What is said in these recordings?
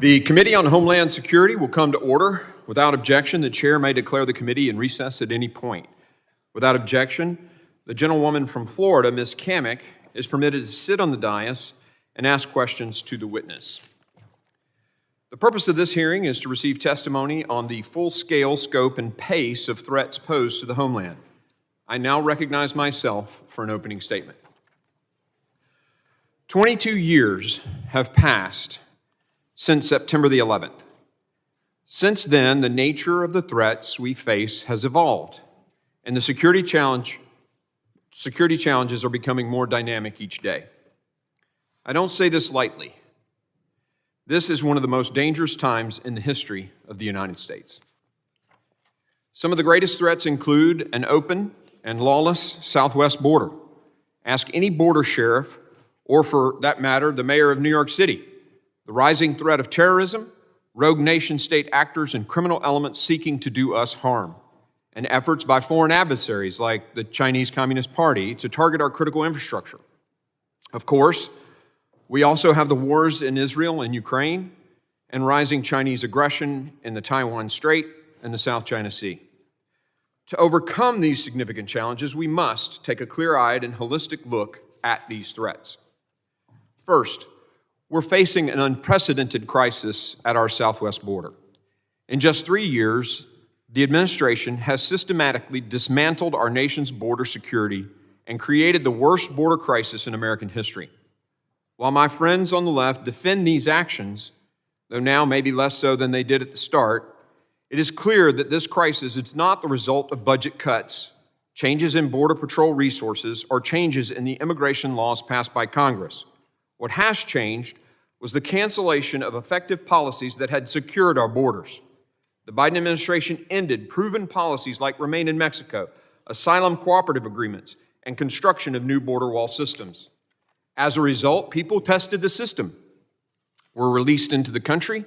The Committee on Homeland Security will come to order. Without objection, the chair may declare the committee in recess at any point. Without objection, the gentlewoman from Florida, Ms. Kamick, is permitted to sit on the dais and ask questions to the witness. The purpose of this hearing is to receive testimony on the full scale, scope, and pace of threats posed to the homeland. I now recognize myself for an opening statement. 22 years have passed since September the 11th. Since then, the nature of the threats we face has evolved, and the security challenges are becoming more dynamic each day. I don't say this lightly. This is one of the most dangerous times in the history of the United States. Some of the greatest threats include an open and lawless southwest border. Ask any border sheriff, or for that matter, the mayor of New York City. The rising threat of terrorism, rogue nation-state actors, and criminal elements seeking to do us harm, and efforts by foreign adversaries like the Chinese Communist Party to target our critical infrastructure. Of course, we also have the wars in Israel and Ukraine and rising Chinese aggression in the Taiwan Strait and the South China Sea. To overcome these significant challenges, we must take a clear-eyed and holistic look at these threats. First, we're facing an unprecedented crisis at our southwest border. In just 3 years, the administration has systematically dismantled our nation's border security and created the worst border crisis in American history. While my friends on the left defend these actions, though now maybe less so than they did at the start, it is clear that this crisis is not the result of budget cuts, changes in Border Patrol resources, or changes in the immigration laws passed by Congress. What has changed was the cancellation of effective policies that had secured our borders. The Biden administration ended proven policies like Remain in Mexico, asylum cooperative agreements, and construction of new border wall systems. As a result, people tested the system, were released into the country,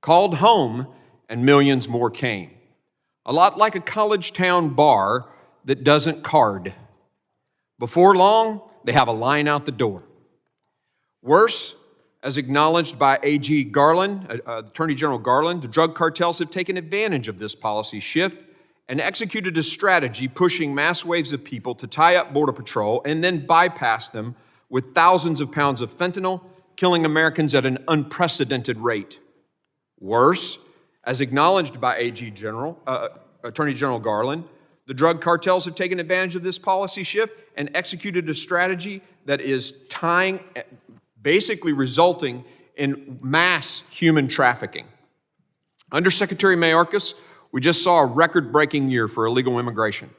called home, and millions more came. A lot like a college town bar that doesn't card. Before long, they have a line out the door. Worse, as acknowledged by AG Garland, Attorney General Garland, the drug cartels have taken advantage of this policy shift and executed a strategy pushing mass waves of people to tie up Border Patrol and then bypass them with thousands of pounds of fentanyl, killing Americans at an unprecedented rate. Worse, as acknowledged by Attorney General Garland, the drug cartels have taken advantage of this policy shift and executed a strategy that is basically resulting in mass human trafficking. Under Secretary Mayorkas, we just saw a record-breaking year for illegal immigration.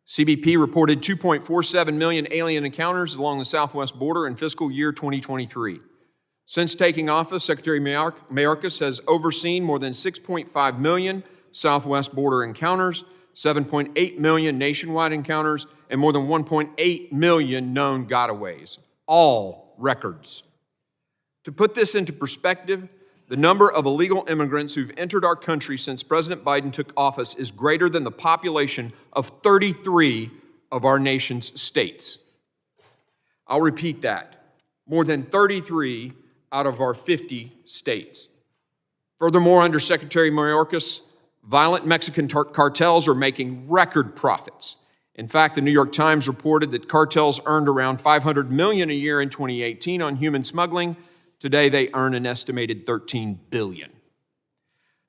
CBP reported 2.47 million alien encounters along the southwest border in fiscal year 2023. Since taking office, Secretary Mayorkas has overseen more than 6.5 million southwest border encounters, 7.8 million nationwide encounters, and more than 1.8 million known gotaways, all records. To put this into perspective, the number of illegal immigrants who've entered our country since President Biden took office is greater than the population of 33 of our nation's states. I'll repeat that. More than 33 out of our 50 states. Furthermore, under Secretary Mayorkas, violent Mexican cartels are making record profits. In fact, the New York Times reported that cartels earned around $500 million a year in 2018 on human smuggling. Today, they earn an estimated $13 billion.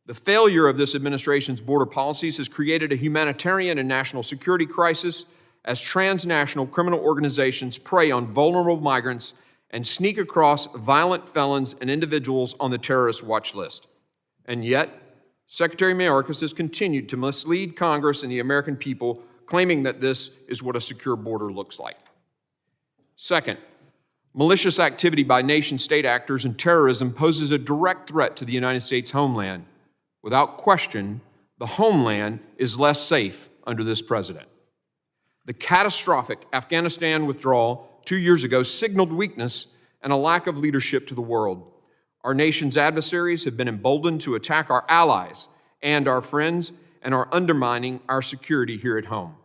The failure of this administration's border policies has created a humanitarian and national security crisis as transnational criminal organizations prey on vulnerable migrants and sneak across violent felons and individuals on the terrorist watch list. And yet, Secretary Mayorkas has continued to mislead Congress and the American people, claiming that this is what a secure border looks like. Second, malicious activity by nation-state actors and terrorism poses a direct threat to the United States homeland. Without question, the homeland is less safe under this president. The catastrophic Afghanistan withdrawal 2 years ago signaled weakness and a lack of leadership to the world. Our nation's adversaries have been emboldened to attack our allies and our friends and are undermining our security here at home.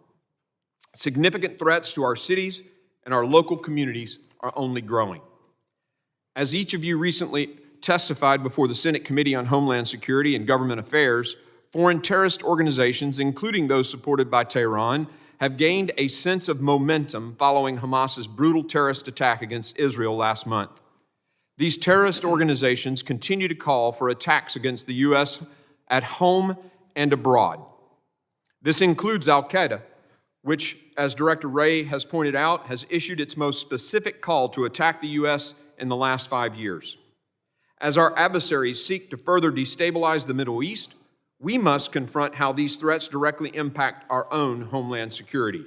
Significant threats to our cities and our local communities are only growing. As each of you recently testified before the Senate Committee on Homeland Security and Government Affairs, foreign terrorist organizations, including those supported by Tehran, have gained a sense of momentum following Hamas's brutal terrorist attack against Israel last month. These terrorist organizations continue to call for attacks against the U.S. at home and abroad. This includes Al-Qaeda, which, as Director Wray has pointed out, has issued its most specific call to attack the U.S. in the last 5 years. As our adversaries seek to further destabilize the Middle East, we must confront how these threats directly impact our own homeland security.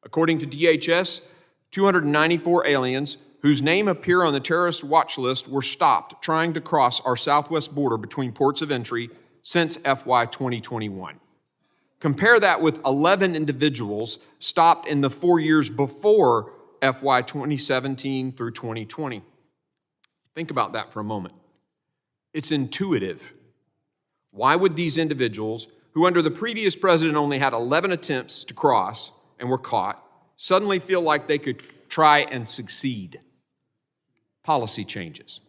According to DHS, 294 aliens whose name appear on the terrorist watch list were stopped trying to cross our southwest border between ports of entry since FY 2021. Compare that with 11 individuals stopped in the 4 years before FY 2017 through 2020. Think about that for a moment. It's intuitive. Why would these individuals, who under the previous president only had 11 attempts to cross and were caught, suddenly feel like they could try and succeed? Policy changes.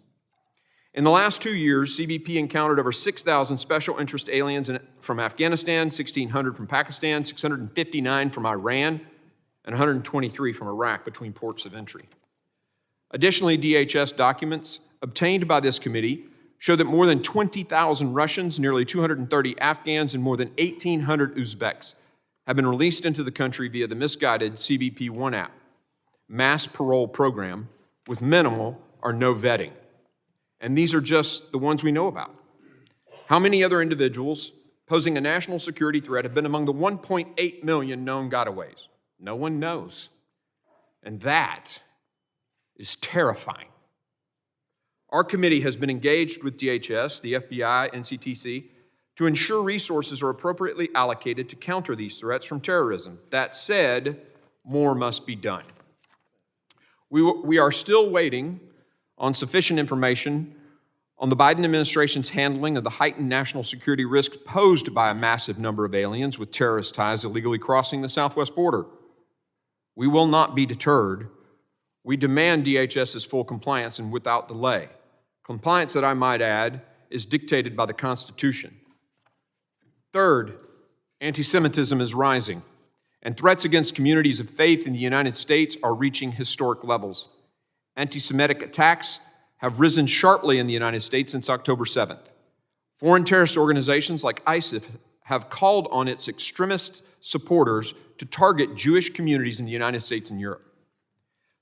In the last 2 years, CBP encountered over 6,000 special interest aliens from Afghanistan, 1,600 from Pakistan, 659 from Iran, and 123 from Iraq between ports of entry. Additionally, DHS documents obtained by this committee show that more than 20,000 Russians, nearly 230 Afghans, and more than 1,800 Uzbeks have been released into the country via the misguided CBP One app, mass parole program with minimal or no vetting. And these are just the ones we know about. How many other individuals posing a national security threat have been among the 1.8 million known gotaways? No one knows. And that is terrifying. Our committee has been engaged with DHS, the FBI, NCTC, to ensure resources are appropriately allocated to counter these threats from terrorism. That said, more must be done. We are still waiting on sufficient information on the Biden administration's handling of the heightened national security risks posed by a massive number of aliens with terrorist ties illegally crossing the southwest border. We will not be deterred. We demand DHS's full compliance and without delay. Compliance that I might add is dictated by the Constitution. Third, anti-Semitism is rising, and threats against communities of faith in the United States are reaching historic levels. Anti-Semitic attacks have risen sharply in the United States since October 7th. Foreign terrorist organizations like ISIS have called on its extremist supporters to target Jewish communities in the United States and Europe.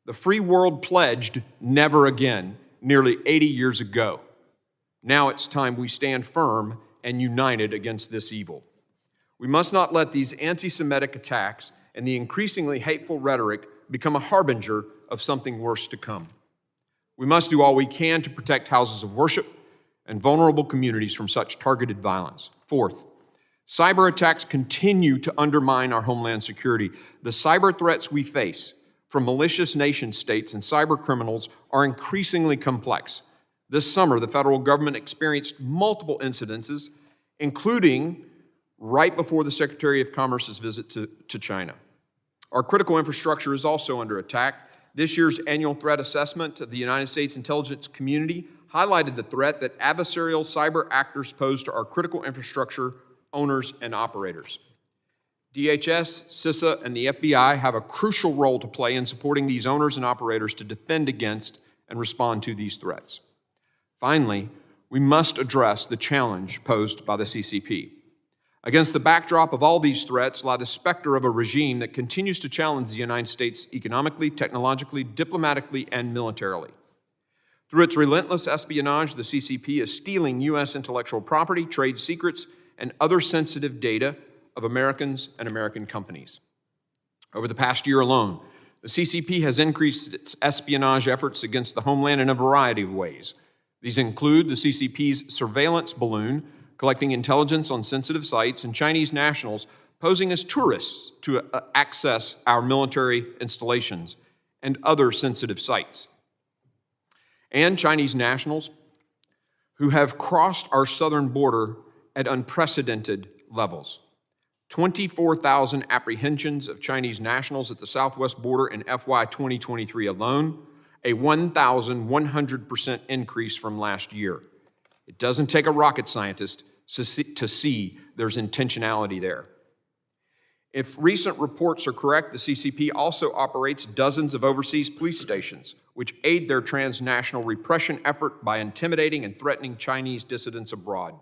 The free world pledged never again nearly 80 years ago. Now it's time we stand firm and united against this evil. We must not let these anti-Semitic attacks and the increasingly hateful rhetoric become a harbinger of something worse to come. We must do all we can to protect houses of worship and vulnerable communities from such targeted violence. Fourth, cyber attacks continue to undermine our homeland security. The cyber threats we face from malicious nation states and cyber criminals are increasingly complex. This summer, the federal government experienced multiple incidences, including right before the Secretary of Commerce's visit to China. Our critical infrastructure is also under attack. This year's annual threat assessment of the United States intelligence community highlighted the threat that adversarial cyber actors pose to our critical infrastructure owners and operators. DHS, CISA, and the FBI have a crucial role to play in supporting these owners and operators to defend against and respond to these threats. Finally, we must address the challenge posed by the CCP. Against the backdrop of all these threats lie the specter of a regime that continues to challenge the United States economically, technologically, diplomatically, and militarily. Through its relentless espionage, the CCP is stealing U.S. intellectual property, trade secrets, and other sensitive data of Americans and American companies. Over the past year alone, the CCP has increased its espionage efforts against the homeland in a variety of ways. These include the CCP's surveillance balloon, collecting intelligence on sensitive sites, and Chinese nationals posing as tourists to access our military installations and other sensitive sites. And Chinese nationals who have crossed our southern border at unprecedented levels. 24,000 apprehensions of Chinese nationals at the southwest border in FY 2023 alone, a 1,100% increase from last year. It doesn't take a rocket scientist to see there's intentionality there. If recent reports are correct, the CCP also operates dozens of overseas police stations, which aid their transnational repression effort by intimidating and threatening Chinese dissidents abroad.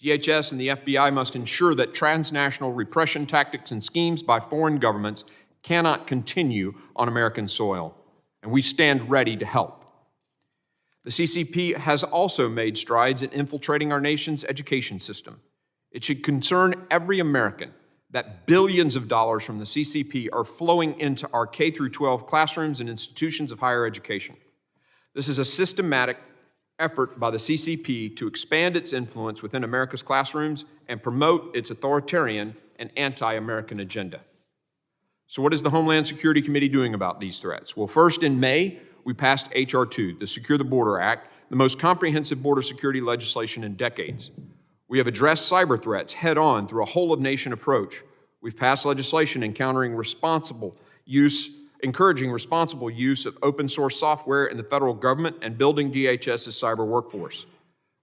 DHS and the FBI must ensure that transnational repression tactics and schemes by foreign governments cannot continue on American soil, and we stand ready to help. The CCP has also made strides in infiltrating our nation's education system. It should concern every American that billions of dollars from the CCP are flowing into our K-12 classrooms and institutions of higher education. This is a systematic effort by the CCP to expand its influence within America's classrooms and promote its authoritarian and anti-American agenda. So what is the Homeland Security Committee doing about these threats? Well, first, in May, we passed H.R. 2, the Secure the Border Act, the most comprehensive border security legislation in decades. We have addressed cyber threats head-on through a whole-of-nation approach. We've passed legislation encouraging responsible use of open-source software in the federal government and building DHS's cyber workforce.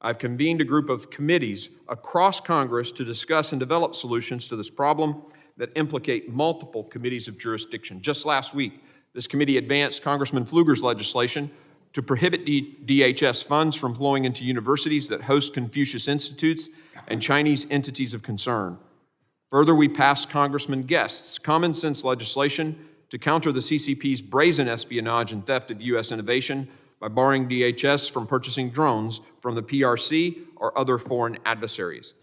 I've convened a group of committees across Congress to discuss and develop solutions to this problem that implicate multiple committees of jurisdiction. Just last week, this committee advanced Congressman Pfluger's legislation to prohibit DHS funds from flowing into universities that host Confucius Institutes and Chinese entities of concern. Further, we passed Congressman Guest's common sense legislation to counter the CCP's brazen espionage and theft of U.S. innovation by barring DHS from purchasing drones from the PRC or other foreign adversaries.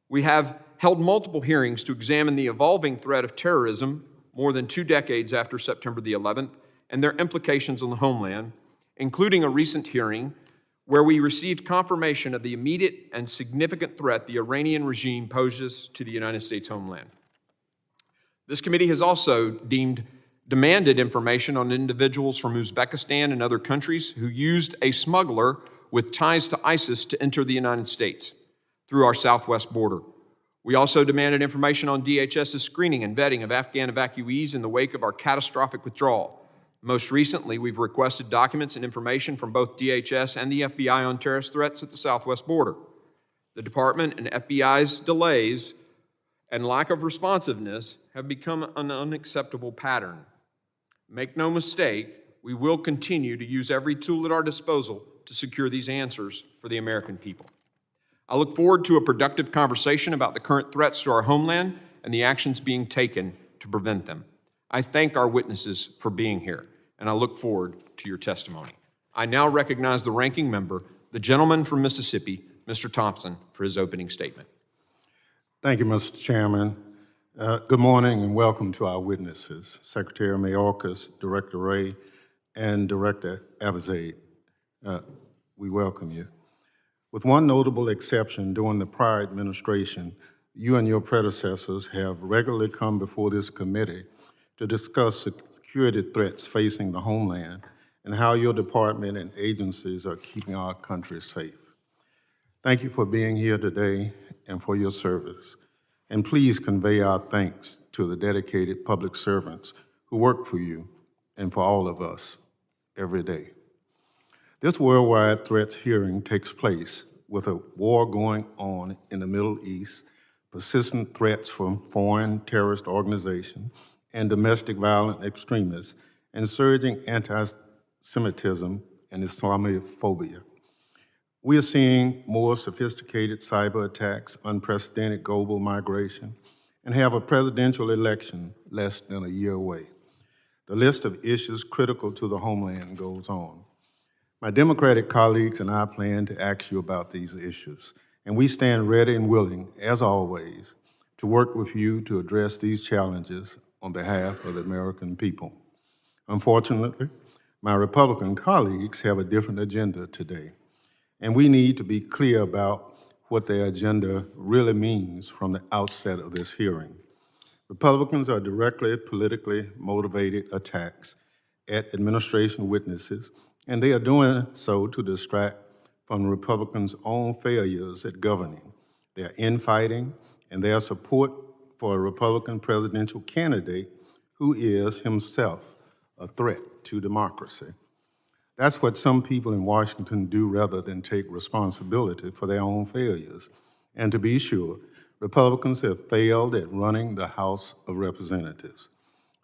We have held multiple hearings to examine the evolving threat of terrorism more than 2 decades after September the 11th and their implications on the homeland, including a recent hearing where we received confirmation of the immediate and significant threat the Iranian regime poses to the United States homeland. This committee has also demanded information on individuals from Uzbekistan and other countries who used a smuggler with ties to ISIS to enter the United States through our southwest border. We also demanded information on DHS's screening and vetting of Afghan evacuees in the wake of our catastrophic withdrawal. Most recently, we've requested documents and information from both DHS and the FBI on terrorist threats at the southwest border. The Department and FBI's delays and lack of responsiveness have become an unacceptable pattern. Make no mistake, we will continue to use every tool at our disposal to secure these answers for the American people. I look forward to a productive conversation about the current threats to our homeland and the actions being taken to prevent them. I thank our witnesses for being here, and I look forward to your testimony. I now recognize the ranking member, the gentleman from Mississippi, Mr. Thompson, for his opening statement. Thank you, Mr. Chairman. Good morning and welcome to our witnesses, Secretary Mayorkas, Director Ray, and Director Abizaid. We welcome you. With one notable exception, during the prior administration, you and your predecessors have regularly come before this committee to discuss security threats facing the homeland and how your department and agencies are keeping our country safe. Thank you for being here today and for your service. And please convey our thanks to the dedicated public servants who work for you and for all of us every day. This worldwide threats hearing takes place with a war going on in the Middle East, persistent threats from foreign terrorist organizations and domestic violent extremists, and surging anti-Semitism and Islamophobia. We are seeing more sophisticated cyber attacks, unprecedented global migration, and have a presidential election less than a year away. The list of issues critical to the homeland goes on. My Democratic colleagues and I plan to ask you about these issues, and we stand ready and willing, as always, to work with you to address these challenges on behalf of the American people. Unfortunately, my Republican colleagues have a different agenda today, and we need to be clear about what their agenda really means from the outset of this hearing. Republicans are directly politically motivated attacks at administration witnesses, and they are doing so to distract from Republicans' own failures at governing, their infighting, and their support for a Republican presidential candidate who is himself a threat to democracy. That's what some people in Washington do rather than take responsibility for their own failures. And to be sure, Republicans have failed at running the House of Representatives.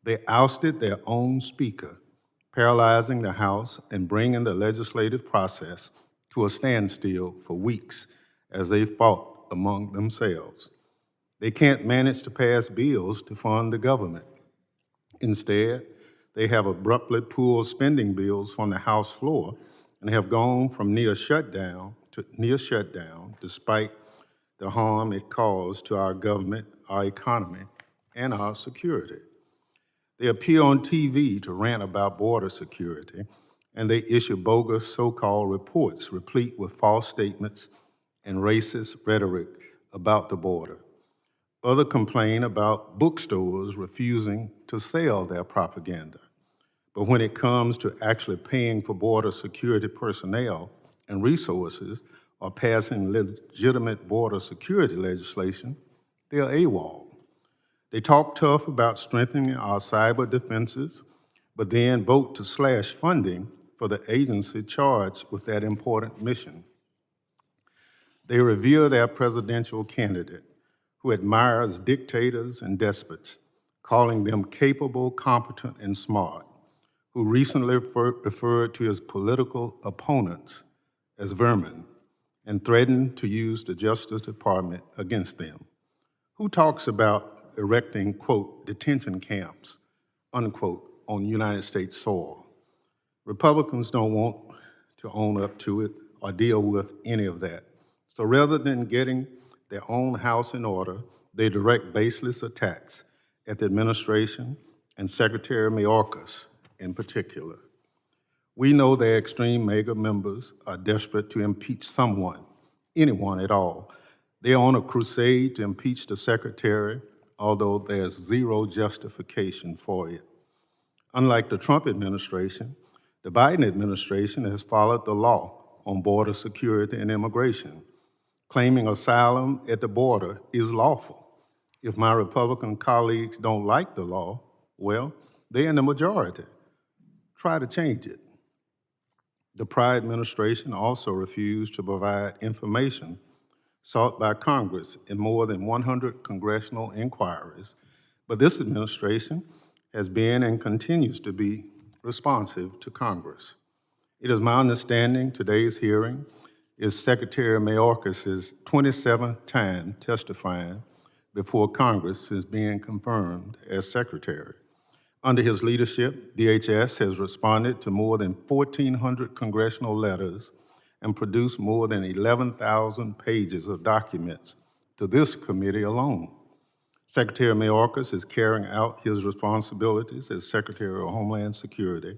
They ousted their own speaker, paralyzing the House and bringing the legislative process to a standstill for weeks as they fought among themselves. They can't manage to pass bills to fund the government. Instead, they have abruptly pulled spending bills from the House floor and have gone from near shutdown to near shutdown despite the harm it caused to our government, our economy, and our security. They appear on TV to rant about border security, and they issue bogus so-called reports replete with false statements and racist rhetoric about the border. Others complain about bookstores refusing to sell their propaganda. But when it comes to actually paying for border security personnel and resources or passing legitimate border security legislation, they're AWOL. They talk tough about strengthening our cyber defenses, but then vote to slash funding for the agency charged with that important mission. They revere their presidential candidate, who admires dictators and despots, calling them capable, competent, and smart, who recently referred to his political opponents as vermin and threatened to use the Justice Department against them, who talks about erecting, quote, detention camps, unquote, on United States soil. Republicans don't want to own up to it or deal with any of that. So rather than getting their own house in order, they direct baseless attacks at the administration and Secretary Mayorkas in particular. We know their extreme MAGA members are desperate to impeach someone, anyone at all. They're on a crusade to impeach the secretary, although there's zero justification for it. Unlike the Trump administration, the Biden administration has followed the law on border security and immigration, claiming asylum at the border is lawful. If my Republican colleagues don't like the law, well, they're in the majority. Try to change it. The prior administration also refused to provide information sought by Congress in more than 100 congressional inquiries, but this administration has been and continues to be responsive to Congress. It is my understanding today's hearing is Secretary Mayorkas' 27th time testifying before Congress since being confirmed as Secretary. Under his leadership, DHS has responded to more than 1,400 congressional letters and produced more than 11,000 pages of documents to this committee alone. Secretary Mayorkas is carrying out his responsibilities as Secretary of Homeland Security,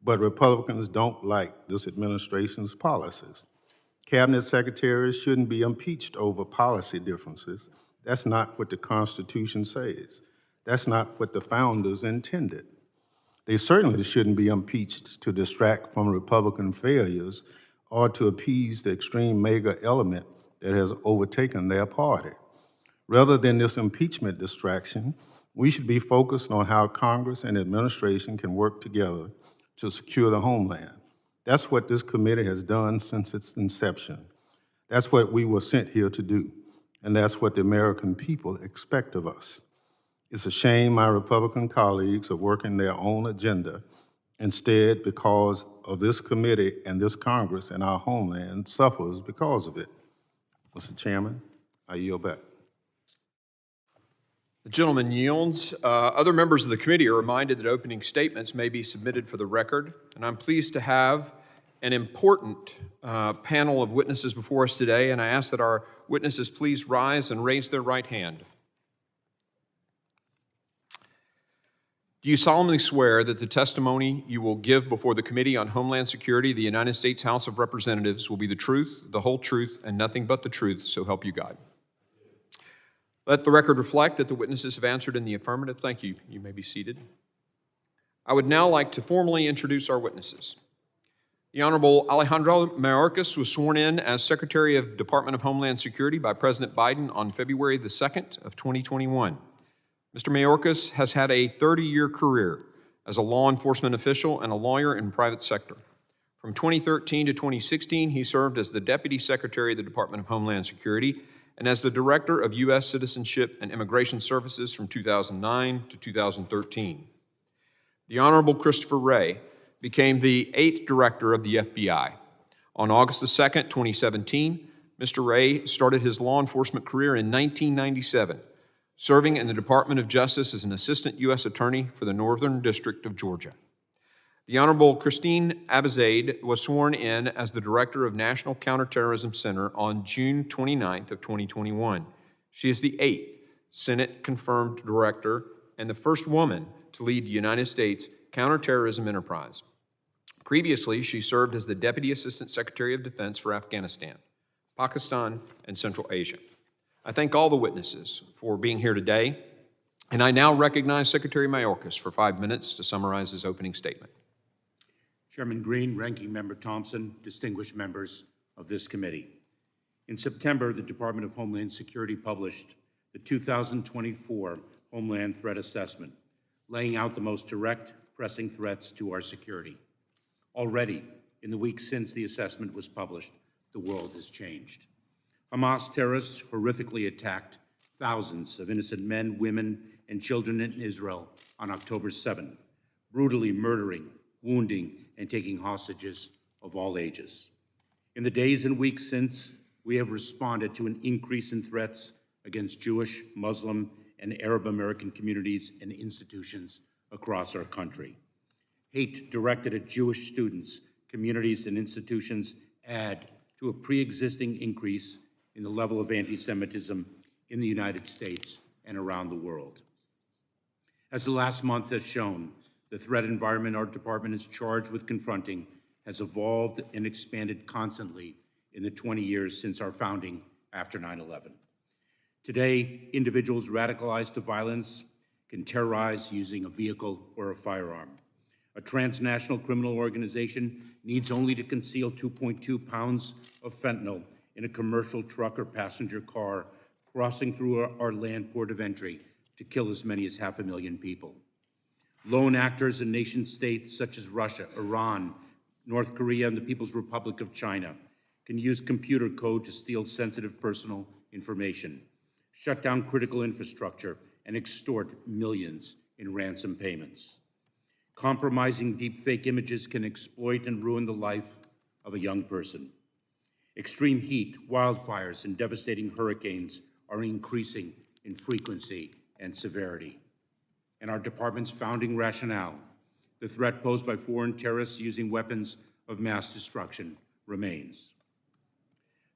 but Republicans don't like this administration's policies. Cabinet secretaries shouldn't be impeached over policy differences. That's not what the Constitution says. That's not what the founders intended. They certainly shouldn't be impeached to distract from Republican failures or to appease the extreme MAGA element that has overtaken their party. Rather than this impeachment distraction, we should be focused on how Congress and administration can work together to secure the homeland. That's what this committee has done since its inception. That's what we were sent here to do, and that's what the American people expect of us. It's a shame my Republican colleagues are working their own agenda instead because of this committee and this Congress and our homeland suffers because of it. Mr. Chairman, I yield back. The gentleman yields. Other members of the committee are reminded that opening statements may be submitted for the record, and I'm pleased to have an important panel of witnesses before us today, and I ask that our witnesses please rise and raise their right hand. Do you solemnly swear that the testimony you will give before the Committee on Homeland Security of the United States House of Representatives will be the truth, the whole truth, and nothing but the truth, so help you God? Let the record reflect that the witnesses have answered in the affirmative. Thank you. You may be seated. I would now like to formally introduce our witnesses. The Honorable Alejandro Mayorkas was sworn in as Secretary of Department of Homeland Security by President Biden on February the 2nd of 2021. Mr. Mayorkas has had a 30-year career as a law enforcement official and a lawyer in the private sector. From 2013 to 2016, he served as the Deputy Secretary of the Department of Homeland Security and as the Director of U.S. Citizenship and Immigration Services from 2009 to 2013. The Honorable Christopher Wray became the 8th Director of the FBI. On August 2, 2017, Mr. Wray started his law enforcement career in 1997, serving in the Department of Justice as an Assistant U.S. Attorney for the Northern District of Georgia. The Honorable Christine Abizaid was sworn in as the Director of National Counterterrorism Center on June 29th of 2021. She is the 8th Senate-confirmed Director and the first woman to lead the United States counterterrorism enterprise. Previously, she served as the Deputy Assistant Secretary of Defense for Afghanistan, Pakistan, and Central Asia. I thank all the witnesses for being here today, and I now recognize Secretary Mayorkas for 5 minutes to summarize his opening statement. Chairman Green, Ranking Member Thompson, distinguished members of this committee. In September, the Department of Homeland Security published the 2024 Homeland Threat Assessment, laying out the most direct, pressing threats to our security. Already, in the weeks since the assessment was published, the world has changed. Hamas terrorists horrifically attacked thousands of innocent men, women, and children in Israel on October 7, brutally murdering, wounding, and taking hostages of all ages. In the days and weeks since, we have responded to an increase in threats against Jewish, Muslim, and Arab American communities and institutions across our country. Hate directed at Jewish students, communities, and institutions add to a pre-existing increase in the level of anti-Semitism in the United States and around the world. As the last month has shown, the threat environment our department is charged with confronting has evolved and expanded constantly in the 20 years since our founding after 9/11. Today, individuals radicalized to violence can terrorize using a vehicle or a firearm. A transnational criminal organization needs only to conceal 2.2 pounds of fentanyl in a commercial truck or passenger car crossing through our land port of entry to kill as many as 500,000 people. Lone actors in nation-states such as Russia, Iran, North Korea, and the People's Republic of China can use computer code to steal sensitive personal information, shut down critical infrastructure, and extort millions in ransom payments. Compromising deepfake images can exploit and ruin the life of a young person. Extreme heat, wildfires, and devastating hurricanes are increasing in frequency and severity. And our department's founding rationale, the threat posed by foreign terrorists using weapons of mass destruction, remains.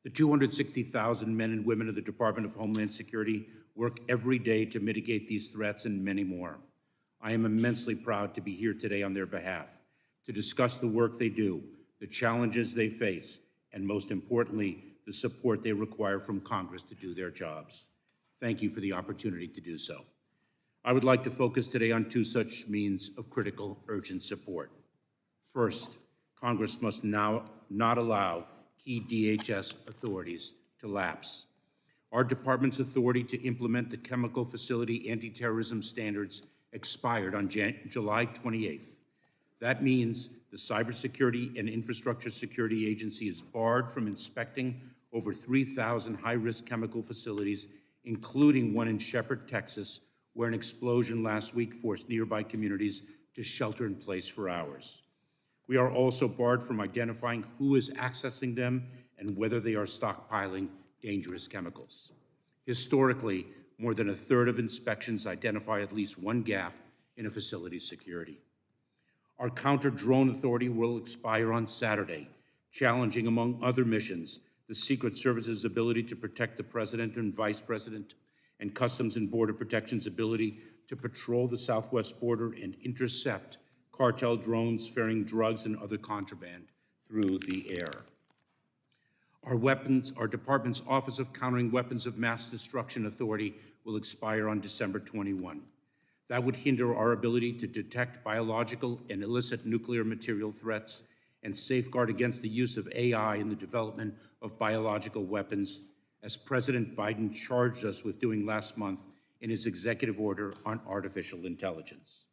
The 260,000 men and women of the Department of Homeland Security work every day to mitigate these threats and many more. I am immensely proud to be here today on their behalf to discuss the work they do, the challenges they face, and most importantly, the support they require from Congress to do their jobs. Thank you for the opportunity to do so. I would like to focus today on two such means of critical, urgent support. First, Congress must now not allow key DHS authorities to lapse. Our department's authority to implement the chemical facility anti-terrorism standards expired on July 28th. That means the Cybersecurity and Infrastructure Security Agency is barred from inspecting over 3,000 high-risk chemical facilities, including one in Shepherd, Texas, where an explosion last week forced nearby communities to shelter in place for hours. We are also barred from identifying who is accessing them and whether they are stockpiling dangerous chemicals. Historically, more than a third of inspections identify at least one gap in a facility's security. Our counter-drone authority will expire on Saturday, challenging, among other missions, the Secret Service's ability to protect the President and Vice President, and Customs and Border Protection's ability to patrol the southwest border and intercept cartel drones ferrying drugs and other contraband through the air. Our department's Office of Countering Weapons of Mass Destruction Authority will expire on December 21. That would hinder our ability to detect biological and illicit nuclear material threats and safeguard against the use of AI in the development of biological weapons, as President Biden charged us with doing last month in his executive order on artificial intelligence.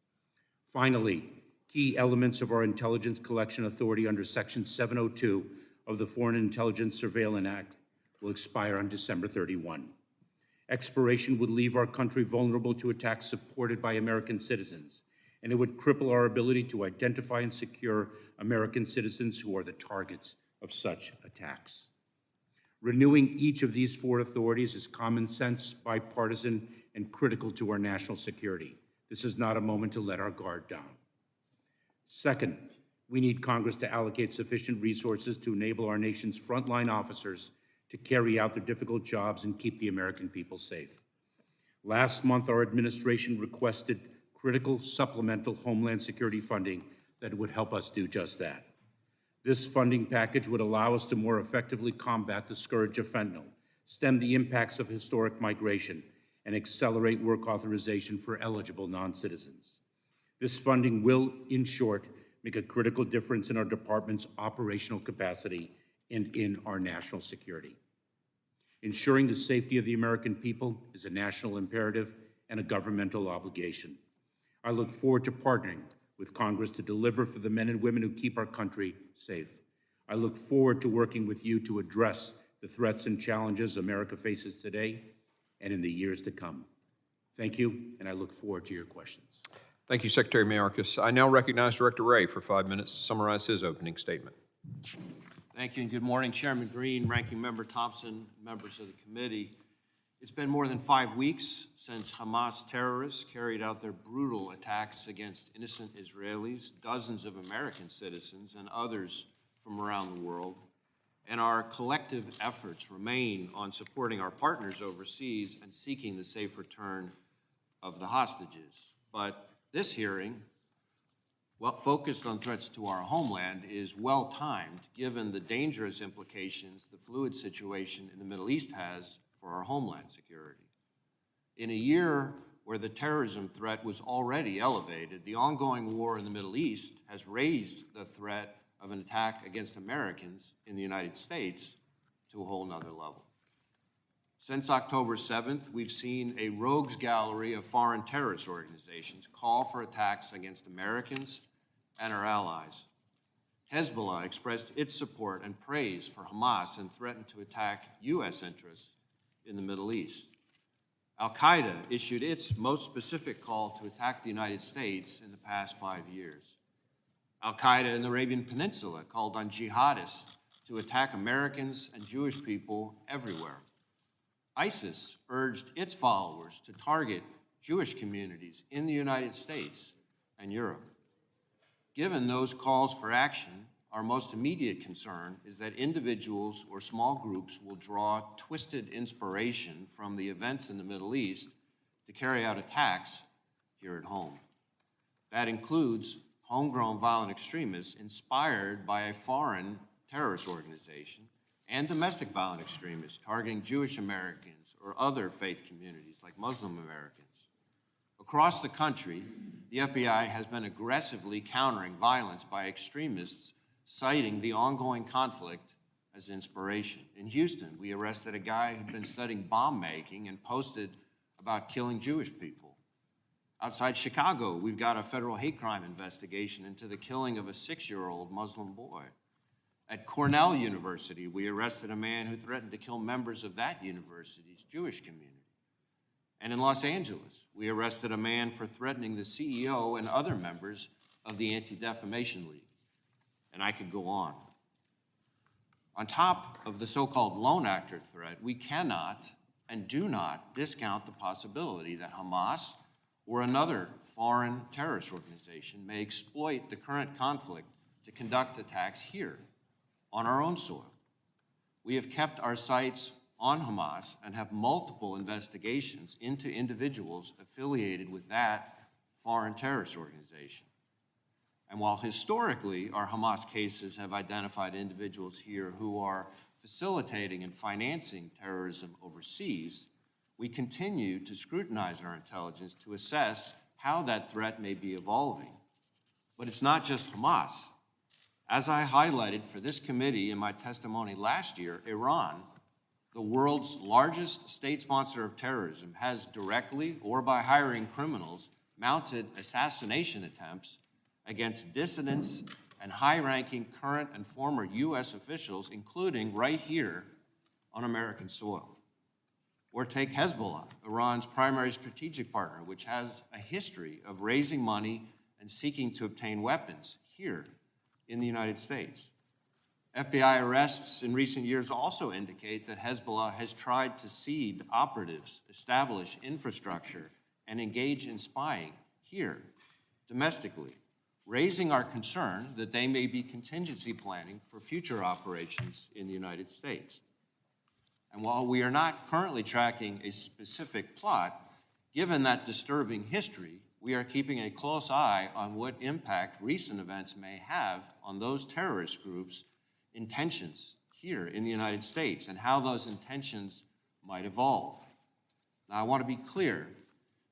Finally, key elements of our intelligence collection authority under Section 702 of the Foreign Intelligence Surveillance Act will expire on December 31. Expiration would leave our country vulnerable to attacks supported by American citizens, and it would cripple our ability to identify and secure American citizens who are the targets of such attacks. Renewing each of these four authorities is common sense, bipartisan, and critical to our national security. This is not a moment to let our guard down. Second, we need Congress to allocate sufficient resources to enable our nation's frontline officers to carry out their difficult jobs and keep the American people safe. Last month, our administration requested critical supplemental Homeland Security funding that would help us do just that. This funding package would allow us to more effectively combat the scourge of fentanyl, stem the impacts of historic migration, and accelerate work authorization for eligible non-citizens. This funding will, in short, make a critical difference in our department's operational capacity and in our national security. Ensuring the safety of the American people is a national imperative and a governmental obligation. I look forward to partnering with Congress to deliver for the men and women who keep our country safe. I look forward to working with you to address the threats and challenges America faces today and in the years to come. Thank you, and I look forward to your questions. Thank you, Secretary Mayorkas. I now recognize Director Wray for 5 minutes to summarize his opening statement. Thank you, and good morning, Chairman Green, Ranking Member Thompson, members of the committee. It's been more than 5 weeks since Hamas terrorists carried out their brutal attacks against innocent Israelis, dozens of American citizens, and others from around the world. And our collective efforts remain on supporting our partners overseas and seeking the safe return of the hostages. But this hearing, focused on threats to our homeland, is well-timed given the dangerous implications the fluid situation in the Middle East has for our homeland security. In a year where the terrorism threat was already elevated, the ongoing war in the Middle East has raised the threat of an attack against Americans in the United States to a whole nother level. Since October 7th, we've seen a rogues gallery of foreign terrorist organizations call for attacks against Americans and our allies. Hezbollah expressed its support and praise for Hamas and threatened to attack U.S. interests in the Middle East. Al-Qaeda issued its most specific call to attack the United States in the past 5 years. Al-Qaeda in the Arabian Peninsula called on jihadists to attack Americans and Jewish people everywhere. ISIS urged its followers to target Jewish communities in the United States and Europe. Given those calls for action, our most immediate concern is that individuals or small groups will draw twisted inspiration from the events in the Middle East to carry out attacks here at home. That includes homegrown violent extremists inspired by a foreign terrorist organization and domestic violent extremists targeting Jewish Americans or other faith communities like Muslim Americans. Across the country, the FBI has been aggressively countering violence by extremists citing the ongoing conflict as inspiration. In Houston, we arrested a guy who'd been studying bomb making and posted about killing Jewish people. Outside Chicago, we've got a federal hate crime investigation into the killing of a 6-year-old Muslim boy. At Cornell University, we arrested a man who threatened to kill members of that university's Jewish community. And in Los Angeles, we arrested a man for threatening the CEO and other members of the Anti-Defamation League. And I could go on. On top of the so-called lone actor threat, we cannot and do not discount the possibility that Hamas or another foreign terrorist organization may exploit the current conflict to conduct attacks here on our own soil. We have kept our sights on Hamas and have multiple investigations into individuals affiliated with that foreign terrorist organization. And while historically our Hamas cases have identified individuals here who are facilitating and financing terrorism overseas, we continue to scrutinize our intelligence to assess how that threat may be evolving. But it's not just Hamas. As I highlighted for this committee in my testimony last year, Iran, the world's largest state sponsor of terrorism, has directly or by hiring criminals mounted assassination attempts against dissidents and high-ranking current and former U.S. officials, including right here on American soil. Or take Hezbollah, Iran's primary strategic partner, which has a history of raising money and seeking to obtain weapons here in the United States. FBI arrests in recent years also indicate that Hezbollah has tried to seed operatives, establish infrastructure, and engage in spying here, domestically, raising our concern that they may be contingency planning for future operations in the United States. And while we are not currently tracking a specific plot, given that disturbing history, we are keeping a close eye on what impact recent events may have on those terrorist groups' intentions here in the United States and how those intentions might evolve. Now, I want to be clear.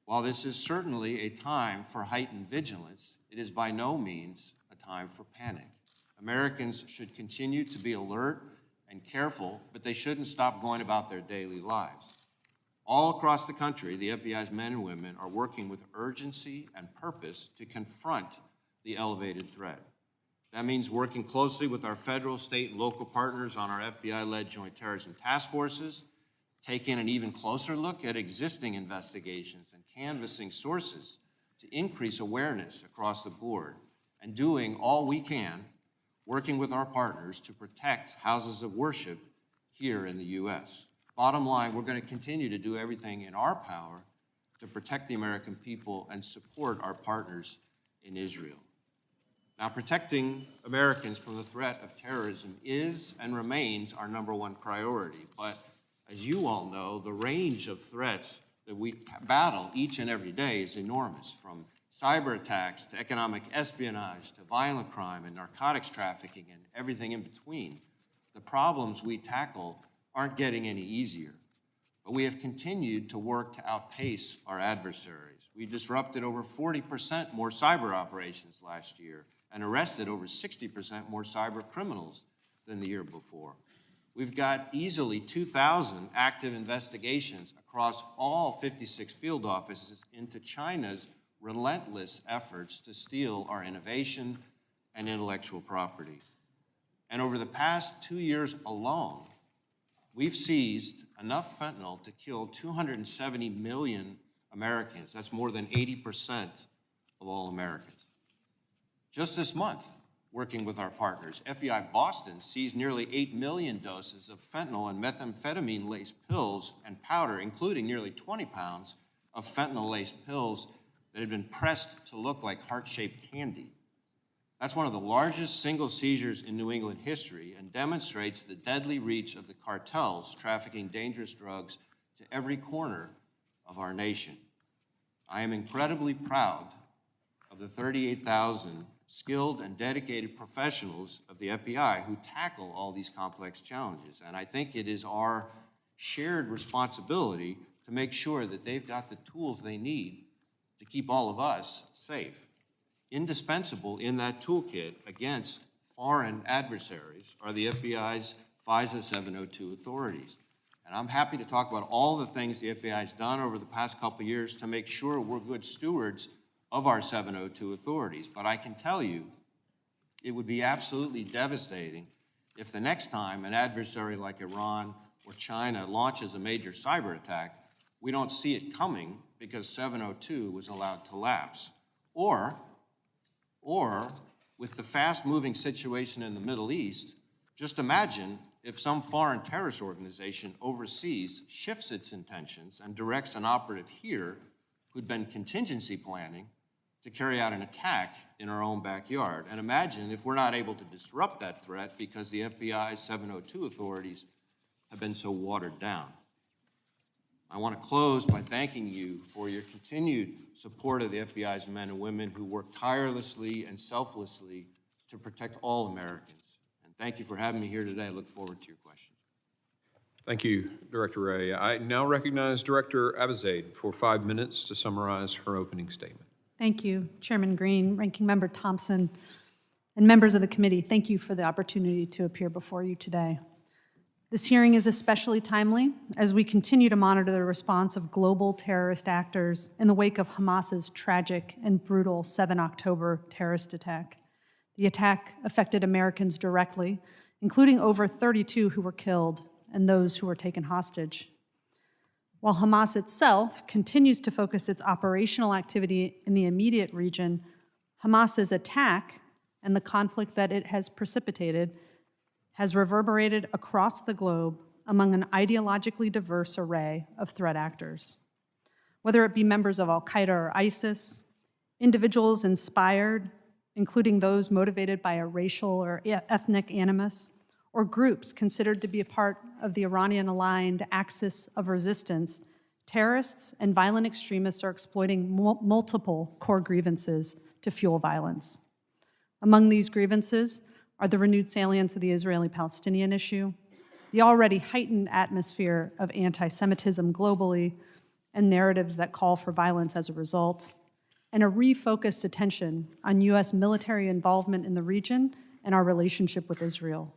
While this is certainly a time for heightened vigilance, it is by no means a time for panic. Americans should continue to be alert and careful, but they shouldn't stop going about their daily lives. All across the country, the FBI's men and women are working with urgency and purpose to confront the elevated threat. That means working closely with our federal, state, and local partners on our FBI-led Joint Terrorism Task Forces, taking an even closer look at existing investigations and canvassing sources to increase awareness across the board, and doing all we can, working with our partners to protect houses of worship here in the U.S. Bottom line, we're going to continue to do everything in our power to protect the American people and support our partners in Israel. Now, protecting Americans from the threat of terrorism is and remains our #1 priority. But as you all know, the range of threats that we battle each and every day is enormous, from cyber attacks to economic espionage to violent crime and narcotics trafficking and everything in between. The problems we tackle aren't getting any easier, but we have continued to work to outpace our adversaries. We disrupted over 40% more cyber operations last year and arrested over 60% more cyber criminals than the year before. We've got easily 2,000 active investigations across all 56 field offices into China's relentless efforts to steal our innovation and intellectual property. And over the past 2 years alone, we've seized enough fentanyl to kill 270 million Americans. That's more than 80% of all Americans. Just this month, working with our partners, FBI Boston seized nearly 8 million doses of fentanyl and methamphetamine-laced pills and powder, including nearly 20 pounds of fentanyl-laced pills that had been pressed to look like heart-shaped candy. That's one of the largest single seizures in New England history and demonstrates the deadly reach of the cartels trafficking dangerous drugs to every corner of our nation. I am incredibly proud of the 38,000 skilled and dedicated professionals of the FBI who tackle all these complex challenges. And I think it is our shared responsibility to make sure that they've got the tools they need to keep all of us safe. Indispensable in that toolkit against foreign adversaries are the FBI's FISA 702 authorities. And I'm happy to talk about all the things the FBI has done over the past couple of years to make sure we're good stewards of our 702 authorities. But I can tell you, it would be absolutely devastating if the next time an adversary like Iran or China launches a major cyber attack, we don't see it coming because 702 was allowed to lapse. Or with the fast-moving situation in the Middle East, just imagine if some foreign terrorist organization overseas shifts its intentions and directs an operative here who'd been contingency planning to carry out an attack in our own backyard. And imagine if we're not able to disrupt that threat because the FBI's 702 authorities have been so watered down. I want to close by thanking you for your continued support of the FBI's men and women who work tirelessly and selflessly to protect all Americans. And thank you for having me here today. I look forward to your questions. Thank you, Director Ray. I now recognize Director Abizaid for 5 minutes to summarize her opening statement. Thank you, Chairman Green, Ranking Member Thompson, and members of the committee. Thank you for the opportunity to appear before you today. This hearing is especially timely as we continue to monitor the response of global terrorist actors in the wake of Hamas's tragic and brutal 7 October terrorist attack. The attack affected Americans directly, including over 32 who were killed and those who were taken hostage. While Hamas itself continues to focus its operational activity in the immediate region, Hamas's attack and the conflict that it has precipitated has reverberated across the globe among an ideologically diverse array of threat actors. Whether it be members of Al-Qaeda or ISIS, individuals inspired, including those motivated by a racial or ethnic animus, or groups considered to be a part of the Iranian-aligned axis of resistance, terrorists and violent extremists are exploiting multiple core grievances to fuel violence. Among these grievances are the renewed salience of the Israeli-Palestinian issue, the already heightened atmosphere of anti-Semitism globally, and narratives that call for violence as a result, and a refocused attention on U.S. military involvement in the region and our relationship with Israel.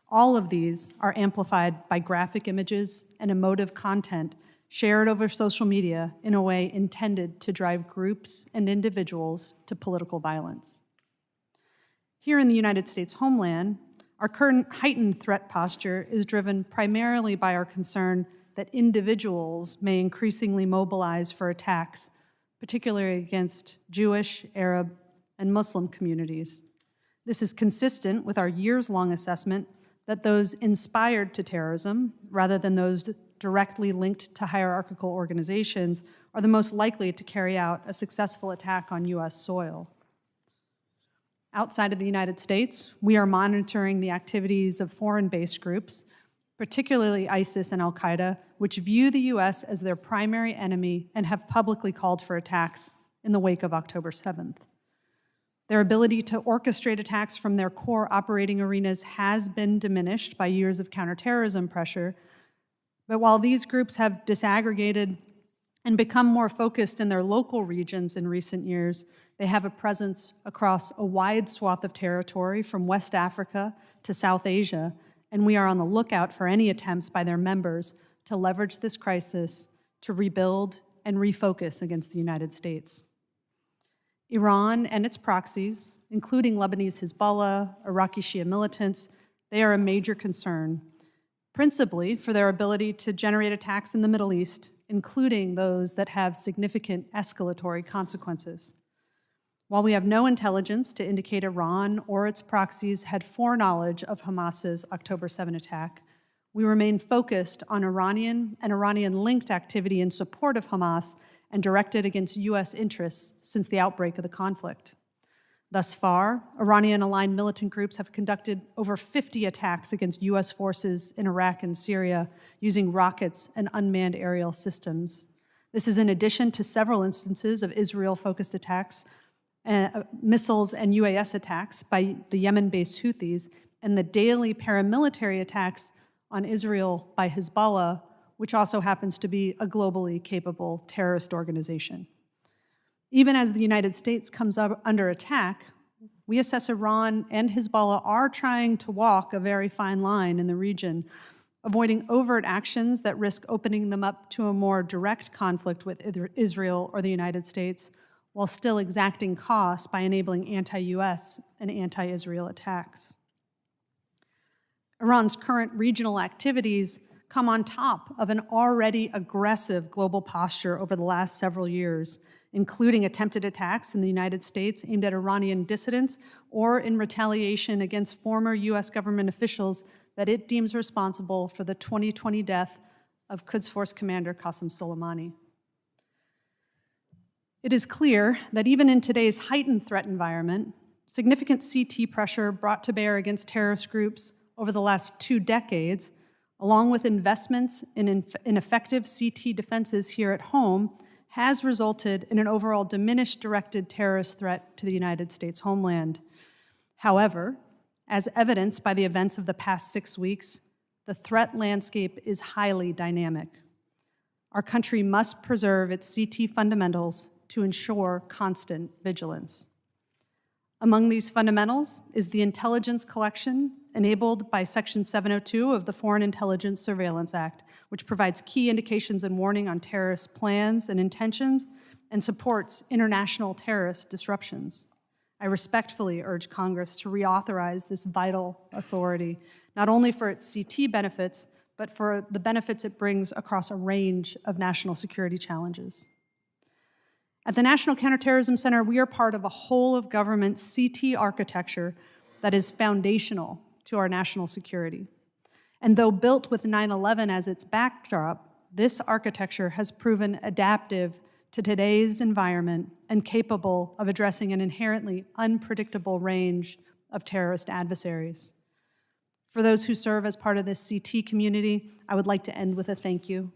All of these are amplified by graphic images and emotive content shared over social media in a way intended to drive groups and individuals to political violence. Here in the United States homeland, our current heightened threat posture is driven primarily by our concern that individuals may increasingly mobilize for attacks, particularly against Jewish, Arab, and Muslim communities. This is consistent with our years-long assessment that those inspired to terrorism, rather than those directly linked to hierarchical organizations, are the most likely to carry out a successful attack on U.S. soil. Outside of the United States, we are monitoring the activities of foreign-based groups, particularly ISIS and Al-Qaeda, which view the U.S. as their primary enemy and have publicly called for attacks in the wake of October 7th. Their ability to orchestrate attacks from their core operating arenas has been diminished by years of counterterrorism pressure, but while these groups have disaggregated and become more focused in their local regions in recent years, they have a presence across a wide swath of territory from West Africa to South Asia, and we are on the lookout for any attempts by their members to leverage this crisis to rebuild and refocus against the United States. Iran and its proxies, including Lebanese Hezbollah, Iraqi Shia militants, they are a major concern, principally for their ability to generate attacks in the Middle East, including those that have significant escalatory consequences. While we have no intelligence to indicate Iran or its proxies had foreknowledge of Hamas's October 7 attack, we remain focused on Iranian and Iranian-linked activity in support of Hamas and directed against U.S. interests since the outbreak of the conflict. Thus far, Iranian-aligned militant groups have conducted over 50 attacks against U.S. forces in Iraq and Syria using rockets and unmanned aerial systems. This is in addition to several instances of Israel-focused attacks, missiles and UAS attacks by the Yemen-based Houthis, and the daily paramilitary attacks on Israel by Hezbollah, which also happens to be a globally capable terrorist organization. Even as the United States comes up under attack, we assess Iran and Hezbollah are trying to walk a very fine line in the region, avoiding overt actions that risk opening them up to a more direct conflict with Israel or the United States, while still exacting costs by enabling anti-US and anti-Israel attacks. Iran's current regional activities come on top of an already aggressive global posture over the last several years, including attempted attacks in the United States aimed at Iranian dissidents or in retaliation against former U.S. government officials that it deems responsible for the 2020 death of Quds Force Commander Qasem Soleimani. It is clear that even in today's heightened threat environment, significant CT pressure brought to bear against terrorist groups over the last 2 decades, along with investments in effective CT defenses here at home, has resulted in an overall diminished directed terrorist threat to the United States homeland. However, as evidenced by the events of the past 6 weeks, the threat landscape is highly dynamic. Our country must preserve its CT fundamentals to ensure constant vigilance. Among these fundamentals is the intelligence collection enabled by Section 702 of the Foreign Intelligence Surveillance Act, which provides key indications and warning on terrorist plans and intentions and supports international terrorist disruptions. I respectfully urge Congress to reauthorize this vital authority, not only for its CT benefits, but for the benefits it brings across a range of national security challenges. At the National Counterterrorism Center, we are part of a whole-of-government CT architecture that is foundational to our national security. And though built with 9/11 as its backdrop, this architecture has proven adaptive to today's environment and capable of addressing an inherently unpredictable range of terrorist adversaries. For those who serve as part of this CT community, I would like to end with a thank you.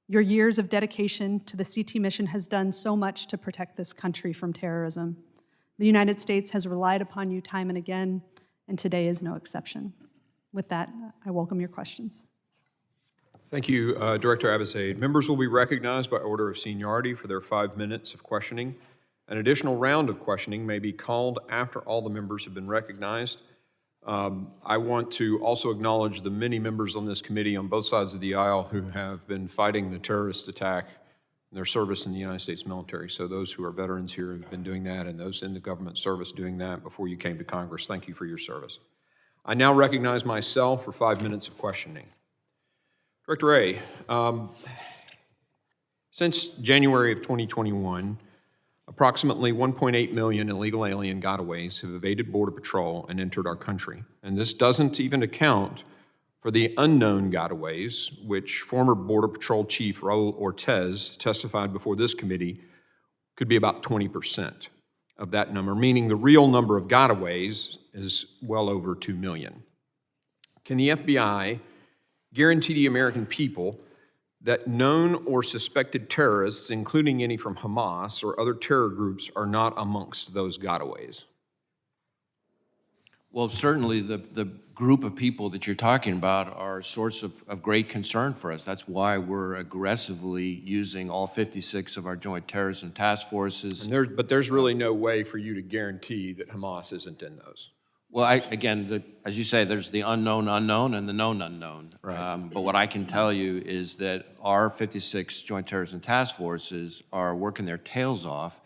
Your years of dedication to the CT mission has done so much to protect this country from terrorism. The United States has relied upon you time and again, and today is no exception. With that, I welcome your questions. Thank you, Director Abizaid. Members will be recognized by order of seniority for their 5 minutes of questioning. An additional round of questioning may be called after all the members have been recognized. I want to also acknowledge the many members on this committee on both sides of the aisle who have been fighting the terrorist attack in their service in the United States military. So those who are veterans here have been doing that, and those in the government service doing that before you came to Congress. Thank you for your service. I now recognize myself for 5 minutes of questioning. Director Wray, since January of 2021, approximately 1.8 million illegal alien gotaways have evaded Border Patrol and entered our country. And this doesn't even account for the unknown gotaways, which former Border Patrol Chief Raul Ortiz testified before this committee could be about 20% of that number, meaning the real number of gotaways is well over 2 million. Can the FBI guarantee the American people that known or suspected terrorists, including any from Hamas or other terror groups, are not amongst those gotaways? Well, certainly the group of people that you're talking about are a source of great concern for us. That's why we're aggressively using all 56 of our joint terrorism task forces. But there's really no way for you to guarantee that Hamas isn't in those. Well, again, as you say, there's the unknown unknown and the known unknown. Right. But what I can tell you is that our 56 Joint Terrorism Task Forces are working their tails off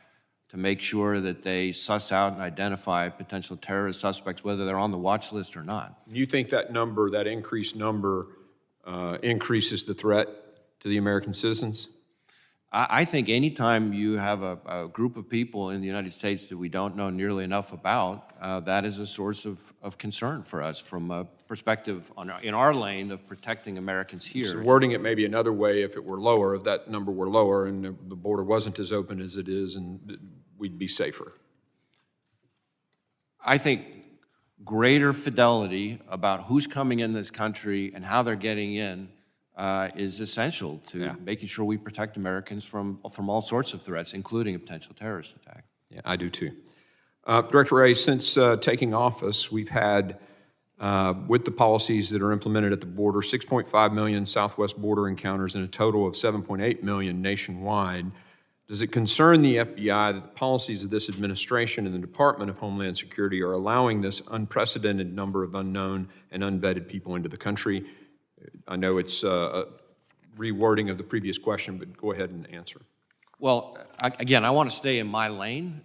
to make sure that they suss out and identify potential terrorist suspects, whether they're on the watch list or not. You think that number, that increased number, increases the threat to the American citizens? I think anytime you have a group of people in the United States that we don't know nearly enough about, that is a source of concern for us from a perspective in our lane of protecting Americans here. So wording it maybe another way, if it were lower, if that number were lower and the border wasn't as open as it is, and we'd be safer. I think greater fidelity about who's coming in this country and how they're getting in is essential to making sure we protect Americans from all sorts of threats, including a potential terrorist attack. Yeah, I do too. Director Wray, since taking office, we've had, with the policies that are implemented at the border, 6.5 million southwest border encounters and a total of 7.8 million nationwide. Does it concern the FBI that the policies of this administration and the Department of Homeland Security are allowing this unprecedented number of unknown and unvetted people into the country? I know it's a rewording of the previous question, but go ahead and answer. Well, again, I want to stay in my lane.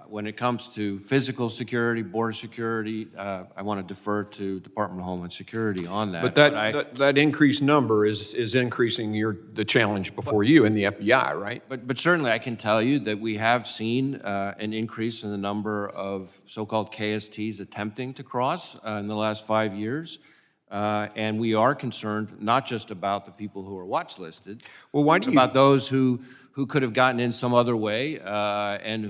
When it comes to physical security, border security, I want to defer to Department of Homeland Security on that. But that increased number is increasing the challenge before you and the FBI, right? But certainly I can tell you that we have seen an increase in the number of so-called KSTs attempting to cross in the last 5 years. And we are concerned not just about the people who are watch listed, well, why do you about those who could have gotten in some other way and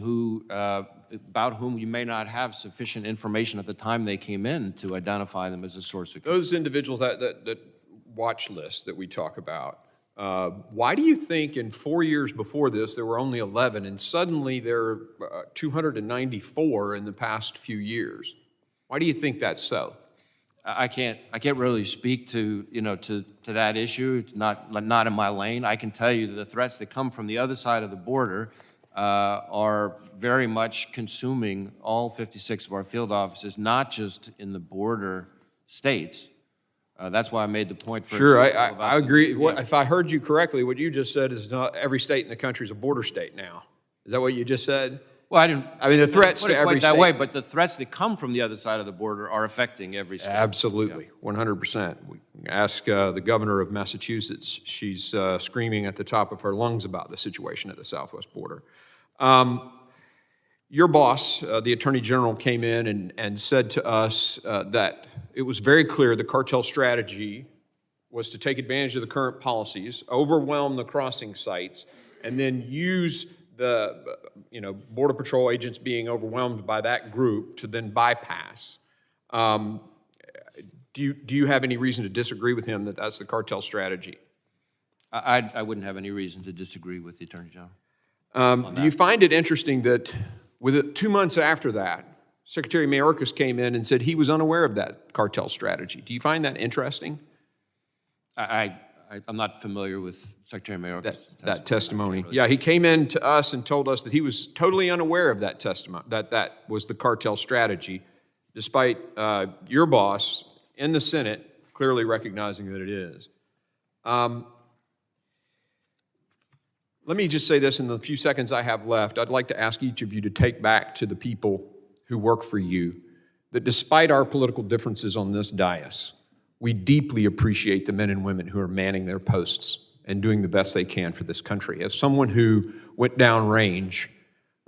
about whom you may not have sufficient information at the time they came in to identify them as a source of concern. Those individuals, that watch list that we talk about, why do you think in 4 years before this there were only 11 and suddenly there are 294 in the past few years? Why do you think that's so? I can't really speak to that issue. It's not in my lane. I can tell you that the threats that come from the other side of the border are very much consuming all 56 of our field offices, not just in the border states. That's why I made the point for Sure, example, about I the- agree. If I heard you correctly, what you just said is not every state in the country is a border state now. Is that what you just said? Well, I didn't. I mean, the threats put to it every quite that state. way, but the threats that come from the other side of the border are affecting every state. Absolutely, 100%. We ask the governor of Massachusetts. She's screaming at the top of her lungs about the situation at the southwest border. Your boss, the Attorney General, came in and said to us that it was very clear the cartel strategy was to take advantage of the current policies, overwhelm the crossing sites, and then use the Border Patrol agents being overwhelmed by that group to then bypass. Do you have any reason to disagree with him that that's the cartel strategy? I wouldn't have any reason to disagree with the Attorney General. Do you find it interesting that with it 2 months after that, Secretary Mayorkas came in and said he was unaware of that cartel strategy? Do you find that interesting? I'm not familiar with Secretary Mayorkas' That testimony. Yeah, he came in to us and told us that he was totally unaware of that testimony, that was the cartel strategy, despite your boss in the Senate clearly recognizing that it is. Let me just say this in the few seconds I have left. I'd like to ask each of you to take back to the people who work for you that despite our political differences on this dais, we deeply appreciate the men and women who are manning their posts and doing the best they can for this country. As someone who went down range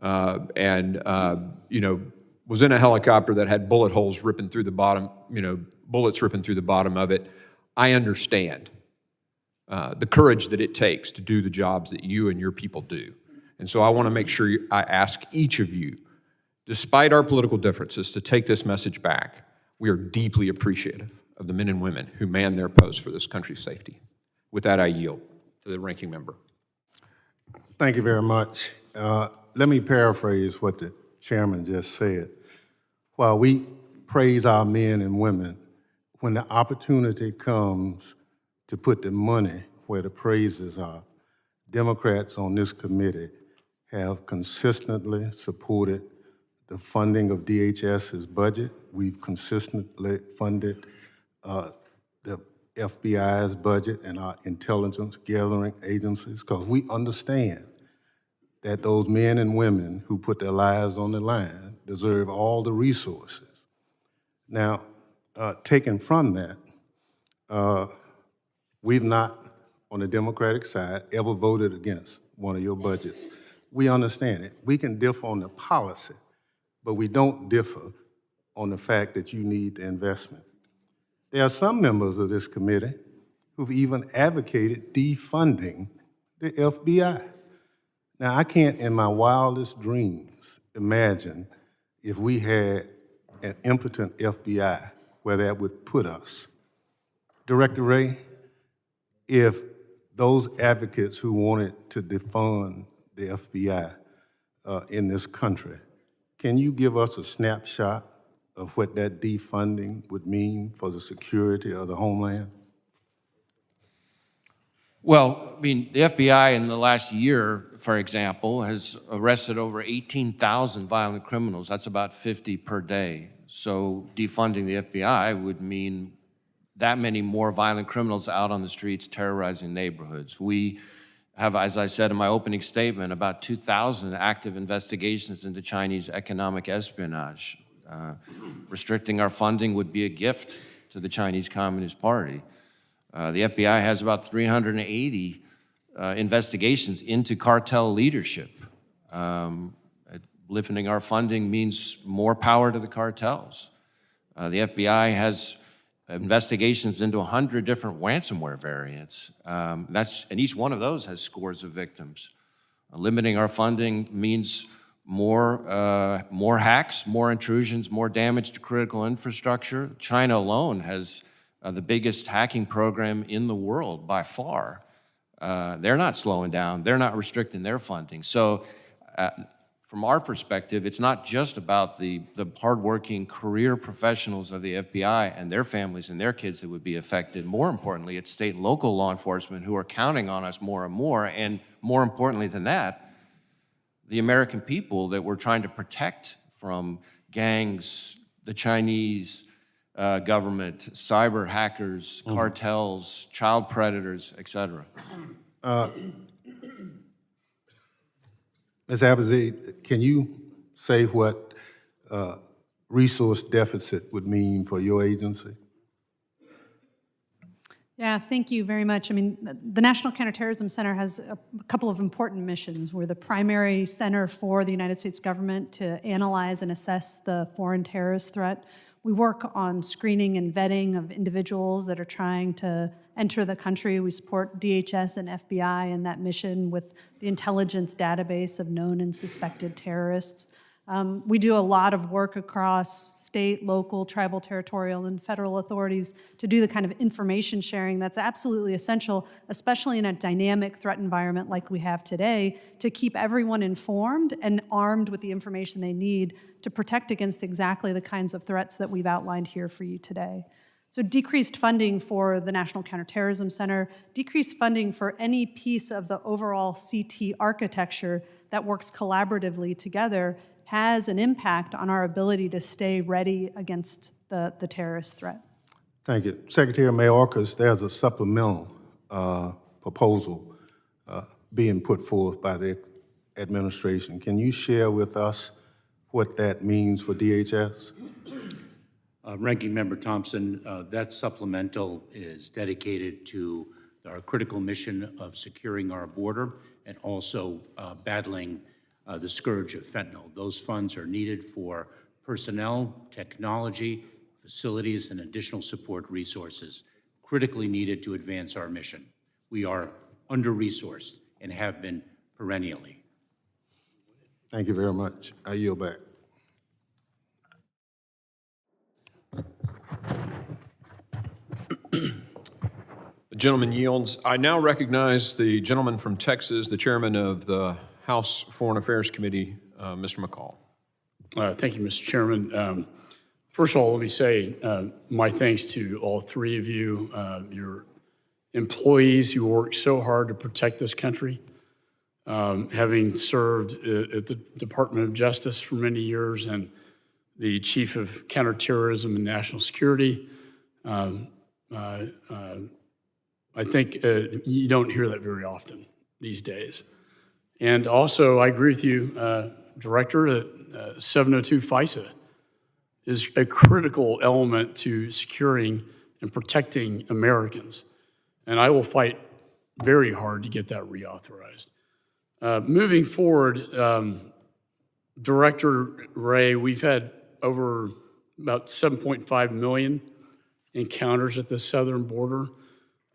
and was in a helicopter that had bullet holes ripping through the bottom, bullets ripping through the bottom of it, I understand the courage that it takes to do the jobs that you and your people do. And so I want to make sure I ask each of you, despite our political differences, to take this message back. We are deeply appreciative of the men and women who man their posts for this country's safety. With that, I yield to the ranking member. Thank you very much. Let me paraphrase what the chairman just said. While we praise our men and women, when the opportunity comes to put the money where the praises are, Democrats on this committee have consistently supported the funding of DHS's budget. We've consistently funded the FBI's budget and our intelligence gathering agencies, because we understand that those men and women who put their lives on the line deserve all the resources. Now, taken from that, we've not, on the Democratic side, ever voted against one of your budgets. We understand it. We can differ on the policy, but we don't differ on the fact that you need the investment. There are some members of this committee who've even advocated defunding the FBI. Now, I can't in my wildest dreams imagine if we had an impotent FBI where that would put us. Director Wray, if those advocates who wanted to defund the FBI in this country, can you give us a snapshot of what that defunding would mean for the security of the homeland? Well, I mean, the FBI in the last year, for example, has arrested over 18,000 violent criminals. That's about 50 per day. So defunding the FBI would mean that many more violent criminals out on the streets terrorizing neighborhoods. We have, as I said in my opening statement, about 2,000 active investigations into Chinese economic espionage. Restricting our funding would be a gift to the Chinese Communist Party. The FBI has about 380 investigations into cartel leadership. Lifting our funding means more power to the cartels. The FBI has investigations into 100 different ransomware variants. And each one of those has scores of victims. Limiting our funding means more hacks, more intrusions, more damage to critical infrastructure. China alone has the biggest hacking program in the world by far. They're not slowing down. They're not restricting their funding. So from our perspective, it's not just about the hardworking career professionals of the FBI and their families and their kids that would be affected. More importantly, it's state and local law enforcement who are counting on us more and more. And more importantly than that, the American people that we're trying to protect from gangs, the Chinese, government, cyber hackers, cartels, child predators, et cetera. Ms. Abizaid, can you say what resource deficit would mean for your agency? Yeah, thank you very much. I mean, the National Counterterrorism Center has a couple of important missions. We're the primary center for the United States government to analyze and assess the foreign terrorist threat. We work on screening and vetting of individuals that are trying to enter the country. We support DHS and FBI in that mission with the intelligence database of known and suspected terrorists. We do a lot of work across state, local, tribal, territorial, and federal authorities to do the kind of information sharing that's absolutely essential, especially in a dynamic threat environment like we have today, to keep everyone informed and armed with the information they need to protect against exactly the kinds of threats that we've outlined here for you today. So decreased funding for the National Counterterrorism Center, decreased funding for any piece of the overall CT architecture that works collaboratively together has an impact on our ability to stay ready against the terrorist threat. Thank you. Secretary Mayorkas, there's a supplemental proposal being put forth by the administration. Can you share with us what that means for DHS? Ranking Member Thompson, that supplemental is dedicated to our critical mission of securing our border and also battling the scourge of fentanyl. Those funds are needed for personnel, technology, facilities, and additional support resources, critically needed to advance our mission. We are under-resourced and have been perennially. Thank you very much. I yield back. The gentleman yields. I now recognize the gentleman from Texas, the chairman of the House Foreign Affairs Committee, Mr. McCall. Thank you, Mr. Chairman. First of all, let me say my thanks to all three of you, your employees who work so hard to protect this country. Having served at the Department of Justice for many years and the Chief of Counterterrorism and National Security, I think you don't hear that very often these days. And also, I agree with you, Director, that 702 FISA is a critical element to securing and protecting Americans. And I will fight very hard to get that reauthorized. Moving forward, Director Wray, we've had over about 7.5 million encounters at the southern border.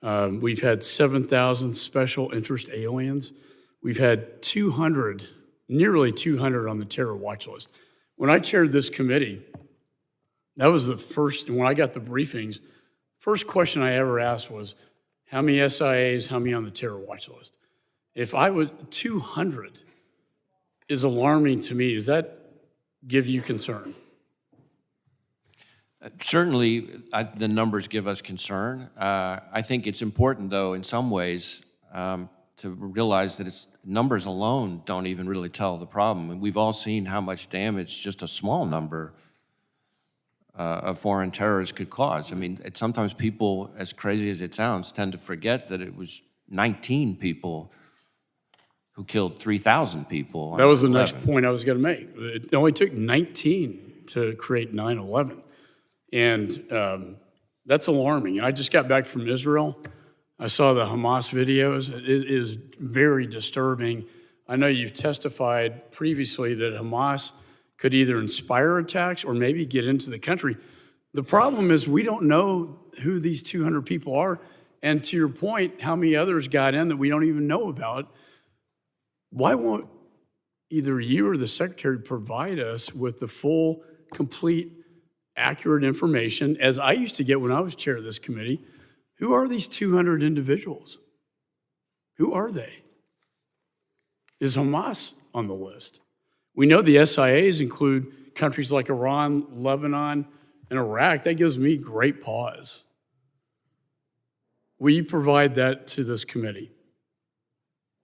We've had 7,000 special interest aliens. We've had 200, nearly 200 on the terror watch list. When I chaired this committee, that was the first, when I got the briefings, first question I ever asked was, how many SIAs, how many on the terror watch list? If I was 200 is alarming to me. Does that give you concern? Certainly, the numbers give us concern. I think it's important, though, in some ways, to realize that numbers alone don't even really tell the problem. And we've all seen how much damage just a small number of foreign terrorists could cause. I mean, sometimes people, as crazy as it sounds, tend to forget that it was 19 people who killed 3,000 people. That was the next point I was going to make. It only took 19 to create 9/11. And that's alarming. I just got back from Israel. I saw the Hamas videos. It is very disturbing. I know you've testified previously that Hamas could either inspire attacks or maybe get into the country. The problem is we don't know who these 200 people are. And to your point, how many others got in that we don't even know about. Why won't either you or the Secretary provide us with the full, complete, accurate information, as I used to get when I was chair of this committee? Who are these 200 individuals? Who are they? Is Hamas on the list? We know the SIAs include countries like Iran, Lebanon, and Iraq. That gives me great pause. Will you provide that to this committee?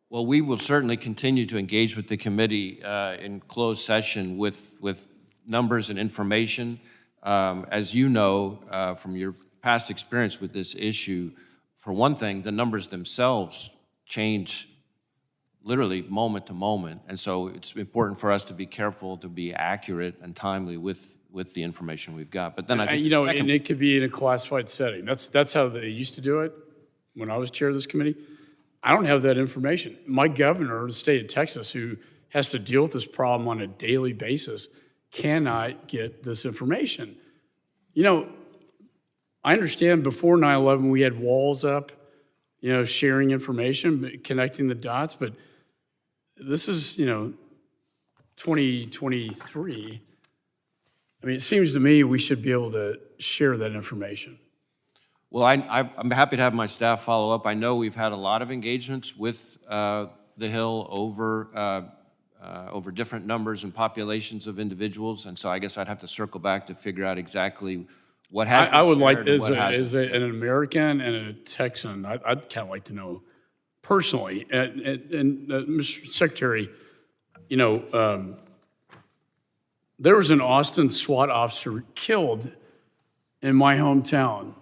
Well, we will certainly continue to engage with the committee in closed session with numbers and information. As you know from your past experience with this issue, for one thing, the numbers themselves change literally moment to moment. And so it's important for us to be careful to be accurate and timely with the information we've got. But then I think You know, the second, and it could be in a classified setting. That's how they used to do it when I was chair of this committee. I don't have that information. My governor of the state of Texas, who has to deal with this problem on a daily basis, cannot get this information. You know, I understand before 9/11 we had walls up, you know, sharing information, connecting the dots, but this is, you know, 2023. I mean, it seems to me we should be able to share that information. well, I'm happy to have my staff follow up. I know we've had a lot of engagements with the Hill over different numbers and populations of individuals, and so I guess I'd have to circle back to figure out exactly what has been I would like, shared and as, what hasn't. as an American and a Texan, I'd kind of like to know personally. And Mr. Secretary, you know, there was an Austin SWAT officer killed in my hometown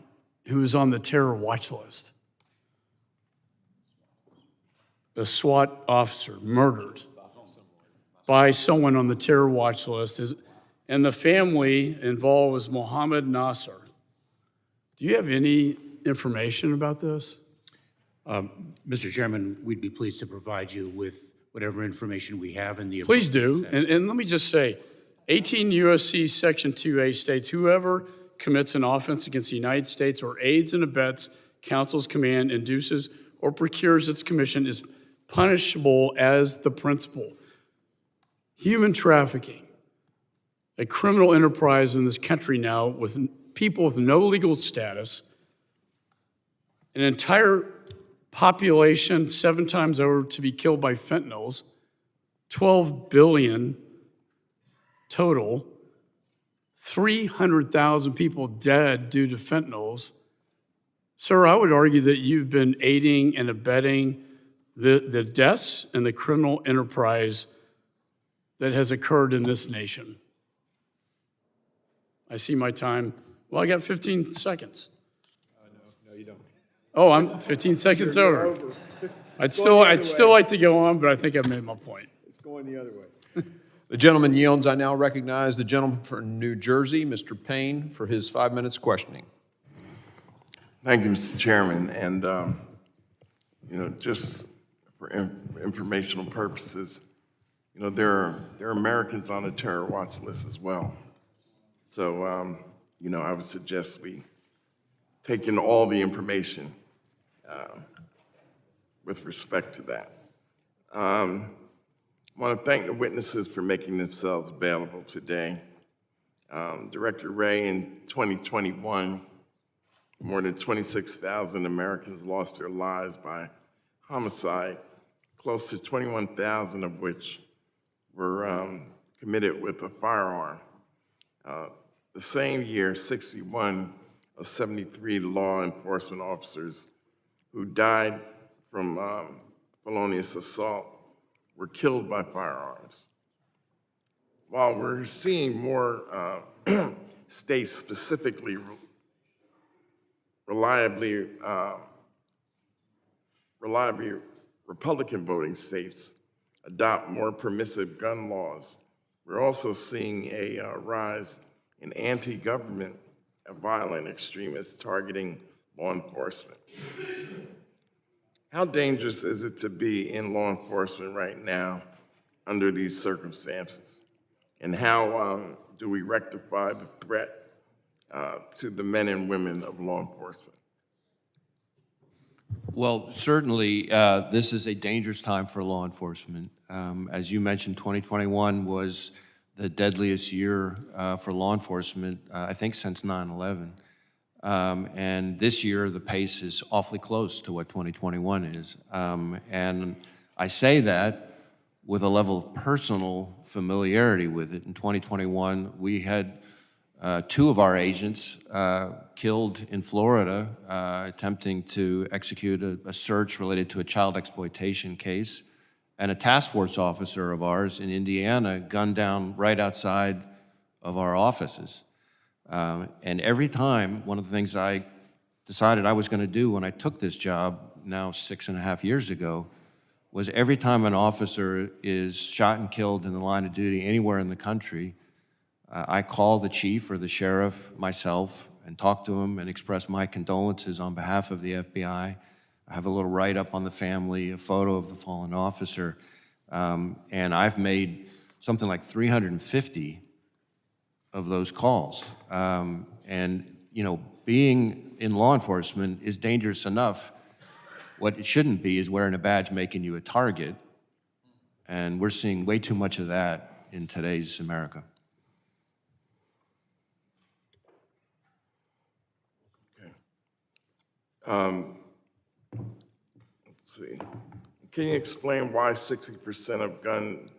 who was on the terror watch list. A SWAT officer murdered by someone on the terror watch list. And the family involved was Mohammed Nasser. Do you have any information about this? Mr. Chairman, we'd be pleased to provide you with whatever information we have in the. Please do. And let me just say, 18 U.S.C. Section 2A states, whoever commits an offense against the United States or aids and abets, counsels, command, induces, or procures its commission is punishable as the principal. Human trafficking, a criminal enterprise in this country now with people with no legal status, an entire population 7 times over to be killed by fentanyls, 12 billion total, 300,000 people dead due to fentanyls. Sir, I would argue that you've been aiding and abetting the deaths and the criminal enterprise that has occurred in this nation. I see my time. Well, I got 15 seconds. No, you don't. Oh, I'm 15 seconds over. I'd still like to go on, but I think I've made my point. It's going the other way. The gentleman yields. I now recognize the gentleman from New Jersey, Mr. Payne, for his 5 minutes questioning. Thank you, Mr. Chairman. And, you know, just for informational purposes, you know, there are Americans on the terror watch list as well. So, you know, I would suggest we take in all the information with respect to that. I want to thank the witnesses for making themselves available today. Director Ray, in 2021, more than 26,000 Americans lost their lives by homicide, close to 21,000 of which were committed with a firearm. The same year, 61 of 73 law enforcement officers who died from felonious assault were killed by firearms. While we're seeing more states, specifically reliably Republican voting states, adopt more permissive gun laws, we're also seeing a rise in anti-government violent extremists targeting law enforcement. How dangerous is it to be in law enforcement right now under these circumstances? And how do we rectify the threat to the men and women of law enforcement? Well, certainly, this is a dangerous time for law enforcement. As you mentioned, 2021 was the deadliest year for law enforcement, I think, since 9/11. And this year, the pace is awfully close to what 2021 is. And I say that with a level of personal familiarity with it. In 2021, we had 2 of our agents killed in Florida attempting to execute a search related to a child exploitation case, and a task force officer of ours in Indiana gunned down right outside of our offices. And every time, one of the things I decided I was going to do when I took this job now 6.5 years ago was every time an officer is shot and killed in the line of duty anywhere in the country, I call the chief or the sheriff myself and talk to him and express my condolences on behalf of the FBI. I have a little write-up on the family, a photo of the fallen officer, and I've made something like 350 of those calls. And, you know, being in law enforcement is dangerous enough. What it shouldn't be is wearing a badge making you a target, and we're seeing way too much of that in today's America. Let's see. Can you explain why 60% of guns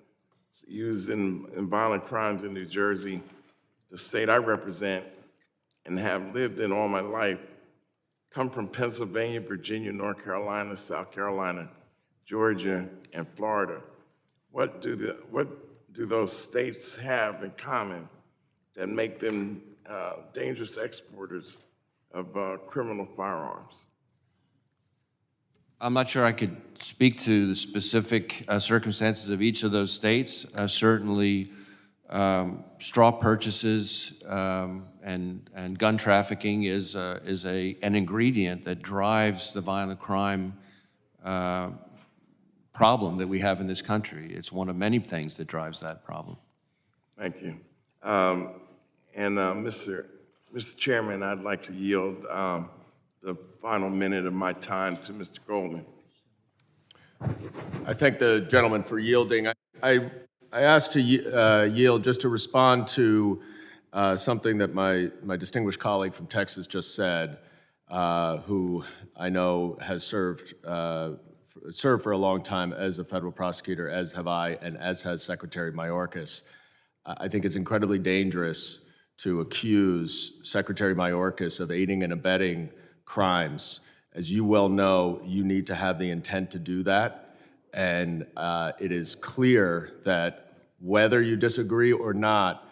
used in violent crimes in New Jersey, the state I represent and have lived in all my life, come from Pennsylvania, Virginia, North Carolina, South Carolina, Georgia, and Florida? What do those states have in common that make them dangerous exporters of criminal firearms? I'm not sure I could speak to the specific circumstances of each of those states. Certainly, straw purchases and gun trafficking is an ingredient that drives the violent crime problem that we have in this country. It's one of many things that drives that problem. Thank you. Mr. Chairman, I'd like to yield the final minute of my time to Mr. Goldman. I thank the gentleman for yielding. I asked to yield just to respond to something that my distinguished colleague from Texas just said, who I know has served for a long time as a federal prosecutor, as have I, and as has Secretary Mayorkas. I think it's incredibly dangerous to accuse Secretary Mayorkas of aiding and abetting crimes. As you well know, you need to have the intent to do that. And it is clear that whether you disagree or not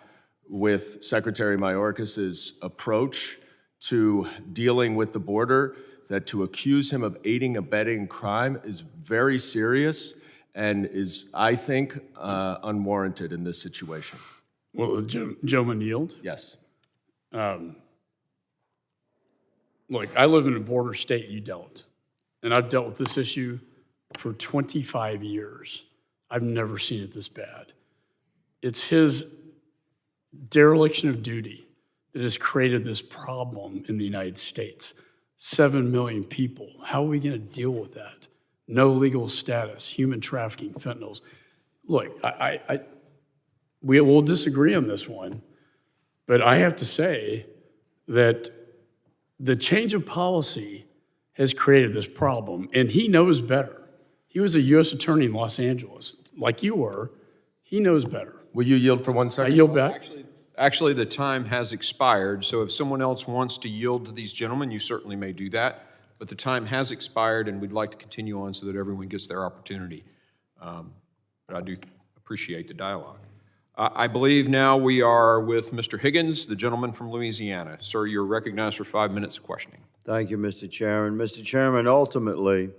with Secretary Mayorkas's approach to dealing with the border, that to accuse him of aiding and abetting crime is very serious and is, I think, unwarranted in this situation. Well, gentleman yield? Yes. Look, I live in a border state, you don't. And I've dealt with this issue for 25 years. I've never seen it this bad. It's his dereliction of duty that has created this problem in the United States. 7 million people. How are we going to deal with that? No legal status, human trafficking, fentanyls. Look, we will disagree on this one, but I have to say that the change of policy has created this problem, and he knows better. He was a U.S. attorney in Los Angeles, like you were. He knows better. Will you yield for 1 second? I yield back. Actually, the time has expired, so if someone else wants to yield to these gentlemen, you certainly may do that. But the time has expired, and we'd like to continue on so that everyone gets their opportunity. But I do appreciate the dialogue. I believe now we are with Mr. Higgins, the gentleman from Louisiana. Sir, you're recognized for 5 minutes of questioning. Thank you, Mr. Chairman. Mr. Chairman, ultimately,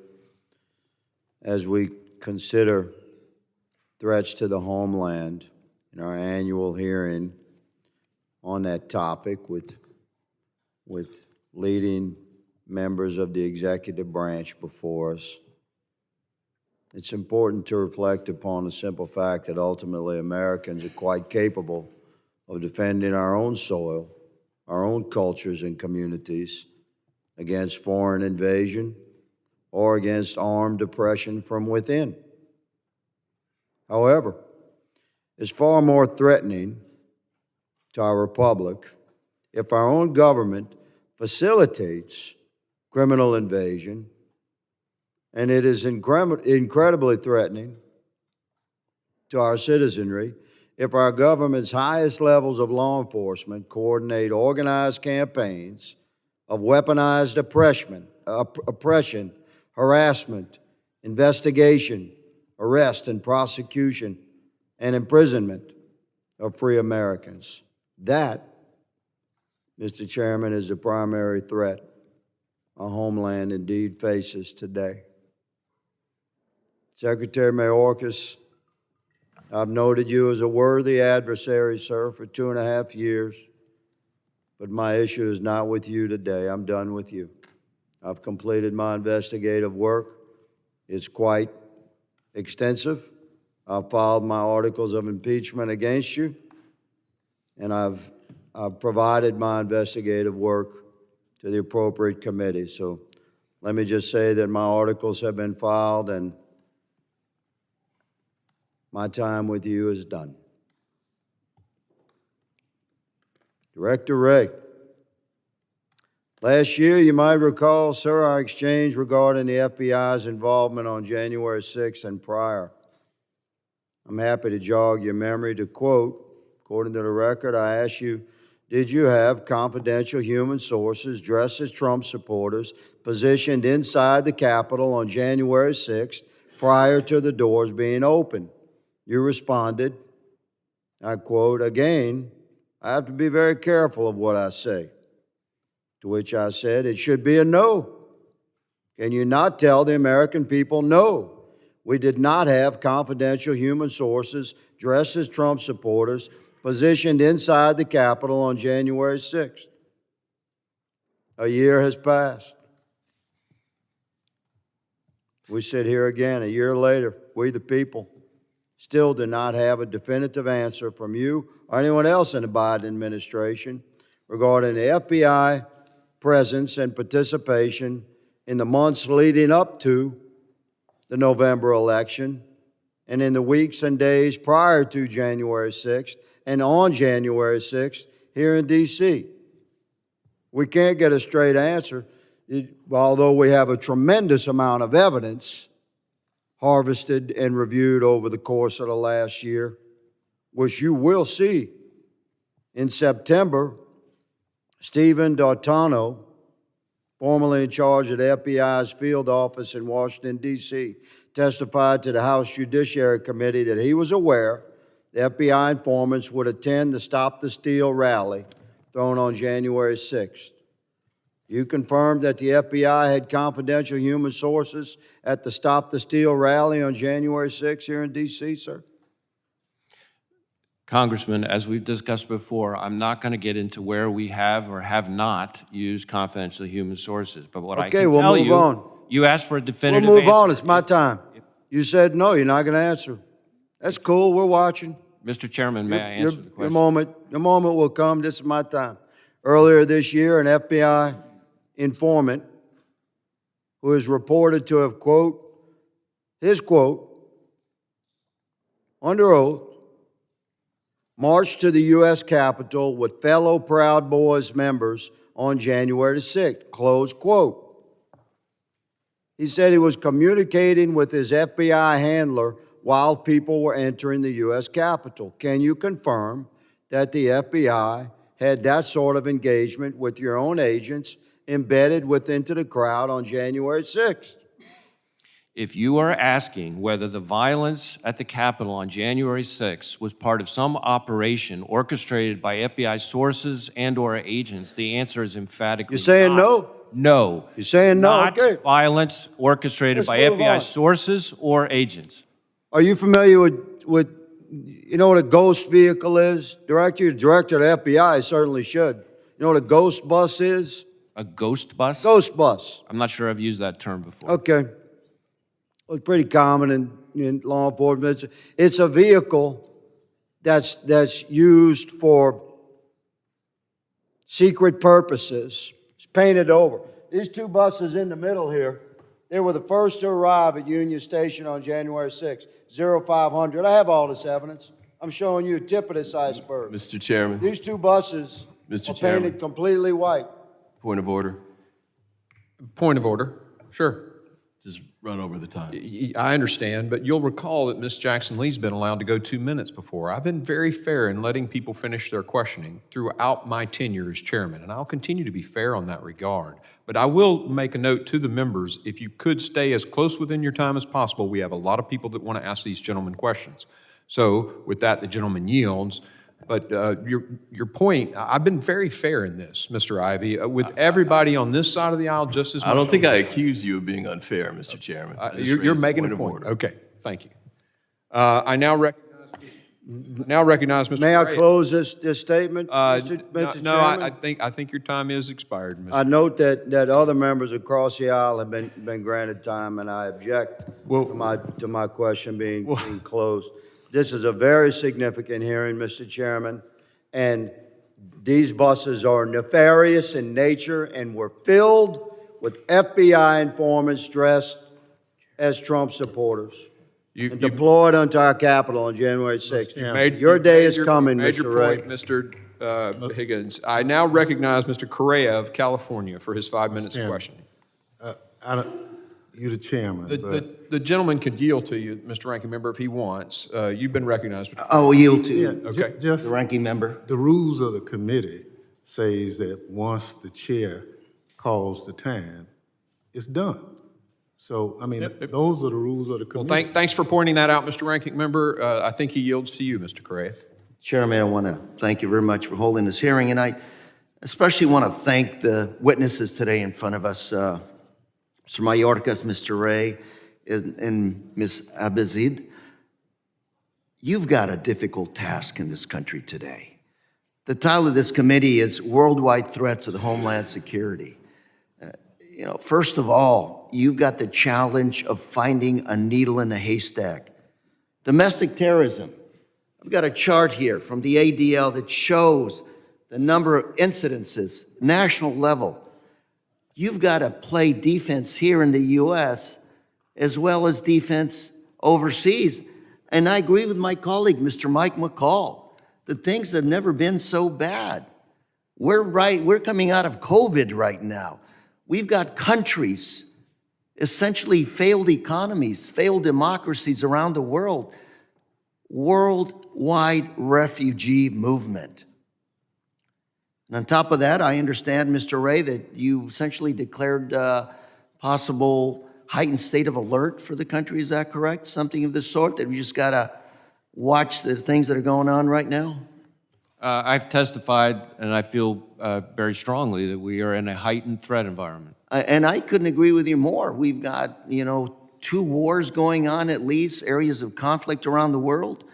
as we consider threats to the homeland in our annual hearing on that topic with leading members of the executive branch before us, it's important to reflect upon the simple fact that ultimately Americans are quite capable of defending our own soil, our own cultures and communities against foreign invasion or against armed oppression from within. However, it's far more threatening to our republic if our own government facilitates criminal invasion, and it is incredibly threatening to our citizenry if our government's highest levels of law enforcement coordinate organized campaigns of weaponized oppression, harassment, investigation, arrest and prosecution, and imprisonment of free Americans. That, Mr. Chairman, is the primary threat our homeland indeed faces today. Secretary Mayorkas, I've noted you as a worthy adversary, sir, for 2.5 years, but my issue is not with you today. I'm done with you. I've completed my investigative work. It's quite extensive. I've filed my articles of impeachment against you, and I've provided my investigative work to the appropriate committee. So let me just say that my articles have been filed and my time with you is done. Director Wray. Last year, you might recall, sir, our exchange regarding the FBI's involvement on January 6th and prior. I'm happy to jog your memory to quote, according to the record, I asked you, did you have confidential human sources dressed as Trump supporters positioned inside the Capitol on January 6th prior to the doors being opened? You responded, I quote, again, I have to be very careful of what I say. To which I said, it should be a no. Can you not tell the American people no? We did not have confidential human sources dressed as Trump supporters positioned inside the Capitol on January 6th. A year has passed. We sit here again a year later, we the people still do not have a definitive answer from you or anyone else in the Biden administration regarding the FBI presence and participation in the months leading up to the November election and in the weeks and days prior to January 6th and on January 6th here in D.C. We can't get a straight answer, although we have a tremendous amount of evidence harvested and reviewed over the course of the last year, which you will see. In September, Stephen D'Artano, formerly in charge of the FBI's field office in Washington, D.C., testified to the House Judiciary Committee that he was aware the FBI informants would attend the Stop the Steal rally thrown on January 6th. You confirmed that the FBI had confidential human sources at the Stop the Steal rally on January 6th here in D.C., sir? Congressman, as we've discussed before, I'm not going to get into where we have or have not used confidential human sources. But what I can we'll tell move you, on. you asked for a definitive We'll move answer. on. It's my time. You said no, you're not going to answer. That's cool. We're watching. Mr. Chairman, may I answer the question? Your moment will come. This is my time. Earlier this year, an FBI informant who is reported to have, quote, his quote, under oath, marched to the U.S. Capitol with fellow Proud Boys members on January 6th, close quote. He said he was communicating with his FBI handler while people were entering the U.S. Capitol. Can you confirm that the FBI had that sort of engagement with your own agents embedded into the crowd on January 6th? If you are asking whether the violence at the Capitol on January 6th was part of some operation orchestrated by FBI sources and or agents, the answer is emphatically You're saying not. no? No. You're saying no? Not Okay. violence orchestrated Let's by move FBI on. sources or agents. Are you familiar with you know what a ghost vehicle is? Director of the FBI certainly should. You know what a ghost bus is? A ghost bus? Ghost bus. I'm not sure I've used that term before. Okay. Well, it's pretty common in law enforcement. It's a vehicle that's used for secret purposes. It's painted over. These two buses in the middle here, they were the first to arrive at Union Station on January 6th, 0500. I have all this evidence. I'm showing you a tip of this iceberg. Mr. Chairman, These two buses Mr. are Chairman. painted completely white. point of order. Point of order. Sure. Just run over the time. I understand, but you'll recall that Ms. Jackson Lee's been allowed to go 2 minutes before. I've been very fair in letting people finish their questioning throughout my tenure as chairman, and I'll continue to be fair on that regard. But I will make a note to the members, if you could stay as close within your time as possible. We have a lot of people that want to ask these gentlemen questions. So with that, the gentleman yields. But your point, I've been very fair in this, Mr. Ivy, with everybody on this side of the aisle just as much. I don't think I accuse you of being unfair, Mr. Chairman. I just You're raised making a of point. order. Okay, thank you. I now recognize Mr. May I Correa. close this statement, Mr. No, Chairman? I think your time is expired, Mr. I note that other members across the aisle have been granted time, and I object to my question being closed. This is a very significant hearing, Mr. Chairman, and these buses are nefarious in nature and were filled with FBI informants dressed as Trump supporters and deployed onto our Capitol on January 6th. Your day is coming, Mr. Ray. Point, Mr. Higgins. I now recognize Mr. Correa of California for his 5 minutes of questioning. You're the chairman, but The gentleman could yield to you, Mr. Ranking Member, if he wants. You've been recognized. I will yield to you, Okay. just the ranking member. the rules of the committee says that once the chair calls the time, it's done. So, I mean, those are the rules of the Well, committee. thanks for pointing that out, Mr. Ranking Member. I think he yields to you, Mr. Correa. Chairman, I want to thank you very much for holding this hearing, and I especially want to thank the witnesses today in front of us, Mr. Mayorkas, Mr. Ray, and Ms. Abizid. You've got a difficult task in this country today. The title of this committee is Worldwide Threats of the Homeland Security. First of all, you've got the challenge of finding a needle in a haystack. Domestic terrorism. I've got a chart here from the ADL that shows the number of incidences, national level. You've got to play defense here in the U.S. as well as defense overseas. And I agree with my colleague, Mr. Mike McCall, that things have never been so bad. We're coming out of COVID right now. We've got countries, essentially failed economies, failed democracies around the world, worldwide refugee movement. And on top of that, I understand, Mr. Ray, that you essentially declared possible heightened state of alert for the country. Is that correct? Something of the sort, that we just got to watch the things that are going on right now? I've testified, and I feel very strongly that we are in a heightened threat environment. And I couldn't agree with you more. We've got, 2 wars going on at least, areas of conflict around the world.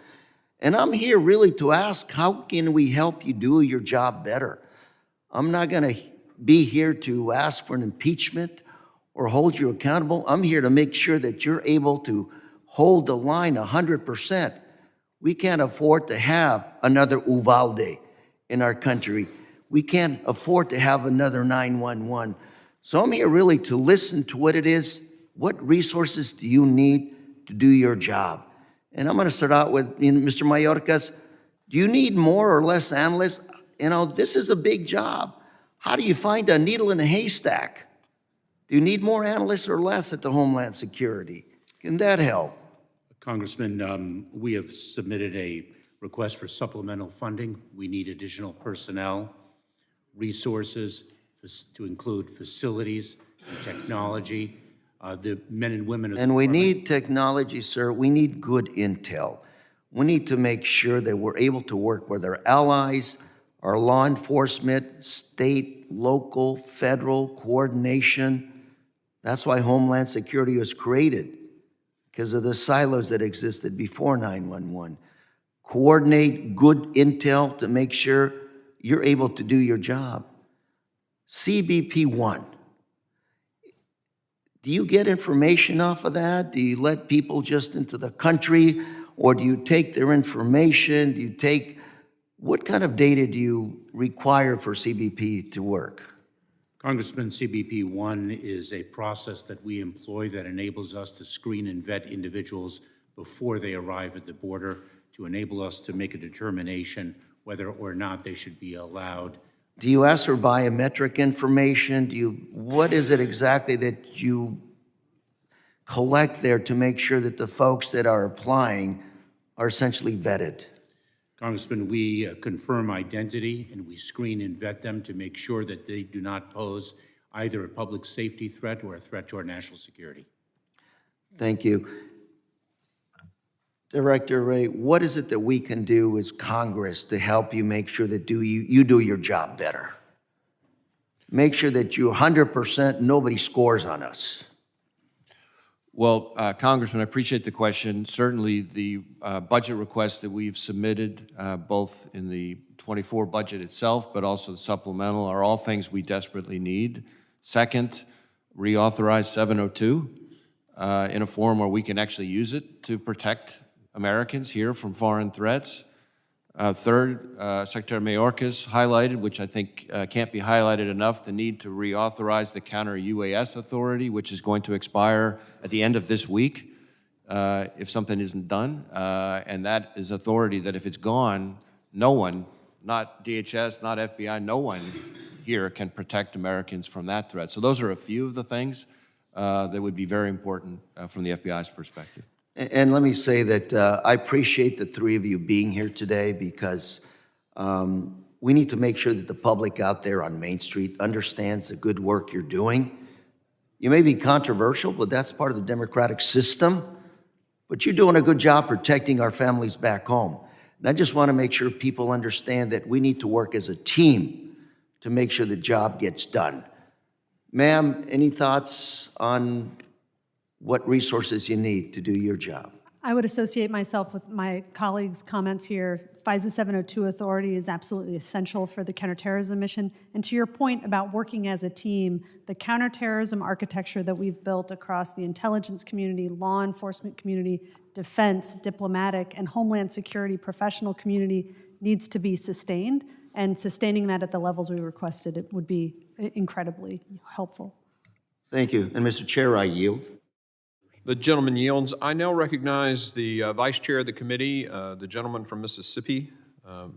And I'm here really to ask, how can we help you do your job better? I'm not going to be here to ask for an impeachment or hold you accountable. I'm here to make sure that you're able to hold the line 100%. We can't afford to have another Uvalde in our country. We can't afford to have another 911. So I'm here really to listen to what it is. What resources do you need to do your job? And I'm going to start out with Mr. Mayorkas. Do you need more or less analysts? This is a big job. How do you find a needle in a haystack? Do you need more analysts or less at the Homeland Security? Can that help? Congressman, we have submitted a request for supplemental funding. We need additional personnel, resources to include facilities and technology. The men and women of the And we need technology, sir. We need good intel. We need to make sure that we're able to work with our allies, our law enforcement, state, local, federal coordination. That's why Homeland Security was created, because of the silos that existed before 911. Coordinate good intel to make sure you're able to do your job. CBP-1. Do you get information off of that? Do you let people just into the country, or do you take their information? What kind of data do you require for CBP to work? Congressman, CBP-1 is a process that we employ that enables us to screen and vet individuals before they arrive at the border, to enable us to make a determination whether or not they should be allowed. Do you ask for biometric information? What is it exactly that you collect there to make sure that the folks that are applying are essentially vetted? Congressman, we confirm identity and we screen and vet them to make sure that they do not pose either a public safety threat or a threat to our national security. Thank you. Director Ray, what is it that we can do as Congress to help you make sure that you do your job better? Make sure that you 100%, nobody scores on us. Well, Congressman, I appreciate the question. Certainly, the budget requests that we've submitted, both in the 24 budget itself, but also the supplemental, are all things we desperately need. Second, reauthorize 702 in a form where we can actually use it to protect Americans here from foreign threats. Third, Secretary Mayorkas highlighted, which I think can't be highlighted enough, the need to reauthorize the counter-UAS authority, which is going to expire at the end of this week if something isn't done. And that is authority that if it's gone, no one, not DHS, not FBI, no one here can protect Americans from that threat. So those are a few of the things that would be very important from the FBI's perspective. And let me say that I appreciate the three of you being here today because we need to make sure that the public out there on Main Street understands the good work you're doing. You may be controversial, but that's part of the democratic system. But you're doing a good job protecting our families back home. And I just want to make sure people understand that we need to work as a team to make sure the job gets done. Ma'am, any thoughts on what resources you need to do your job? I would associate myself with my colleagues' comments here. FISA 702 authority is absolutely essential for the counterterrorism mission. And to your point about working as a team, the counterterrorism architecture that we've built across the intelligence community, law enforcement community, defense, diplomatic, and homeland security professional community needs to be sustained. And sustaining that at the levels we requested, it would be incredibly helpful. Thank you. And Mr. Chair, I yield. The gentleman yields. I now recognize the Vice Chair of the committee, the gentleman from Mississippi,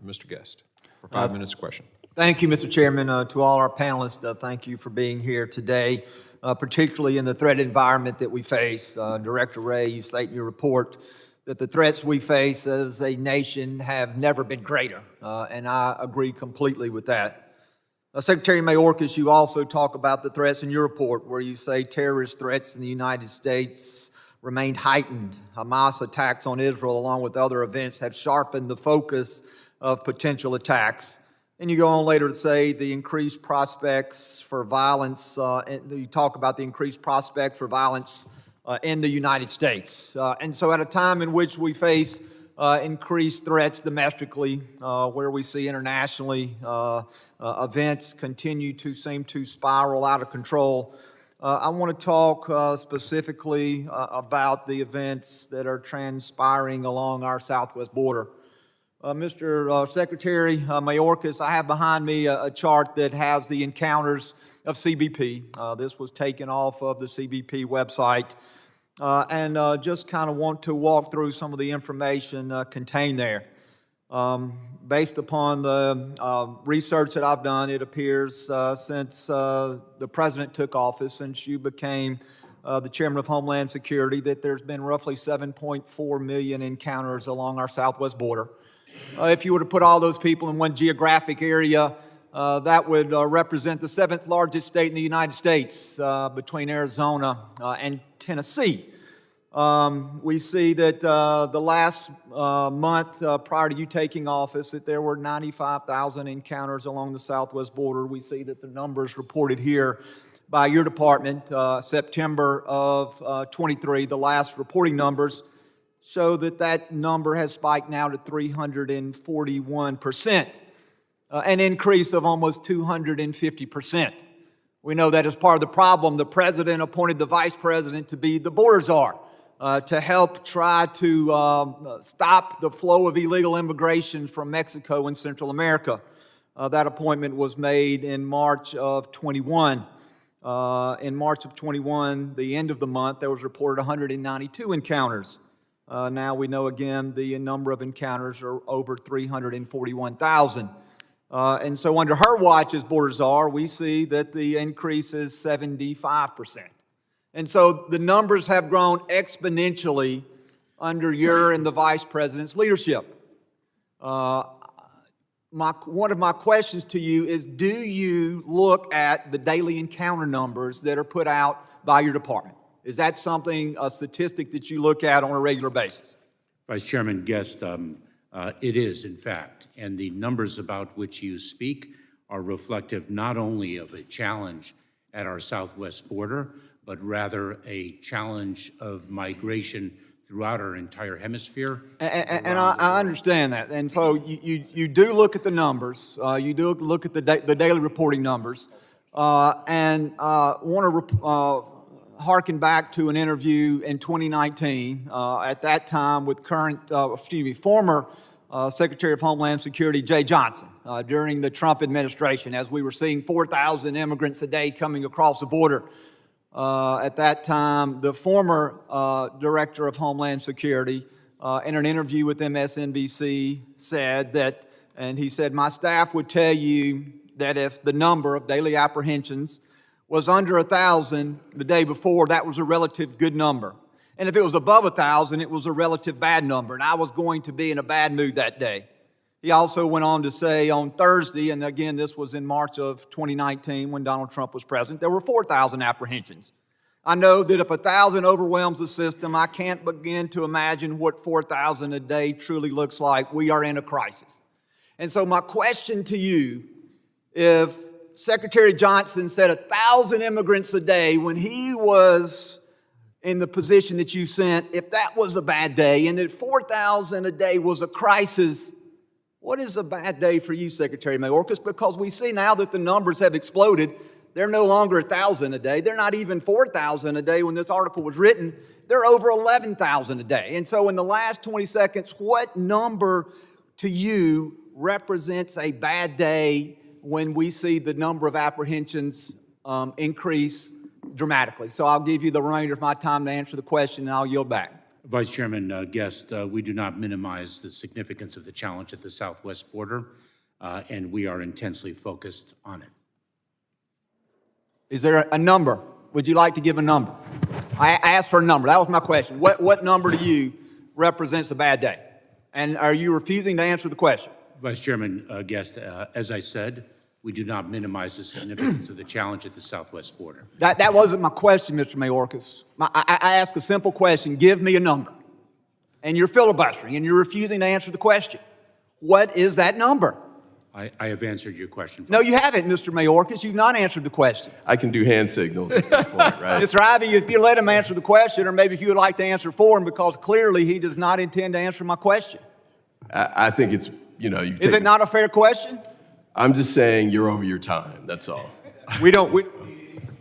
Mr. Guest, for 5 minutes question. Thank you, Mr. Chairman. To all our panelists, thank you for being here today, particularly in the threat environment that we face. Director Ray, you state in your report that the threats we face as a nation have never been greater, and I agree completely with that. Secretary Mayorkas, you also talk about the threats in your report where you say terrorist threats in the United States remained heightened. Hamas attacks on Israel, along with other events, have sharpened the focus of potential attacks. And you go on later to say the increased prospects for violence, and you talk about the increased prospect for violence in the United States. And so at a time in which we face increased threats domestically, where we see internationally events continue to seem to spiral out of control, I want to talk specifically about the events that are transpiring along our southwest border. Mr. Secretary Mayorkas, I have behind me a chart that has the encounters of CBP. This was taken off of the CBP website. And just kind of want to walk through some of the information contained there. Based upon the research that I've done, it appears since the President took office, since you became the Chairman of Homeland Security, that there's been roughly 7.4 million encounters along our southwest border. If you were to put all those people in one geographic area, that would represent the 7th largest state in the United States, between Arizona and Tennessee. We see that the last month prior to you taking office, that there were 95,000 encounters along the southwest border. We see that the numbers reported here by your department, September of 23, the last reporting numbers, show that that number has spiked now to 341%. An increase of almost 250%. We know that as part of the problem, the president appointed the vice president to be the border czar, to help try to stop the flow of illegal immigration from Mexico and Central America. That appointment was made in March of 21. In March of 21, the end of the month, there was reported 192 encounters. Now we know again the number of encounters are over 341,000. And so under her watch as border czar, we see that the increase is 75%. And so the numbers have grown exponentially under your and the vice president's leadership. One of my questions to you is, do you look at the daily encounter numbers that are put out by your department? Is that something, a statistic that you look at on a regular basis? Vice Chairman Guest, it is, in fact, and the numbers about which you speak are reflective not only of a challenge at our southwest border, but rather a challenge of migration throughout our entire hemisphere. And I understand that. And so you do look at the numbers. You do look at the daily reporting numbers. And want to harken back to an interview in 2019, at that time with former Secretary of Homeland Security Jay Johnson during the Trump administration, as we were seeing 4,000 immigrants a day coming across the border. At that time, the former Director of Homeland Security, in an interview with MSNBC, said that, and he said, "My staff would tell you that if the number of daily apprehensions was under 1,000 the day before, that was a relative good number. And if it was above 1,000, it was a relative bad number, and I was going to be in a bad mood that day." He also went on to say on Thursday, and again, this was in March of 2019 when Donald Trump was president, there were 4,000 apprehensions. I know that if 1,000 overwhelms the system, I can't begin to imagine what 4,000 a day truly looks like. We are in a crisis. And so my question to you, if Secretary Johnson said 1,000 immigrants a day when he was in the position that you sent, if that was a bad day and that 4,000 a day was a crisis, what is a bad day for you, Secretary Mayorkas? Because we see now that the numbers have exploded. They're no longer 1,000 a day. They're not even 4,000 a day when this article was written. They're over 11,000 a day. And so in the last 20 seconds, what number to you represents a bad day when we see the number of apprehensions increase dramatically? So I'll give you the remainder of my time to answer the question, and I'll yield back. Vice Chairman Guest, we do not minimize the significance of the challenge at the southwest border, and we are intensely focused on it. Is there a number? Would you like to give a number? I asked for a number. That was my question. What number to you represents a bad day? And are you refusing to answer the question? Vice Chairman Guest, as I said, we do not minimize the significance of the challenge at the southwest border. That wasn't my question, Mr. Mayorkas. I asked a simple question. Give me a number. And you're filibustering, and you're refusing to answer the question. What is that number? I have answered your question. No, you haven't, Mr. Mayorkas. You've not answered the question. I can do hand signals at this point, right? Mr. Ivey, if you let him answer the question, or maybe if you would like to answer for him, because clearly he does not intend to answer my question. I think it's, Is it not a fair question? I'm just saying you're over your time, that's all. We don't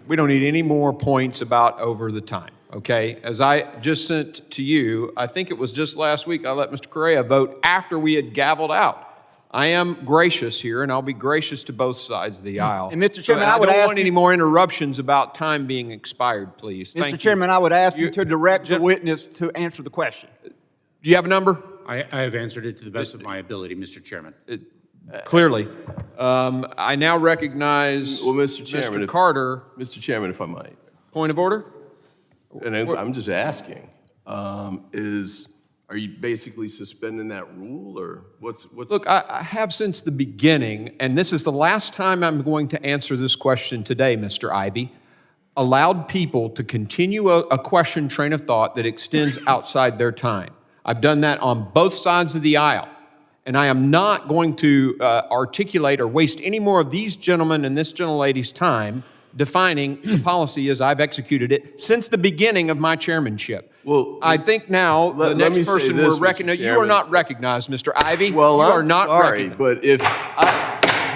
need any more points about over the time, okay? As I just sent to you, I think it was just last week, I let Mr. Correa vote after we had gavelled out. I am gracious here, and I'll be gracious to both sides of the aisle. And Mr. Chairman, I would don't ask want any more interruptions about time being expired, please. Thank Mr. you. Chairman, I would ask you to direct the witness to answer the question. Do you have a number? I have answered it to the best of my ability, Mr. Chairman. Clearly. I now recognize Mr. Chairman, Mr. Carter. Mr. Chairman, if I might. Point of order? And I'm just asking, are you basically suspending that rule, or what's? Look, I have since the beginning, and this is the last time I'm going to answer this question today, Mr. Ivey, allowed people to continue a question train of thought that extends outside their time. I've done that on both sides of the aisle, and I am not going to articulate or waste any more of these gentlemen and this gentlelady's time defining the policy as I've executed it since the beginning of my chairmanship. Well, I think now the next person we're recognizing, you are not recognized, Mr. Ivey. Well, you are I'm not sorry, recognized. but if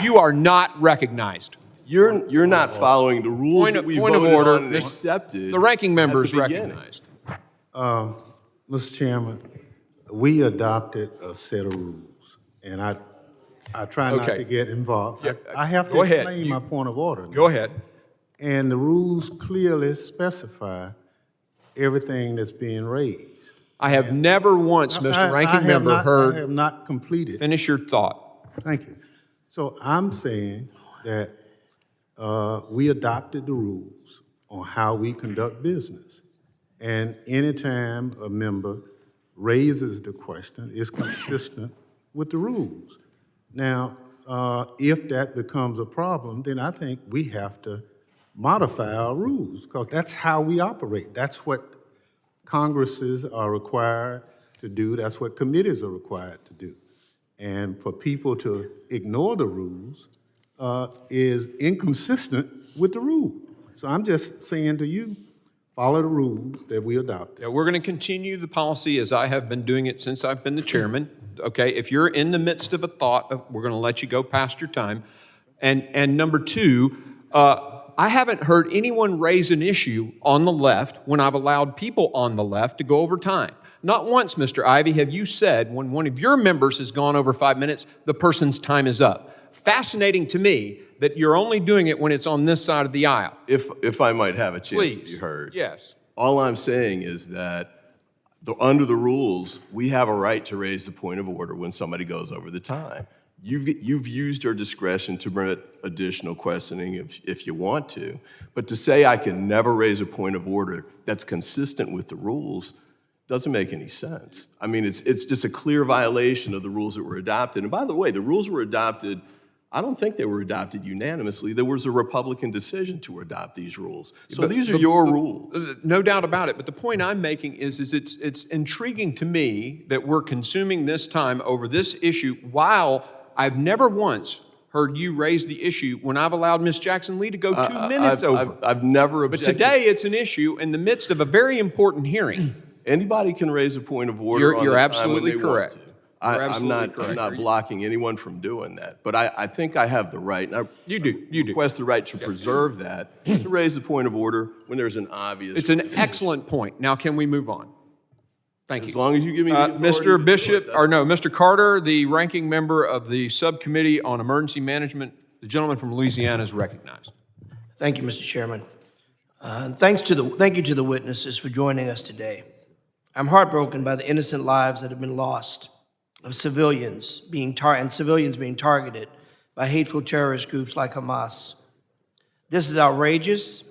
You are not recognized. you're not following the rules that we Point of voted order. on and accepted, The ranking member at is the beginning. recognized. Mr. Chairman, we adopted a set of rules, and I try not Okay. to get involved. I have to Go ahead. explain my point of order. Go ahead. And the rules clearly specify everything that's being raised. I have never once, Mr. Ranking Member, I have heard, not completed. finish your thought. Thank you. So I'm saying that we adopted the rules on how we conduct business. And anytime a member raises the question, it's consistent with the rules. Now, if that becomes a problem, then I think we have to modify our rules, because that's how we operate. That's what Congresses are required to do. That's what committees are required to do. And for people to ignore the rules is inconsistent with the rule. So I'm just saying to you, follow the rules that we adopted. Yeah, we're going to continue the policy as I have been doing it since I've been the chairman. Okay, if you're in the midst of a thought, we're going to let you go past your time. And number two, I haven't heard anyone raise an issue on the left when I've allowed people on the left to go over time. Not once, Mr. Ivey, have you said when one of your members has gone over 5 minutes, the person's time is up. Fascinating to me that you're only doing it when it's on this side of the aisle. If I might have a chance to be Please. heard. Yes. All I'm saying is that under the rules, we have a right to raise the point of order when somebody goes over the time. You've used your discretion to permit additional questioning if you want to, but to say I can never raise a point of order that's consistent with the rules doesn't make any sense. I mean, it's just a clear violation of the rules that were adopted. And by the way, the rules were adopted, I don't think they were adopted unanimously. There was a Republican decision to adopt these rules. So these are your rules. No doubt about it. But the point I'm making is it's intriguing to me that we're consuming this time over this issue while I've never once heard you raise the issue when I've allowed Ms. Jackson Lee to go 2 minutes over. I've never But objected. today it's an issue in the midst of a very important hearing. Anybody can raise a point of order on You're the time absolutely when they correct. want to. You're absolutely correct. I'm not blocking anyone from doing that, but I think I have the right, and You do. request the right to preserve that, to raise the point of order when there's an obvious. It's an excellent point. Now, can we move on? Thank you. As long as you give me the authority to do Mr. it, Bishop, that's or no, Mr. Carter, the ranking member of the Subcommittee on Emergency Management, the gentleman from Louisiana is recognized. Thank you, Mr. Chairman. Thank you to the witnesses for joining us today. I'm heartbroken by the innocent lives that have been lost of civilians being targeted by hateful terrorist groups like Hamas. This is outrageous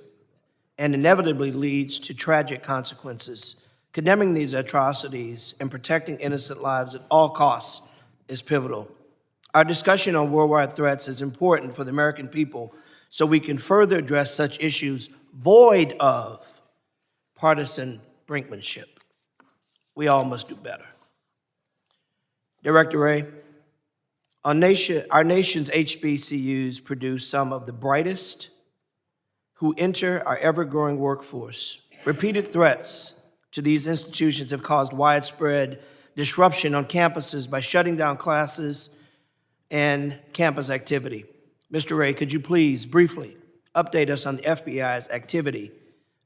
and inevitably leads to tragic consequences. Condemning these atrocities and protecting innocent lives at all costs is pivotal. Our discussion on worldwide threats is important for the American people so we can further address such issues void of partisan brinkmanship. We all must do better. Director Ray, our nation's HBCUs produce some of the brightest who enter our ever-growing workforce. Repeated threats to these institutions have caused widespread disruption on campuses by shutting down classes and campus activity. Mr. Ray, could you please briefly update us on the FBI's activity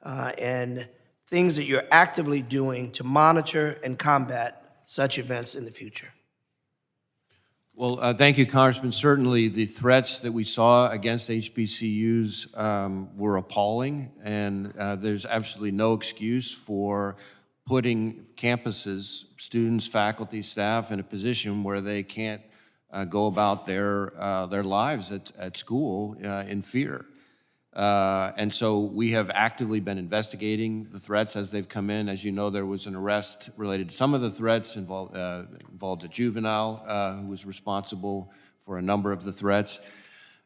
and things that you're actively doing to monitor and combat such events in the future? Well, thank you, Congressman. Certainly, the threats that we saw against HBCUs were appalling, and there's absolutely no excuse for putting campuses, students, faculty, staff in a position where they can't go about their lives at school in fear. And so we have actively been investigating the threats as they've come in. As you know, there was an arrest related to some of the threats, involved a juvenile who was responsible for a number of the threats.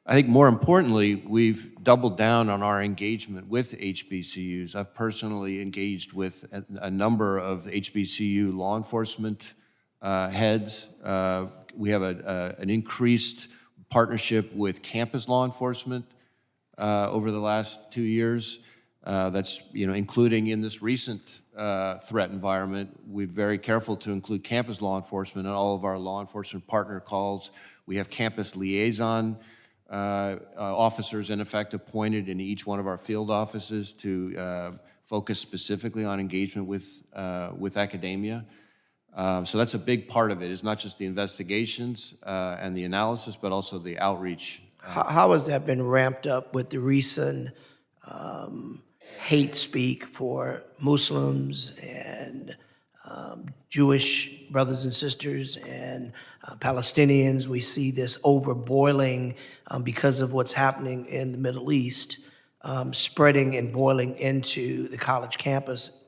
I think more importantly, we've doubled down on our engagement with HBCUs. I've personally engaged with a number of HBCU law enforcement heads. We have an increased partnership with campus law enforcement over the last 2 years. That's, including in this recent threat environment, we're very careful to include campus law enforcement in all of our law enforcement partner calls. We have campus liaison officers, in effect, appointed in each one of our field offices to focus specifically on engagement with academia. So that's a big part of it. It's not just the investigations and the analysis, but also the outreach. How has that been ramped up with the recent hate speak for Muslims and Jewish brothers and sisters and Palestinians? We see this overboiling because of what's happening in the Middle East, spreading and boiling into the college campus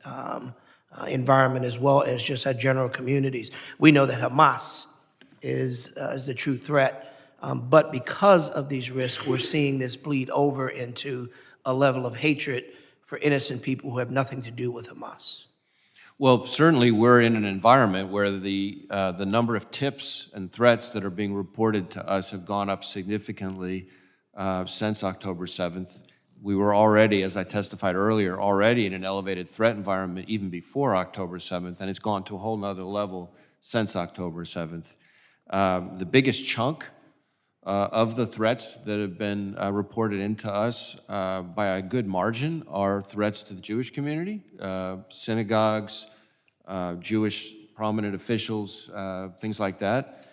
environment as well as just our general communities. We know that Hamas is the true threat. But because of these risks, we're seeing this bleed over into a level of hatred for innocent people who have nothing to do with Hamas. Well, certainly we're in an environment where the number of tips and threats that are being reported to us have gone up significantly since October 7th. We were already, as I testified earlier, already in an elevated threat environment even before October 7th, and it's gone to a whole nother level since October 7th. The biggest chunk of the threats that have been reported into us by a good margin are threats to the Jewish community, synagogues, Jewish prominent officials, things like that.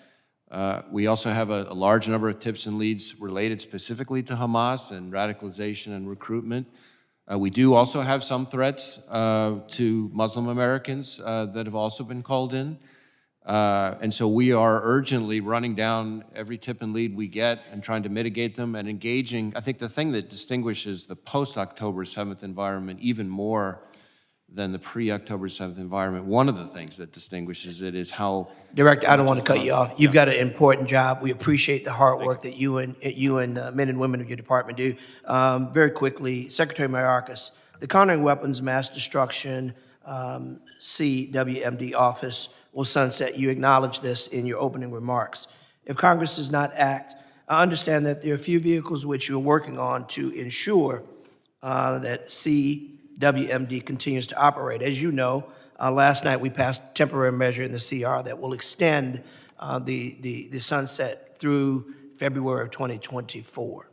We also have a large number of tips and leads related specifically to Hamas and radicalization and recruitment. We do also have some threats to Muslim Americans that have also been called in. And so we are urgently running down every tip and lead we get and trying to mitigate them and engaging. I think the thing that distinguishes the post-October 7th environment even more than the pre-October 7th environment, one of the things that distinguishes it is how— Director, I don't want to cut you off. You've got an important job. We appreciate the hard work that you and men and women of your department do. Very quickly, Secretary Mayorkas, the Countering Weapons Mass Destruction CWMD office will sunset. You acknowledged this in your opening remarks. If Congress does not act, I understand that there are a few vehicles which you're working on to ensure that CWMD continues to operate. As you know, last night we passed a temporary measure in the CR that will extend the sunset through February of 2024.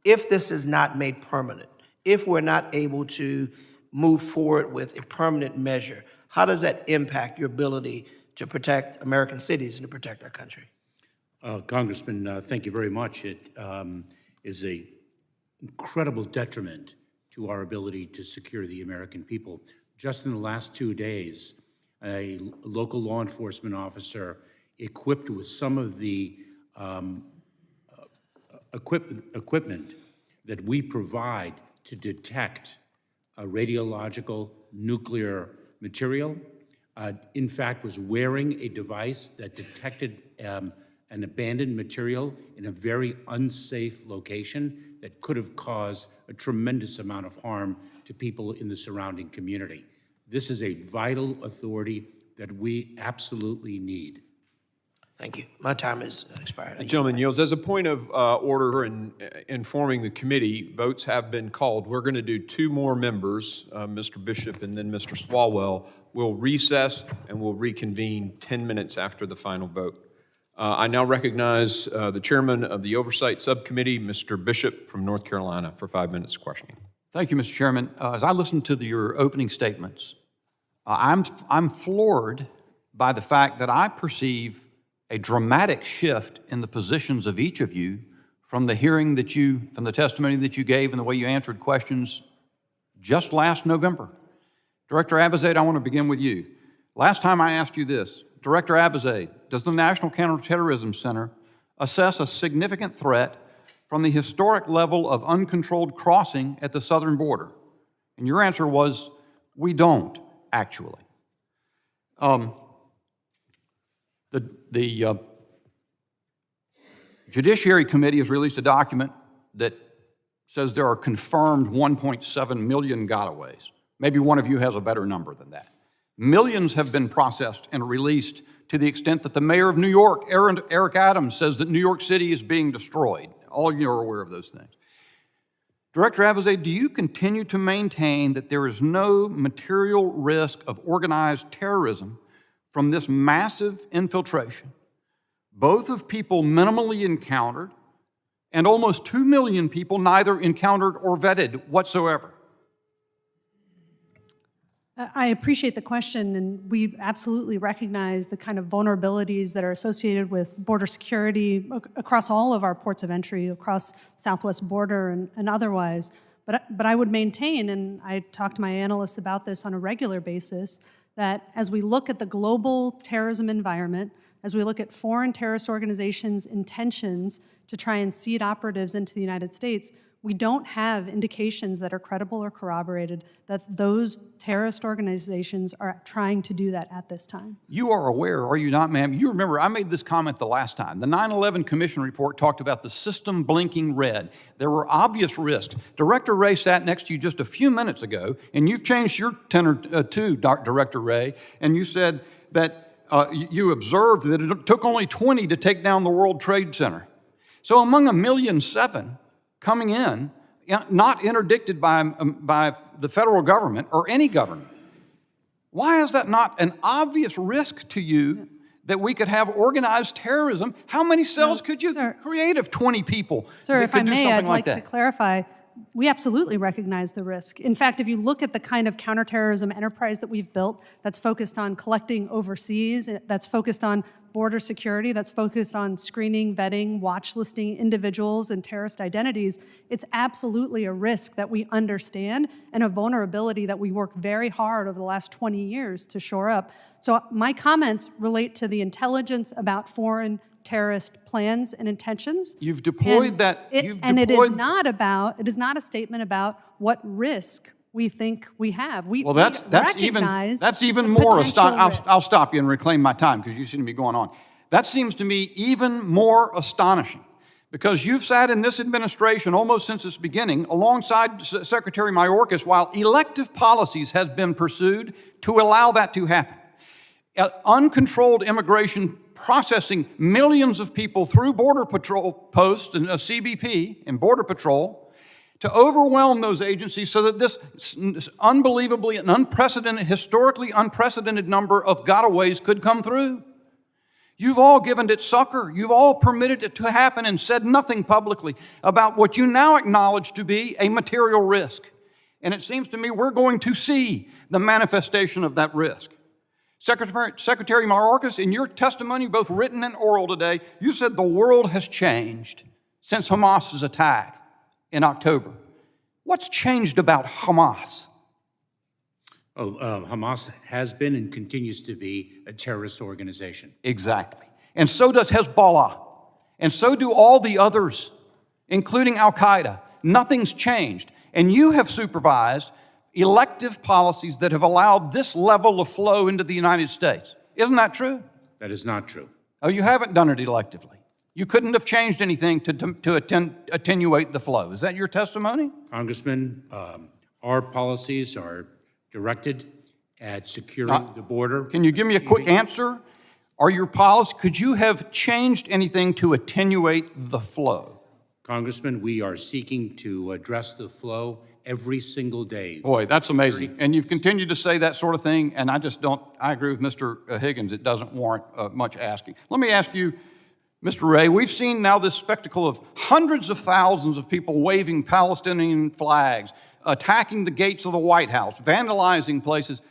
If this is not made permanent, if we're not able to move forward with a permanent measure, how does that impact your ability to protect American cities and to protect our country? Congressman, thank you very much. It is an incredible detriment to our ability to secure the American people. Just in the last 2 days, a local law enforcement officer equipped with some of the equipment that we provide to detect radiological nuclear material, in fact, was wearing a device that detected an abandoned material in a very unsafe location that could have caused a tremendous amount of harm to people in the surrounding community. This is a vital authority that we absolutely need. Thank you. My time is expired. The gentleman yields. As a point of order in informing the committee, votes have been called. We're going to do two more members, Mr. Bishop and then Mr. Swalwell. We'll recess and we'll reconvene 10 minutes after the final vote. I now recognize the chairman of the Oversight Subcommittee, Mr. Bishop from North Carolina, for 5 minutes of questioning. Thank you, Mr. Chairman. As I listened to your opening statements, I'm floored by the fact that I perceive a dramatic shift in the positions of each of you from the hearing that from the testimony that you gave and the way you answered questions just last November. Director Abizaid, I want to begin with you. Last time I asked you this, Director Abizaid, does the National Counterterrorism Center assess a significant threat from the historic level of uncontrolled crossing at the southern border? And your answer was, we don't, actually. The Judiciary Committee has released a document that says there are confirmed 1.7 million gotaways. Maybe one of you has a better number than that. Millions have been processed and released to the extent that the mayor of New York, Eric Adams, says that New York City is being destroyed. All of you are aware of those things. Director Abizaid, do you continue to maintain that there is no material risk of organized terrorism from this massive infiltration, both of people minimally encountered and almost 2 million people neither encountered or vetted whatsoever? I appreciate the question, and we absolutely recognize the kind of vulnerabilities that are associated with border security across all of our ports of entry, across southwest border and otherwise. But I would maintain, and I talk to my analysts about this on a regular basis, that as we look at the global terrorism environment, as we look at foreign terrorist organizations' intentions to try and seed operatives into the United States, we don't have indications that are credible or corroborated that those terrorist organizations are trying to do that at this time. You are aware, are you not, ma'am? You remember, I made this comment the last time. The 9/11 Commission report talked about the system blinking red. There were obvious risks. Director Wray sat next to you just a few minutes ago, and you've changed your tenor too, Director Wray, and you said that you observed that it took only 20 to take down the World Trade Center. So among 1.7 million coming in, not interdicted by the federal government or any government, why is that not an obvious risk to you that we could have organized terrorism? How many cells could you create of 20 people Sir, that if I could do may, something I'd like like that? to clarify, we absolutely recognize the risk. In fact, if you look at the kind of counterterrorism enterprise that we've built that's focused on collecting overseas, that's focused on border security, that's focused on screening, vetting, watch listing individuals and terrorist identities, it's absolutely a risk that we understand and a vulnerability that we work very hard over the last 20 years to shore up. So my comments relate to the intelligence about foreign terrorist plans and intentions. You've deployed And that. it is not a statement about what risk we think we have. Well, that's even the more potential risk. I'll stop you and reclaim my time because you shouldn't be going on. That seems to me even more astonishing because you've sat in this administration almost since its beginning alongside Secretary Mayorkas while elective policies have been pursued to allow that to happen. Uncontrolled immigration processing millions of people through Border Patrol posts and CBP and Border Patrol to overwhelm those agencies so that this unbelievably and unprecedented, historically unprecedented number of gotaways could come through. You've all given it succor. You've all permitted it to happen and said nothing publicly about what you now acknowledge to be a material risk. And it seems to me we're going to see the manifestation of that risk. Secretary Mayorkas, in your testimony, both written and oral today, you said the world has changed since Hamas's attack in October. What's changed about Hamas? Hamas has been and continues to be a terrorist organization. Exactly. And so does Hezbollah. And so do all the others, including Al-Qaeda. Nothing's changed. And you have supervised elective policies that have allowed this level of flow into the United States. Isn't that true? That is not true. Oh, you haven't done it electively. You couldn't have changed anything to attenuate the flow. Is that your testimony? Congressman, our policies are directed at securing the border. Can you give me a quick answer? Could you have changed anything to attenuate the flow? Congressman, we are seeking to address the flow every single day. Boy, that's amazing. And you've continued to say that sort of thing, and I agree with Mr. Higgins, it doesn't warrant much asking. Let me ask you, Mr. Wray, we've seen now this spectacle of hundreds of thousands of people waving Palestinian flags, attacking the gates of the White House, vandalizing places.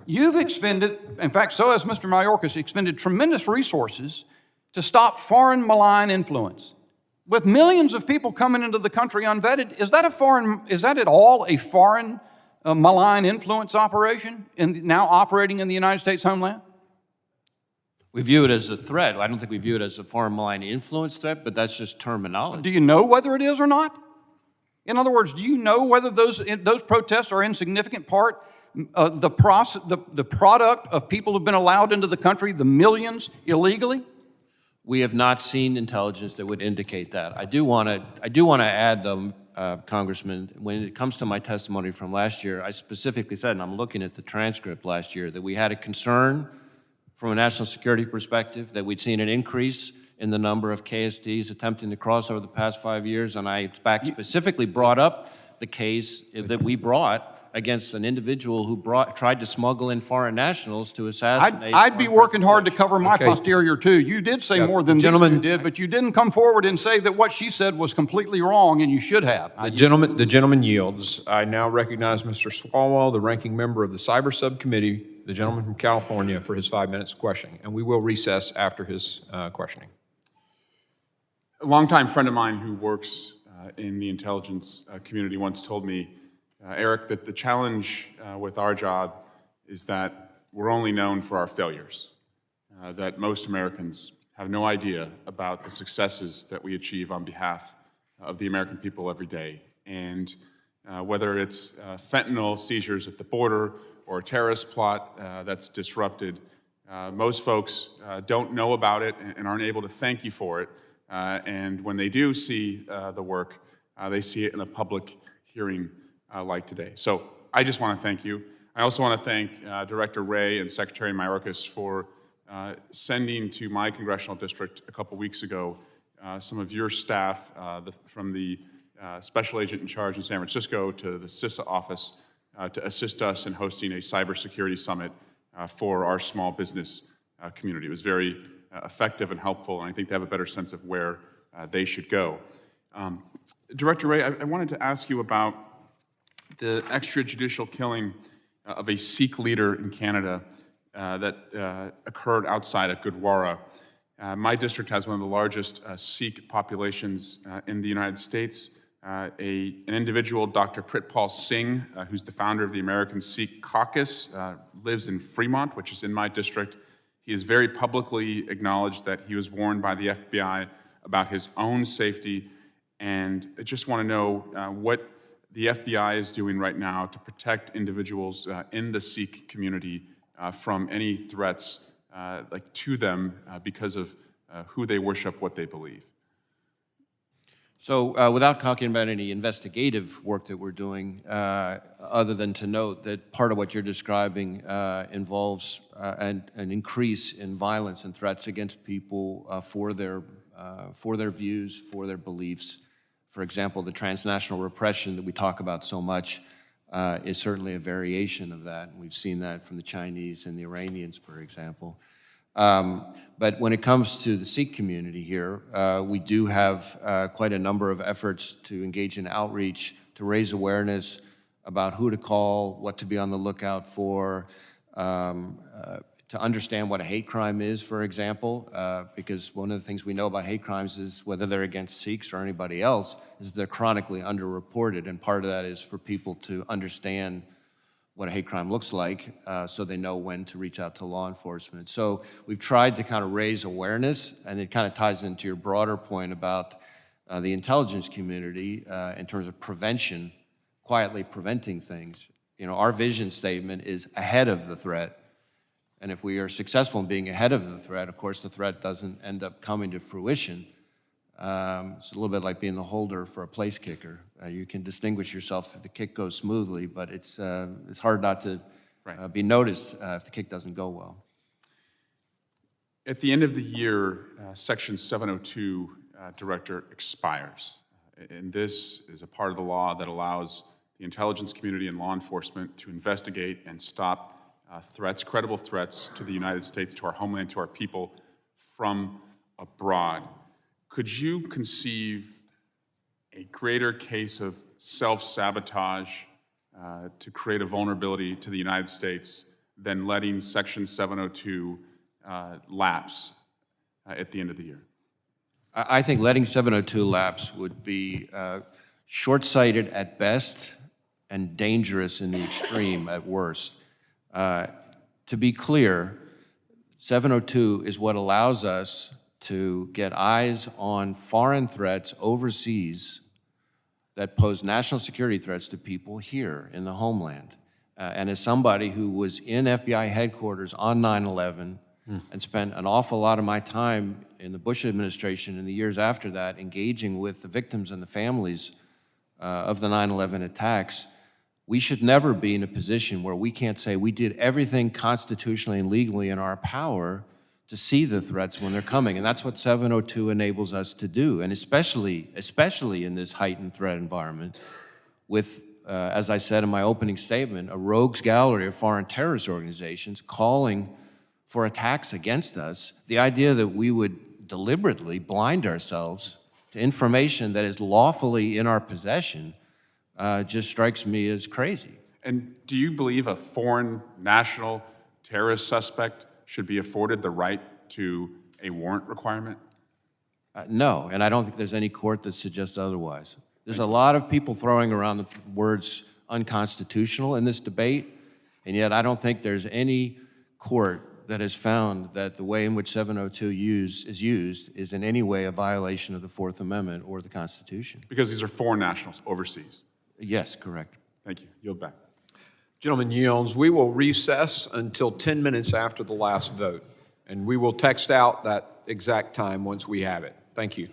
You've expended, in fact, so has Mr. Mayorkas, expended tremendous resources to stop foreign malign influence. With millions of people coming into the country unvetted, is that at all a foreign malign influence operation now operating in the United States homeland? We view it as a threat. I don't think we view it as a foreign malign influence threat, but that's just terminology. Do you know whether it is or not? In other words, do you know whether those protests are in significant part the product of people who've been allowed into the country, the millions illegally? We have not seen intelligence that would indicate that. I do want to add, though, Congressman, when it comes to my testimony from last year, I specifically said, and I'm looking at the transcript last year, that we had a concern from a national security perspective, that we'd seen an increase in the number of KSDs attempting to cross over the past 5 years, and I specifically brought up the case that we brought against an individual who tried to smuggle in foreign nationals to assassinate. I'd be working hard to cover my posterior too. You did say more than these two did, but you didn't come forward and say that what she said was completely wrong, and you should have. The gentleman yields. I now recognize Mr. Swalwell, the ranking member of the Cyber Subcommittee, the gentleman from California, for his 5 minutes of questioning, and we will recess after his questioning. A longtime friend of mine who works in the intelligence community once told me, Eric, that the challenge with our job is that we're only known for our failures. that most Americans have no idea about the successes that we achieve on behalf of the American people every day. And whether it's fentanyl seizures at the border or a terrorist plot that's disrupted, most folks don't know about it and aren't able to thank you for it. And when they do see the work, they see it in a public hearing like today. So I just want to thank you. I also want to thank Director Wray and Secretary Mayorkas for sending to my congressional district a couple weeks ago some of your staff from the special agent in charge in San Francisco to the CISA office to assist us in hosting a cybersecurity summit for our small business community. It was very effective and helpful, and I think they have a better sense of where they should go. Director Wray, I wanted to ask you about the extrajudicial killing of a Sikh leader in Canada that occurred outside of Gurdwara. My district has one of the largest Sikh populations in the United States. An individual, Dr. Pritpal Singh, who's the founder of the American Sikh Caucus, lives in Fremont, which is in my district. He has very publicly acknowledged that he was warned by the FBI about his own safety, and I just want to know what the FBI is doing right now to protect individuals in the Sikh community from any threats to them because of who they worship, what they believe. So without talking about any investigative work that we're doing, other than to note that part of what you're describing involves an increase in violence and threats against people for their views, for their beliefs. For example, the transnational repression that we talk about so much is certainly a variation of that. And we've seen that from the Chinese and the Iranians, for example. But when it comes to the Sikh community here, we do have quite a number of efforts to engage in outreach, to raise awareness about who to call, what to be on the lookout for, to understand what a hate crime is, for example, because one of the things we know about hate crimes is whether they're against Sikhs or anybody else, is they're chronically underreported, and part of that is for people to understand what a hate crime looks like, so they know when to reach out to law enforcement. So we've tried to kind of raise awareness, and it kind of ties into your broader point about the intelligence community in terms of prevention, quietly preventing things. You know, our vision statement is ahead of the threat, and if we are successful in being ahead of the threat, of course the threat doesn't end up coming to fruition. It's a little bit like being the holder for a place kicker. You can distinguish yourself if the kick goes smoothly, but it's hard not to be noticed if the kick doesn't go well. At the end of the year, Section 702, Director, expires. And this is a part of the law that allows the intelligence community and law enforcement to investigate and stop threats, credible threats to the United States, to our homeland, to our people from abroad. Could you conceive a greater case of self-sabotage to create a vulnerability to the United States than letting Section 702 lapse at the end of the year? I think letting 702 lapse would be short-sighted at best and dangerous in the extreme at worst. To be clear, 702 is what allows us to get eyes on foreign threats overseas that pose national security threats to people here in the homeland. And as somebody who was in FBI headquarters on 9/11 and spent an awful lot of my time in the Bush administration and the years after that engaging with the victims and the families of the 9/11 attacks, we should never be in a position where we can't say we did everything constitutionally and legally in our power to see the threats when they're coming. And that's what 702 enables us to do. And especially in this heightened threat environment with, as I said in my opening statement, a rogues gallery of foreign terrorist organizations calling for attacks against us, the idea that we would deliberately blind ourselves to information that is lawfully in our possession just strikes me as crazy. And do you believe a foreign national terrorist suspect should be afforded the right to a warrant requirement? No, and I don't think there's any court that suggests otherwise. There's a lot of people throwing around the words unconstitutional in this debate, and yet I don't think there's any court that has found that the way in which 702 is used is in any way a violation of the Fourth Amendment or the Constitution. Because these are foreign nationals overseas. Yes, correct. Thank you. Yield back. Gentleman yields. We will recess until 10 minutes after the last vote, and we will text out that exact time once we have it. Thank you.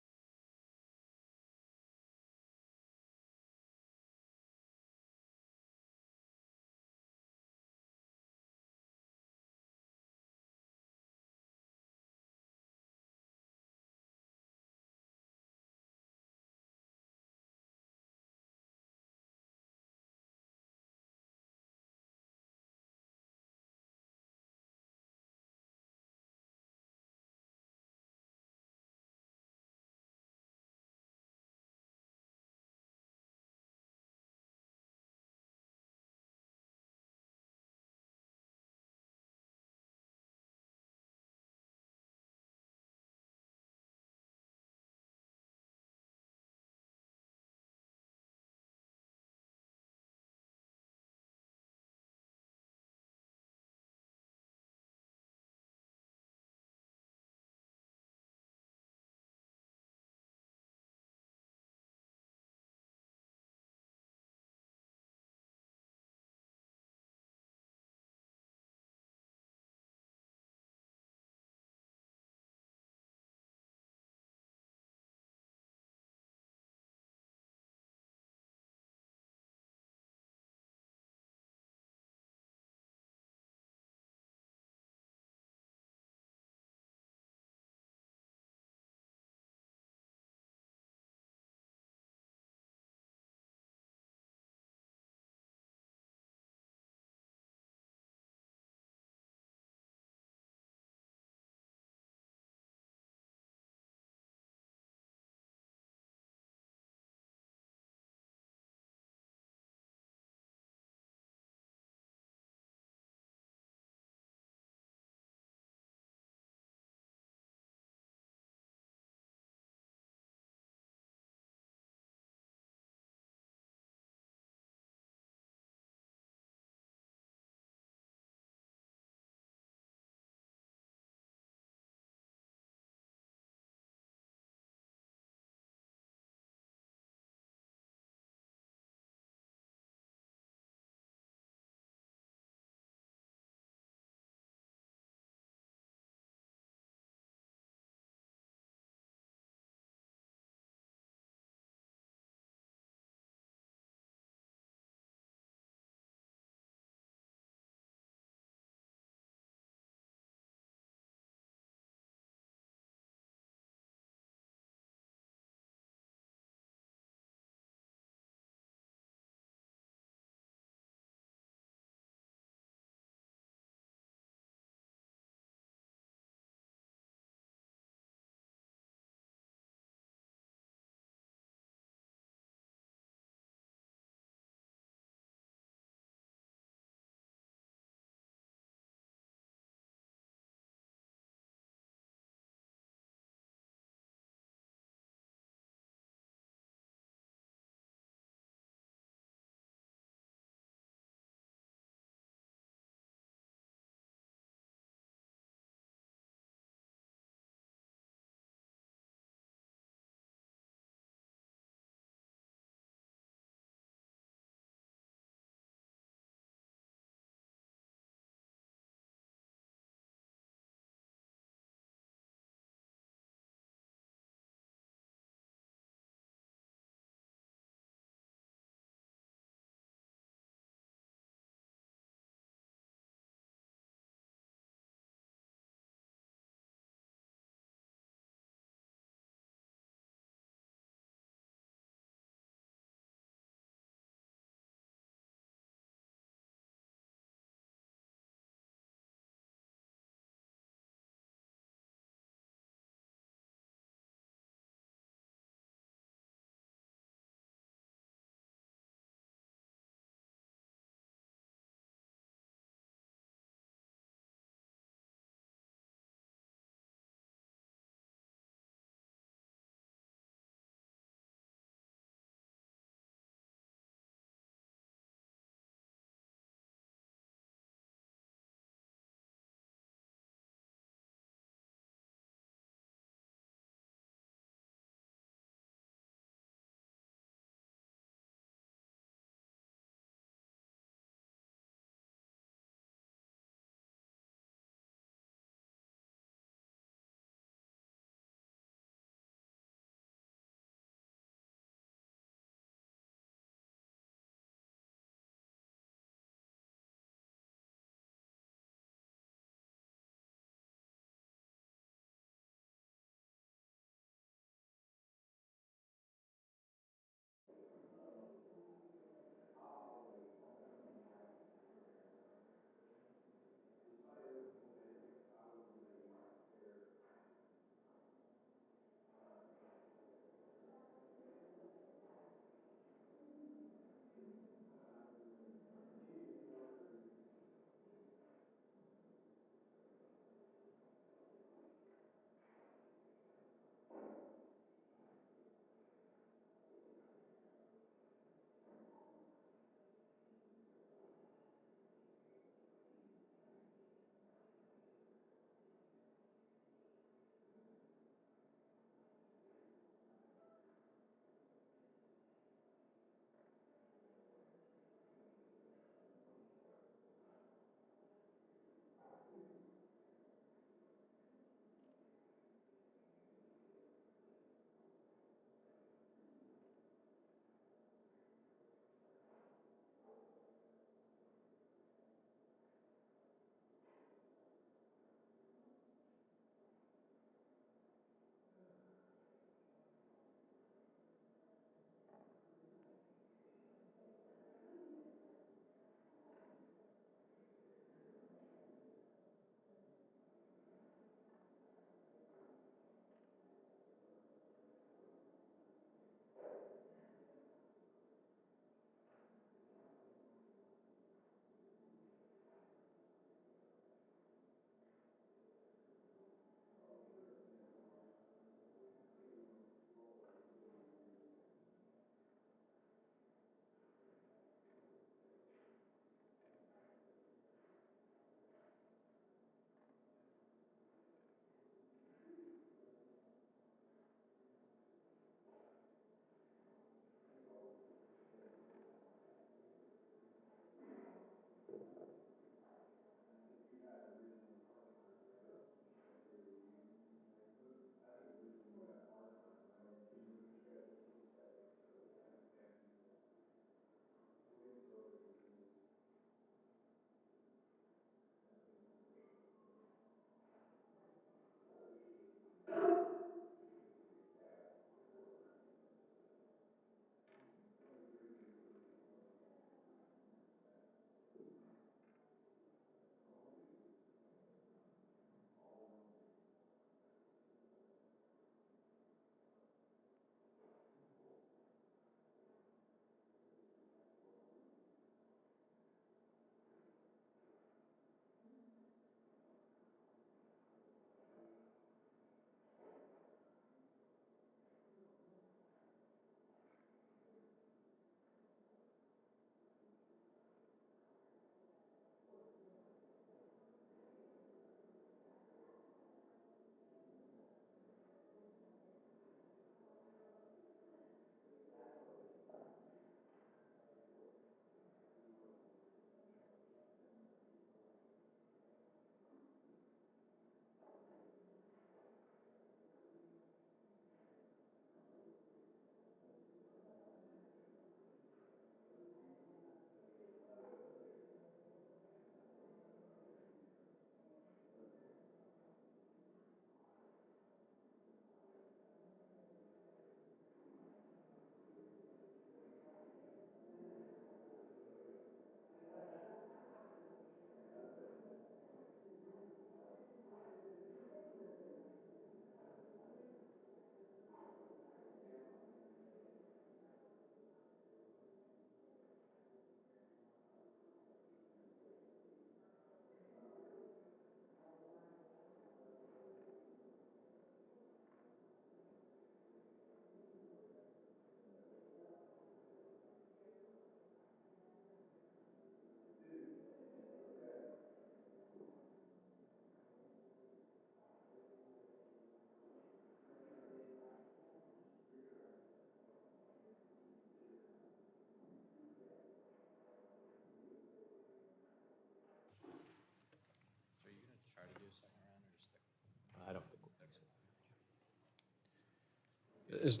As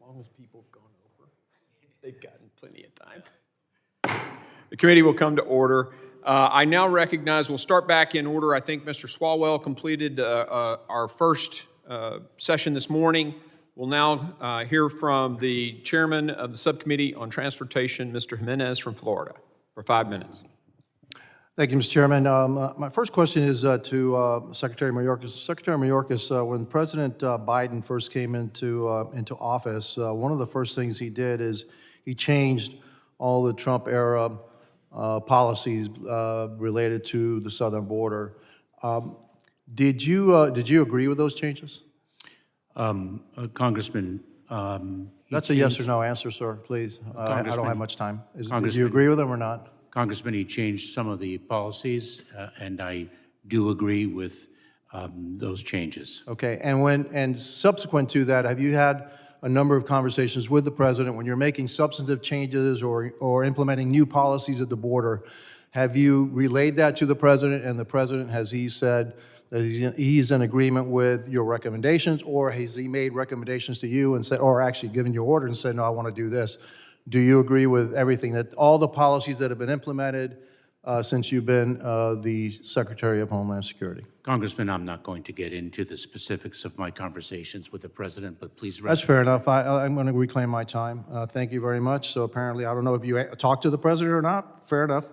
long as people have gone over, they've gotten plenty of time. The committee will come to order. I now recognize, we'll start back in order. I think Mr. Swalwell completed our first session this morning. We'll now hear from the chairman of the subcommittee on transportation, Mr. Jimenez from Florida, for 5 minutes. Thank you, Mr. Chairman. My first question is to Secretary Mayorkas. Secretary Mayorkas, when President Biden first came into office, one of the first things he did is he changed all the Trump-era policies related to the southern border. Did you agree with those changes? Congressman, That's a yes or no answer, sir, please. I don't have much time. Did you Congressman- agree with them or not? Congressman, he changed some of the policies, and I do agree with those changes. Okay, and subsequent to that, have you had a number of conversations with the president when you're making substantive changes or implementing new policies at the border? Have you relayed that to the president, and the president, has he said that he's in agreement with your recommendations, or has he made recommendations to you and said, or actually given you order and said, no, I want to do this? Do you agree with everything, that all the policies that have been implemented since you've been the Secretary of Homeland Security? Congressman, I'm not going to get into the specifics of my conversations with the president, but please That's rest. fair enough. I'm going to reclaim my time. Thank you very much. So apparently, I don't know if you talked to the president or not. Fair enough.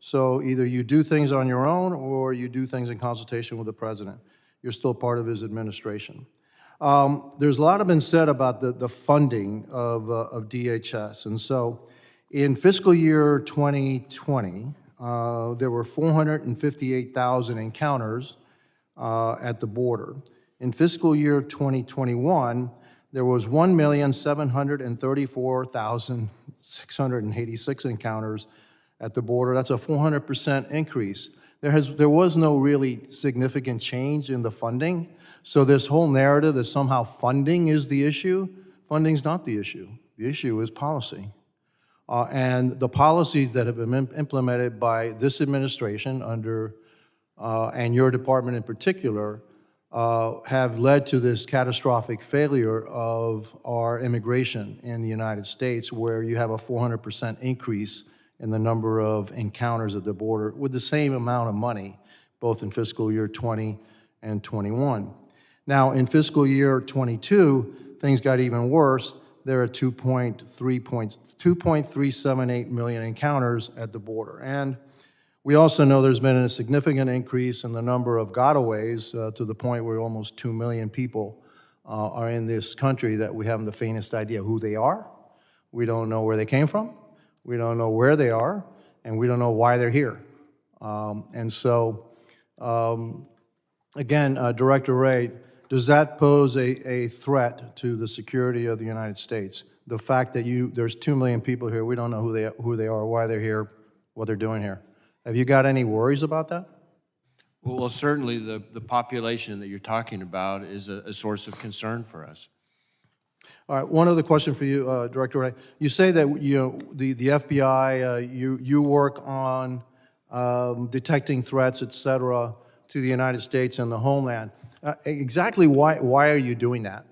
So either you do things on your own or you do things in consultation with the president. You're still part of his administration. There's a lot been said about the funding of DHS. And so in fiscal year 2020, there were 458,000 encounters at the border. In fiscal year 2021, there was 1,734,686 encounters at the border. That's a 400% increase. There was no really significant change in the funding. So this whole narrative that somehow funding is the issue, funding's not the issue. The issue is policy. And the policies that have been implemented by this administration and your department in particular, have led to this catastrophic failure of our immigration in the United States, where you have a 400% increase in the number of encounters at the border with the same amount of money, both in fiscal year 20 and 21. Now, in fiscal year 22, things got even worse. There are 2.378 million encounters at the border. And we also know there's been a significant increase in the number of gotaways to the point where almost 2 million people are in this country that we haven't the faintest idea who they are. We don't know where they came from. We don't know where they are, and we don't know why they're here. Again, Director Wray, does that pose a threat to the security of the United States? The fact that there's 2 million people here, we don't know who they are, why they're here, what they're doing here. Have you got any worries about that? Well, certainly the population that you're talking about is a source of concern for us. All right, one other question for you, Director Wray. You say that the FBI, you work on detecting threats, et cetera, to the United States and the homeland. Exactly why are you doing that?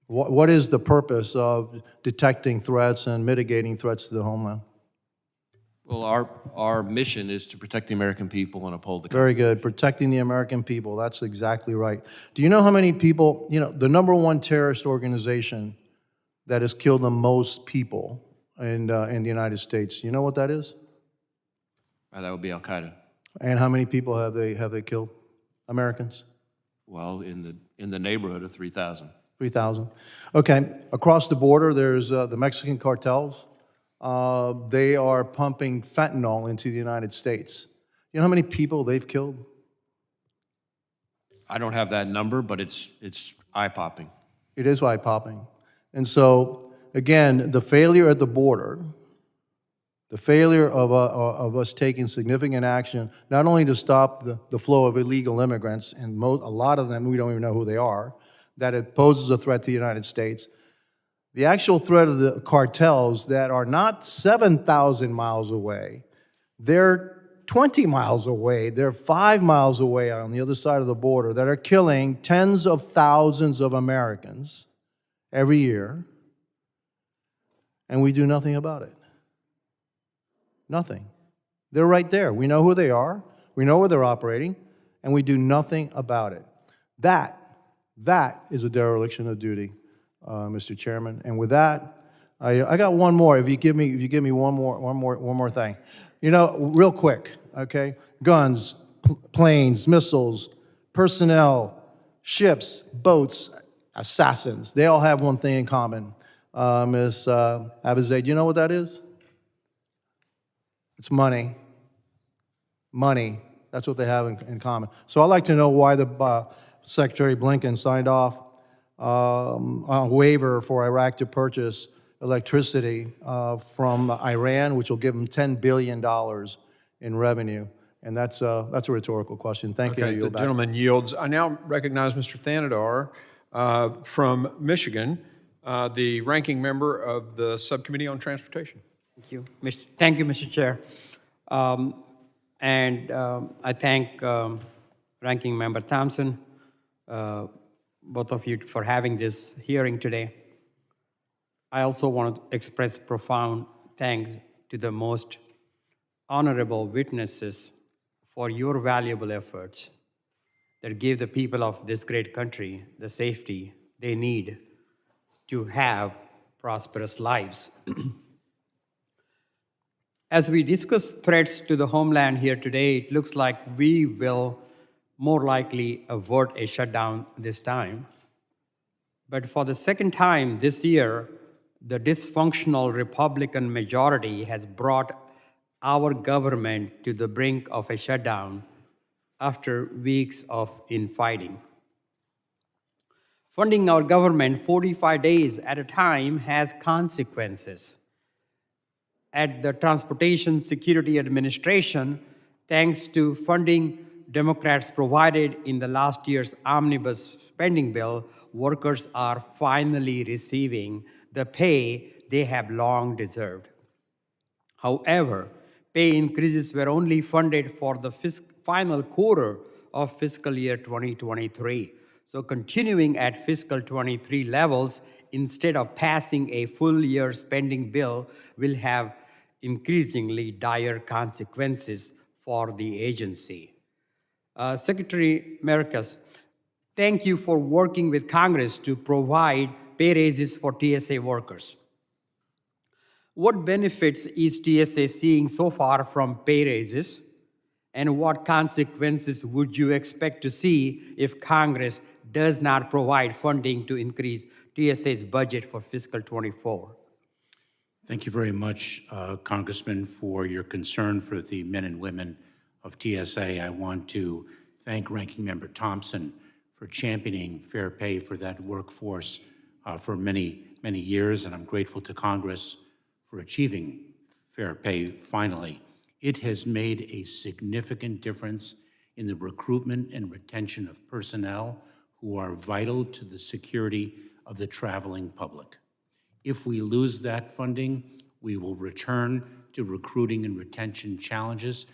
What is the purpose of detecting threats and mitigating threats to the homeland? Well, our mission is to protect the American people and uphold the country. Very good. Protecting the American people. That's exactly right. Do you know how many people, the number one terrorist organization that has killed the most people in the United States, you know what that is? That would be Al Qaeda. And how many people have they killed? Americans? Well, in the neighborhood of 3,000. 3,000. Okay. Across the border, there's the Mexican cartels. They are pumping fentanyl into the United States. You know how many people they've killed? I don't have that number, but it's eye-popping. It is eye-popping. And so, again, the failure at the border, the failure of us taking significant action, not only to stop the flow of illegal immigrants, and a lot of them, we don't even know who they are, that it poses a threat to the United States. The actual threat of the cartels that are not 7,000 miles away, they're 20 miles away, they're 5 miles away on the other side of the border, that are killing tens of thousands of Americans every year, and we do nothing about it. Nothing. They're right there. We know who they are. We know where they're operating, and we do nothing about it. That is a dereliction of duty, Mr. Chairman. And with that, I got one more. If you give me one more thing, real quick, okay? Guns, planes, missiles, personnel, ships, boats, assassins. They all have one thing in common. Ms. Abizaid, do you know what that is? It's money. Money. That's what they have in common. So I'd like to know why the Secretary Blinken signed off a waiver for Iraq to purchase electricity from Iran, which will give them $10 billion in revenue. And that's a rhetorical question. Thank you. Okay, the gentleman yields. I now recognize Mr. Thanadar from Michigan, the ranking member of the Subcommittee on Transportation. Thank you. Thank you, Mr. Chair. I thank Ranking Member Thompson, both of you, for having this hearing today. I also want to express profound thanks to the most honorable witnesses for your valuable efforts that give the people of this great country the safety they need to have prosperous lives. As we discuss threats to the homeland here today, it looks like we will more likely avert a shutdown this time. But for the second time this year, the dysfunctional Republican majority has brought our government to the brink of a shutdown after weeks of infighting. Funding our government 45 days at a time has consequences. At the Transportation Security Administration, thanks to funding Democrats provided in the last year's omnibus spending bill, workers are finally receiving the pay they have long deserved. However, pay increases were only funded for the final quarter of fiscal year 2023. So continuing at fiscal 23 levels instead of passing a full year spending bill will have increasingly dire consequences for the agency. Secretary Merkus, thank you for working with Congress to provide pay raises for TSA workers. What benefits is TSA seeing so far from pay raises, and what consequences would you expect to see if Congress does not provide funding to increase TSA's budget for fiscal 24? Thank you very much, Congressman, for your concern for the men and women of TSA. I want to thank Ranking Member Thompson for championing fair pay for that workforce for many, many years, and I'm grateful to Congress for achieving fair pay finally. It has made a significant difference in the recruitment and retention of personnel who are vital to the security of the traveling public. If we lose that funding, we will return to recruiting and retention challenges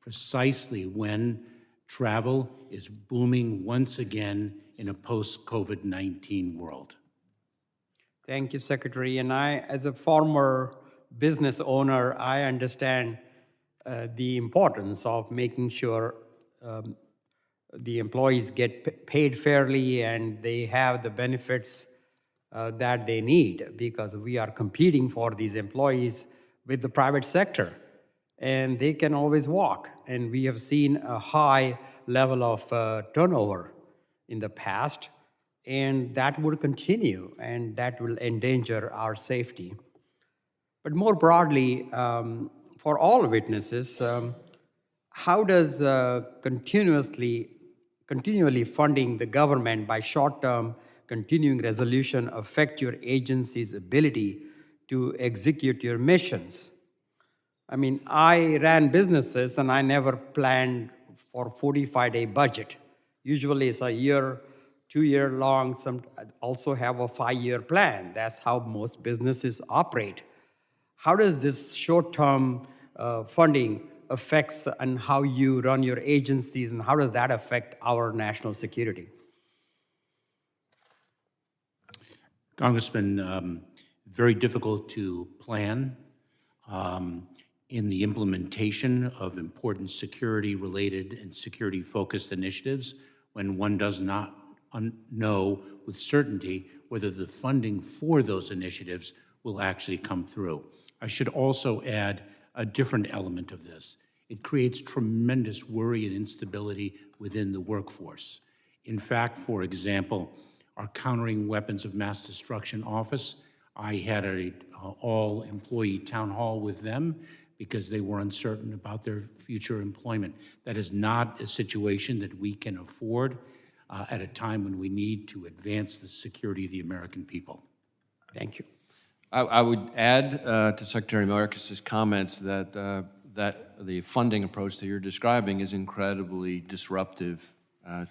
precisely when travel is booming once again in a post-COVID-19 world. Thank you, Secretary. And I, as a former business owner, I understand the importance of making sure the employees get paid fairly and they have the benefits that they need, because we are competing for these employees with the private sector, and they can always walk. And we have seen a high level of turnover in the past, and that will continue, and that will endanger our safety. But more broadly, for all witnesses, how does continually funding the government by short-term continuing resolution affect your agency's ability to execute your missions? I mean, I ran businesses and I never planned for 45-day budget. Usually it's a year, 2-year long, some also have a 5-year plan. That's how most businesses operate. How does this short-term funding affects and how you run your agencies, and how does that affect our national security? Congressman, very difficult to plan in the implementation of important security-related and security-focused initiatives when one does not know with certainty whether the funding for those initiatives will actually come through. I should also add a different element of this. It creates tremendous worry and instability within the workforce. In fact, for example, our Countering Weapons of Mass Destruction office, I had an all-employee town hall with them because they were uncertain about their future employment. That is not a situation that we can afford at a time when we need to advance the security of the American people. Thank you. I would add to Secretary Mayorkas' comments that the funding approach that you're describing is incredibly disruptive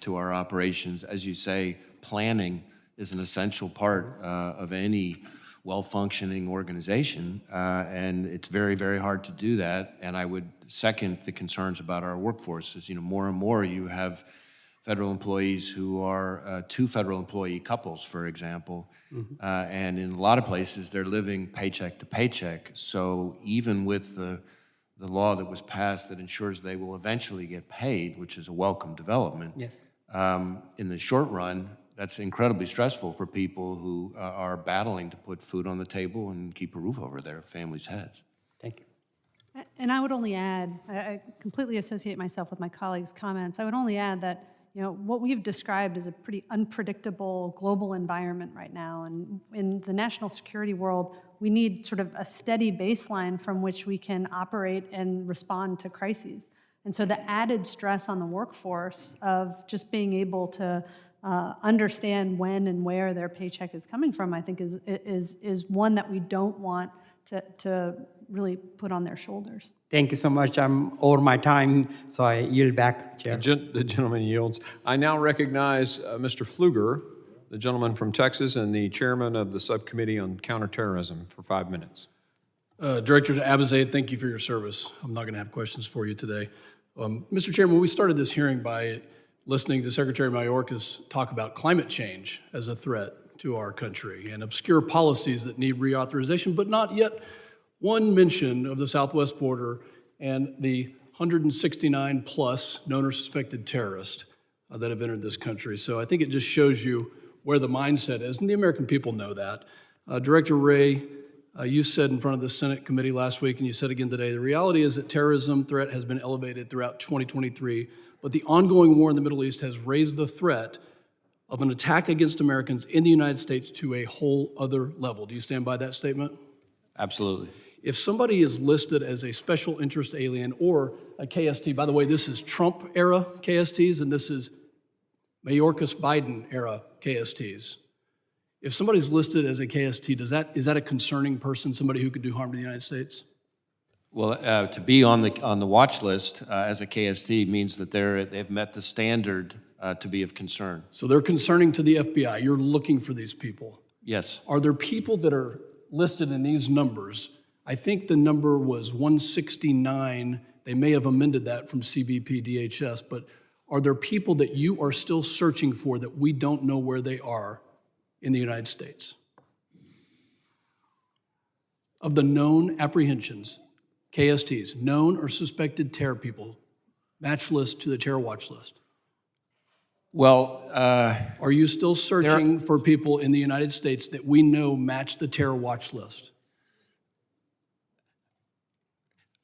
to our operations. As you say, planning is an essential part of any well-functioning organization, and it's very, very hard to do that. And I would second the concerns about our workforce. As you know, more and more you have federal employees who are two federal employee couples, for example, and in a lot of places they're living paycheck to paycheck. So even with the law that was passed that ensures they will eventually get paid, which is a welcome development, Yes. in the short run, that's incredibly stressful for people who are battling to put food on the table and keep a roof over their families' heads. Thank you. And I would only add, I completely associate myself with my colleagues' comments. I would only add that, you know, what we've described is a pretty unpredictable global environment right now. And in the national security world, we need sort of a steady baseline from which we can operate and respond to crises. And so the added stress on the workforce of just being able to understand when and where their paycheck is coming from, I think is one that we don't want to really put on their shoulders. Thank you so much. I'm over my time, so I yield back, Chair. The gentleman yields. I now recognize Mr. Pfluger, the gentleman from Texas and the chairman of the Subcommittee on Counterterrorism, for 5 minutes. Director Abizaid, thank you for your service. I'm not going to have questions for you today. Mr. Chairman, we started this hearing by listening to Secretary Mayorkas talk about climate change as a threat to our country and obscure policies that need reauthorization, but not yet one mention of the southwest border and the 169 plus known or suspected terrorists that have entered this country. So I think it just shows you where the mindset is, and the American people know that. Director Wray, you said in front of the Senate committee last week, and you said again today, the reality is that terrorism threat has been elevated throughout 2023, but the ongoing war in the Middle East has raised the threat of an attack against Americans in the United States to a whole other level. Do you stand by that statement? Absolutely. If somebody is listed as a special interest alien or a KST, by the way, this is Trump-era KSTs, and this is Mayorkas-Biden-era KSTs. If somebody's listed as a KST, is that a concerning person, somebody who could do harm to the United States? Well, to be on the watch list as a KST means that they've met the standard to be of concern. So they're concerning to the FBI. You're looking for these people. Yes. Are there people that are listed in these numbers? I think the number was 169. They may have amended that from CBP DHS, but are there people that you are still searching for that we don't know where they are in the United States? Of the known apprehensions, KSTs, known or suspected terror people, match list to the terror watch list. Well, are you still searching for people in the United States that we know match the terror watch list?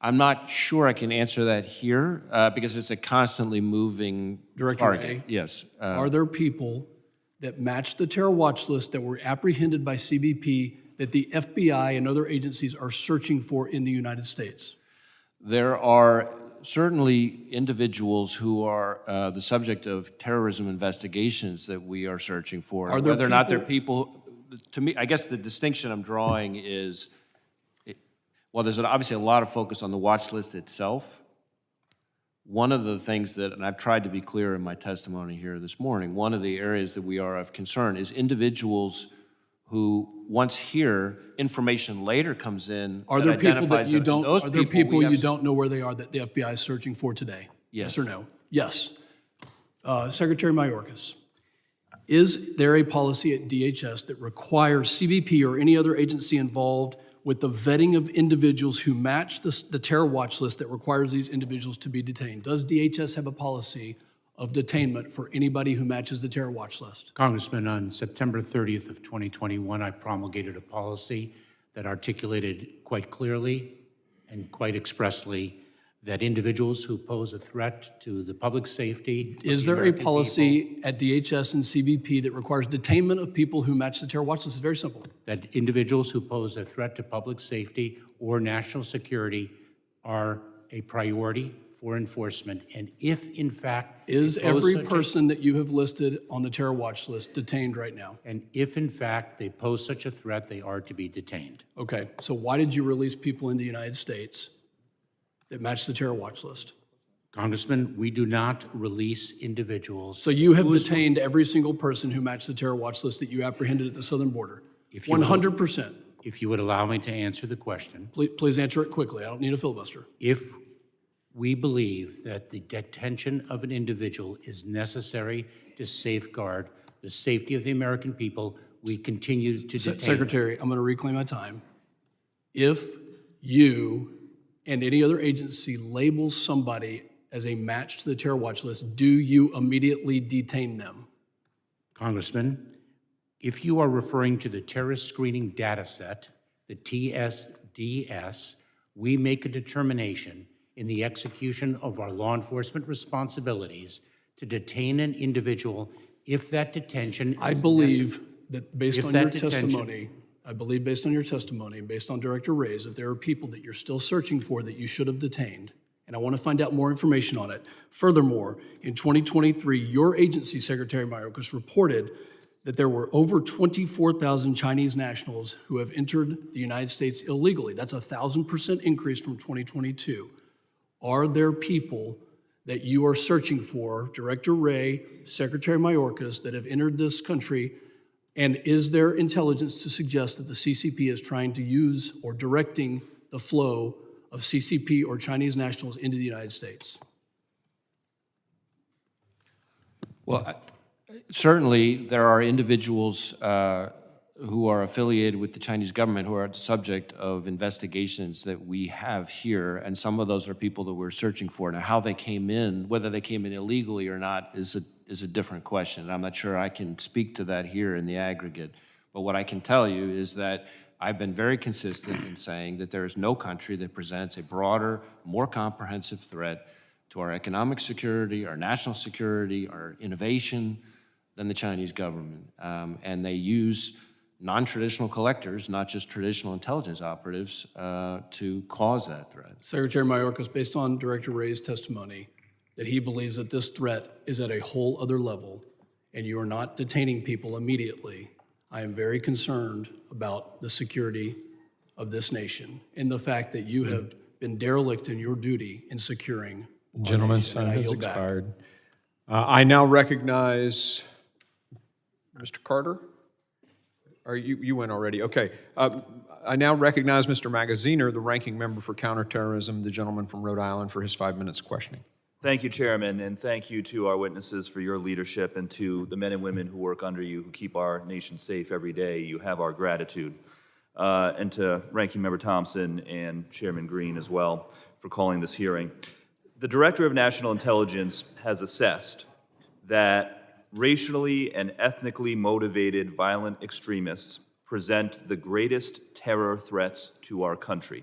I'm not sure I can answer that here because it's a constantly moving Director target. A, yes. Are there people that match the terror watch list that were apprehended by CBP that the FBI and other agencies are searching for in the United States? There are certainly individuals who are the subject of terrorism investigations that we are searching for. Are there Whether or not they're people, to me, I guess the distinction I'm drawing is, well, there's obviously a lot of focus on the watch list itself. One of the things that, and I've tried to be clear in my testimony here this morning, one of the areas that we are of concern is individuals who, once here, information later comes in. Are there people that you don't? Those Are there people we you don't know where they are that the FBI is searching for today? Yes. Yes or no? Yes. Secretary Mayorkas. Is there a policy at DHS that requires CBP or any other agency involved with the vetting of individuals who match the terror watch list that requires these individuals to be detained? Does DHS have a policy of detainment for anybody who matches the terror watch list? Congressman, on September 30th of 2021, I promulgated a policy that articulated quite clearly and quite expressly that individuals who pose a threat to the public safety. Is there a policy at DHS and CBP that requires detainment of people who match the terror watch list? It's very simple. That individuals who pose a threat to public safety or national security are a priority for enforcement, and if in fact Is they pose every such a- person that you have listed on the terror watch list detained right now? and if in fact they pose such a threat, they are to be detained. Okay, so why did you release people in the United States that match the terror watch list? Congressman, we do not release individuals. So you have detained every single person who matched the terror watch list that you apprehended at the southern border? If you would- 100%. If you would allow me to answer the question. Please answer it quickly. I don't need a filibuster. If we believe that the detention of an individual is necessary to safeguard the safety of the American people, we continue to detain them. Secretary, I'm going to reclaim my time. If you and any other agency labels somebody as a match to the terror watch list, do you immediately detain them? Congressman, if you are referring to the terrorist screening data set, the TSDS, we make a determination in the execution of our law enforcement responsibilities to detain an individual if that detention is I believe that based If on that your detention- testimony, based on Director Ray's, that there are people that you're still searching for that you should have detained, and I want to find out more information on it. Furthermore, in 2023, your agency, Secretary Mayorkas, reported that there were over 24,000 Chinese nationals who have entered the United States illegally. That's a 1,000% increase from 2022. Are there people that you are searching for, Director Ray, Secretary Mayorkas, that have entered this country? And is there intelligence to suggest that the CCP is trying to use or directing the flow of CCP or Chinese nationals into the United States? Well, certainly there are individuals who are affiliated with the Chinese government who are the subject of investigations that we have here, and some of those are people that we're searching for. Now, how they came in, whether they came in illegally or not, is a different question. I'm not sure I can speak to that here in the aggregate. But what I can tell you is that I've been very consistent in saying that there is no country that presents a broader, more comprehensive threat to our economic security, our national security, our innovation than the Chinese government. And they use non-traditional collectors, not just traditional intelligence operatives, to cause that threat. Secretary Mayorkas, based on Director Ray's testimony, that he believes that this threat is at a whole other level, and you are not detaining people immediately, I am very concerned about the security of this nation and the fact that you have been derelict in your duty in securing our Gentleman's nation, and time I has yield back. expired. I now recognize Mr. Carter. Or you went already, okay. I now recognize Mr. Magaziner, the ranking member for counterterrorism, the gentleman from Rhode Island, for his 5 minutes of questioning. Thank you, Chairman, and thank you to our witnesses for your leadership and to the men and women who work under you, who keep our nation safe every day. You have our gratitude. And to Ranking Member Thompson and Chairman Green as well for calling this hearing. The Director of National Intelligence has assessed that racially and ethnically motivated violent extremists present the greatest terror threats to our country.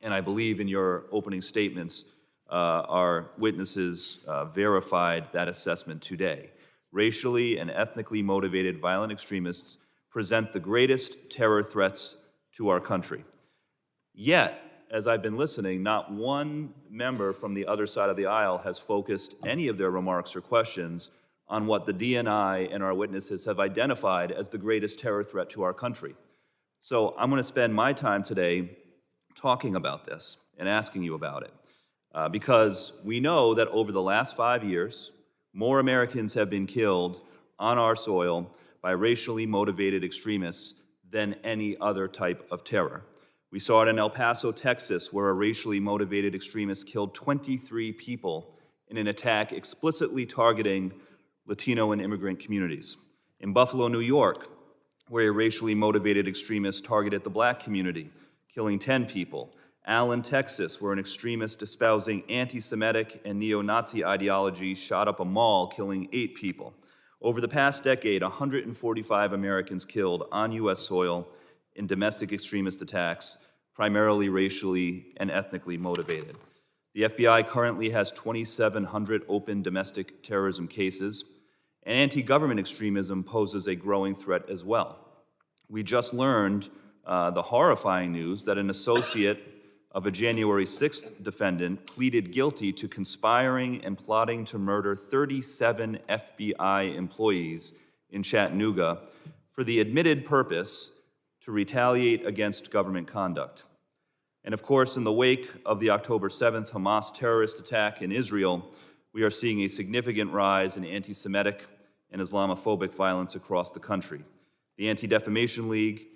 And I believe in your opening statements, our witnesses verified that assessment today. Racially and ethnically motivated violent extremists present the greatest terror threats to our country. Yet, as I've been listening, not one member from the other side of the aisle has focused any of their remarks or questions on what the DNI and our witnesses have identified as the greatest terror threat to our country. So I'm going to spend my time today talking about this and asking you about it. Because we know that over the last 5 years, more Americans have been killed on our soil by racially motivated extremists than any other type of terror. We saw it in El Paso, Texas, where a racially motivated extremist killed 23 people in an attack explicitly targeting Latino and immigrant communities. In Buffalo, New York, where a racially motivated extremist targeted the black community, killing 10 people. Allen, Texas, where an extremist espousing anti-Semitic and neo-Nazi ideology shot up a mall, killing 8 people. Over the past decade, 145 Americans killed on U.S. soil in domestic extremist attacks, primarily racially and ethnically motivated. The FBI currently has 2,700 open domestic terrorism cases, and anti-government extremism poses a growing threat as well. We just learned the horrifying news that an associate of a January 6th defendant pleaded guilty to conspiring and plotting to murder 37 FBI employees in Chattanooga for the admitted purpose to retaliate against government conduct. And of course, in the wake of the October 7th Hamas terrorist attack in Israel, we are seeing a significant rise in anti-Semitic and Islamophobic violence across the country. The Anti-Defamation League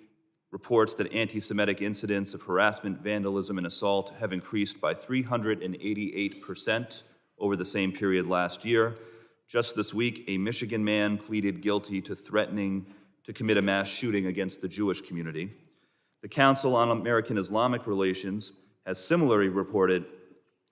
reports that anti-Semitic incidents of harassment, vandalism, and assault have increased by 388% over the same period last year. Just this week, a Michigan man pleaded guilty to threatening to commit a mass shooting against the Jewish community. The Council on American Islamic Relations has similarly reported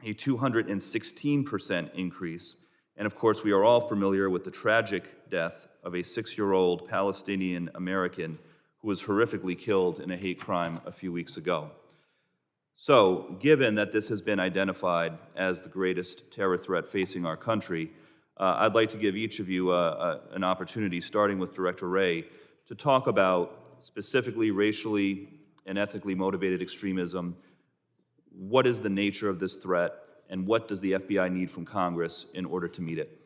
a 216% increase. And of course, we are all familiar with the tragic death of a 6-year-old Palestinian American who was horrifically killed in a hate crime a few weeks ago. So, given that this has been identified as the greatest terror threat facing our country, I'd like to give each of you an opportunity, starting with Director Wray, to talk about specifically racially and ethnically motivated extremism. What is the nature of this threat, and what does the FBI need from Congress in order to meet it?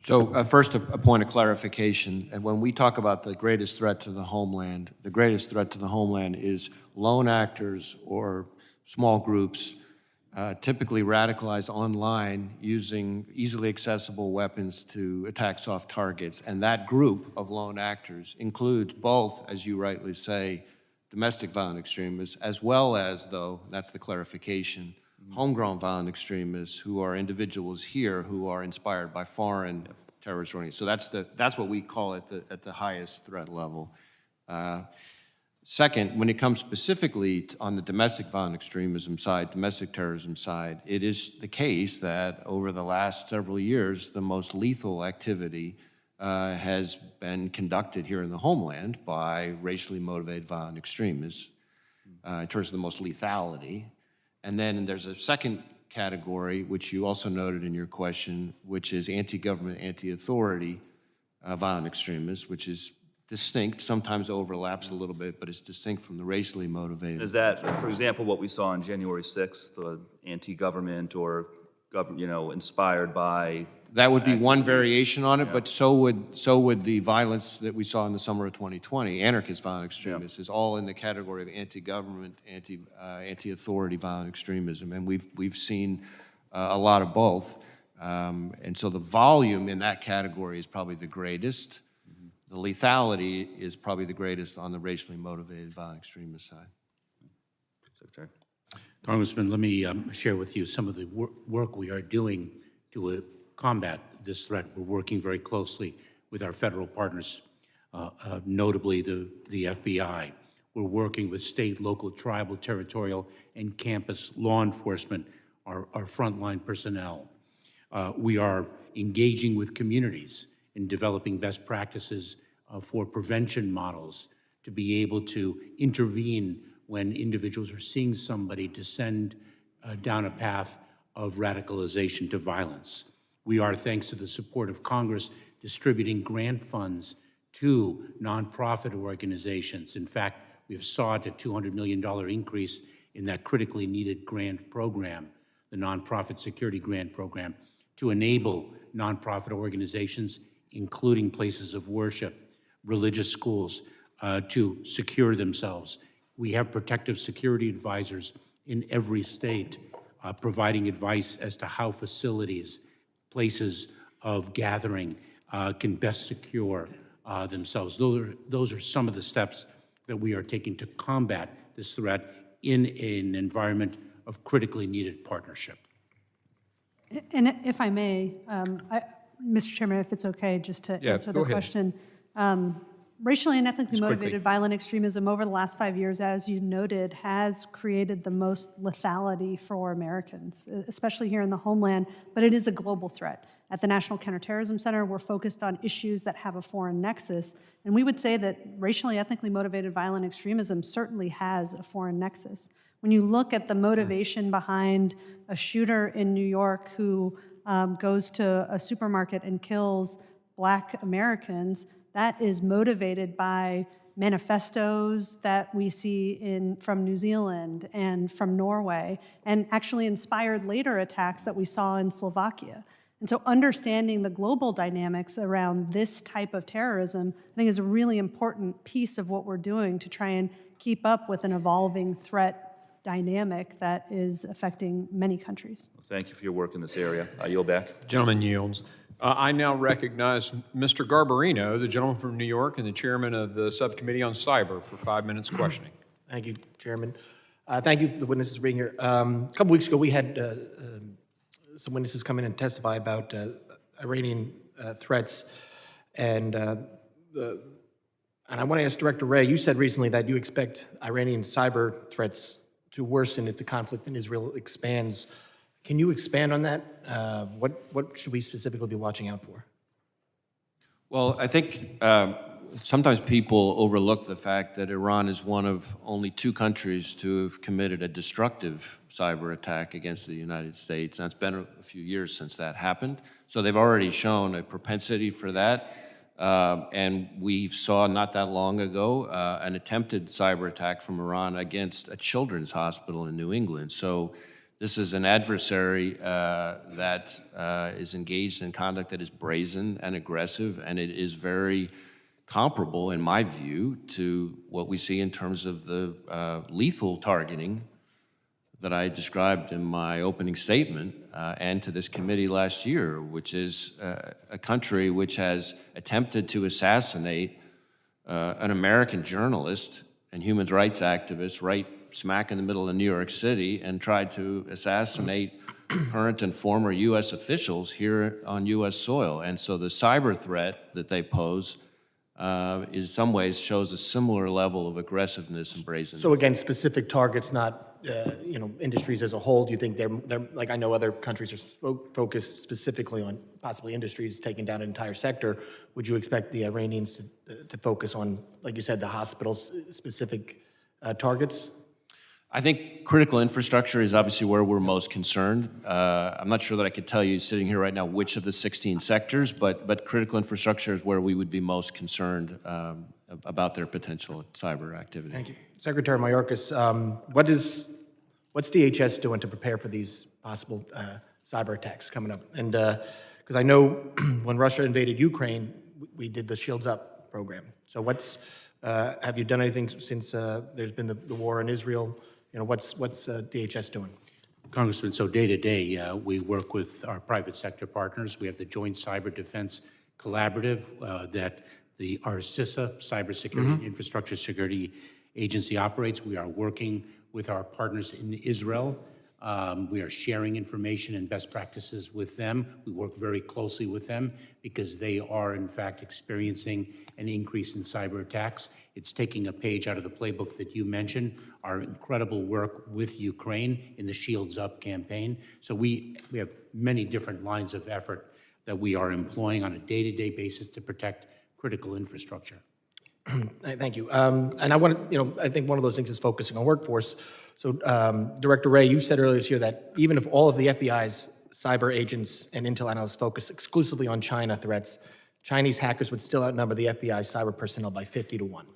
So first, a point of clarification. And when we talk about the greatest threat to the homeland is lone actors or small groups, typically radicalized online, using easily accessible weapons to attack soft targets. And that group of lone actors includes both, as you rightly say, domestic violent extremists, as well as, though, that's the clarification, homegrown violent extremists who are individuals here who are inspired by foreign terrorist organizations. So that's what we call it at the highest threat level. Second, when it comes specifically on the domestic violent extremism side, domestic terrorism side, it is the case that over the last several years, the most lethal activity has been conducted here in the homeland by racially motivated violent extremists in terms of the most lethality. And then there's a second category, which you also noted in your question, which is anti-government, anti-authority violent extremists, which is distinct, sometimes overlaps a little bit, but it's distinct from the racially motivated. Is that, for example, what we saw on January 6th, the anti-government or inspired by? That would be one variation on it, but so would the violence that we saw in the summer of 2020. Anarchist violent extremism is all in the category of anti-government, anti-authority violent extremism, and we've seen a lot of both. And so the volume in that category is probably the greatest. The lethality is probably the greatest on the racially motivated violent extremist side. Secretary. Congressman, let me share with you some of the work we are doing to combat this threat. We're working very closely with our federal partners, notably the FBI. We're working with state, local, tribal, territorial, and campus law enforcement, our frontline personnel. We are engaging with communities in developing best practices for prevention models to be able to intervene when individuals are seeing somebody descend down a path of radicalization to violence. We are, thanks to the support of Congress, distributing grant funds to nonprofit organizations. In fact, we have sought a $200 million increase in that critically needed grant program, the Nonprofit Security Grant Program, to enable nonprofit organizations, including places of worship, religious schools, to secure themselves. We have protective security advisors in every state providing advice as to how facilities, places of gathering can best secure themselves. Those are some of the steps that we are taking to combat this threat in an environment of critically needed partnership. And if I may, Mr. Chairman, if it's okay, just to Yeah, answer go the ahead. question. Racially and ethnically Just quickly. motivated violent extremism over the last 5 years, as you noted, has created the most lethality for Americans, especially here in the homeland, but it is a global threat. At the National Counterterrorism Center, we're focused on issues that have a foreign nexus, and we would say that racially, ethnically motivated violent extremism certainly has a foreign nexus. When you look at the motivation behind a shooter in New York who goes to a supermarket and kills Black Americans, that is motivated by manifestos that we see from New Zealand and from Norway, and actually inspired later attacks that we saw in Slovakia. And so understanding the global dynamics around this type of terrorism, I think, is a really important piece of what we're doing to try and keep up with an evolving threat dynamic that is affecting many countries. Thank you for your work in this area. I yield back. Gentleman yields. I now recognize Mr. Garbarino, the gentleman from New York and the chairman of the Subcommittee on Cyber, for 5 minutes questioning. Thank you, Chairman. Thank you for the witnesses for being here. A couple weeks ago, we had some witnesses come in and testify about Iranian threats, and I want to ask Director Wray, you said recently that you expect Iranian cyber threats to worsen if the conflict in Israel expands. Can you expand on that? What should we specifically be watching out for? Well, I think sometimes people overlook the fact that Iran is one of only 2 countries to have committed a destructive cyber attack against the United States. And it's been a few years since that happened. So they've already shown a propensity for that. And we saw not that long ago an attempted cyber attack from Iran against a children's hospital in New England. So this is an adversary that is engaged in conduct that is brazen and aggressive, and it is very comparable, in my view, to what we see in terms of the lethal targeting that I described in my opening statement and to this committee last year, which is a country which has attempted to assassinate an American journalist and human rights activist right smack in the middle of New York City and tried to assassinate current and former U.S. officials here on U.S. soil. And so the cyber threat that they pose in some ways shows a similar level of aggressiveness and brazenness. So again, specific targets, not industries as a whole. Do you think they're like, I know other countries are focused specifically on possibly industries taking down an entire sector. Would you expect the Iranians to focus on, like you said, the hospitals specific targets? I think critical infrastructure is obviously where we're most concerned. I'm not sure that I could tell you sitting here right now which of the 16 sectors, but critical infrastructure is where we would be most concerned about their potential cyber activity. Thank you. Secretary Mayorkas, what's DHS doing to prepare for these possible cyber attacks coming up? And because I know when Russia invaded Ukraine, we did the Shields Up program. So have you done anything since there's been the war in Israel? What's DHS doing? Congressman, so day to day, we work with our private sector partners. We have the Joint Cyber Defense Collaborative that our CISA, Cybersecurity Infrastructure Security Agency, operates. We are working with our partners in Israel. We are sharing information and best practices with them. We work very closely with them because they are, in fact, experiencing an increase in cyber attacks. It's taking a page out of the playbook that you mentioned, our incredible work with Ukraine in the Shields Up campaign. So we have many different lines of effort that we are employing on a day-to-day basis to protect critical infrastructure. Thank you. And I want to, I think one of those things is focusing on workforce. So, Director Wray, you said earlier this year that even if all of the FBI's cyber agents and intel analysts focus exclusively on China threats, Chinese hackers would still outnumber the FBI cyber personnel by 50 to 1.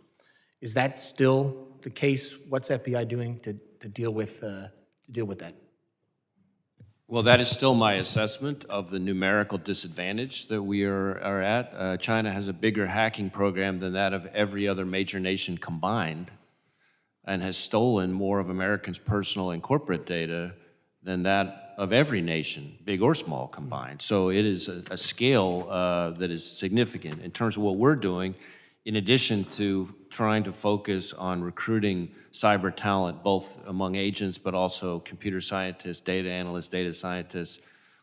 Is that still the case? What's FBI doing to deal with that? Well, that is still my assessment of the numerical disadvantage that we are at. China has a bigger hacking program than that of every other major nation combined, and has stolen more of Americans' personal and corporate data than that of every nation, big or small, combined. So it is a scale that is significant in terms of what we're doing. In addition to trying to focus on recruiting cyber talent, both among agents, but also computer scientists, data analysts, data scientists,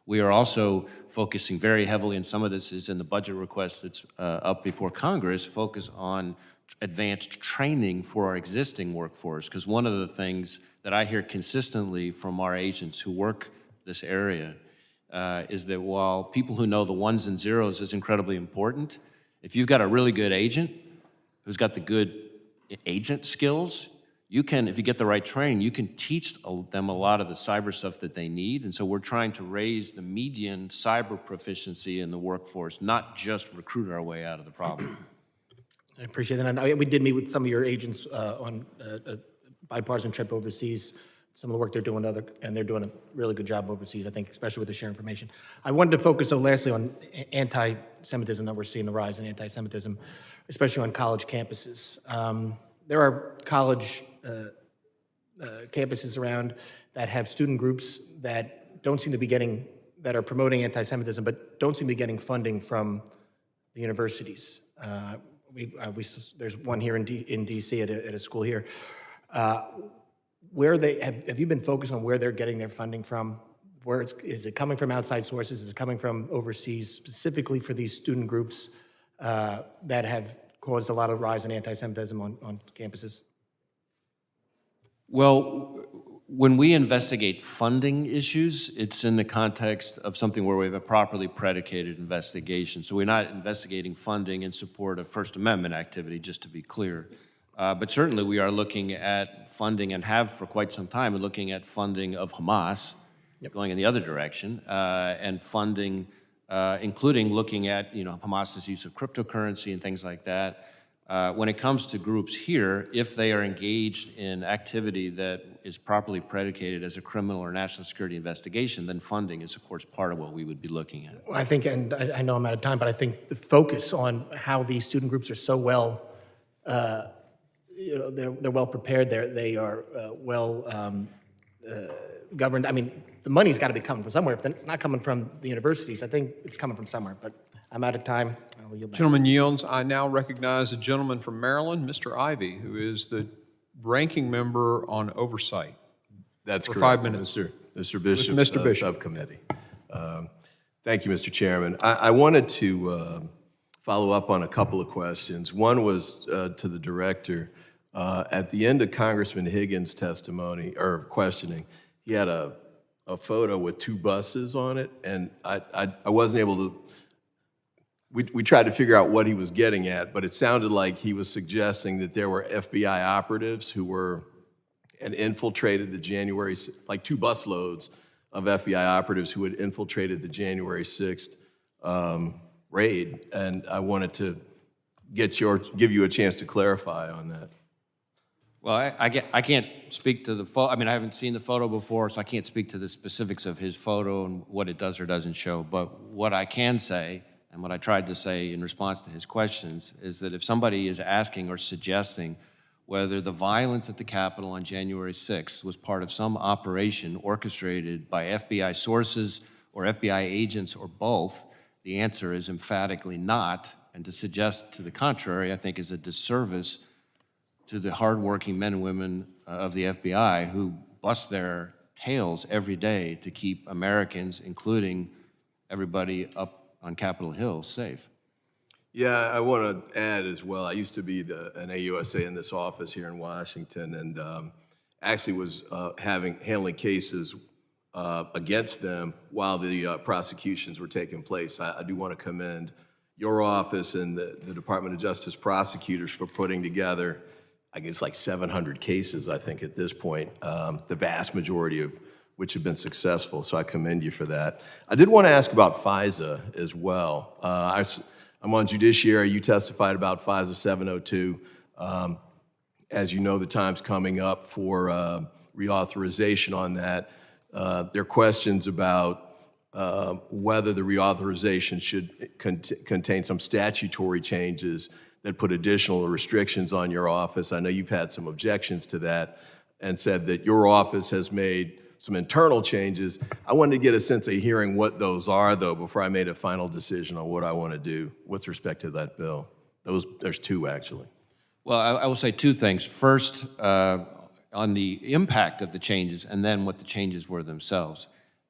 We are also focusing very heavily, and some of this is in the budget request that's up before Congress, focus on advanced training for our existing workforce. Because one of the things that I hear consistently from our agents who work this area is that while people who know the ones and zeros is incredibly important, if you've got a really good agent who's got the good agent skills, you can, if you get the right training, you can teach them a lot of the cyber stuff that they need. And so we're trying to raise the median cyber proficiency in the workforce, not just recruit our way out of the problem. I appreciate that. And we did meet with some of your agents on a bipartisan trip overseas, some of the work they're doing, and they're doing a really good job overseas, I think, especially with the share information. I wanted to focus, though, lastly, on anti-Semitism, that we're seeing the rise in anti-Semitism, especially on college campuses. There are college campuses around that have student groups that don't seem to be getting, that are promoting anti-Semitism, but don't seem to be getting funding from the universities. There's one here in DC at a school here. Where they have you been focused on where they're getting their funding from? Where is it coming from outside sources? Is it coming from overseas, specifically for these student groups that have caused a lot of rise in anti-Semitism on campuses? Well, when we investigate funding issues, it's in the context of something where we have a properly predicated investigation. So we're not investigating funding in support of First Amendment activity, just to be clear. But certainly we are looking at funding, and have for quite some time, looking at funding of Hamas, going in the other direction, and funding, including looking at Hamas's use of cryptocurrency and things like that. When it comes to groups here, if they are engaged in activity that is properly predicated as a criminal or national security investigation, then funding is, of course, part of what we would be looking at. I think, and I know I'm out of time, but I think the focus on how these student groups are so well, they're well prepared. They are well governed. I mean, the money's got to be coming from somewhere. If it's not coming from the universities, I think it's coming from somewhere. But I'm out of time. I will yield back. Gentleman yields. I now recognize a gentleman from Maryland, Mr. Ivey, who is the ranking member on oversight. That's for correct. 5 minutes. Mr. Bishop's Mr. Bishop. subcommittee. Thank you, Mr. Chairman. I wanted to follow up on a couple of questions. One was to the director. At the end of Congressman Higgins' testimony or questioning, he had a photo with 2 buses on it, and I wasn't able to. We tried to figure out what he was getting at, but it sounded like he was suggesting that there were FBI operatives who were and infiltrated the January, like 2 busloads of FBI operatives who had infiltrated the January 6th raid, and I wanted to give you a chance to clarify on that. Well, I can't speak to the photo. I mean, I haven't seen the photo before, so I can't speak to the specifics of his photo and what it does or doesn't show. But what I can say, and what I tried to say in response to his questions, is that if somebody is asking or suggesting whether the violence at the Capitol on January 6th was part of some operation orchestrated by FBI sources or FBI agents or both, the answer is emphatically not. And to suggest to the contrary, I think, is a disservice to the hardworking men and women of the FBI who bust their tails every day to keep Americans, including everybody up on Capitol Hill, safe. Yeah, I want to add as well, I used to be an AUSA in this office here in Washington, and actually was handling cases against them while the prosecutions were taking place. I do want to commend your office and the Department of Justice prosecutors for putting together, I guess, like 700 cases, I think, at this point, the vast majority of which have been successful, so I commend you for that. I did want to ask about FISA as well. I'm on Judiciary. You testified about FISA 702. As you know, the time's coming up for reauthorization on that. There are questions about whether the reauthorization should contain some statutory changes that put additional restrictions on your office. I know you've had some objections to that and said that your office has made some internal changes. I wanted to get a sense of hearing what those are, though, before I made a final decision on what I want to do with respect to that bill. There's 2, actually. Well, I will say 2 things. First, on the impact of the changes, and then what the changes were themselves.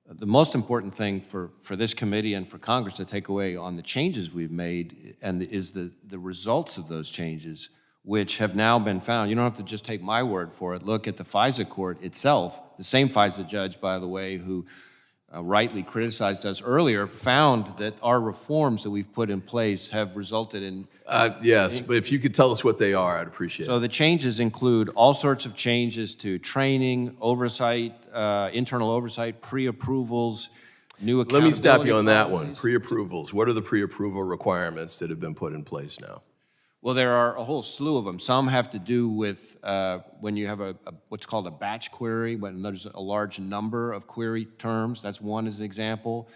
the most important thing for this committee and for Congress to take away on the changes we've made is the results of those changes, which have now been found. You don't have to just take my word for it. Look at the FISA court itself, the same FISA judge, by the way, who rightly criticized us earlier, found that our reforms that we've put in place have resulted in... Yes, but if you could tell us what they are, I'd appreciate it. So the changes include all sorts of changes to training, oversight, internal oversight, pre-approvals, new accountability Let me stop you on that policies. one. Pre-approvals. What are the pre-approval requirements that have been put in place now? Well, there are a whole slew of them. Some have to do with when you have what's called a batch query, when there's a large number of query terms. That's one as an example.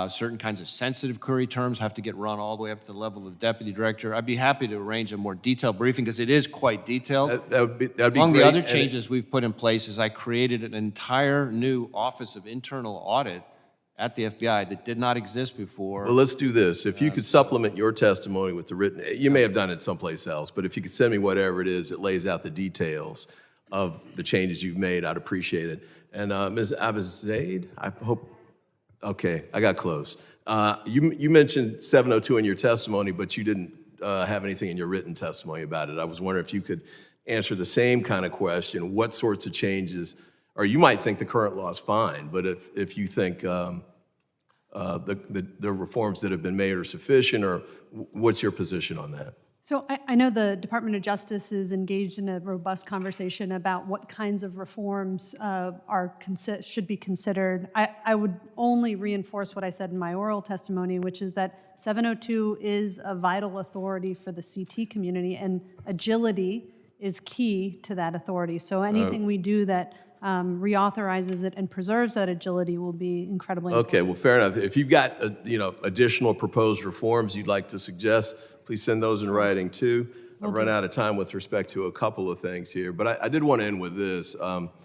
Certain kinds of sensitive query terms have to get run all the way up to the level of deputy director. I'd be happy to arrange a more detailed briefing because it is quite detailed. That'd be Among great. the other changes we've put in place is I created an entire new Office of Internal Audit at the FBI that did not exist before. Well, let's do this. If you could supplement your testimony with the written, you may have done it someplace else, but if you could send me whatever it is that lays out the details of the changes you've made, I'd appreciate it. And Ms. Abizaid, I hope, okay, I got close. You mentioned 702 in your testimony, but you didn't have anything in your written testimony about it. I was wondering if you could answer the same kind of question. What sorts of changes, or you might think the current law is fine, but if you think the reforms that have been made are sufficient, or what's your position on that? So I know the Department of Justice is engaged in a robust conversation about what kinds of reforms should be considered. I would only reinforce what I said in my oral testimony, which is that 702 is a vital authority for the CT community, and agility is key to that authority. So anything we do that reauthorizes it and preserves that agility will be incredibly important. Okay, well, fair enough. If you've got additional proposed reforms you'd like to suggest, please send those in writing too. I've run out of time with respect to a couple of things here, but I did want to end with this. Mr.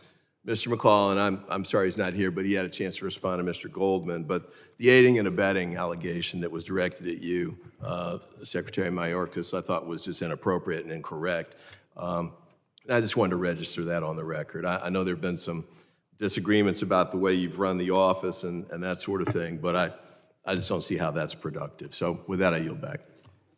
McCall, and I'm sorry he's not here, but he had a chance to respond to Mr. Goldman, but the aiding and abetting allegation that was directed at you, Secretary Mayorkas, I thought was just inappropriate and incorrect. I just wanted to register that on the record. I know there have been some disagreements about the way you've run the office and that sort of thing, but I just don't see how that's productive. So with that, I yield back.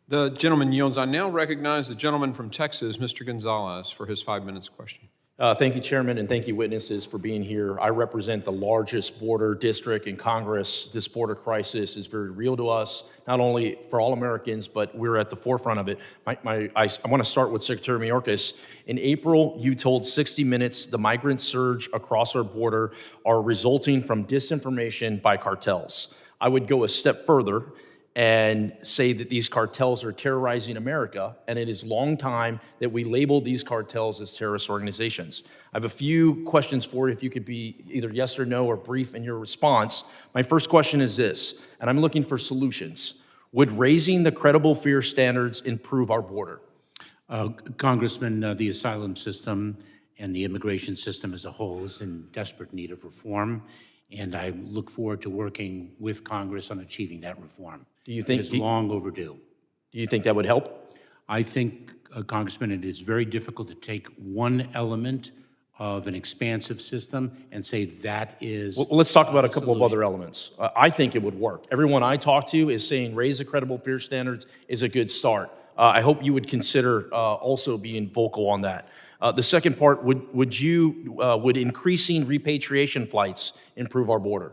The gentleman yields. I now recognize the gentleman from Texas, Mr. Gonzalez, for his 5 minutes question. Thank you, Chairman, and thank you, witnesses, for being here. I represent the largest border district in Congress. This border crisis is very real to us, not only for all Americans, but we're at the forefront of it. I want to start with Secretary Mayorkas. In April, you told 60 Minutes the migrant surge across our border are resulting from disinformation by cartels. I would go a step further and say that these cartels are terrorizing America, and it is long time that we label these cartels as terrorist organizations. I have a few questions for you, if you could be either yes or no or brief in your response. My first question is this, and I'm looking for solutions. Would raising the credible fear standards improve our border? Congressman, the asylum system and the immigration system as a whole is in desperate need of reform, and I look forward to working with Congress on achieving that reform. Do you think it's long overdue? Do you think that would help? I think, Congressman, it is very difficult to take one element of an expansive system and say that is... Well, let's talk about a couple of other elements. I think it would work. Everyone I talk to is saying raise the credible fear standards is a good start. I hope you would consider also being vocal on that. The second part, would increasing repatriation flights improve our border?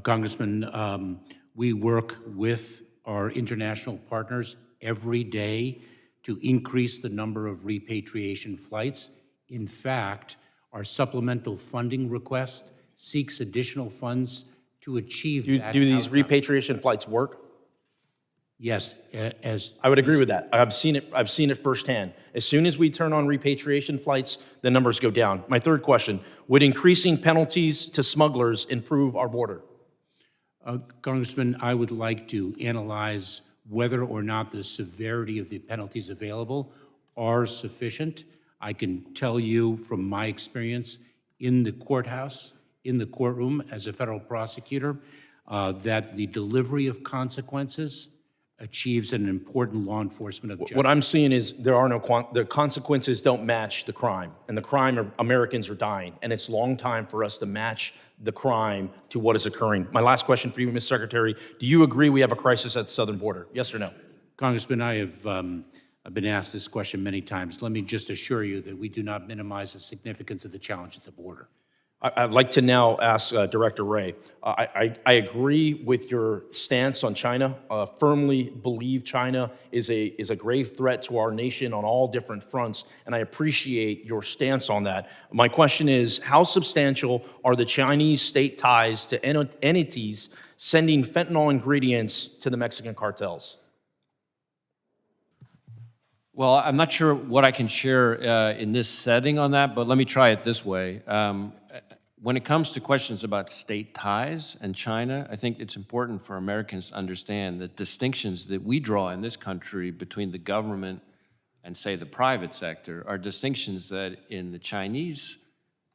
Congressman, we work with our international partners every day to increase the number of repatriation flights. In fact, our supplemental funding request seeks additional funds to achieve that. Do these repatriation flights work? Yes, I would agree with that. I've seen it firsthand. As soon as we turn on repatriation flights, the numbers go down. My third question, would increasing penalties to smugglers improve our border? Congressman, I would like to analyze whether or not the severity of the penalties available are sufficient. I can tell you from my experience in the courthouse, in the courtroom as a federal prosecutor, that the delivery of consequences achieves an important law enforcement objective. What I'm seeing is the consequences don't match the crime, and the crime, Americans are dying, and it's long time for us to match the crime to what is occurring. My last question for you, Mr. Secretary, do you agree we have a crisis at the southern border? Yes or no? Congressman, I have I've been asked this question many times. Let me just assure you that we do not minimize the significance of the challenge at the border. I'd like to now ask Director Wray. I agree with your stance on China. Firmly believe China is a grave threat to our nation on all different fronts, and I appreciate your stance on that. My question is, how substantial are the Chinese state ties to entities sending fentanyl ingredients to the Mexican cartels? Well, I'm not sure what I can share in this setting on that, but let me try it this way. When it comes to questions about state ties and China, I think it's important for Americans to understand the distinctions that we draw in this country between the government and, say, the private sector are distinctions that in the Chinese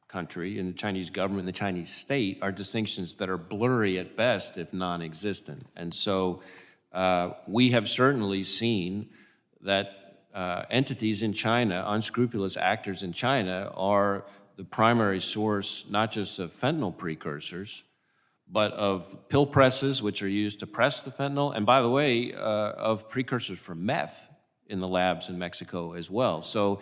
country, in the Chinese government, the Chinese state, are distinctions that are blurry at best, if non-existent. And so we have certainly seen that entities in China, unscrupulous actors in China, are the primary source not just of fentanyl precursors, but of pill presses, which are used to press the fentanyl, and by the way, of precursors for meth in the labs in Mexico as well. So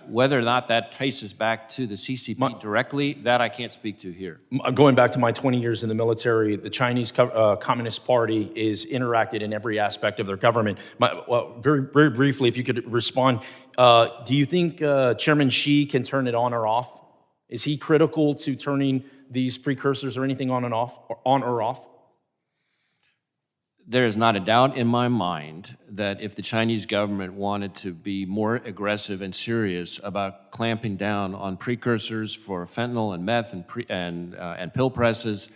whether or not that traces back to the CCP directly, that I can't speak to here. Going back to my 20 years in the military, the Chinese Communist Party is interacted in every aspect of their government. Very briefly, if you could respond, do you think Chairman Xi can turn it on or off? Is he critical to turning these precursors or anything on or off? There is not a doubt in my mind that if the Chinese government wanted to be more aggressive and serious about clamping down on precursors for fentanyl and meth and pill presses,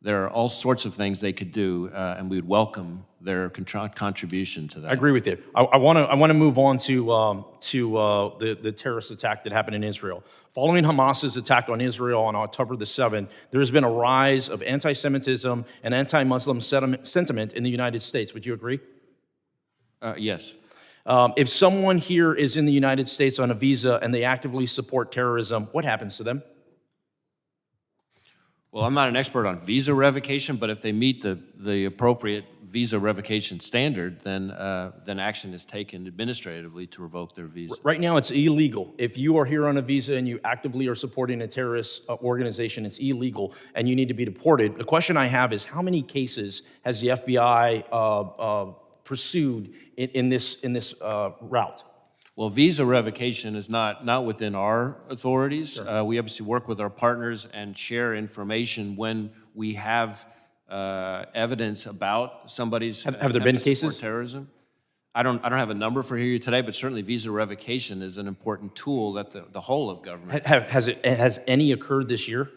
there are all sorts of things they could do, and we would welcome their contribution to that. I agree with you. I want to move on to the terrorist attack that happened in Israel. Following Hamas's attack on Israel on October the 7th, there has been a rise of anti-Semitism and anti-Muslim sentiment in the United States. Would you agree? Yes. If someone here is in the United States on a visa and they actively support terrorism, what happens to them? Well, I'm not an expert on visa revocation, but if they meet the appropriate visa revocation standard, then action is taken administratively to revoke their visa. Right now, it's illegal. If you are here on a visa and you actively are supporting a terrorist organization, it's illegal, and you need to be deported. The question I have is, how many cases has the FBI pursued in this route? Well, visa revocation is not within our authorities. Sure. We obviously work with our partners and share information when we have evidence about somebody's have there been cases terrorism. I don't have a number for you today, but certainly visa revocation is an important tool that the whole of government has any occurred this year?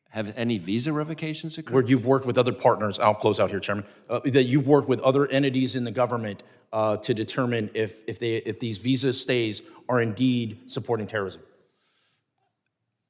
Have any visa revocations occurred? Where you've worked with other partners, I'll close out here, Chairman, that you've worked with other entities in the government to determine if these visa stays are indeed supporting terrorism?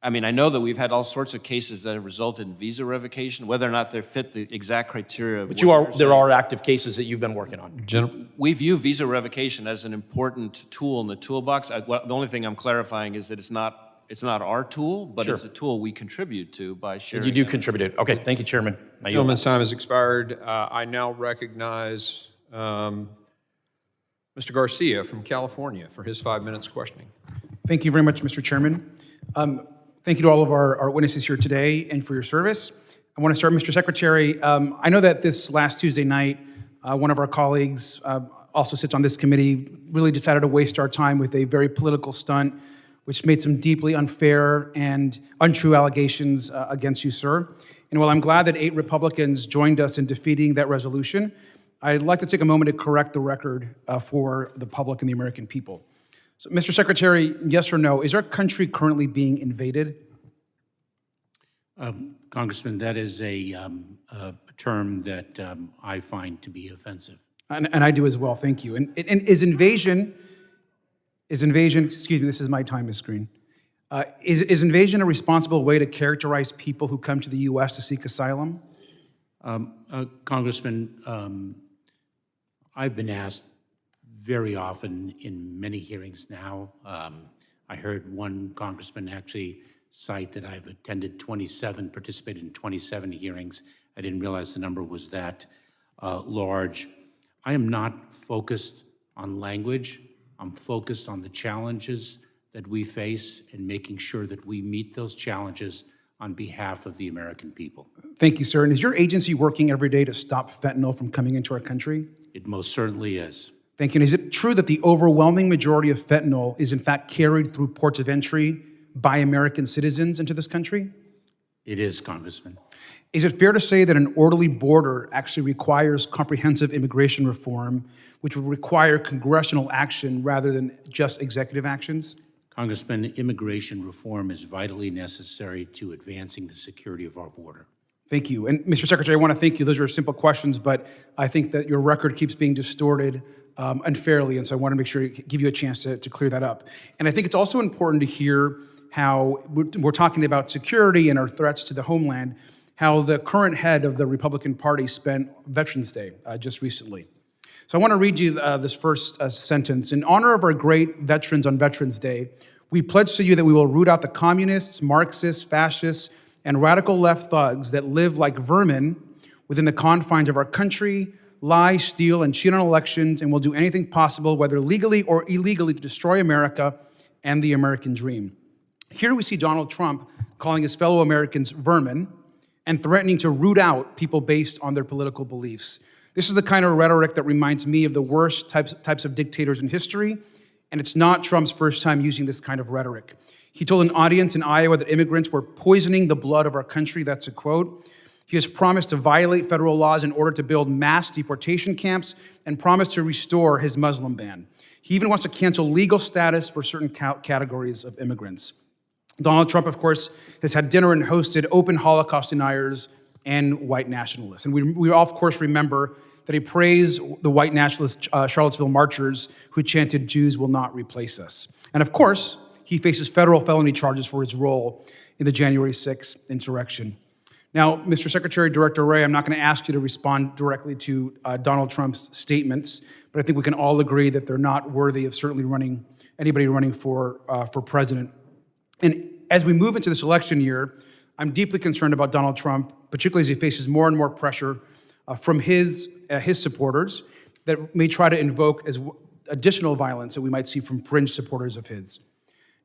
I mean, I know that we've had all sorts of cases that have resulted in visa revocation, whether or not they fit the exact criteria. But there are active cases that you've been working on. We view visa revocation as an important tool in the toolbox. The only thing I'm clarifying is that it's not our tool, but It's a tool we contribute to by sharing. You do contribute it. Okay, thank you, Chairman. The gentleman's time has expired. I now recognize Mr. Garcia from California for his 5 minutes questioning. Thank you very much, Mr. Chairman. Thank you to all of our witnesses here today and for your service. I want to start, Mr. Secretary. I know that this last Tuesday night, one of our colleagues also sits on this committee, really decided to waste our time with a very political stunt, which made some deeply unfair and untrue allegations against you, sir. And while I'm glad that 8 Republicans joined us in defeating that resolution, I'd like to take a moment to correct the record for the public and the American people. So, Mr. Secretary, yes or no, is our country currently being invaded? Congressman, that is a term that I find to be offensive. And I do as well, thank you. And is invasion, excuse me, this is my time, Ms. Green. Is invasion a responsible way to characterize people who come to the U.S. to seek asylum? Congressman, I've been asked very often in many hearings now. I heard one congressman actually cite that I've participated in 27 hearings. I didn't realize the number was that large. I am not focused on language. I'm focused on the challenges that we face and making sure that we meet those challenges on behalf of the American people. Thank you, sir. And is your agency working every day to stop fentanyl from coming into our country? It most certainly is. Thank you. And is it true that the overwhelming majority of fentanyl is in fact carried through ports of entry by American citizens into this country? It is, Congressman. Is it fair to say that an orderly border actually requires comprehensive immigration reform, which would require congressional action rather than just executive actions? Congressman, immigration reform is vitally necessary to advancing the security of our border. Thank you. And Mr. Secretary, I want to thank you. Those are simple questions, but I think that your record keeps being distorted unfairly, and so I want to make sure to give you a chance to clear that up. And I think it's also important to hear how we're talking about security and our threats to the homeland, how the current head of the Republican Party spent Veterans Day just recently. So I want to read you this first sentence. In honor of our great veterans on Veterans Day, we pledge to you that we will root out the communists, Marxists, fascists, and radical left thugs that live like vermin within the confines of our country, lie, steal, and cheat on elections, and will do anything possible, whether legally or illegally, to destroy America and the American dream. Here we see Donald Trump calling his fellow Americans vermin and threatening to root out people based on their political beliefs. This is the kind of rhetoric that reminds me of the worst types of dictators in history, and it's not Trump's first time using this kind of rhetoric. He told an audience in Iowa that immigrants were poisoning the blood of our country. That's a quote. He has promised to violate federal laws in order to build mass deportation camps and promised to restore his Muslim ban. He even wants to cancel legal status for certain categories of immigrants. Donald Trump, of course, has had dinner and hosted open Holocaust deniers and white nationalists. And we all, of course, remember that he praised the white nationalist Charlottesville marchers who chanted, "Jews will not replace us." And of course, he faces federal felony charges for his role in the January 6th insurrection. Now, Mr. Secretary, Director Wray, I'm not going to ask you to respond directly to Donald Trump's statements, but I think we can all agree that they're not worthy of certainly anybody running for president. And as we move into this election year, I'm deeply concerned about Donald Trump, particularly as he faces more and more pressure from his supporters that may try to invoke as additional violence that we might see from fringe supporters of his.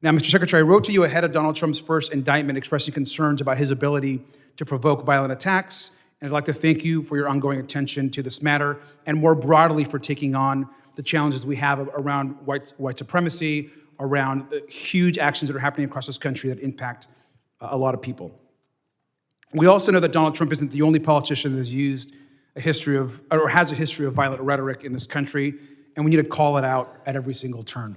Now, Mr. Secretary, I wrote to you ahead of Donald Trump's first indictment expressing concerns about his ability to provoke violent attacks, and I'd like to thank you for your ongoing attention to this matter and more broadly for taking on the challenges we have around white supremacy, around the huge actions that are happening across this country that impact a lot of people. We also know that Donald Trump isn't the only politician that has used has a history of violent rhetoric in this country, and we need to call it out at every single turn.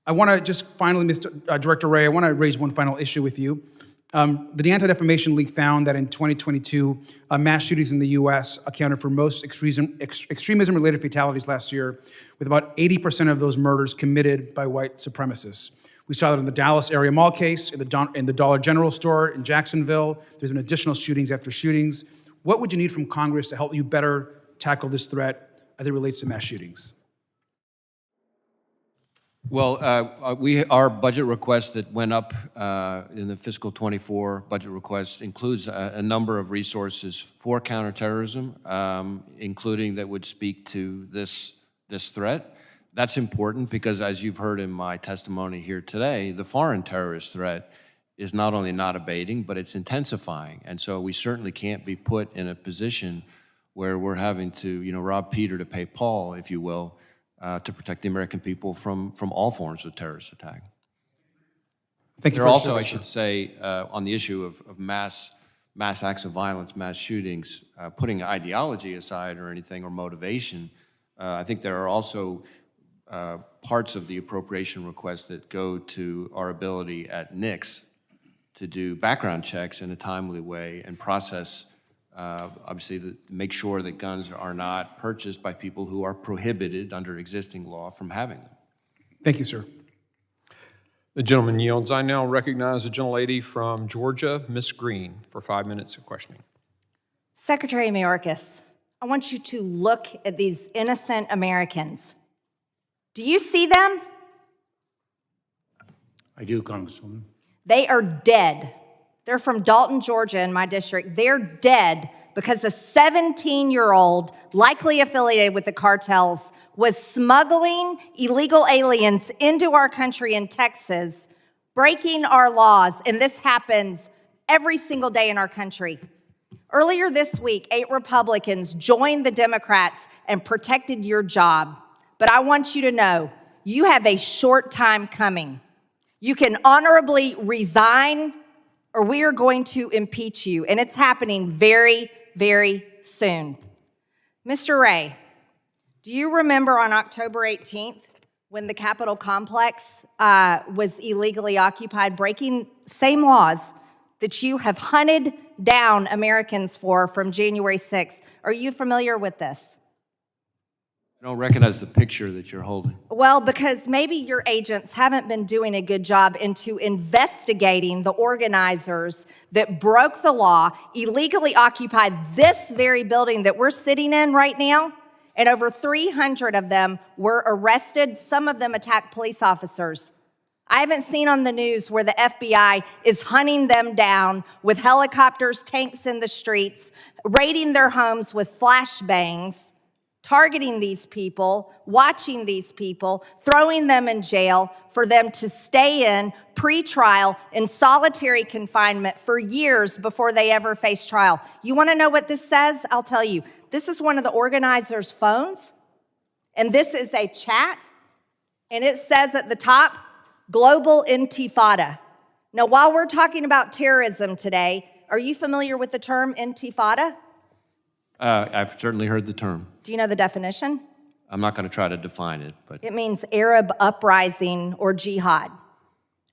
I want to just finally, Mr. Director Wray, I want to raise one final issue with you. The Anti-Defamation League found that in 2022, mass shootings in the U.S. accounted for most extremism-related fatalities last year, with about 80% of those murders committed by white supremacists. We saw that in the Dallas area mall case, in the Dollar General store in Jacksonville. There's been additional shootings after shootings. What would you need from Congress to help you better tackle this threat as it relates to mass shootings? Well, our budget request that went up in the fiscal 24 budget request includes a number of resources for counterterrorism, including that would speak to this threat. That's important because, as you've heard in my testimony here today, the foreign terrorist threat is not only not abating, but it's intensifying. And so we certainly can't be put in a position where we're having to, rob Peter to pay Paul, if you will, to protect the American people from all forms of terrorist attack. Thank you. There also, I should say, on the issue of mass acts of violence, mass shootings, putting ideology aside or anything, or motivation, I think there are also parts of the appropriation request that go to our ability at NICS to do background checks in a timely way and process, obviously, make sure that guns are not purchased by people who are prohibited under existing law from having them. Thank you, sir. The gentleman yields. I now recognize the gentlelady from Georgia, Ms. Green, for 5 minutes of questioning. Secretary Mayorkas, I want you to look at these innocent Americans. Do you see them? I do, Congresswoman. They are dead. They're from Dalton, Georgia, in my district. They're dead because a 17-year-old, likely affiliated with the cartels, was smuggling illegal aliens into our country in Texas, breaking our laws, and this happens every single day in our country. Earlier this week, 8 Republicans joined the Democrats and protected your job. But I want you to know, you have a short time coming. You can honorably resign, or we are going to impeach you, and it's happening very, very soon. Mr. Ray, do you remember on October 18th when the Capitol complex was illegally occupied, breaking same laws that you have hunted down Americans for from January 6th? Are you familiar with this? I don't recognize the picture that you're holding. Well, because maybe your agents haven't been doing a good job into investigating the organizers that broke the law, illegally occupied this very building that we're sitting in right now, and over 300 of them were arrested. Some of them attacked police officers. I haven't seen on the news where the FBI is hunting them down with helicopters, tanks in the streets, raiding their homes with flashbangs, targeting these people, watching these people, throwing them in jail for them to stay in pre-trial in solitary confinement for years before they ever face trial. You want to know what this says? I'll tell you. This is one of the organizers' phones, and this is a chat, and it says at the top, Global Intifada. Now, while we're talking about terrorism today, are you familiar with the term intifada? I've certainly heard the term. Do you know the definition? I'm not going to try to define it, but It means Arab uprising or jihad.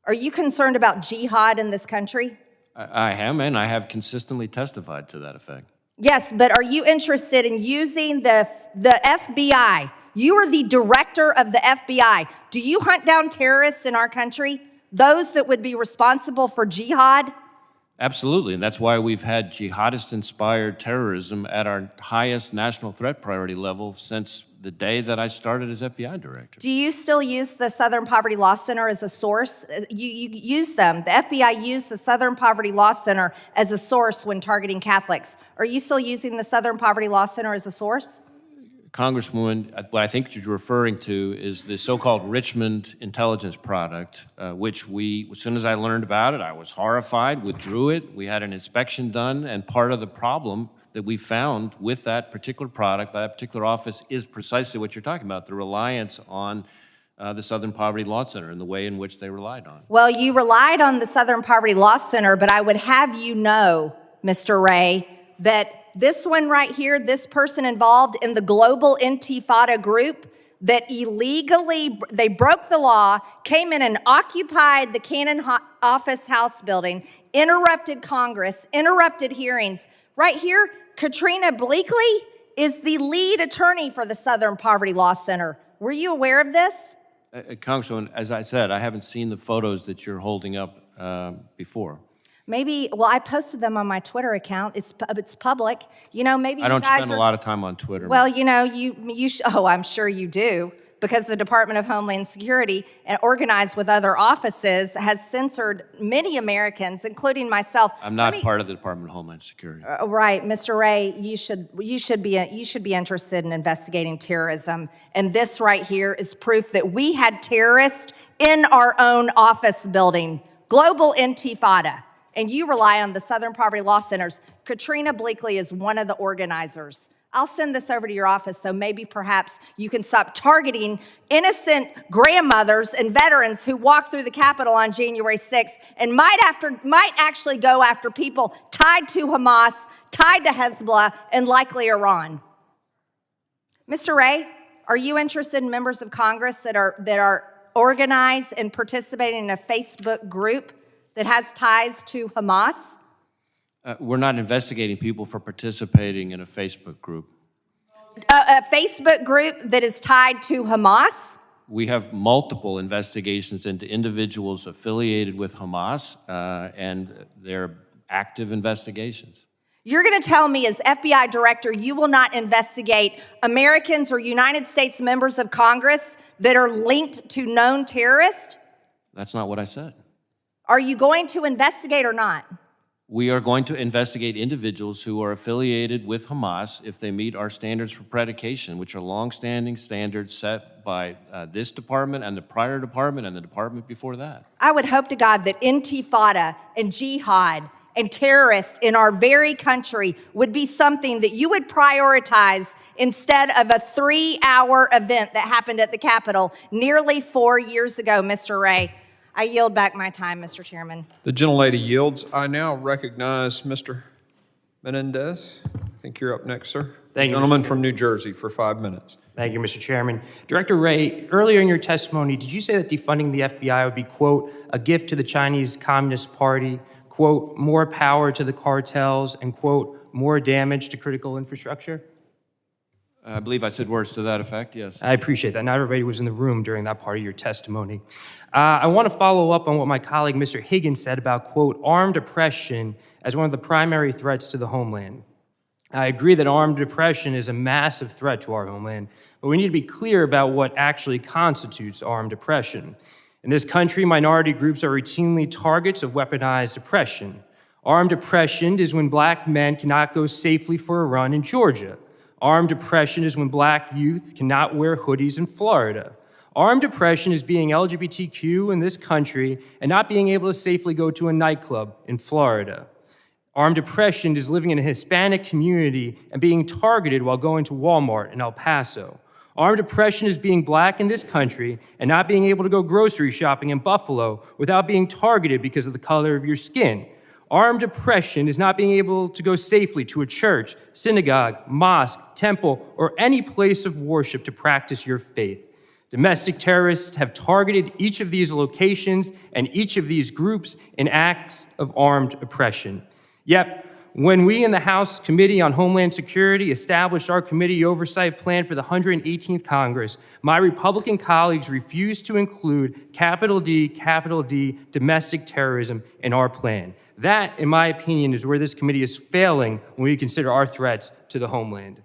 Are you concerned about jihad in this country? I am, and I have consistently testified to that effect. Yes, but are you interested in using the FBI? You are the director of the FBI. Do you hunt down terrorists in our country? Those that would be responsible for jihad? Absolutely, and that's why we've had jihadist-inspired terrorism at our highest national threat priority level since the day that I started as FBI director. Do you still use the Southern Poverty Law Center as a source? You use them. The FBI used the Southern Poverty Law Center as a source when targeting Catholics. Are you still using the Southern Poverty Law Center as a source? Congresswoman, what I think you're referring to is the so-called Richmond intelligence product, which as soon as I learned about it, I was horrified, withdrew it. We had an inspection done, and part of the problem that we found with that particular product by that particular office is precisely what you're talking about, the reliance on the Southern Poverty Law Center and the way in which they relied on it. Well, you relied on the Southern Poverty Law Center, but I would have you know, Mr. Ray, that this one right here, this person involved in the Global Intifada group that illegally, they broke the law, came in and occupied the Cannon Office House building, interrupted Congress, interrupted hearings. Right here, Katrina Bleakley is the lead attorney for the Southern Poverty Law Center. Were you aware of this? Congresswoman, as I said, I haven't seen the photos that you're holding up before. Maybe, well, I posted them on my Twitter account. It's public. You know, maybe I don't you guys spend a lot of time on Twitter. Well, you know, oh, I'm sure you do, because the Department of Homeland Security, organized with other offices, has censored many Americans, including myself. I'm not part of the Department of Homeland Security. Right, Mr. Ray, you should be interested in investigating terrorism, and this right here is proof that we had terrorists in our own office building. Global Intifada. And you rely on the Southern Poverty Law Centers. Katrina Bleakley is one of the organizers. I'll send this over to your office so maybe perhaps you can stop targeting innocent grandmothers and veterans who walked through the Capitol on January 6th and might actually go after people tied to Hamas, tied to Hezbollah, and likely Iran. Mr. Ray, are you interested in members of Congress that are organized and participating in a Facebook group that has ties to Hamas? We're not investigating people for participating in a Facebook group. A Facebook group that is tied to Hamas? We have multiple investigations into individuals affiliated with Hamas, and they're active investigations. You're going to tell me as FBI director you will not investigate Americans or United States members of Congress that are linked to known terrorists? That's not what I said. Are you going to investigate or not? We are going to investigate individuals who are affiliated with Hamas if they meet our standards for predication, which are longstanding standards set by this department and the prior department and the department before that. I would hope to God that intifada and jihad and terrorists in our very country would be something that you would prioritize instead of a 3-hour event that happened at the Capitol nearly 4 years ago, Mr. Ray. I yield back my time, Mr. Chairman. The gentlelady yields. I now recognize Mr. Menendez. I think you're up next, sir. Thank you, Gentleman from New Jersey for 5 minutes. Thank you, Mr. Chairman. Director Ray, earlier in your testimony, did you say that defunding the FBI would be, quote, a gift to the Chinese Communist Party, quote, more power to the cartels, and, quote, more damage to critical infrastructure? I believe I said words to that effect, yes. I appreciate that. Not everybody was in the room during that part of your testimony. I want to follow up on what my colleague, Mr. Higgins, said about, quote, armed oppression as one of the primary threats to the homeland. I agree that armed oppression is a massive threat to our homeland, but we need to be clear about what actually constitutes armed oppression. In this country, minority groups are routinely targets of weaponized oppression. Armed oppression is when black men cannot go safely for a run in Georgia. Armed oppression is when black youth cannot wear hoodies in Florida. Armed oppression is being LGBTQ in this country and not being able to safely go to a nightclub in Florida. Armed oppression is living in a Hispanic community and being targeted while going to Walmart in El Paso. Armed oppression is being black in this country and not being able to go grocery shopping in Buffalo without being targeted because of the color of your skin. Armed oppression is not being able to go safely to a church, synagogue, mosque, temple, or any place of worship to practice your faith. Domestic terrorists have targeted each of these locations and each of these groups in acts of armed oppression. Yet, when we in the House Committee on Homeland Security established our committee oversight plan for the 118th Congress, my Republican colleagues refused to include capital D, domestic terrorism in our plan. That, in my opinion, is where this committee is failing when we consider our threats to the homeland.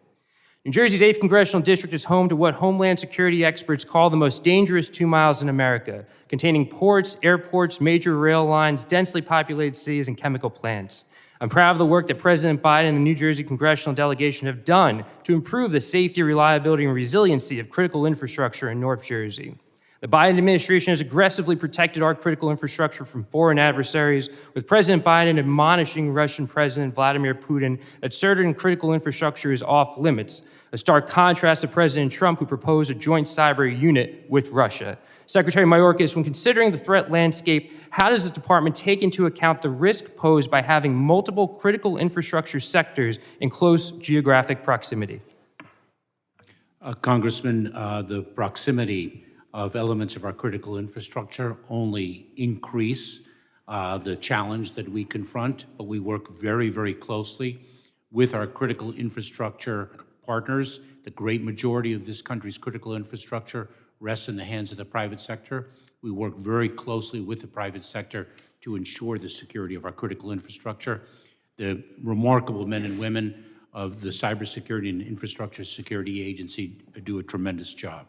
New Jersey's 8th Congressional District is home to what Homeland Security experts call the most dangerous 2 miles in America, containing ports, airports, major rail lines, densely populated cities, and chemical plants. I'm proud of the work that President Biden and the New Jersey congressional delegation have done to improve the safety, reliability, and resiliency of critical infrastructure in North Jersey. The Biden administration has aggressively protected our critical infrastructure from foreign adversaries, with President Biden admonishing Russian President Vladimir Putin that certain critical infrastructure is off limits, a stark contrast to President Trump, who proposed a joint cyber unit with Russia. Secretary Mayorkas, when considering the threat landscape, how does the department take into account the risk posed by having multiple critical infrastructure sectors in close geographic proximity? Congressman, the proximity of elements of our critical infrastructure only increase the challenge that we confront, but we work very, very closely with our critical infrastructure partners. The great majority of this country's critical infrastructure rests in the hands of the private sector. We work very closely with the private sector to ensure the security of our critical infrastructure. The remarkable men and women of the Cybersecurity and Infrastructure Security Agency do a tremendous job.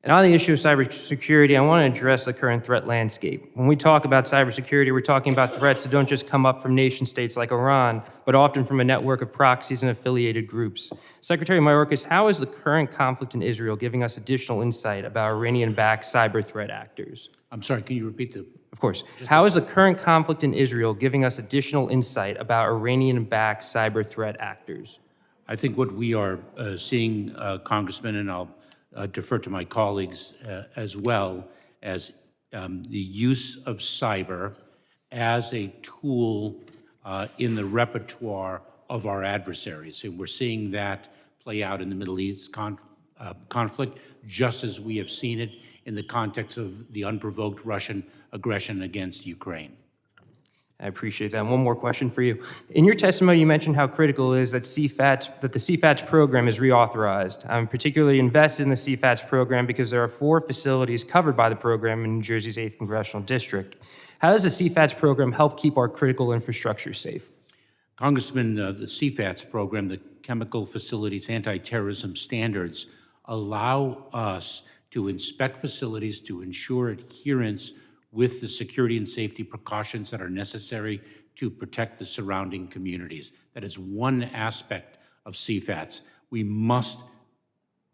And on the issue of cybersecurity, I want to address the current threat landscape. When we talk about cybersecurity, we're talking about threats that don't just come up from nation states like Iran, but often from a network of proxies and affiliated groups. Secretary Mayorkas, how is the current conflict in Israel giving us additional insight about Iranian-backed cyber threat actors? I'm sorry, can you repeat the? Of course. How is the current conflict in Israel giving us additional insight about Iranian-backed cyber threat actors? I think what we are seeing, Congressman, and I'll defer to my colleagues as well, as the use of cyber as a tool in the repertoire of our adversaries. And we're seeing that play out in the Middle East conflict, just as we have seen it in the context of the unprovoked Russian aggression against Ukraine. I appreciate that. One more question for you. In your testimony, you mentioned how critical it is that the CFATS program is reauthorized. I'm particularly invested in the CFATS program because there are 4 facilities covered by the program in New Jersey's 8th Congressional District. How does the CFATS program help keep our critical infrastructure safe? Congressman, the CFATS program, the Chemical Facilities Anti-Terrorism Standards, allow us to inspect facilities to ensure adherence with the security and safety precautions that are necessary to protect the surrounding communities. That is one aspect of CFATS. We must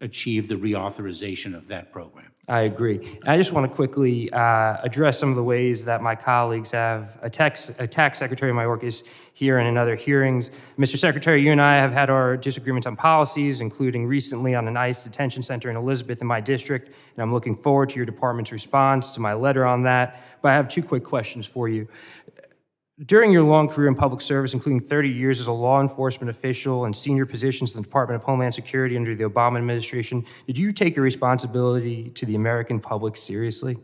achieve the reauthorization of that program. I agree. I just want to quickly address some of the ways that my colleagues have attacked Secretary Mayorkas here and in other hearings. Mr. Secretary, you and I have had our disagreements on policies, including recently on an ICE detention center in Elizabeth in my district, and I'm looking forward to your department's response to my letter on that. But I have two quick questions for you. During your long career in public service, including 30 years as a law enforcement official and senior positions in the Department of Homeland Security under the Obama administration, did you take your responsibility to the American public seriously?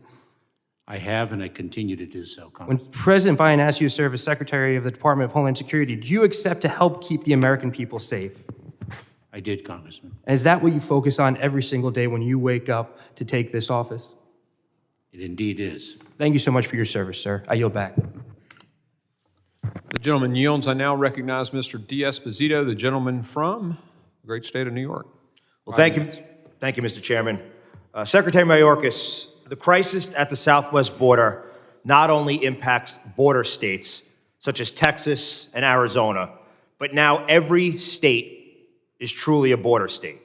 I have, and I continue to do so, When Congressman. President Biden asked you to serve as Secretary of the Department of Homeland Security, did you accept to help keep the American people safe? I did, Congressman. Is that what you focus on every single day when you wake up to take this office? It indeed is. Thank you so much for your service, sir. I yield back. The gentleman yields. I now recognize Mr. D'Esposito, the gentleman from the great state of New York. Well, thank you, Mr. Chairman. Secretary Mayorkas, the crisis at the southwest border not only impacts border states such as Texas and Arizona, but now every state is truly a border state.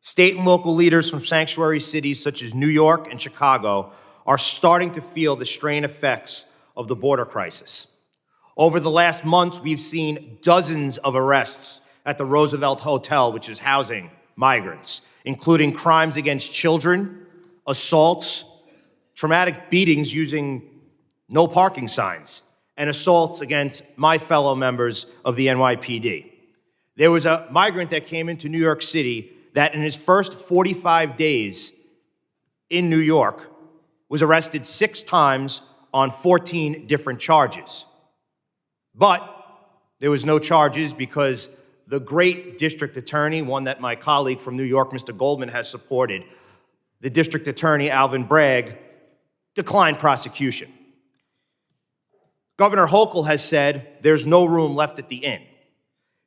State and local leaders from sanctuary cities such as New York and Chicago are starting to feel the strain effects of the border crisis. Over the last months, we've seen dozens of arrests at the Roosevelt Hotel, which is housing migrants, including crimes against children, assaults, traumatic beatings using no parking signs, and assaults against my fellow members of the NYPD. There was a migrant that came into New York City that in his first 45 days in New York was arrested 6 times on 14 different charges. But there was no charges because the great district attorney, one that my colleague from New York, Mr. Goldman, has supported, the district attorney, Alvin Bragg, declined prosecution. Governor Hochul has said there's no room left at the inn.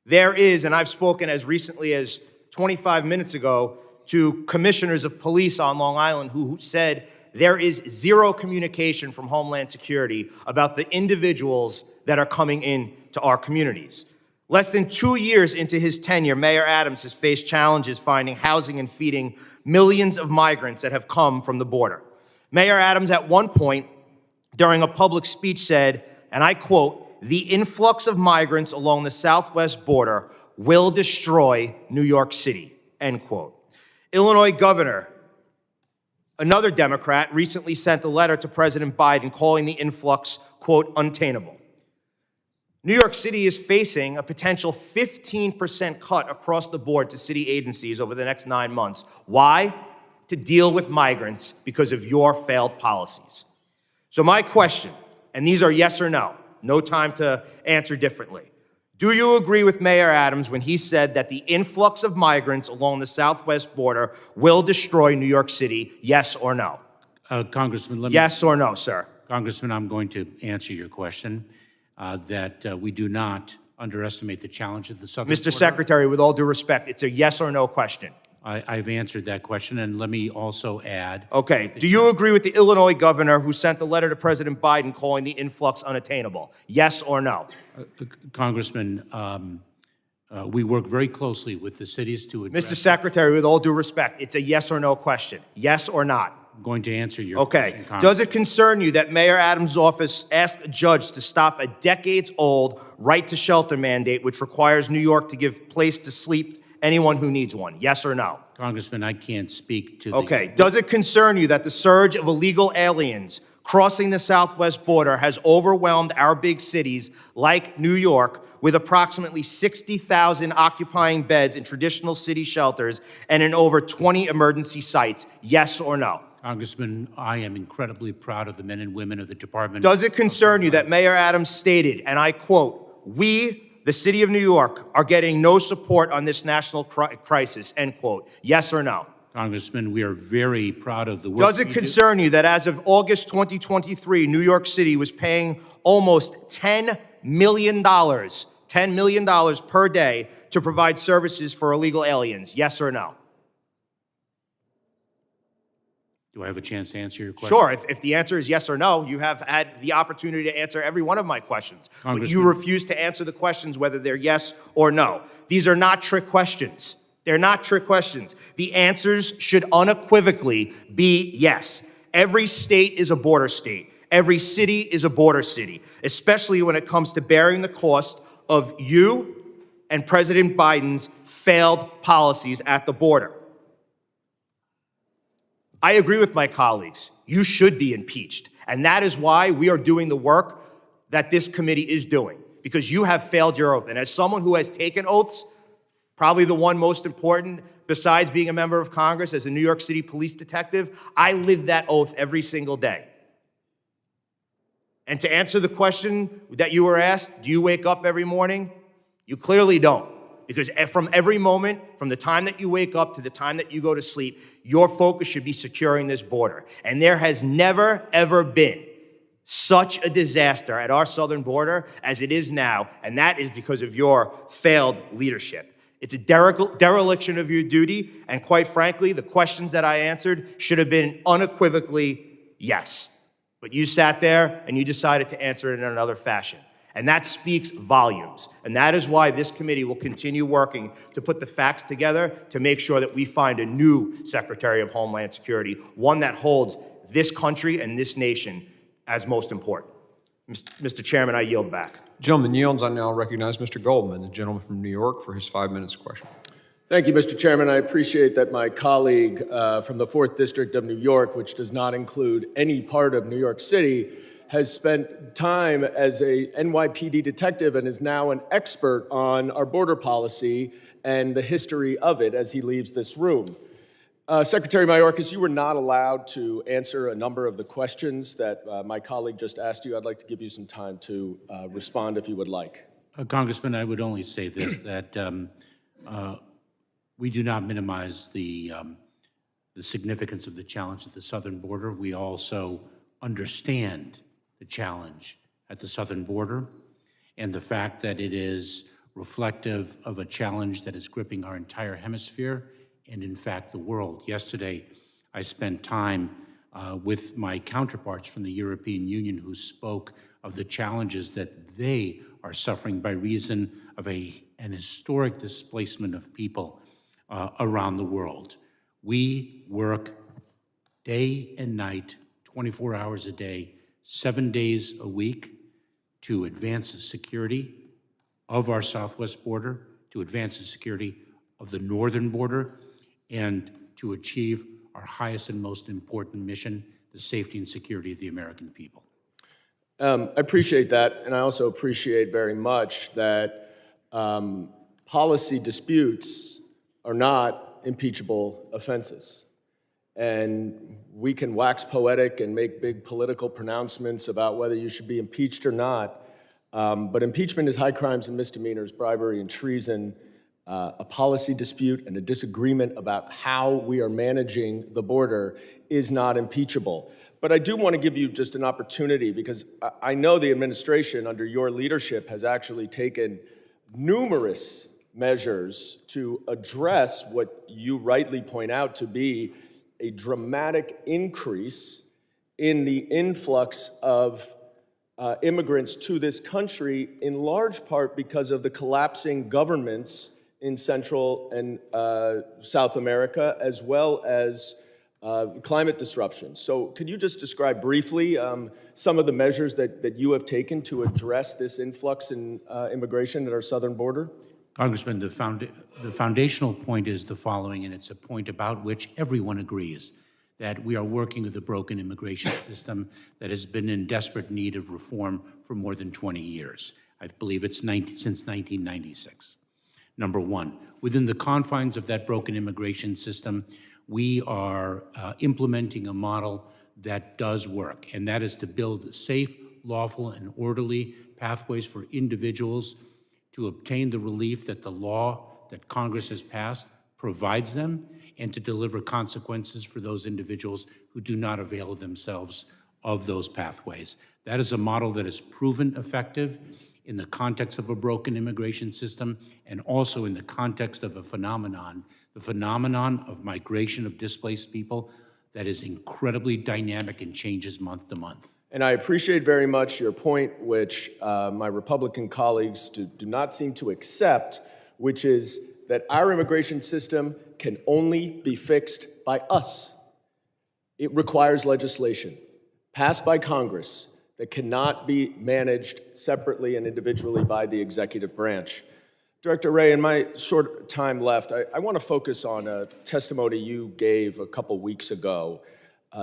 There is, and I've spoken as recently as 25 minutes ago to commissioners of police on Long Island who said there is zero communication from Homeland Security about the individuals that are coming in to our communities. Less than 2 years into his tenure, Mayor Adams has faced challenges finding housing and feeding millions of migrants that have come from the border. Mayor Adams at one point during a public speech said, and I quote, "The influx of migrants along the southwest border will destroy New York City," end quote. Illinois Governor, another Democrat, recently sent a letter to President Biden calling the influx, quote, untenable. New York City is facing a potential 15% cut across the board to city agencies over the next 9 months. Why? To deal with migrants because of your failed policies. So my question, and these are yes or no time to answer differently. Do you agree with Mayor Adams when he said that the influx of migrants along the southwest border will destroy New York City, yes or no? Congressman, yes or no, sir? Congressman, I'm going to answer your question. That we do not underestimate the challenge of the southern border. Mr. Secretary, with all due respect, it's a yes or no question. I've answered that question, and let me also add. Okay, do you agree with the Illinois governor who sent the letter to President Biden calling the influx unattainable? Yes or no? Congressman, we work very closely with the cities to address. Mr. Secretary, with all due respect, it's a yes or no question. Yes or not? I'm going to answer your question, Okay. Does it concern you that Mayor Adams' office asked a judge to stop a decades-old right-to-shelter mandate which requires New York to give place to sleep anyone who needs one? Yes or no? Congressman, I can't speak to the... Okay. Does it concern you that the surge of illegal aliens crossing the southwest border has overwhelmed our big cities like New York with approximately 60,000 occupying beds in traditional city shelters and in over 20 emergency sites? Yes or no? Congressman, I am incredibly proud of the men and women of the Department. Does it concern you that Mayor Adams stated, and I quote, "We, the city of New York, are getting no support on this national crisis," end quote? Yes or no? Congressman, we are very proud of the work. Does it concern you that as of August 2023, New York City was paying almost $10 million $10 million per day to provide services for illegal aliens? Yes or no? Do I have a chance to answer your question? Sure. If the answer is yes or no, you have had the opportunity to answer every one of my questions. But you Congressman. refuse to answer the questions whether they're yes or no. These are not trick questions. They're not trick questions. The answers should unequivocally be yes. Every state is a border state. Every city is a border city, especially when it comes to bearing the cost of you and President Biden's failed policies at the border. I agree with my colleagues. You should be impeached. And that is why we are doing the work that this committee is doing, because you have failed your oath. And as someone who has taken oaths, probably the one most important besides being a member of Congress as a New York City police detective, I live that oath every single day. And to answer the question that you were asked, do you wake up every morning? You clearly don't. Because from every moment, from the time that you wake up to the time that you go to sleep, your focus should be securing this border. And there has never, ever been such a disaster at our southern border as it is now, and that is because of your failed leadership. It's a dereliction of your duty, and quite frankly, the questions that I answered should have been unequivocally yes. But you sat there and you decided to answer it in another fashion. And that speaks volumes. And that is why this committee will continue working to put the facts together to make sure that we find a new Secretary of Homeland Security, one that holds this country and this nation as most important. Mr. Chairman, I yield back. Gentleman yields. I now recognize Mr. Goldman, the gentleman from New York, for his 5 minutes question. Thank you, Mr. Chairman. I appreciate that my colleague from the 4th District of New York, which does not include any part of New York City, has spent time as a NYPD detective and is now an expert on our border policy and the history of it as he leaves this room. Secretary Mayorkas, you were not allowed to answer a number of the questions that my colleague just asked you. I'd like to give you some time to respond if you would like. Congressman, I would only say this, that we do not minimize the significance of the challenge at the southern border. We also understand the challenge at the southern border and the fact that it is reflective of a challenge that is gripping our entire hemisphere and, in fact, the world. Yesterday, I spent time with my counterparts from the European Union who spoke of the challenges that they are suffering by reason of an historic displacement of people around the world. We work day and night, 24 hours a day, 7 days a week to advance the security of our southwest border, to advance the security of the northern border, and to achieve our highest and most important mission, the safety and security of the American people. I appreciate that, and I also appreciate very much that policy disputes are not impeachable offenses. And we can wax poetic and make big political pronouncements about whether you should be impeached or not, but impeachment is high crimes and misdemeanors, bribery and treason, a policy dispute and a disagreement about how we are managing the border is not impeachable. But I do want to give you just an opportunity, because I know the administration under your leadership has actually taken numerous measures to address what you rightly point out to be a dramatic increase in the influx of immigrants to this country, in large part because of the collapsing governments in Central and South America, as well as climate disruption. So could you just describe briefly some of the measures that you have taken to address this influx in immigration at our southern border? Congressman, the foundational point is the following, and it's a point about which everyone agrees, that we are working with a broken immigration system that has been in desperate need of reform for more than 20 years. I believe it's since 1996. Number one, within the confines of that broken immigration system, we are implementing a model that does work, and that is to build safe, lawful, and orderly pathways for individuals to obtain the relief that the law that Congress has passed provides them, and to deliver consequences for those individuals who do not avail themselves of those pathways. That is a model that is proven effective in the context of a broken immigration system and also in the context of a phenomenon, the phenomenon of migration of displaced people that is incredibly dynamic and changes month to month. And I appreciate very much your point, which my Republican colleagues do not seem to accept, which is that our immigration system can only be fixed by us. It requires legislation passed by Congress that cannot be managed separately and individually by the executive branch. Director Wray, in my short time left, I want to focus on a testimony you gave a couple weeks ago,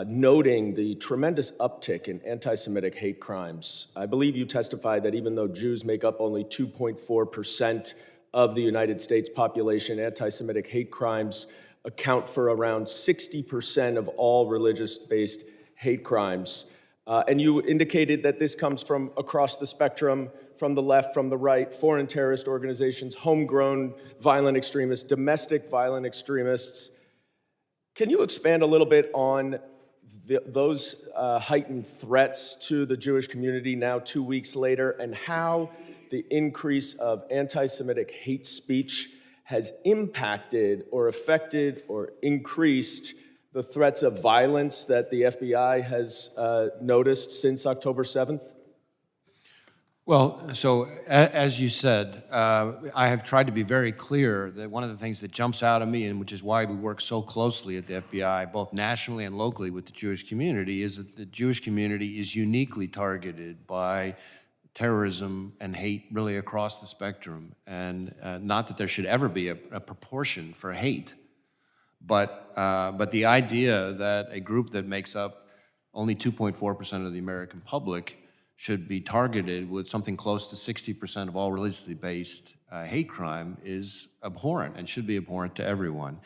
noting the tremendous uptick in anti-Semitic hate crimes. I believe you testified that even though Jews make up only 2.4% of the United States population, anti-Semitic hate crimes account for around 60% of all religious-based hate crimes. And you indicated that this comes from across the spectrum, from the left, from the right, foreign terrorist organizations, homegrown violent extremists, domestic violent extremists. Can you expand a little bit on those heightened threats to the Jewish community now 2 weeks later, and how the increase of anti-Semitic hate speech has impacted or affected or increased the threats of violence that the FBI has noticed since October 7th? Well, so as you said, I have tried to be very clear that one of the things that jumps out at me, and which is why we work so closely at the FBI, both nationally and locally with the Jewish community, is that the Jewish community is uniquely targeted by terrorism and hate really across the spectrum. And not that there should ever be a proportion for hate, but the idea that a group that makes up only 2.4% of the American public should be targeted with something close to 60% of all religiously based hate crime is abhorrent and should be abhorrent to everyone.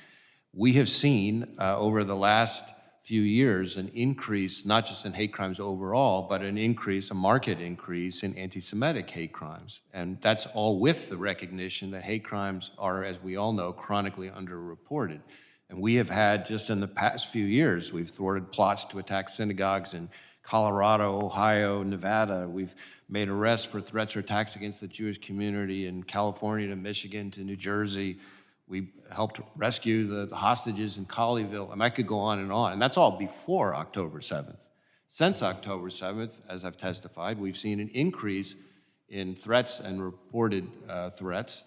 We have seen over the last few years an increase, not just in hate crimes overall, but an increase, a marked increase in anti-Semitic hate crimes. And that's all with the recognition that hate crimes are, as we all know, chronically underreported. And we have had, just in the past few years, we've thwarted plots to attack synagogues in Colorado, Ohio, Nevada. We've made arrests for threats or attacks against the Jewish community in California to Michigan to New Jersey. We helped rescue the hostages in Colleyville. I could go on, and that's all before October 7th. Since October 7th, as I've testified, we've seen an increase in threats and reported threats,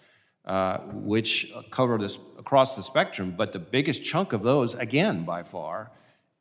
which cover this across the spectrum, but the biggest chunk of those, again, by far,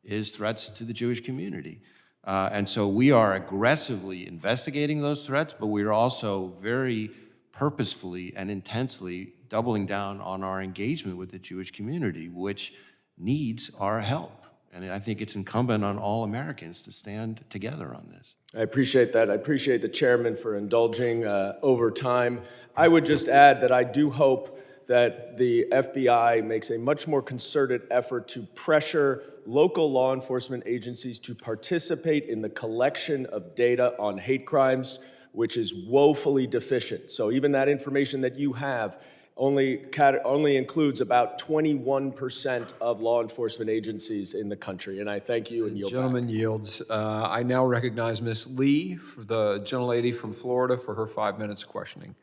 is threats to the Jewish community. And so we are aggressively investigating those threats, but we are also very purposefully and intensely doubling down on our engagement with the Jewish community, which needs our help. And I think it's incumbent on all Americans to stand together on this. I appreciate that. I appreciate the chairman for indulging over time. I would just add that I do hope that the FBI makes a much more concerted effort to pressure local law enforcement agencies to participate in the collection of data on hate crimes, which is woefully deficient. So even that information that you have only includes about 21% of law enforcement agencies in the country. And I thank you and yield back. Gentleman yields. I now recognize Ms. Lee, the gentlelady from Florida, for her 5 minutes of questioning.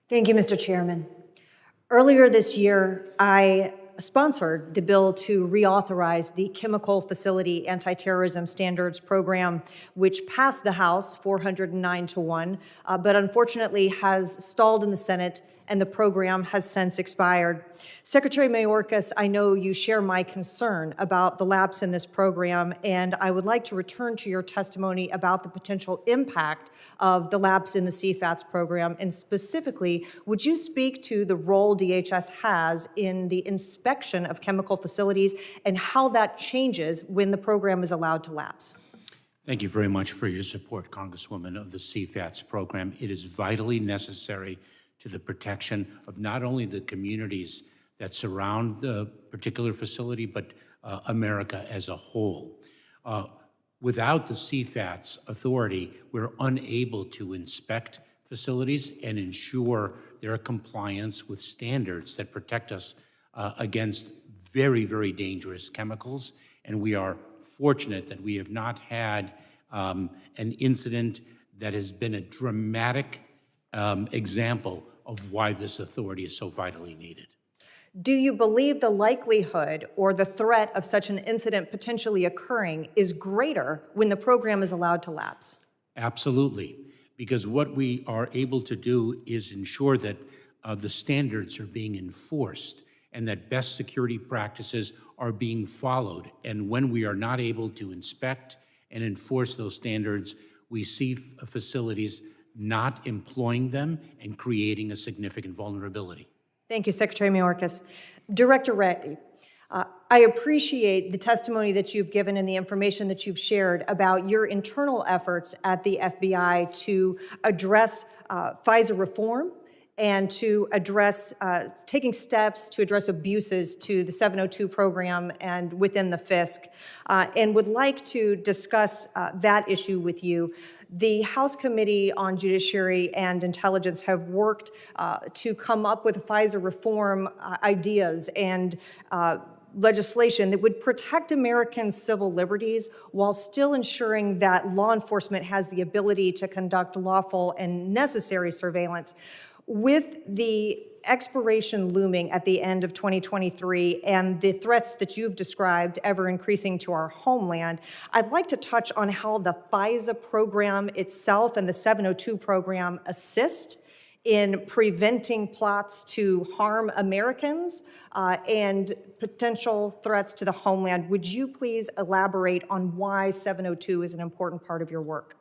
Thank you, Mr. Chairman. Earlier this year, I sponsored the bill to reauthorize the Chemical Facility Anti-Terrorism Standards Program, which passed the House 409-1, but unfortunately has stalled in the Senate, and the program has since expired. Secretary Mayorkas, I know you share my concern about the lapse in this program, and I would like to return to your testimony about the potential impact of the lapse in the CFATS program, and specifically, would you speak to the role DHS has in the inspection of chemical facilities and how that changes when the program is allowed to lapse? Thank you very much for your support, Congresswoman, of the CFATS program. It is vitally necessary to the protection of not only the communities that surround the particular facility, but America as a whole. Without the CFATS authority, we're unable to inspect facilities and ensure their compliance with standards that protect us against very, very dangerous chemicals. And we are fortunate that we have not had an incident that has been a dramatic example of why this authority is so vitally needed. Do you believe the likelihood or the threat of such an incident potentially occurring is greater when the program is allowed to lapse? Absolutely, because what we are able to do is ensure that the standards are being enforced and that best security practices are being followed. And when we are not able to inspect and enforce those standards, we see facilities not employing them and creating a significant vulnerability. Thank you, Secretary Mayorkas. Director Reddy, I appreciate the testimony that you've given and the information that you've shared about your internal efforts at the FBI to address FISA reform and to address, taking steps to address abuses to the 702 program and within the FISC, and would like to discuss that issue with you. The House Committee on Judiciary and Intelligence have worked to come up with FISA reform ideas and legislation that would protect Americans' civil liberties while still ensuring that law enforcement has the ability to conduct lawful and necessary surveillance. With the expiration looming at the end of 2023 and the threats that you've described ever increasing to our homeland, I'd like to touch on how the FISA program itself and the 702 program assist in preventing plots to harm Americans and potential threats to the homeland. Would you please elaborate on why 702 is an important part of your work?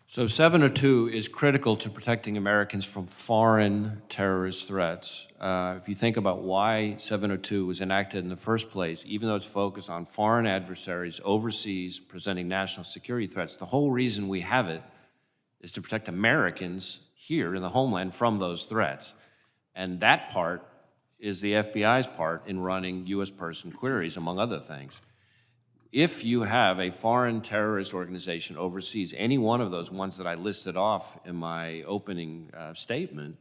So 702 is critical to protecting Americans from foreign terrorist threats. If you think about why 702 was enacted in the first place, even though it's focused on foreign adversaries overseas presenting national security threats, the whole reason we have it is to protect Americans here in the homeland from those threats. And that part is the FBI's part in running U.S. person queries, among other things. If you have a foreign terrorist organization overseas, any one of those ones that I listed off in my opening statement,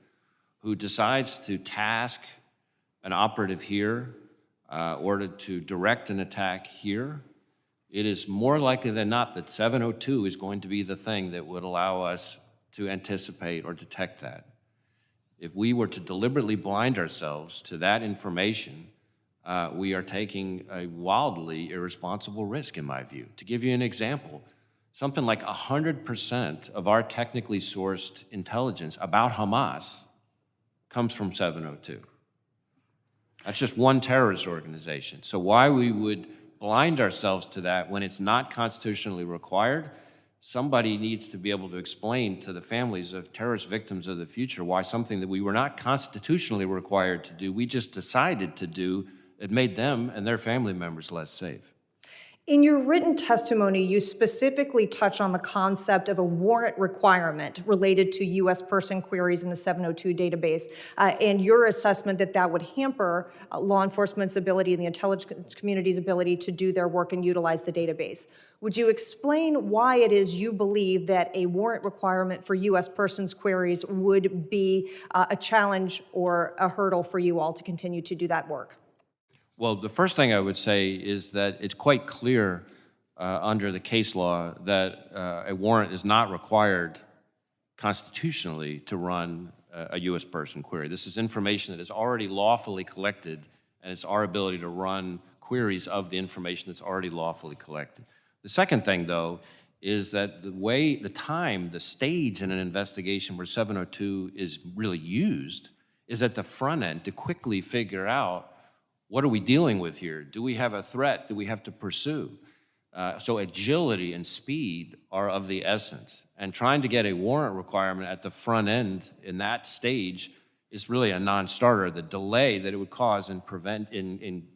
who decides to task an operative here or to direct an attack here, it is more likely than not that 702 is going to be the thing that would allow us to anticipate or detect that. If we were to deliberately blind ourselves to that information, we are taking a wildly irresponsible risk, in my view. To give you an example, something like 100% of our technically sourced intelligence about Hamas comes from 702. That's just one terrorist organization. So why we would blind ourselves to that when it's not constitutionally required, somebody needs to be able to explain to the families of terrorist victims of the future why something that we were not constitutionally required to do, we just decided to do, it made them and their family members less safe. In your written testimony, you specifically touch on the concept of a warrant requirement related to U.S. person queries in the 702 database, and your assessment that that would hamper law enforcement's ability and the intelligence community's ability to do their work and utilize the database. Would you explain why it is you believe that a warrant requirement for U.S. persons queries would be a challenge or a hurdle for you all to continue to do that work? Well, the first thing I would say is that it's quite clear under the case law that a warrant is not required constitutionally to run a U.S. person query. This is information that is already lawfully collected, and it's our ability to run queries of the information that's already lawfully collected. The second thing, though, is that the stage in an investigation where 702 is really used is at the front end to quickly figure out, what are we dealing with here? Do we have a threat that we have to pursue? So agility and speed are of the essence. And trying to get a warrant requirement at the front end in that stage is really a non-starter. The delay that it would cause in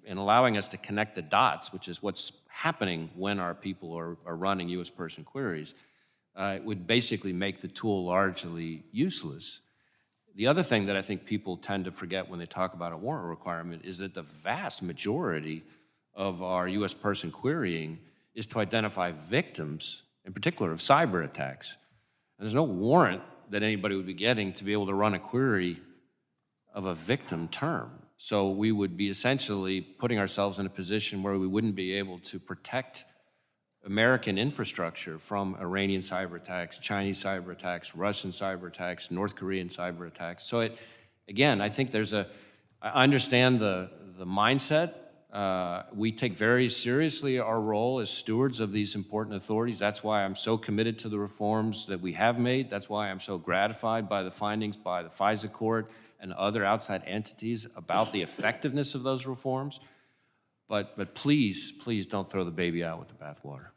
allowing us to connect the dots, which is what's happening when our people are running U.S. person queries, would basically make the tool largely useless. The other thing that I think people tend to forget when they talk about a warrant requirement is that the vast majority of our U.S. person querying is to identify victims, in particular of cyber attacks. And there's no warrant that anybody would be getting to be able to run a query of a victim term. So we would be essentially putting ourselves in a position where we wouldn't be able to protect American infrastructure, from Iranian cyber attacks, Chinese cyber attacks, Russian cyber attacks, North Korean cyber attacks. So again, I think I understand the mindset. We take very seriously our role as stewards of these important authorities. That's why I'm so committed to the reforms that we have made. That's why I'm so gratified by the findings by the FISA court and other outside entities about the effectiveness of those reforms. But please, please don't throw the baby out with the bathwater.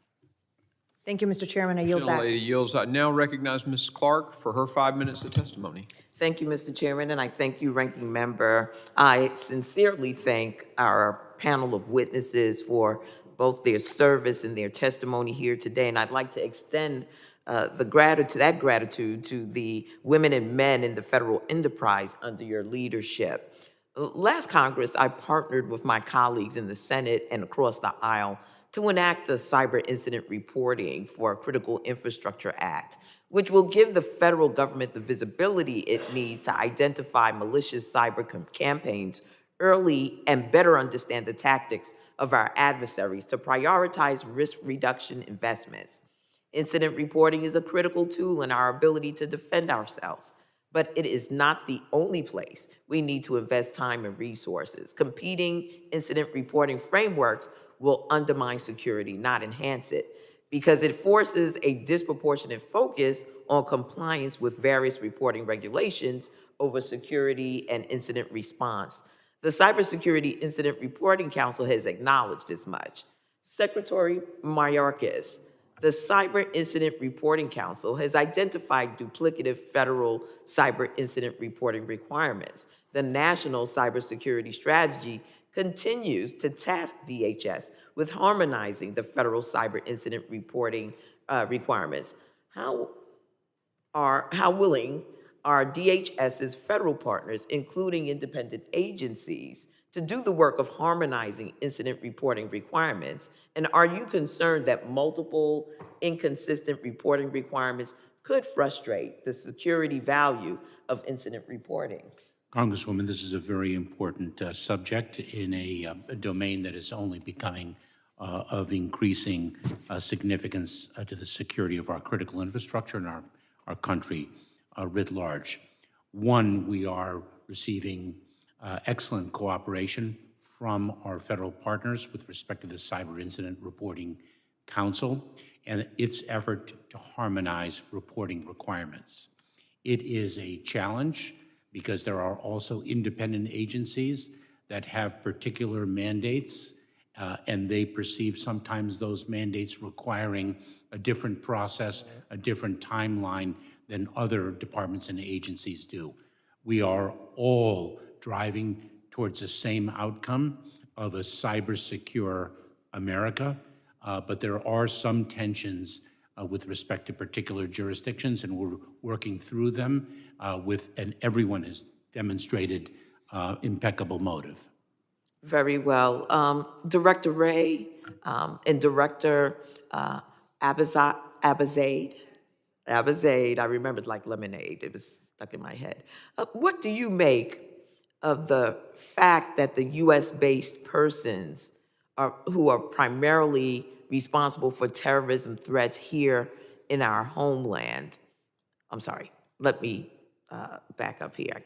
Thank you, Mr. Chairman. I yield back. Gentlelady yields. I now recognize Ms. Clark for her 5 minutes of testimony. Thank you, Mr. Chairman, and I thank you, Ranking Member. I sincerely thank our panel of witnesses for both their service and their testimony here today, and I'd like to extend that gratitude to the women and men in the federal enterprise under your leadership. Last Congress, I partnered with my colleagues in the Senate and across the aisle to enact the Cyber Incident Reporting for Critical Infrastructure Act, which will give the federal government the visibility it needs to identify malicious cyber campaigns early and better understand the tactics of our adversaries to prioritize risk reduction investments. Incident reporting is a critical tool in our ability to defend ourselves, but it is not the only place we need to invest time and resources. Competing incident reporting frameworks will undermine security, not enhance it, because it forces a disproportionate focus on compliance with various reporting regulations over security and incident response. The Cybersecurity Incident Reporting Council has acknowledged as much. Secretary Mayorkas, the Cyber Incident Reporting Council has identified duplicative federal cyber incident reporting requirements. The National Cybersecurity Strategy continues to task DHS with harmonizing the federal cyber incident reporting requirements. How willing are DHS's federal partners, including independent agencies, to do the work of harmonizing incident reporting requirements? And are you concerned that multiple inconsistent reporting requirements could frustrate the security value of incident reporting? Congresswoman, this is a very important subject in a domain that is only becoming of increasing significance to the security of our critical infrastructure and our country writ large. One, we are receiving excellent cooperation from our federal partners with respect to the Cyber Incident Reporting Council and its effort to harmonize reporting requirements. It is a challenge because there are also independent agencies that have particular mandates, and they perceive sometimes those mandates requiring a different process, a different timeline than other departments and agencies do. We are all driving towards the same outcome of a cyber-secure America, but there are some tensions with respect to particular jurisdictions, and we're working through them and everyone has demonstrated impeccable motive. Very well. Director Ray and Director Abazaid, I remembered like lemonade. It was stuck in my head. What do you make of the fact that the U.S.-based persons who are primarily responsible for terrorism threats here in our homeland? I'm sorry, let me back up here.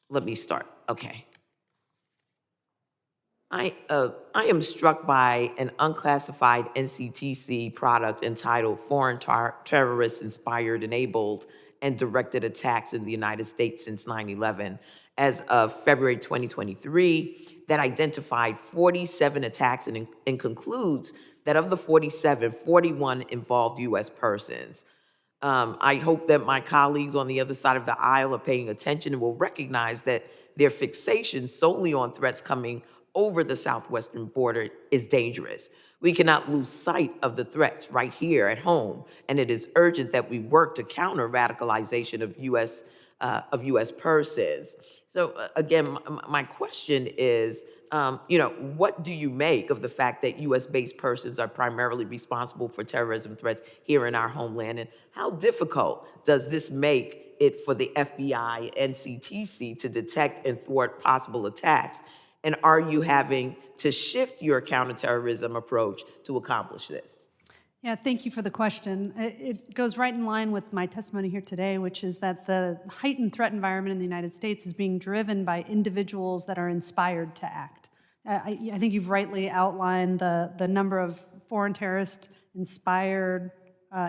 Let me start. Okay. I am struck by an unclassified NCTC product entitled Foreign Terrorists Inspired, Enabled, and Directed Attacks in the United States since 9/11, as of February 2023, that identified 47 attacks and concludes that of the 47, 41 involved U.S. persons. I hope that my colleagues on the other side of the aisle are paying attention and will recognize that their fixation solely on threats coming over the southwestern border is dangerous. We cannot lose sight of the threats right here at home, and it is urgent that we work to counter radicalization of U.S. persons. So again, my question is, what do you make of the fact that U.S.-based persons are primarily responsible for terrorism threats here in our homeland, and how difficult does this make it for the FBI and CTC to detect and thwart possible attacks? And are you having to shift your counterterrorism approach to accomplish this? Yeah, thank you for the question. It goes right in line with my testimony here today, which is that the heightened threat environment in the United States is being driven by individuals that are inspired to act. I think you've rightly outlined the number of foreign terrorist inspired,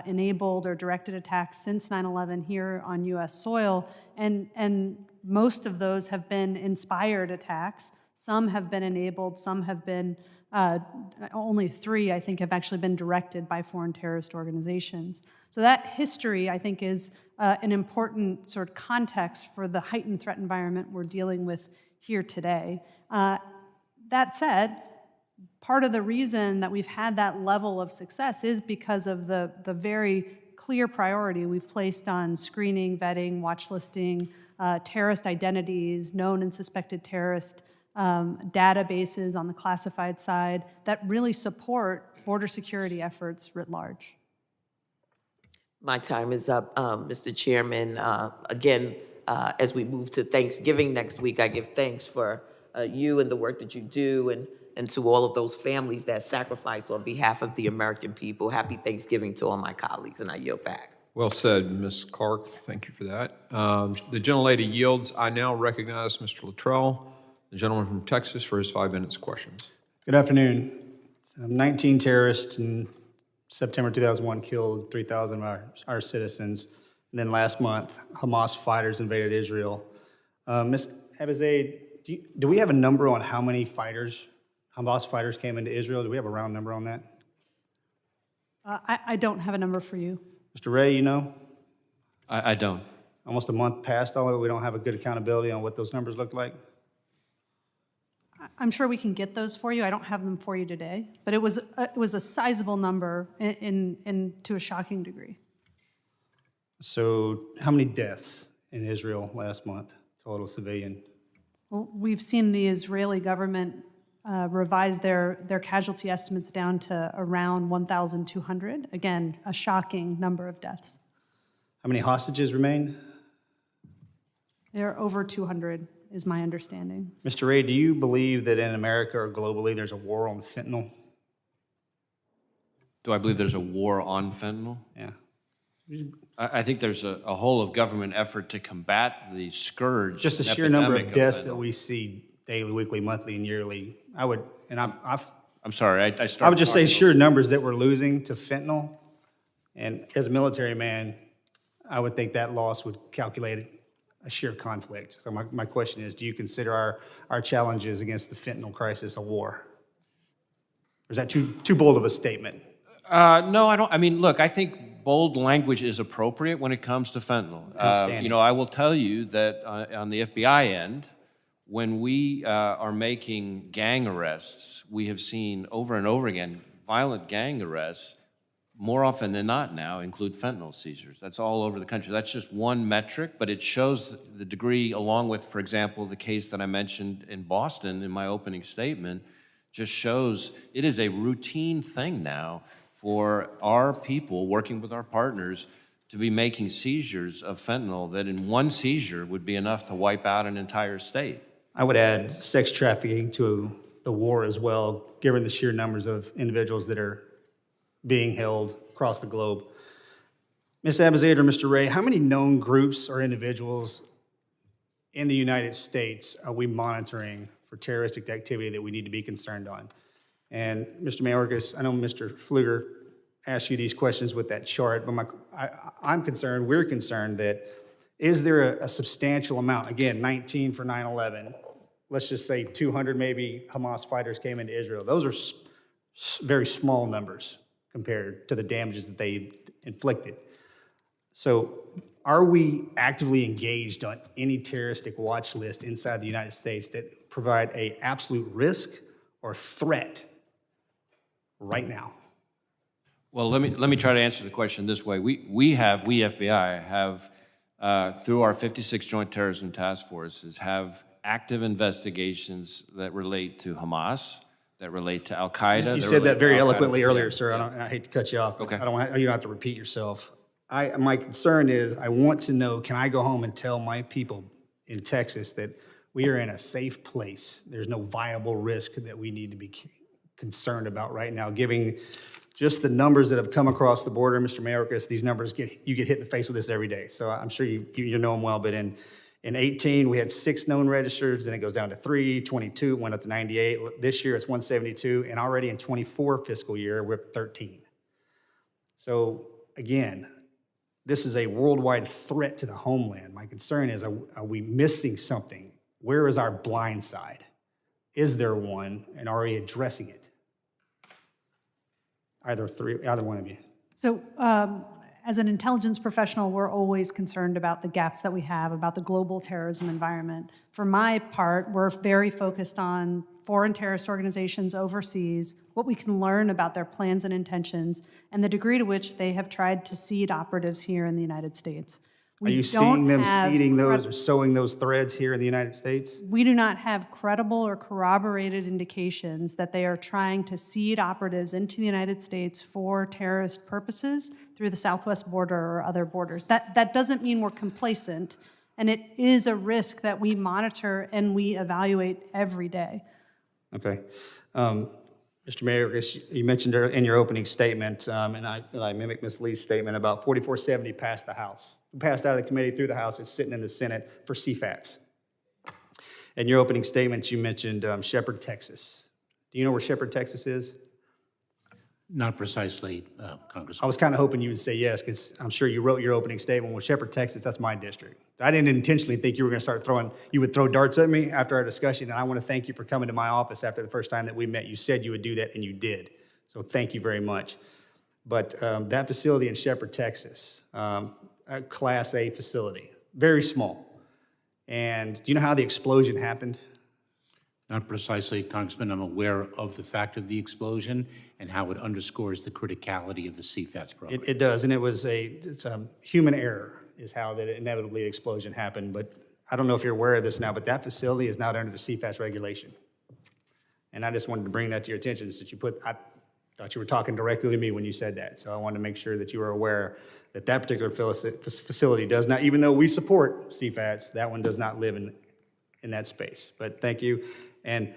enabled, or directed attacks since 9/11 here on U.S. soil, and most of those have been inspired attacks. Some have been enabled, some have been, only 3, I think, have actually been directed by foreign terrorist organizations. So that history, I think, is an important sort of context for the heightened threat environment we're dealing with here today. That said, part of the reason that we've had that level of success is because of the very clear priority we've placed on screening, vetting, watch listing, terrorist identities, known and suspected terrorist databases on the classified side that really support border security efforts writ large. My time is up, Mr. Chairman. Again, as we move to Thanksgiving next week, I give thanks for you and the work that you do, and to all of those families that sacrifice on behalf of the American people. Happy Thanksgiving to all my colleagues, and I yield back. Well said, Ms. Clark. Thank you for that. The gentlelady yields. I now recognize Mr. Luttrell, the gentleman from Texas, for his 5 minutes of questions. Good afternoon. 19 terrorists in September 2001 killed 3,000 of our citizens. And then last month, Hamas fighters invaded Israel. Ms. Abizaid, do we have a number on how many Hamas fighters came into Israel? Do we have a round number on that? I don't have a number for you. Mr. Ray, you know? I don't. Almost a month passed, although we don't have a good accountability on what those numbers look like. I'm sure we can get those for you. I don't have them for you today, but it was a sizable number in to a shocking degree. So how many deaths in Israel last month, total civilian? Well, we've seen the Israeli government revise their casualty estimates down to around 1,200. Again, a shocking number of deaths. How many hostages remain? There are over 200, is my understanding. Mr. Ray, do you believe that in America or globally there's a war on fentanyl? Do I believe there's a war on fentanyl? Yeah. I think there's a whole of government effort to combat the scourge. Just the sheer number of deaths that we see daily, weekly, monthly, and yearly. I would just say sheer numbers that we're losing to fentanyl. And as a military man, I would think that loss would calculate a sheer conflict. So my question is, do you consider our challenges against the fentanyl crisis a war? Or is that too bold of a statement? No, I don't. I mean, look, I think bold language is appropriate when it comes to fentanyl. I will tell you that on the FBI end, when we are making gang arrests, we have seen over and over again violent gang arrests, more often than not now, include fentanyl seizures. That's all over the country. That's just one metric, but it shows the degree, along with, for example, the case that I mentioned in Boston in my opening statement, just shows it is a routine thing now for our people working with our partners to be making seizures of fentanyl that in one seizure would be enough to wipe out an entire state. I would add sex trafficking to the war as well, given the sheer numbers of individuals that are being held across the globe. Ms. Abizaid or Mr. Ray, how many known groups or individuals in the United States are we monitoring for terroristic activity that we need to be concerned on? And Mr. Mayorkas, I know Mr. Pfluger asked you these questions with that chart, but we're concerned that is there a substantial amount, again, 19 for 9/11, let's just say 200 maybe Hamas fighters came into Israel. Those are very small numbers compared to the damages that they inflicted. So are we actively engaged on any terroristic watch list inside the United States that provide an absolute risk or threat right now? Well, let me try to answer the question this way. We FBI have, through our 56 Joint Terrorism Task Forces, have active investigations that relate to Hamas, that relate to Al-Qaeda. You said that very eloquently earlier, sir. I hate to cut you off. Okay. You don't have to repeat yourself. My concern is I want to know, can I go home and tell my people in Texas that We are in a safe place. There's no viable risk that we need to be concerned about right now, giving just the numbers that have come across the border. Mr. Mayorkas, these numbers, you get hit in the face with this every day. So I'm sure you know them well, but in 18, we had 6 known registers, then it goes down to 3, 22, went up to 98. This year it's 172, and already in 24 fiscal year, we're at 13. So again, this is a worldwide threat to the homeland. My concern is, are we missing something? Where is our blind side? Is there one, and are we addressing it? Either one of you. So as an intelligence professional, we're always concerned about the gaps that we have, about the global terrorism environment. For my part, we're very focused on foreign terrorist organizations overseas, what we can learn about their plans and intentions, and the degree to which they have tried to seed operatives here in the United States. Are you seeing them seeding those or sowing those threads here in the United States? We do not have credible or corroborated indications that they are trying to seed operatives into the United States for terrorist purposes through the southwest border or other borders. That doesn't mean we're complacent, and it is a risk that we monitor and we evaluate every day. Okay. Mr. Mayor, you mentioned in your opening statement, and I mimic Ms. Lee's statement about 4470 passed the House. It passed out of the committee through the House. It's sitting in the Senate for CFATs. In your opening statement, you mentioned Shepherd, Texas. Do you know where Shepherd, Texas is? Not precisely, Congressman. I was kind of hoping you would say yes, because I'm sure you wrote your opening statement. Well, Shepherd, Texas, that's my district. I didn't intentionally think you were going to you would throw darts at me after our discussion, and I want to thank you for coming to my office after the first time that we met. You said you would do that, and you did. So thank you very much. But that facility in Shepherd, Texas, a Class A facility, very small. And do you know how the explosion happened? Not precisely, Congressman. I'm aware of the fact of the explosion and how it underscores the criticality of the CFATS program. It does, and it's a human error is how that inevitably the explosion happened. But I don't know if you're aware of this now, but that facility is not under the CFATS regulation. And I just wanted to bring that to your attention since I thought you were talking directly to me when you said that. So I wanted to make sure that you were aware that that particular facility does not, even though we support CFATS, that one does not live in that space. But thank you. And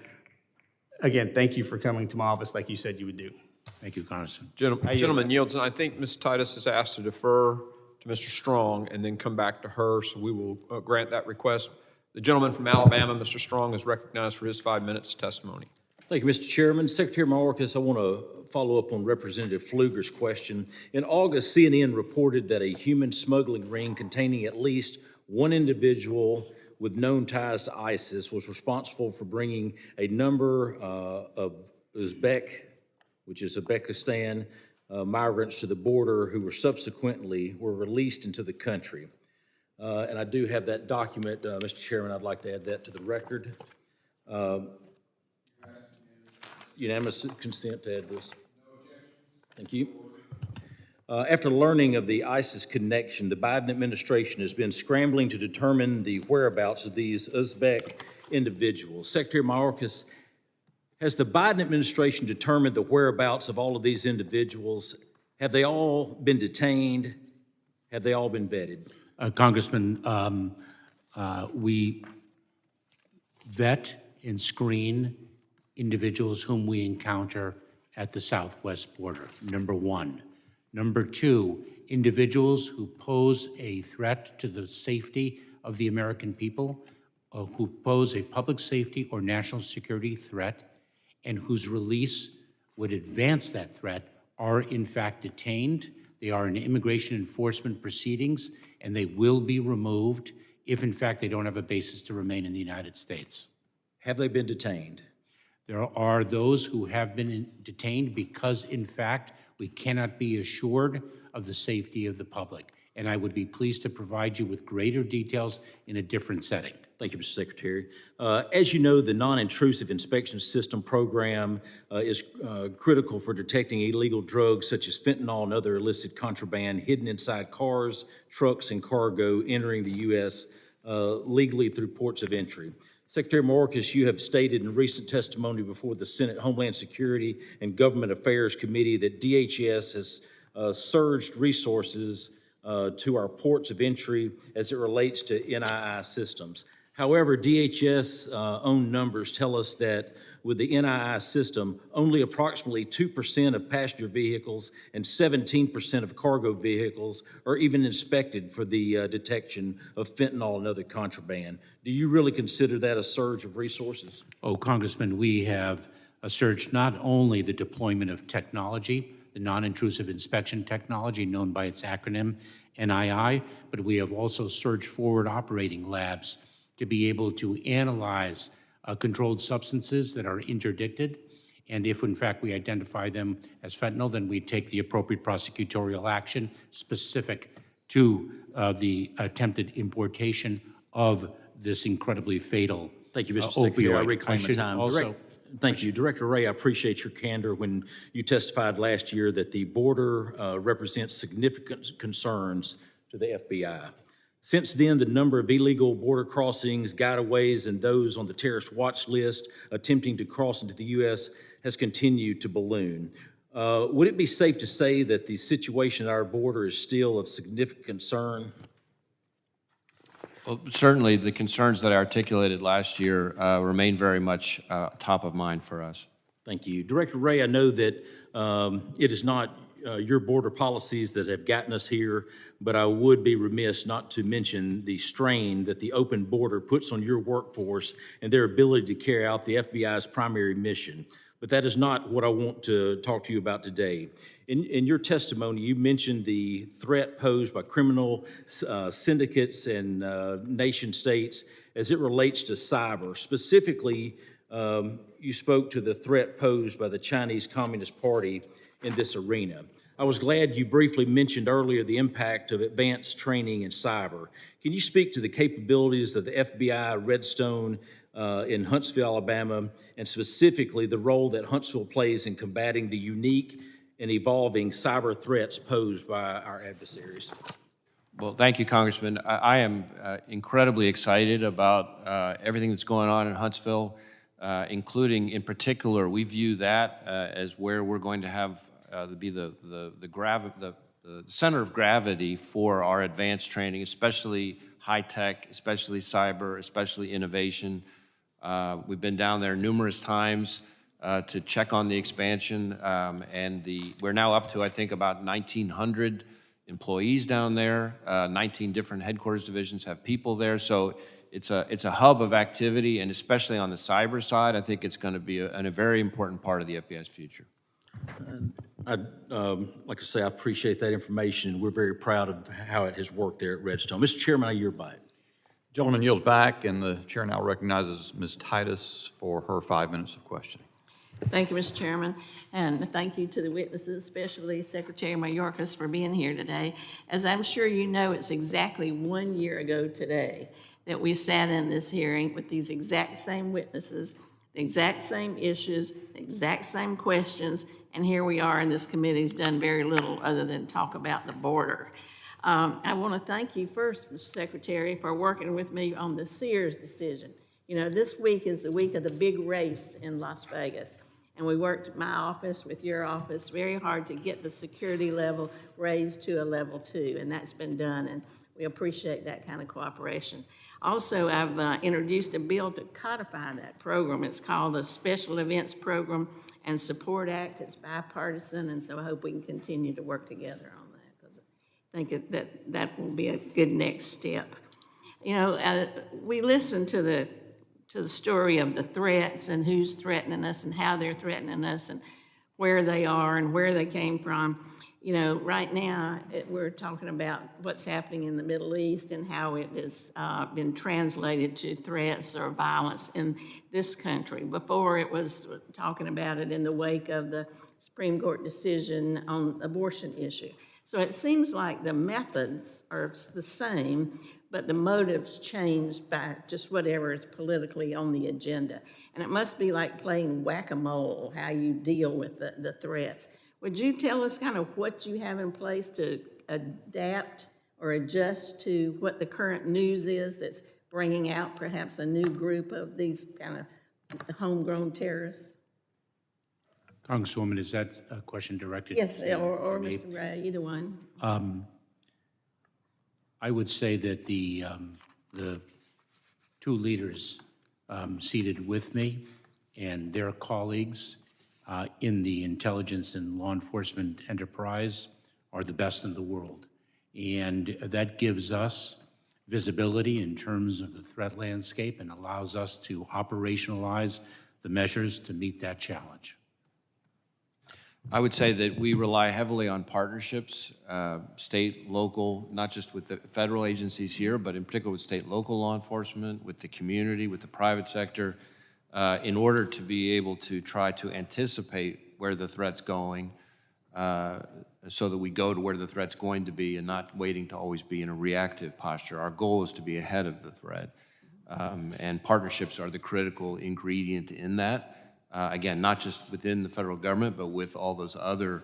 again, thank you for coming to my office like you said you would do. Thank you, Congressman. Gentleman yields, and I think Ms. Titus has asked to defer to Mr. Strong and then come back to her, so we will grant that request. The gentleman from Alabama, Mr. Strong, is recognized for his 5 minutes testimony. Thank you, Mr. Chairman. Secretary Mayorkas, I want to follow up on Representative Pfluger's question. In August, CNN reported that a human smuggling ring containing at least one individual with known ties to ISIS was responsible for bringing a number of Uzbek, which is Uzbekistan, migrants to the border who were subsequently released into the country. And I do have that document, Mr. Chairman. I'd like to add that to the record. Unanimous consent to add this. Thank you. After learning of the ISIS connection, the Biden administration has been scrambling to determine the whereabouts of these Uzbek individuals. Secretary Mayorkas, has the Biden administration determined the whereabouts of all of these individuals? Have they all been detained? Have they all been vetted? Congressman, we vet and screen individuals whom we encounter at the southwest border, number one. Number two, individuals who pose a threat to the safety of the American people, who pose a public safety or national security threat, and whose release would advance that threat are in fact detained. They are in immigration enforcement proceedings, and they will be removed if in fact they don't have a basis to remain in the United States. Have they been detained? There are those who have been detained because, in fact, we cannot be assured of the safety of the public. And I would be pleased to provide you with greater details in a different setting. Thank you, Mr. Secretary. As you know, the non-intrusive inspection system program is critical for detecting illegal drugs such as fentanyl and other illicit contraband hidden inside cars, trucks, and cargo entering the U.S. Legally through ports of entry. Secretary Mayorkas, you have stated in recent testimony before the Senate Homeland Security and Government Affairs Committee that DHS has surged resources to our ports of entry as it relates to NII systems. However, DHS own numbers tell us that with the NII system, only approximately 2% of passenger vehicles and 17% of cargo vehicles are even inspected for the detection of fentanyl and other contraband. Do you really consider that a surge of resources? Oh, Congressman, we have surged not only the deployment of technology, the non-intrusive inspection technology known by its acronym NII, but we have also surged forward operating labs to be able to analyze controlled substances that are interdicted. And if, in fact, we identify them as fentanyl, then we take the appropriate prosecutorial action specific to the attempted importation of this incredibly fatal Thank you, Mr. Secretary. I opioid. reclaim the time. Thank you. Director Ray, I appreciate your candor when you testified last year that the border represents significant concerns to the FBI. Since then, the number of illegal border crossings, gotaways, and those on the terrorist watch list attempting to cross into the U.S. has continued to balloon. Would it be safe to say that the situation at our border is still of significant concern? Well, certainly the concerns that I articulated last year remain very much top of mind for us. Thank you. Director Ray, I know that it is not your border policies that have gotten us here, but I would be remiss not to mention the strain that the open border puts on your workforce and their ability to carry out the FBI's primary mission. But that is not what I want to talk to you about today. In your testimony, you mentioned the threat posed by criminal syndicates and nation states as it relates to cyber. Specifically, you spoke to the threat posed by the Chinese Communist Party in this arena. I was glad you briefly mentioned earlier the impact of advanced training in cyber. Can you speak to the capabilities of the FBI Redstone in Huntsville, Alabama, and specifically the role that Huntsville plays in combating the unique and evolving cyber threats posed by our adversaries? Well, thank you, Congressman. I am incredibly excited about everything that's going on in Huntsville, including, in particular, we view that as where we're going to have be the center of gravity for our advanced training, especially high tech, especially cyber, especially innovation. We've been down there numerous times to check on the expansion, and we're now up to, I think, about 1,900 employees down there. 19 different headquarters divisions have people there, so it's a hub of activity, and especially on the cyber side, I think it's going to be a very important part of the FBI's future. Like I say, I appreciate that information. We're very proud of how it has worked there at Redstone. Mr. Chairman, I yield back. Gentleman yields back, and the chair now recognizes Ms. Titus for her 5 minutes of questioning. Thank you, Mr. Chairman, and thank you to the witnesses, especially Secretary Mayorkas, for being here today. As I'm sure you know, it's exactly 1 year ago today that we sat in this hearing with these exact same witnesses, the exact same issues, the exact same questions, and here we are, and this committee's done very little other than talk about the border. I want to thank you first, Mr. Secretary, for working with me on the Sears decision. You know, this week is the week of the big race in Las Vegas, and we worked at my office with your office very hard to get the security level raised to a level 2, and that's been done, and we appreciate that kind of cooperation. Also, I've introduced a bill to codify that program. It's called the Special Events Program and Support Act. It's bipartisan, and so I hope we can continue to work together on that, because I think that will be a good next step. You know, we listened to the story of the threats and who's threatening us and how they're threatening us and where they are and where they came from. You know, right now we're talking about what's happening in the Middle East and how it has been translated to threats or violence in this country. Before, it was talking about it in the wake of the Supreme Court decision on abortion issue. So it seems like the methods are the same, but the motives change by just whatever is politically on the agenda. And it must be like playing whack-a-mole, how you deal with the threats. Would you tell us kind of what you have in place to adapt or adjust to what the current news is that's bringing out perhaps a new group of these kind of homegrown terrorists? Congresswoman, is that a question directed? Yes, to or me? Mr. Ray, either one. I would say that to two leaders seated with me and their colleagues in the intelligence and law enforcement enterprise are the best in the world. And that gives us visibility in terms of the threat landscape and allows us to operationalize the measures to meet that challenge. I would say that we rely heavily on partnerships, state, local, not just with the federal agencies here, but in particular with state, local law enforcement, with the community, with the private sector, in order to be able to try to anticipate where the threat's going, so that we go to where the threat's going to be and not waiting to always be in a reactive posture. Our goal is to be ahead of the threat, and partnerships are the critical ingredient in that. Again, not just within the federal government, but with all those other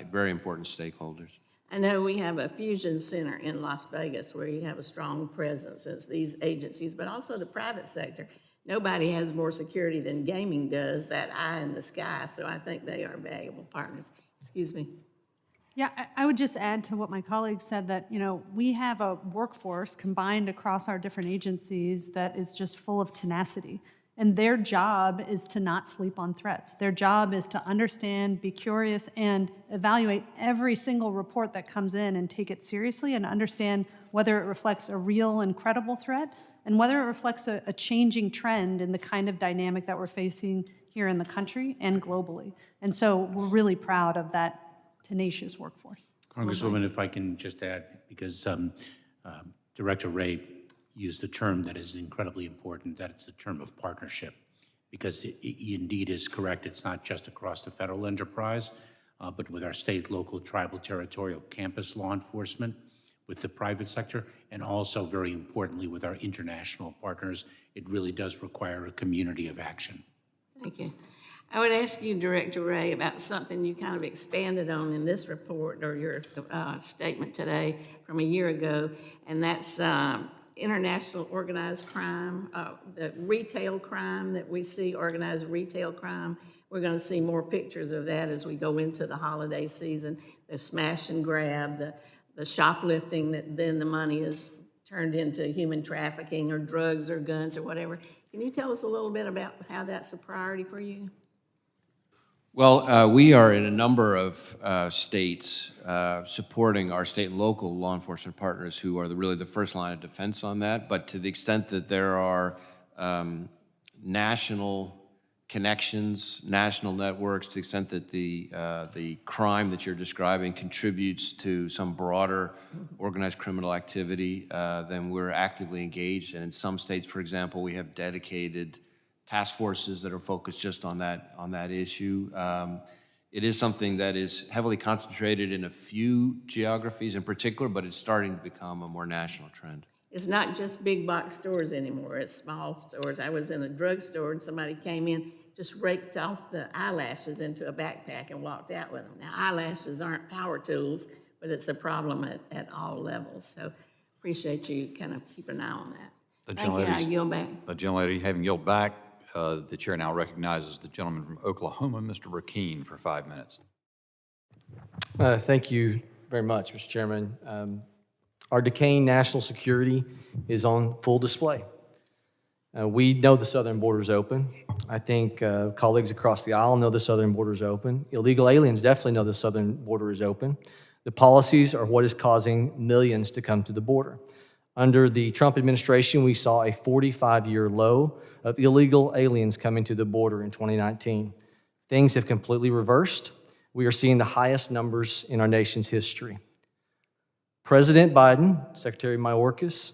very important stakeholders. I know we have a fusion center in Las Vegas where you have a strong presence as these agencies, but also the private sector. Nobody has more security than gaming does, that eye in the sky, so I think they are valuable partners. Excuse me. Yeah, I would just add to what my colleague said that, we have a workforce combined across our different agencies that is just full of tenacity. And their job is to not sleep on threats. Their job is to understand, be curious, and evaluate every single report that comes in and take it seriously and understand whether it reflects a real and credible threat and whether it reflects a changing trend in the kind of dynamic that we're facing here in the country and globally. And so we're really proud of that tenacious workforce. Congresswoman, if I can just add, because Director Ray used a term that is incredibly important, that it's the term of partnership, because he indeed is correct. It's not just across the federal enterprise, but with our state, local, tribal, territorial, campus law enforcement, with the private sector, and also, very importantly, with our international partners. It really does require a community of action. Thank you. I would ask you, Director Ray, about something you kind of expanded on in this report or your statement today from a year ago, and that's international organized crime, the retail crime that we see, organized retail crime. We're going to see more pictures of that as we go into the holiday season, the smash and grab, the shoplifting that then the money is turned into human trafficking or drugs or guns or whatever. Can you tell us a little bit about how that's a priority for you? Well, we are in a number of states supporting our state and local law enforcement partners who are really the first line of defense on that. But to the extent that there are national connections, national networks, to the extent that the crime that you're describing contributes to some broader organized criminal activity, then we're actively engaged. And in some states, for example, we have dedicated task forces that are focused just on that issue. It is something that is heavily concentrated in a few geographies in particular, but it's starting to become a more national trend. It's not just big box stores anymore, it's small stores. I was in a drugstore and somebody came in, just raked off the eyelashes into a backpack and walked out with them. Now, eyelashes aren't power tools, but it's a problem at all levels. So appreciate you kind of keep an eye on that. Thank you, I yield back. The gentlelady, having yielded back, the chair now recognizes the gentleman from Oklahoma, Mr. Rakeen, for 5 minutes. Thank you very much, Mr. Chairman. Our decaying national security is on full display. We know the southern border is open. I think colleagues across the aisle know the southern border is open. Illegal aliens definitely know the southern border is open. The policies are what is causing millions to come to the border. Under the Trump administration, we saw a 45-year low of illegal aliens coming to the border in 2019. Things have completely reversed. We are seeing the highest numbers in our nation's history. President Biden, Secretary Mayorkas,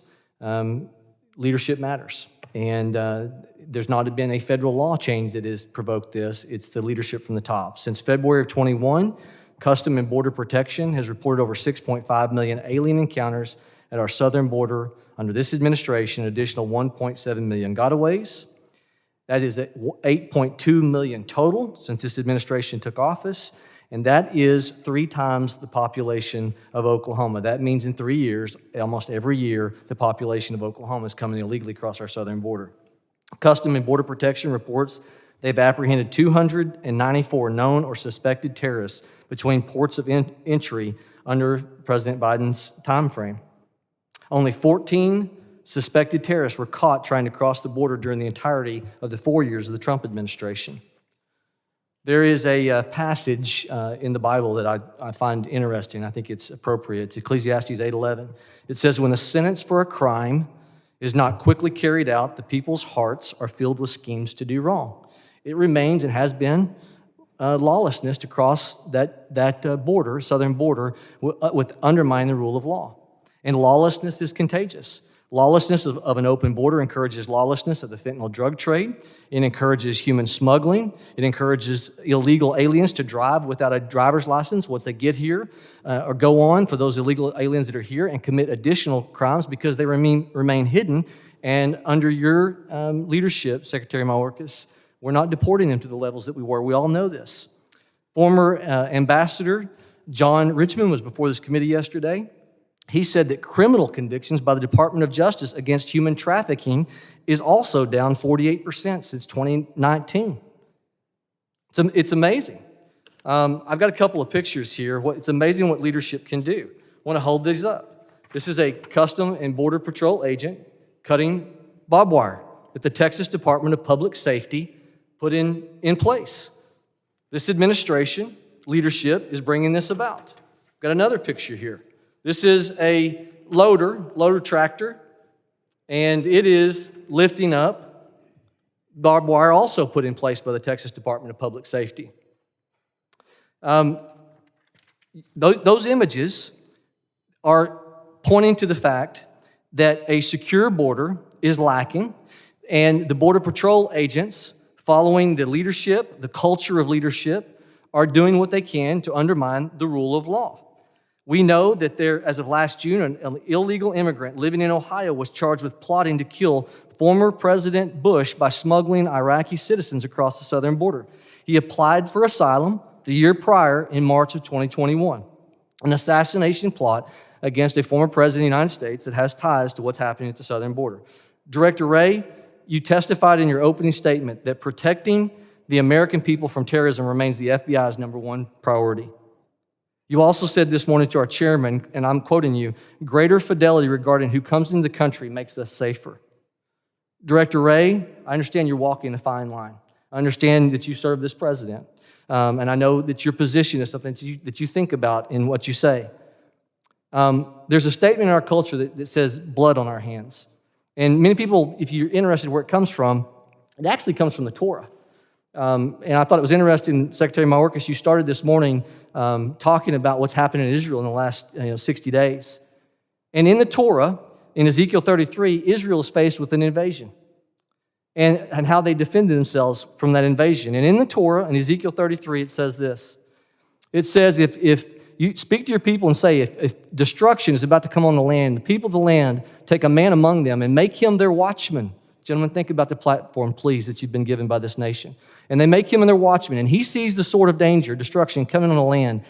leadership matters. And there's not been a federal law change that has provoked this. It's the leadership from the top. Since February of 21, Custom and Border Protection has reported over 6.5 million alien encounters at our southern border. Under this administration, an additional 1.7 million gotaways. That is 8.2 million total since this administration took office, and that is 3 times the population of Oklahoma. That means in 3 years, almost every year, the population of Oklahoma is coming illegally across our southern border. Custom and Border Protection reports they've apprehended 294 known or suspected terrorists between ports of entry under President Biden's time frame. Only 14 suspected terrorists were caught trying to cross the border during the entirety of the 4 years of the Trump administration. There is a passage in the Bible that I find interesting. I think it's appropriate. It's Ecclesiastes 8:11. It says, when the sentence for a crime is not quickly carried out, the people's hearts are filled with schemes to do wrong. It remains and has been lawlessness to cross that border, southern border, with undermining the rule of law. And lawlessness is contagious. Lawlessness of an open border encourages lawlessness of the fentanyl drug trade. It encourages human smuggling. It encourages illegal aliens to drive without a driver's license once they get here, or go on for those illegal aliens that are here and commit additional crimes because they remain hidden. And under your leadership, Secretary Mayorkas, we're not deporting them to the levels that we were. We all know this. Former Ambassador John Richmond was before this committee yesterday. He said that criminal convictions by the Department of Justice against human trafficking is also down 48% since 2019. It's amazing. I've got a couple of pictures here. It's amazing what leadership can do. I want to hold these up. This is a Custom and Border Patrol agent cutting barbed wire that the Texas Department of Public Safety put in place. This administration, leadership, is bringing this about. I've got another picture here. This is a loader tractor, and it is lifting up barbed wire also put in place by the Texas Department of Public Safety. Those images are pointing to the fact that a secure border is lacking, and the Border Patrol agents, following the leadership, the culture of leadership, are doing what they can to undermine the rule of law. We know that as of last June, an illegal immigrant living in Ohio was charged with plotting to kill former President Bush by smuggling Iraqi citizens across the southern border. He applied for asylum the year prior in March of 2021, an assassination plot against a former president of the United States that has ties to what's happening at the southern border. Director Wray, you testified in your opening statement that protecting the American people from terrorism remains the FBI's #1 priority. You also said this morning to our chairman, and I'm quoting you, greater fidelity regarding who comes into the country makes us safer. Director Wray, I understand you're walking a fine line. I understand that you serve this president, and I know that your position is something that you think about in what you say. There's a statement in our culture that says blood on our hands. And many people, if you're interested in where it comes from, it actually comes from the Torah. And I thought it was interesting, Secretary Mayorkas, you started this morning talking about what's happened in Israel in the last 60 days. And in the Torah, in Ezekiel 33, Israel is faced with an invasion and how they defended themselves from that invasion. And in the Torah, in Ezekiel 33, it says this. It says, if you speak to your people and say, if destruction is about to come on the land, the people of the land take a man among them and make him their watchman. Gentlemen, think about the platform, please, that you've been given by this nation. And they make him their watchman, and he sees the sword of danger, destruction coming on the land,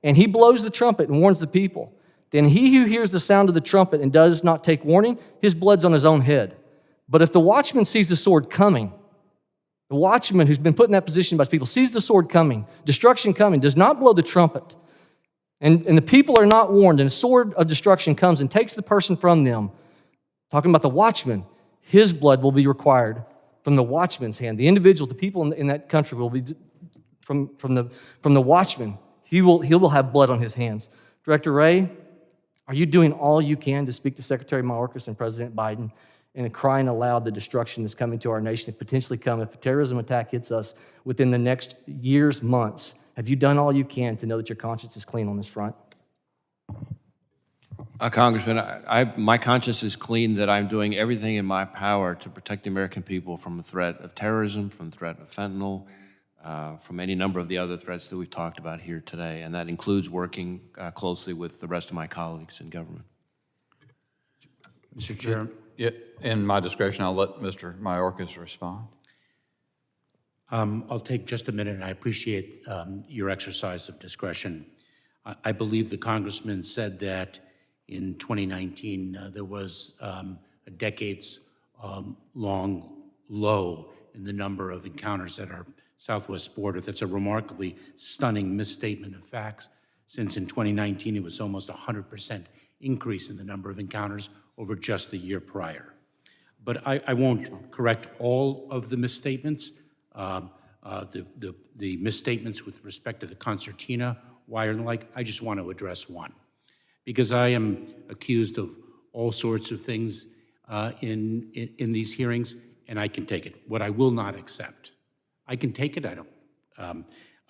and he blows the trumpet and warns the people. Then he who hears the sound of the trumpet and does not take warning, his blood's on his own head. But if the watchman sees the sword coming, the watchman who's been put in that position by his people sees the sword coming, destruction coming, does not blow the trumpet, and the people are not warned, and a sword of destruction comes and takes the person from them, talking about the watchman, his blood will be required from the watchman's hand. The individual, the people in that country will be from the watchman. He will have blood on his hands. Director Wray, are you doing all you can to speak to Secretary Mayorkas and President Biden and crying aloud the destruction that's coming to our nation and potentially come if a terrorism attack hits us within the next years, months? Have you done all you can to know that your conscience is clean on this front? Congressman, my conscience is clean that I'm doing everything in my power to protect the American people from the threat of terrorism, from the threat of fentanyl, from any number of the other threats that we've talked about here today, and that includes working closely with the rest of my colleagues in government. Mr. Chair. Yeah, in my discretion, I'll let Mr. Mayorkas respond. I'll take just a minute, and I appreciate your exercise of discretion. I believe the congressman said that in 2019, there was a decades-long low in the number of encounters at our southwest border. That's a remarkably stunning misstatement of facts, since in 2019, it was almost 100% increase in the number of encounters over just the year prior. But I won't correct all of the misstatements. The misstatements with respect to the concertina wire and the like, I just want to address one. Because I am accused of all sorts of things in these hearings, and I can take it. What I will not accept, I can take it,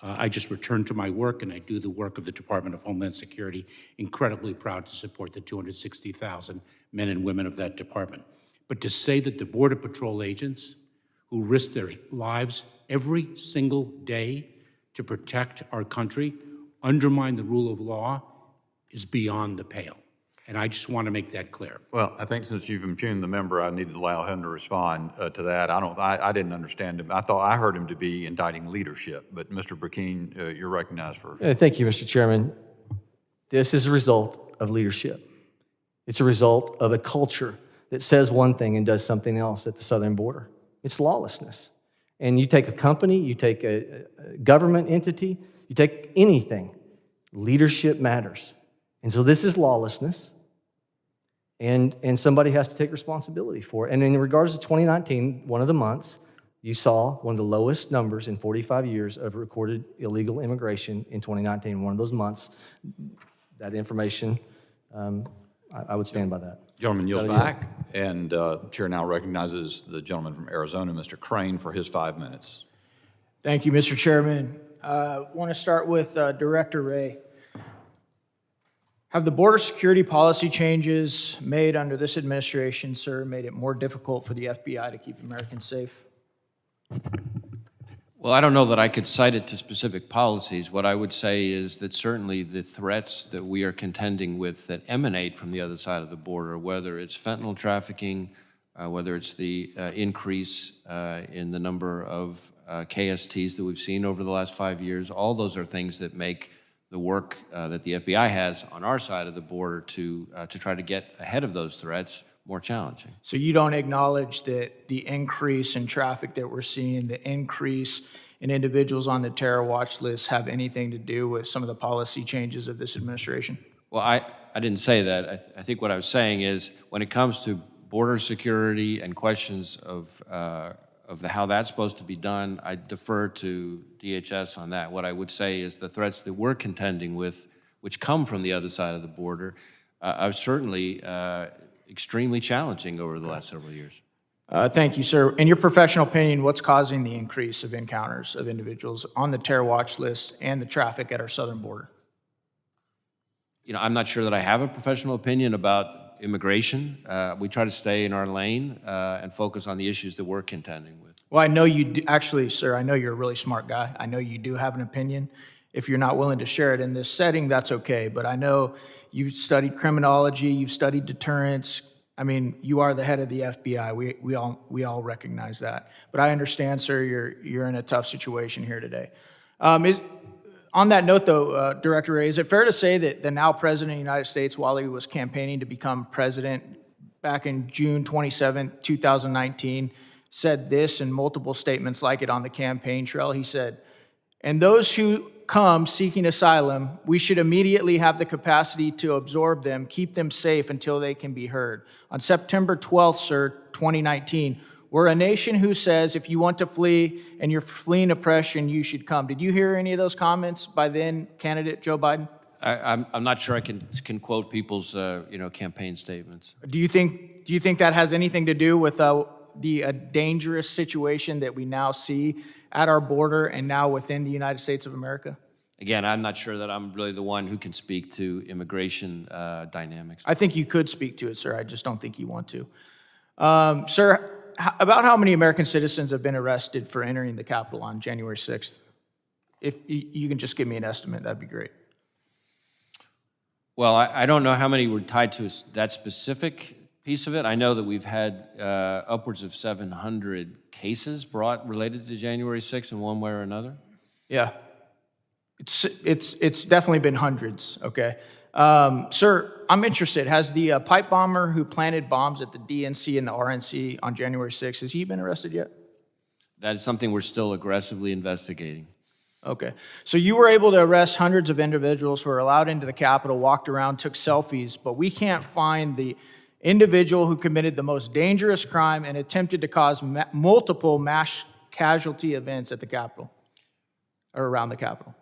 I just return to my work and I do the work of the Department of Homeland Security, incredibly proud to support the 260,000 men and women of that department. But to say that the Border Patrol agents who risk their lives every single day to protect our country undermine the rule of law is beyond the pale. And I just want to make that clear. Well, I think since you've impugned the member, I need to allow him to respond to that. I didn't understand him. I heard him to be indicting leadership, but Mr. Burkeen, you're recognized for. Thank you, Mr. Chairman. This is a result of leadership. It's a result of a culture that says one thing and does something else at the southern border. It's lawlessness. And you take a company, you take a government entity, you take anything, leadership matters. And so this is lawlessness. And somebody has to take responsibility for it. And in regards to 2019, one of the months, you saw one of the lowest numbers in 45 years of recorded illegal immigration in 2019. One of those months, that information, I would stand by that. Gentleman yields back, and the chair now recognizes the gentleman from Arizona, Mr. Crane, for his 5 minutes. Thank you, Mr. Chairman. I want to start with Director Ray. Have the border security policy changes made under this administration, sir, made it more difficult for the FBI to keep Americans safe? Well, I don't know that I could cite it to specific policies. What I would say is that certainly the threats that we are contending with that emanate from the other side of the border, whether it's fentanyl trafficking, whether it's the increase in the number of KSTs that we've seen over the last 5 years, all those are things that make the work that the FBI has on our side of the border to try to get ahead of those threats more challenging. So you don't acknowledge that the increase in traffic that we're seeing, the increase in individuals on the terror watch list have anything to do with some of the policy changes of this administration? Well, I didn't say that. I think what I was saying is when it comes to border security and questions of how that's supposed to be done, I defer to DHS on that. What I would say is the threats that we're contending with, which come from the other side of the border, are certainly extremely challenging over the last several years. Thank you, sir. In your professional opinion, what's causing the increase of encounters of individuals on the terror watch list and the traffic at our southern border? You know, I'm not sure that I have a professional opinion about immigration. We try to stay in our lane and focus on the issues that we're contending with. Well, I know you do, actually, sir, I know you're a really smart guy. I know you do have an opinion. If you're not willing to share it in this setting, that's okay. But I know you've studied criminology, you've studied deterrence. I mean, you are the head of the FBI. We all recognize that. But I understand, sir, you're in a tough situation here today. On that note, though, Director Ray, is it fair to say that the now President of the United States, while he was campaigning to become president back in June 27, 2019, said this in multiple statements like it on the campaign trail? He said, "And those who come seeking asylum, we should immediately have the capacity to absorb them, keep them safe until they can be heard." On September 12th, sir, 2019, we're a nation who says if you want to flee and you're fleeing oppression, you should come. Did you hear any of those comments by then candidate Joe Biden? I'm not sure I can quote people's campaign statements. Do you think that has anything to do with the dangerous situation that we now see at our border and now within the United States of America? Again, I'm not sure that I'm really the one who can speak to immigration dynamics. I think you could speak to it, sir. I just don't think you want to. Sir, about how many American citizens have been arrested for entering the Capitol on January 6th? If you can just give me an estimate, that'd be great. Well, I don't know how many were tied to that specific piece of it. I know that we've had upwards of 700 cases brought related to January 6th in one way or another. Yeah, it's definitely been hundreds, okay? Sir, I'm interested. Has the pipe bomber who planted bombs at the DNC and the RNC on January 6th, has he been arrested yet? That is something we're still aggressively investigating. Okay. So you were able to arrest hundreds of individuals who were allowed into the Capitol, walked around, took selfies, but we can't find the individual who committed the most dangerous crime and attempted to cause multiple mass casualty events at the Capitol, or around the Capitol.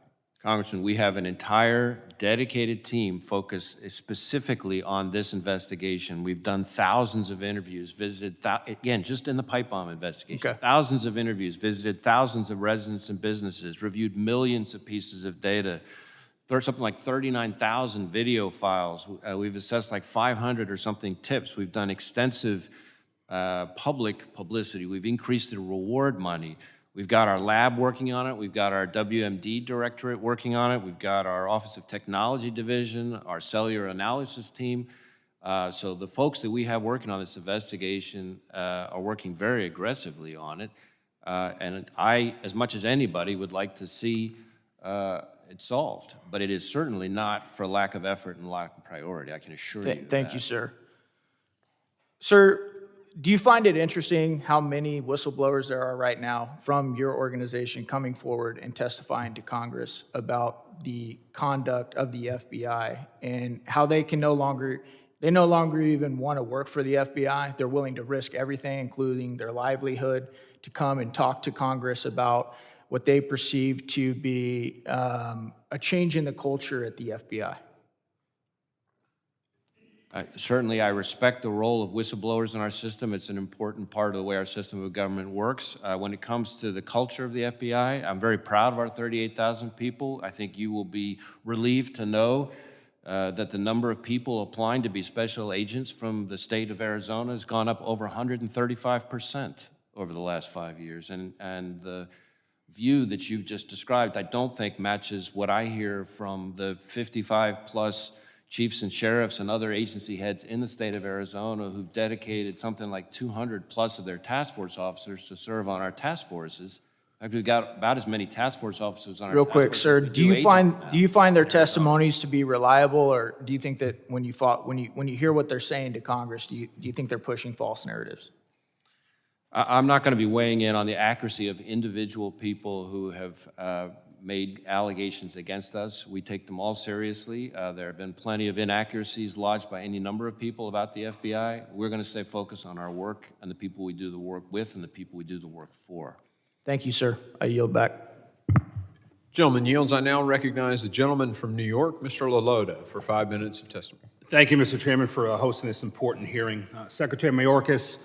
Congressman, we have an entire dedicated team focused specifically on this investigation. We've done thousands of interviews, visited, again, just in the pipe bomb investigation, Okay. thousands of interviews, visited thousands of residents and businesses, reviewed millions of pieces of data, something like 39,000 video files. We've assessed like 500 or something tips. We've done extensive public publicity. We've increased the reward money. We've got our lab working on it. We've got our WMD directorate working on it. We've got our Office of Technology Division, our cellular analysis team. So the folks that we have working on this investigation are working very aggressively on it. And I, as much as anybody, would like to see it solved. But it is certainly not for lack of effort and lack of priority, I can assure you. Thank you, sir. Sir, do you find it interesting how many whistleblowers there are right now from your organization coming forward and testifying to Congress about the conduct of the FBI and how they no longer even want to work for the FBI? They're willing to risk everything, including their livelihood, to come and talk to Congress about what they perceive to be a change in the culture at the FBI. Certainly, I respect the role of whistleblowers in our system. It's an important part of the way our system of government works. When it comes to the culture of the FBI, I'm very proud of our 38,000 people. I think you will be relieved to know that the number of people applying to be special agents from the state of Arizona has gone up over 135% over the last 5 years. And the view that you've just described, I don't think matches what I hear from the 55-plus chiefs and sheriffs and other agency heads in the state of Arizona who've dedicated something like 200 plus of their task force officers to serve on our task forces. In fact, we've got about as many task force officers on our Real task quick, force sir, as we do you agents now. find their testimonies to be reliable, or do you think that when you hear what they're saying to Congress, do you think they're pushing false narratives? I'm not going to be weighing in on the accuracy of individual people who have made allegations against us. We take them all seriously. There have been plenty of inaccuracies lodged by any number of people about the FBI. We're going to stay focused on our work and the people we do the work with and the people we do the work for. Thank you, sir. I yield back. Gentleman yields. I now recognize the gentleman from New York, Mr. LaLoda, for 5 minutes of testimony. Thank you, Mr. Chairman, for hosting this important hearing. Secretary Mayorkas,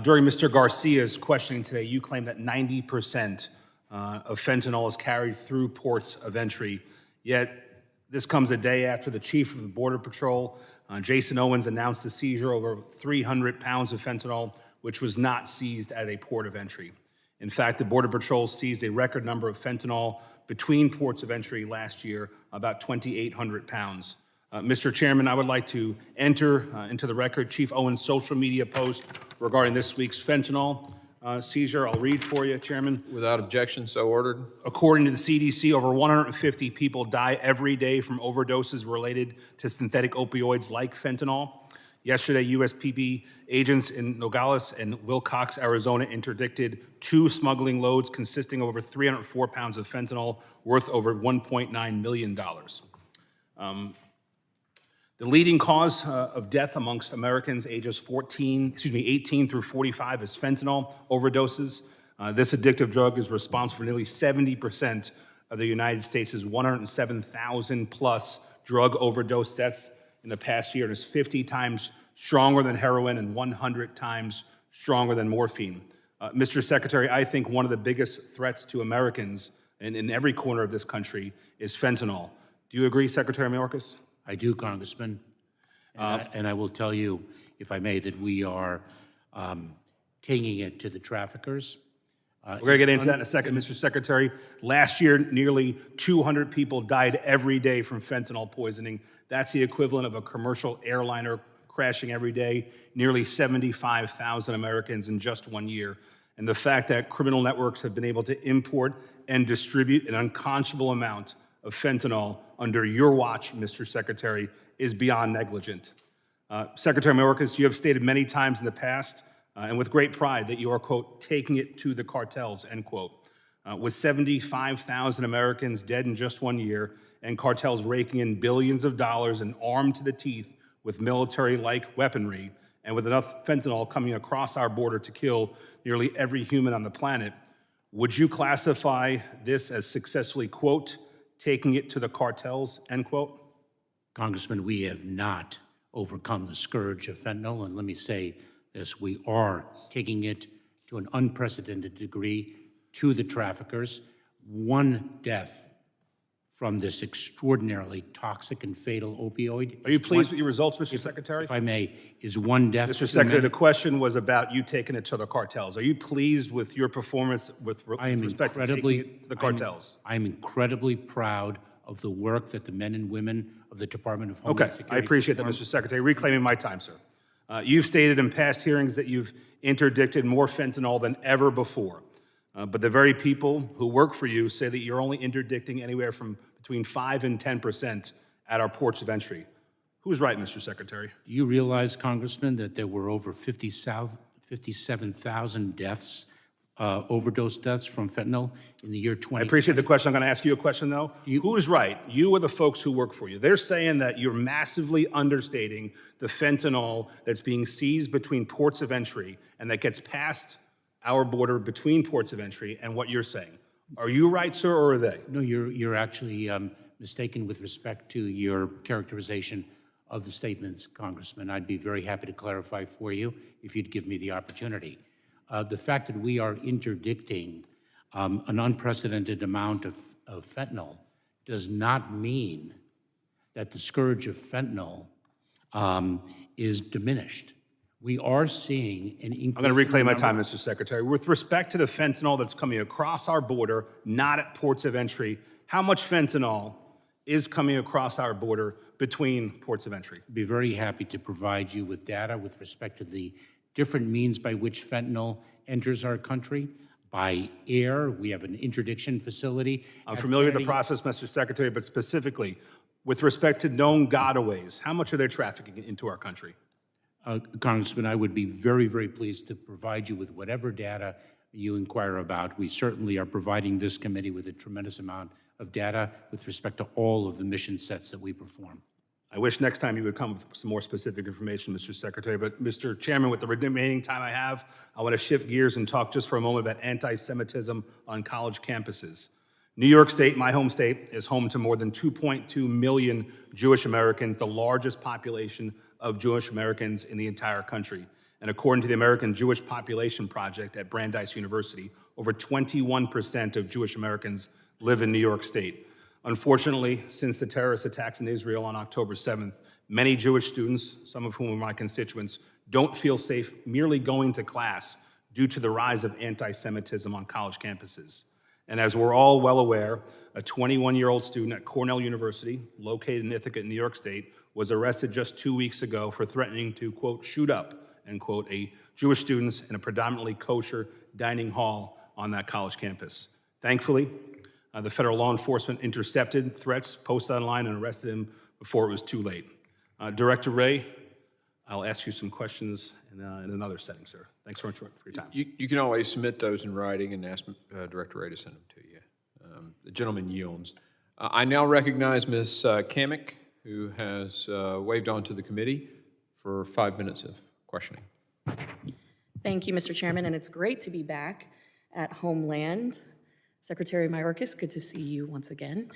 during Mr. Garcia's questioning today, you claimed that 90% of fentanyl is carried through ports of entry. Yet this comes a day after the chief of the Border Patrol, Jason Owens, announced the seizure of over 300 pounds of fentanyl, which was not seized at a port of entry. In fact, the Border Patrol seized a record number of fentanyl between ports of entry last year, about 2,800 pounds. Mr. Chairman, I would like to enter into the record Chief Owens' social media post regarding this week's fentanyl seizure. I'll read for you, Chairman. Without objection, so ordered. According to the CDC, over 150 people die every day from overdoses related to synthetic opioids like fentanyl. Yesterday, USPB agents in Nogales and Wilcox, Arizona, interdicted 2 smuggling loads consisting of over 304 pounds of fentanyl worth over $1.9 million. The leading cause of death amongst Americans ages 18 through 45 is fentanyl overdoses. This addictive drug is responsible for nearly 70% of the United States' 107,000 plus drug overdose deaths in the past year. It is 50 times stronger than heroin and 100 times stronger than morphine. Mr. Secretary, I think one of the biggest threats to Americans in every corner of this country is fentanyl. Do you agree, Secretary Mayorkas? I do, Congressman. And I will tell you, if I may, that we are taking it to the traffickers. We're going to get into that in a second, Mr. Secretary. Last year, nearly 200 people died every day from fentanyl poisoning. That's the equivalent of a commercial airliner crashing every day, nearly 75,000 Americans in just 1 year. And the fact that criminal networks have been able to import and distribute an unconscionable amount of fentanyl under your watch, Mr. Secretary, is beyond negligent. Secretary Mayorkas, you have stated many times in the past, and with great pride, that you are, quote, taking it to the cartels, end quote. With 75,000 Americans dead in just 1 year and cartels raking in billions of dollars and armed to the teeth with military-like weaponry, and with enough fentanyl coming across our border to kill nearly every human on the planet, would you classify this as successfully, quote, taking it to the cartels, end quote? Congressman, we have not overcome the scourge of fentanyl, and let me say this, we are taking it to an unprecedented degree to the traffickers. One death from this extraordinarily toxic and fatal opioid. Are you pleased with your results, Mr. Secretary? If I may, is one death. Mr. Secretary, the question was about you taking it to the cartels. Are you pleased with your performance with respect to taking it to the cartels? I am incredibly proud of the work that the men and women of the Department of Homeland Okay, Security. I appreciate that, Mr. Secretary. Reclaiming my time, sir. You've stated in past hearings that you've interdicted more fentanyl than ever before. But the very people who work for you say that you're only interdicting anywhere from between 5 and 10% at our ports of entry. Who's right, Mr. Secretary? Do you realize, Congressman, that there were over 57,000 deaths, overdose deaths from fentanyl in the year 2020? I appreciate the question. I'm going to ask you a question, though. Who's right? You or the folks who work for you? They're saying that you're massively understating the fentanyl that's being seized between ports of entry and that gets past our border between ports of entry and what you're saying. Are you right, sir, or are they? No, you're actually mistaken with respect to your characterization of the statements, Congressman. I'd be very happy to clarify for you if you'd give me the opportunity. The fact that we are interdicting an unprecedented amount of fentanyl does not mean that the scourge of fentanyl is diminished. We are seeing an increase. I'm going to reclaim my time, Mr. Secretary. With respect to the fentanyl that's coming across our border, not at ports of entry, how much fentanyl is coming across our border between ports of entry? I'd be very happy to provide you with data with respect to the different means by which fentanyl enters our country. By air, we have an interdiction facility. I'm familiar with the process, Mr. Secretary, but specifically, with respect to known gotaways, how much are they trafficking into our country? Congressman, I would be very, very pleased to provide you with whatever data you inquire about. We certainly are providing this committee with a tremendous amount of data with respect to all of the mission sets that we perform. I wish next time you would come with some more specific information, Mr. Secretary. But, Mr. Chairman, with the remaining time I have, I want to shift gears and talk just for a moment about anti-Semitism on college campuses. New York State, my home state, is home to more than 2.2 million Jewish Americans, the largest population of Jewish Americans in the entire country. And according to the American Jewish Population Project at Brandeis University, over 21% of Jewish Americans live in New York State. Unfortunately, since the terrorist attacks in Israel on October 7th, many Jewish students, some of whom are my constituents, don't feel safe merely going to class due to the rise of anti-Semitism on college campuses. And as we're all well aware, a 21-year-old student at Cornell University, located in Ithaca, New York State, was arrested just 2 weeks ago for threatening to, quote, shoot up, end quote, a Jewish students in a predominantly kosher dining hall on that college campus. Thankfully, the federal law enforcement intercepted threats posted online and arrested him before it was too late. Director Wray, I'll ask you some questions in another setting, sir. Thanks very much for your time. You can always submit those in writing and ask Director Wray to send them to you. The gentleman yields. I now recognize Ms. Kamick, who has waved on to the committee for 5 minutes of questioning. Thank you, Mr. Chairman, and it's great to be back at Homeland. Secretary Mayorkas, good to see you once again.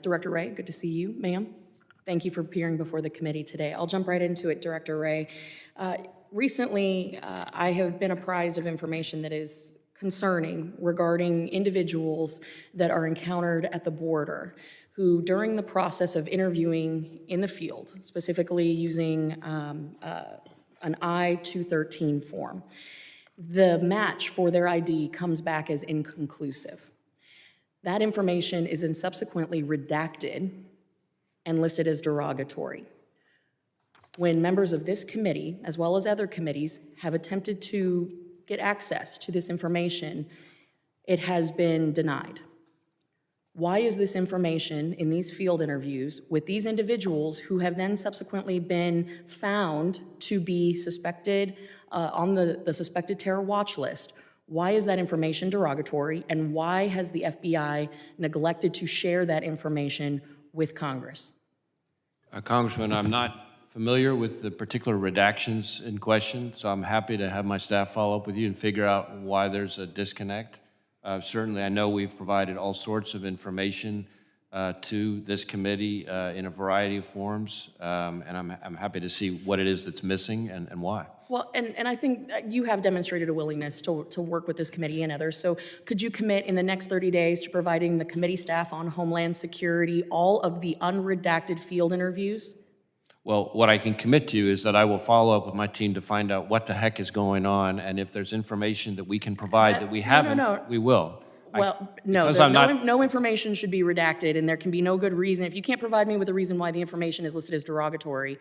Director Wray, good to see you, ma'am. Thank you for appearing before the committee today. I'll jump right into it, Director Wray. Recently, I have been apprised of information that is concerning regarding individuals that are encountered at the border who, during the process of interviewing in the field, specifically using an I-213 form, the match for their ID comes back as inconclusive. That information is then subsequently redacted and listed as derogatory. When members of this committee, as well as other committees, have attempted to get access to this information, it has been denied. Why is this information in these field interviews with these individuals who have then subsequently been found to be suspected on the suspected terror watch list? Why is that information derogatory, and why has the FBI neglected to share that information with Congress? Congressman, I'm not familiar with the particular redactions in question, so I'm happy to have my staff follow up with you and figure out why there's a disconnect. Certainly, I know we've provided all sorts of information to this committee in a variety of forms, and I'm happy to see what it is that's missing and why. Well, and I think that you have demonstrated a willingness to work with this committee and others. So could you commit in the next 30 days to providing the committee staff on Homeland Security all of the unredacted field interviews? Well, what I can commit to is that I will follow up with my team to find out what the heck is going on, and if there's information that we can provide that we haven't, we will. Well, no, no information should be redacted, and there can be no good reason. If you can't provide me with a reason why the information is listed as derogatory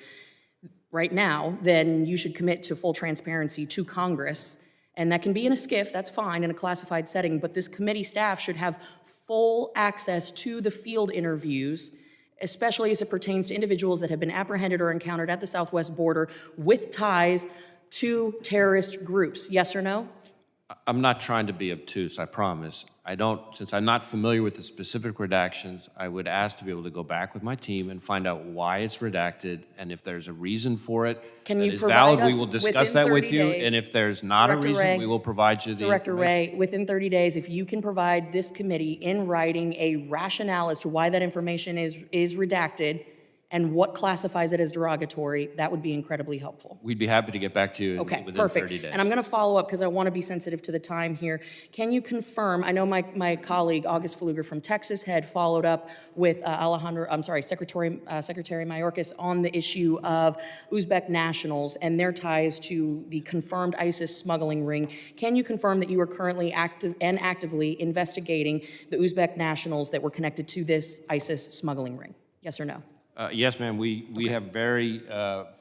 right now, then you should commit to full transparency to Congress. And that can be in a SCIF, that's fine, in a classified setting, but this committee staff should have full access to the field interviews, especially as it pertains to individuals that have been apprehended or encountered at the southwest border with ties to terrorist groups. Yes or no? I'm not trying to be obtuse, I promise. Since I'm not familiar with the specific redactions, I would ask to be able to go back with my team and find out why it's redacted, and if there's a reason for it that is valid, we will discuss that with you, and if there's not a reason, we will provide you the Director Ray, within 30 days, if you can provide this committee in writing a rationale as to why that information is redacted and what classifies it as derogatory, that would be incredibly helpful. We'd be happy to get back to you within 30 days. And I'm going to follow up because I want to be sensitive to the time here. Can you confirm, I know my colleague, August Pfluger from Texas, had followed up with Secretary Mayorkas on the issue of Uzbek nationals and their ties to the confirmed ISIS smuggling ring. Can you confirm that you are currently actively investigating the Uzbek nationals that were connected to this ISIS smuggling ring? Yes or no? Yes, ma'am. We have very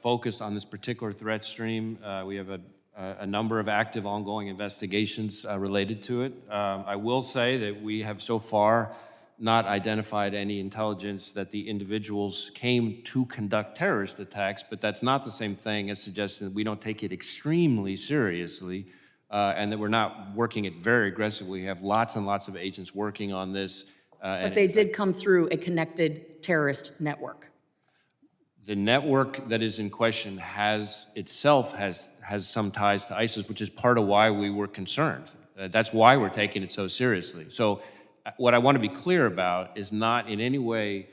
focused on this particular threat stream. We have a number of active ongoing investigations related to it. I will say that we have so far not identified any intelligence that the individuals came to conduct terrorist attacks, but that's not the same thing as suggesting that we don't take it extremely seriously and that we're not working it very aggressively. We have lots and lots of agents working on this. But they did come through a connected terrorist network. The network that is in question has some ties to ISIS, which is part of why we were concerned. That's why we're taking it so seriously. So what I want to be clear about is not in any way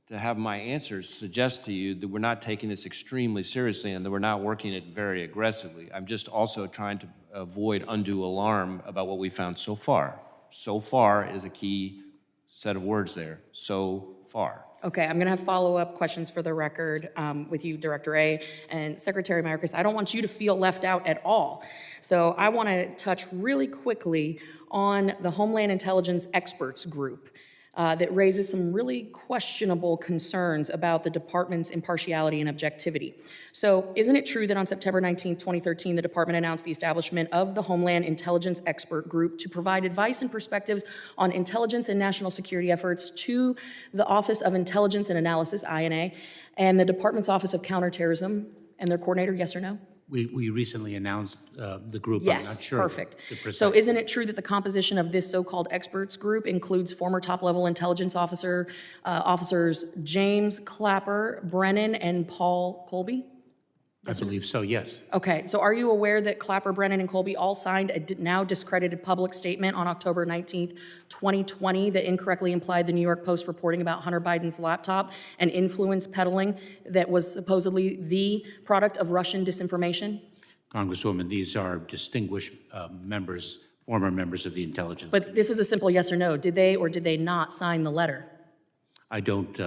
to have my answers suggest to you that we're not taking this extremely seriously and that we're not working it very aggressively. I'm just also trying to avoid undue alarm about what we found so far. So far is a key set of words there, so far. Okay, I'm going to have follow-up questions for the record with you, Director A. And Secretary Mayorkas, I don't want you to feel left out at all. So I want to touch really quickly on the Homeland Intelligence Experts Group that raises some really questionable concerns about the department's impartiality and objectivity. So isn't it true that on September 19, 2013, the department announced the establishment of the Homeland Intelligence Expert Group to provide advice and perspectives on intelligence and national security efforts to the Office of Intelligence and Analysis, INA, and the department's Office of Counterterrorism and their coordinator, yes or no? We recently announced the group. Yes, I'm not sure perfect. So isn't it true that the composition of this so-called experts group includes former top-level intelligence officers James Clapper, Brennan, and Paul Colby? I believe so, yes. Okay, so are you aware that Clapper, Brennan, and Colby all signed a now discredited public statement on October 19th, 2020 that incorrectly implied the New York Post reporting about Hunter Biden's laptop and influence peddling that was supposedly the product of Russian disinformation? Congresswoman, these are distinguished members, former members of the intelligence. But this is a simple yes or no. Did they or did they not sign the letter? I don't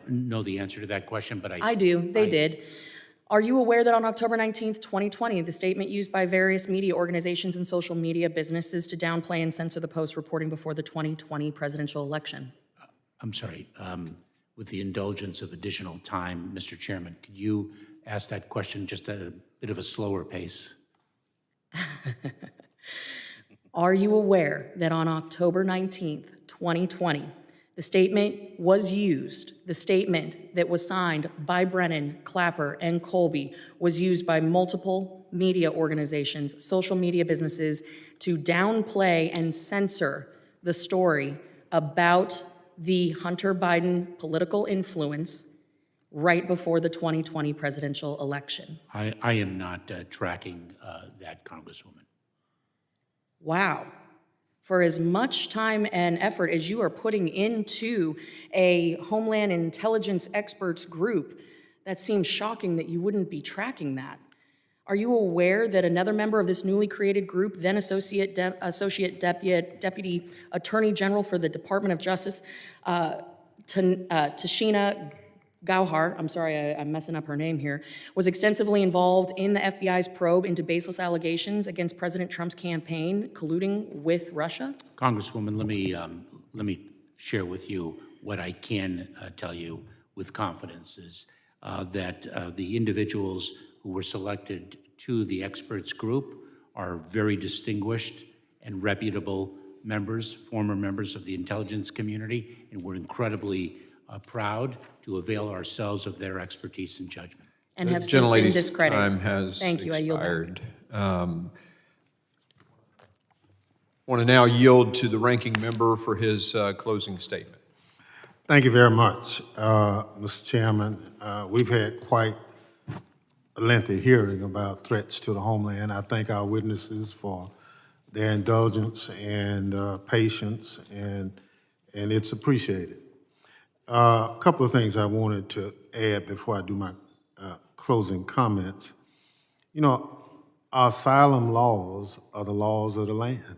know the answer to that question, but I do. They did. Are you aware that on October 19th, 2020, the statement used by various media organizations and social media businesses to downplay and censor the Post reporting before the 2020 presidential election? I'm sorry, with the indulgence of additional time, Mr. Chairman, could you ask that question just at a bit of a slower pace? Are you aware that on October 19th, 2020, The statement was used. The statement that was signed by Brennan, Clapper, and Colby was used by multiple media organizations, social media businesses, to downplay and censor the story about the Hunter Biden political influence right before the 2020 presidential election. I am not tracking that, Congresswoman. Wow. For as much time and effort as you are putting into a Homeland Intelligence experts group, that seems shocking that you wouldn't be tracking that. Are you aware that another member of this newly created group, then Associate Deputy Attorney General for the Department of Justice, Tashina Gauhar, I'm sorry, I'm messing up her name here, was extensively involved in the FBI's probe into baseless allegations against President Trump's campaign colluding with Russia? Congresswoman, let me share with you what I can tell you with confidence is that the individuals who were selected to the experts group are very distinguished and reputable members, former members of the intelligence community, and we're incredibly proud to avail ourselves of their expertise and judgment. And have since been discredited. Time has Thank you, I yield back. expired. Want to now yield to the ranking member for his closing statement. Thank you very much, Mr. Chairman. We've had quite a lengthy hearing about threats to the homeland. I thank our witnesses for their indulgence and patience, and it's appreciated. A couple of things I wanted to add before I do my closing comments. You know, our asylum laws are the laws of the land.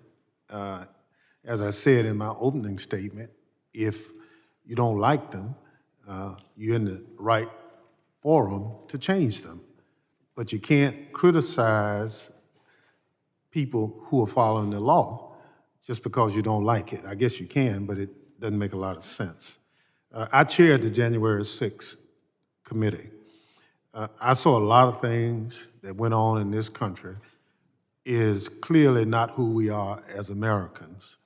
As I said in my opening statement, if you don't like them, you're in the right forum to change them. But you can't criticize people who are following the law just because you don't like it. I guess you can, but it doesn't make a lot of sense. I chaired the January 6th committee. I saw a lot of things that went on in this country is clearly not who we are as Americans.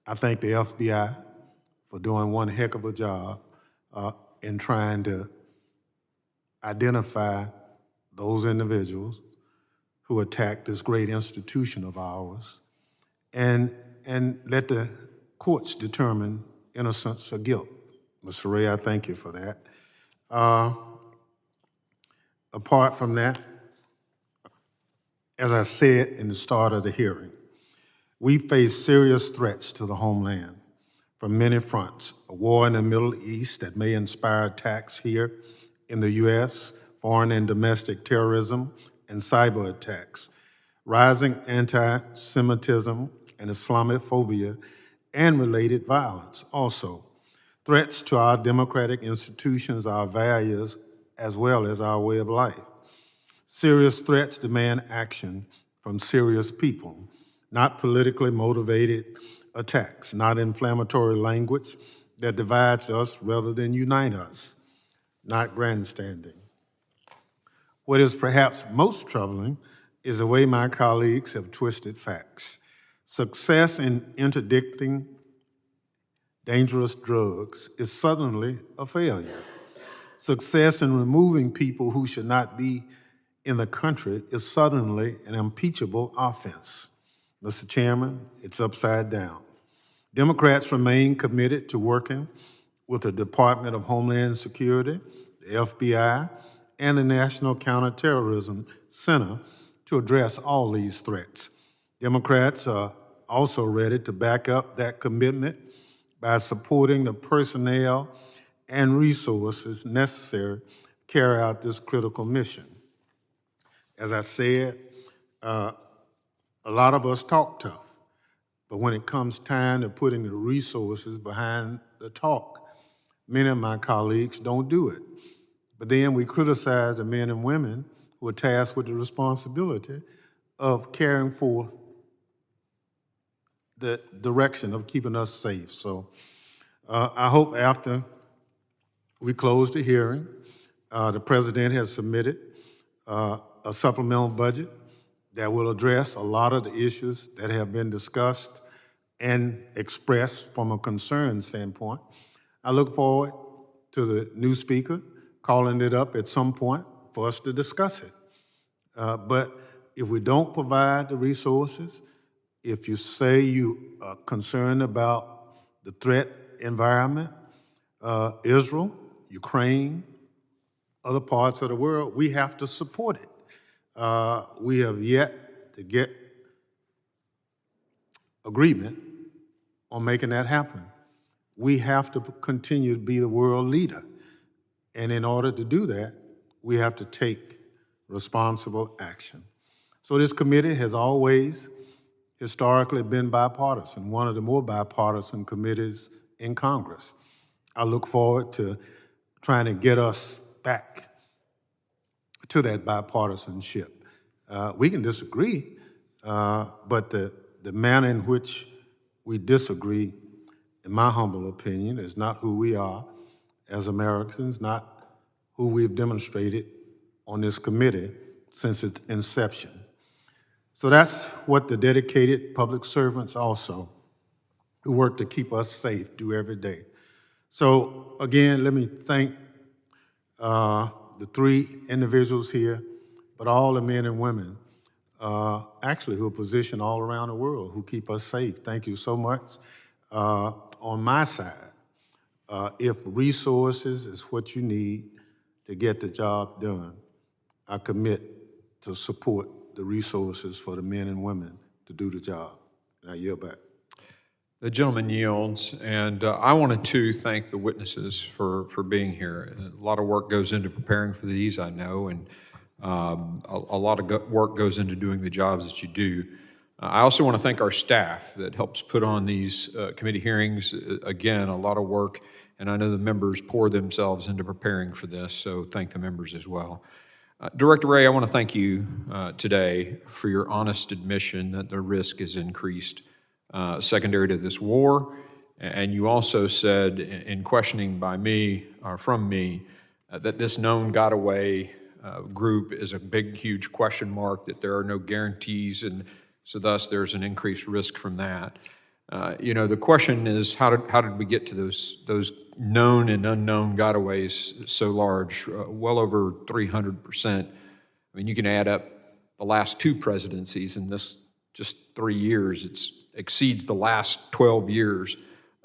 I thank the FBI for doing one heck of a job in trying to identify those individuals who attacked this great institution of ours and let the courts determine innocence or guilt. Mr. Ray, I thank you for that. Apart from that, as I said in the start of the hearing, we face serious threats to the homeland from many fronts. A war in the Middle East that may inspire attacks here in the U.S., foreign and domestic terrorism, and cyber attacks, rising anti-Semitism and Islamophobia, and related violence also. Threats to our democratic institutions, our values, as well as our way of life. Serious threats demand action from serious people, not politically motivated attacks, not inflammatory language that divides us rather than unite us, not grandstanding. What is perhaps most troubling is the way my colleagues have twisted facts. Success in interdicting dangerous drugs is suddenly a failure. Success in removing people who should not be in the country is suddenly an impeachable offense. Mr. Chairman, it's upside down. Democrats remain committed to working with the Department of Homeland Security, the FBI, and the National Counterterrorism Center to address all these threats. Democrats are also ready to back up that commitment by supporting the personnel and resources necessary to carry out this critical mission. As I said, a lot of us talk tough, but when it comes time to putting the resources behind the talk, many of my colleagues don't do it. But then we criticize the men and women who are tasked with the responsibility of carrying forth the direction of keeping us safe. So I hope after we close the hearing, the President has submitted a supplemental budget that will address a lot of the issues that have been discussed and expressed from a concern standpoint. I look forward to the new speaker calling it up at some point for us to discuss it. But if we don't provide the resources, if you say you are concerned about the threat environment, Israel, Ukraine, other parts of the world, we have to support it. We have yet to get agreement on making that happen. We have to continue to be the world leader. And in order to do that, we have to take responsible action. So this committee has always historically been bipartisan, one of the more bipartisan committees in Congress. I look forward to trying to get us back to that bipartisanship. We can disagree, but the manner in which we disagree, in my humble opinion, is not who we are as Americans, not who we've demonstrated on this committee since its inception. So that's what the dedicated public servants also, who work to keep us safe, do every day. So again, let me thank the three individuals here, but all the men and women actually who are positioned all around the world who keep us safe. Thank you so much. On my side, if resources is what you need to get the job done, I commit to support the resources for the men and women to do the job. And I yield back. The gentleman yields, and I wanted to thank the witnesses for being here. A lot of work goes into preparing for these, I know, and a lot of work goes into doing the jobs that you do. I also want to thank our staff that helps put on these committee hearings. Again, a lot of work, and I know the members pour themselves into preparing for this, so thank the members as well. Director Ray, I want to thank you today for your honest admission that the risk is increased secondary to this war, and you also said in questioning by me, or from me, that this known got away group is a big, huge question mark, that there are no guarantees, and so thus there's an increased risk from that. You know, the question is, how did we get to those known and unknown gotaways so large, well over 300%? I mean, you can add up the last two presidencies in this just 3 years. It exceeds the last 12 years.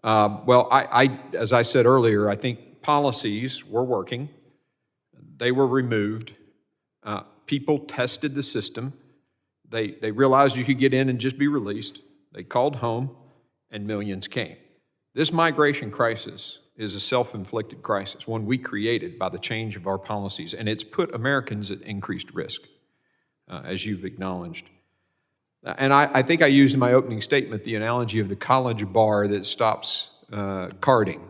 Well, as I said earlier, I think policies were working. They were removed. People tested the system. They realized you could get in and just be released. They called home, and millions came. This migration crisis is a self-inflicted crisis, one we created by the change of our policies, and it's put Americans at increased risk, as you've acknowledged. And I think I used in my opening statement the analogy of the college bar that stops carding.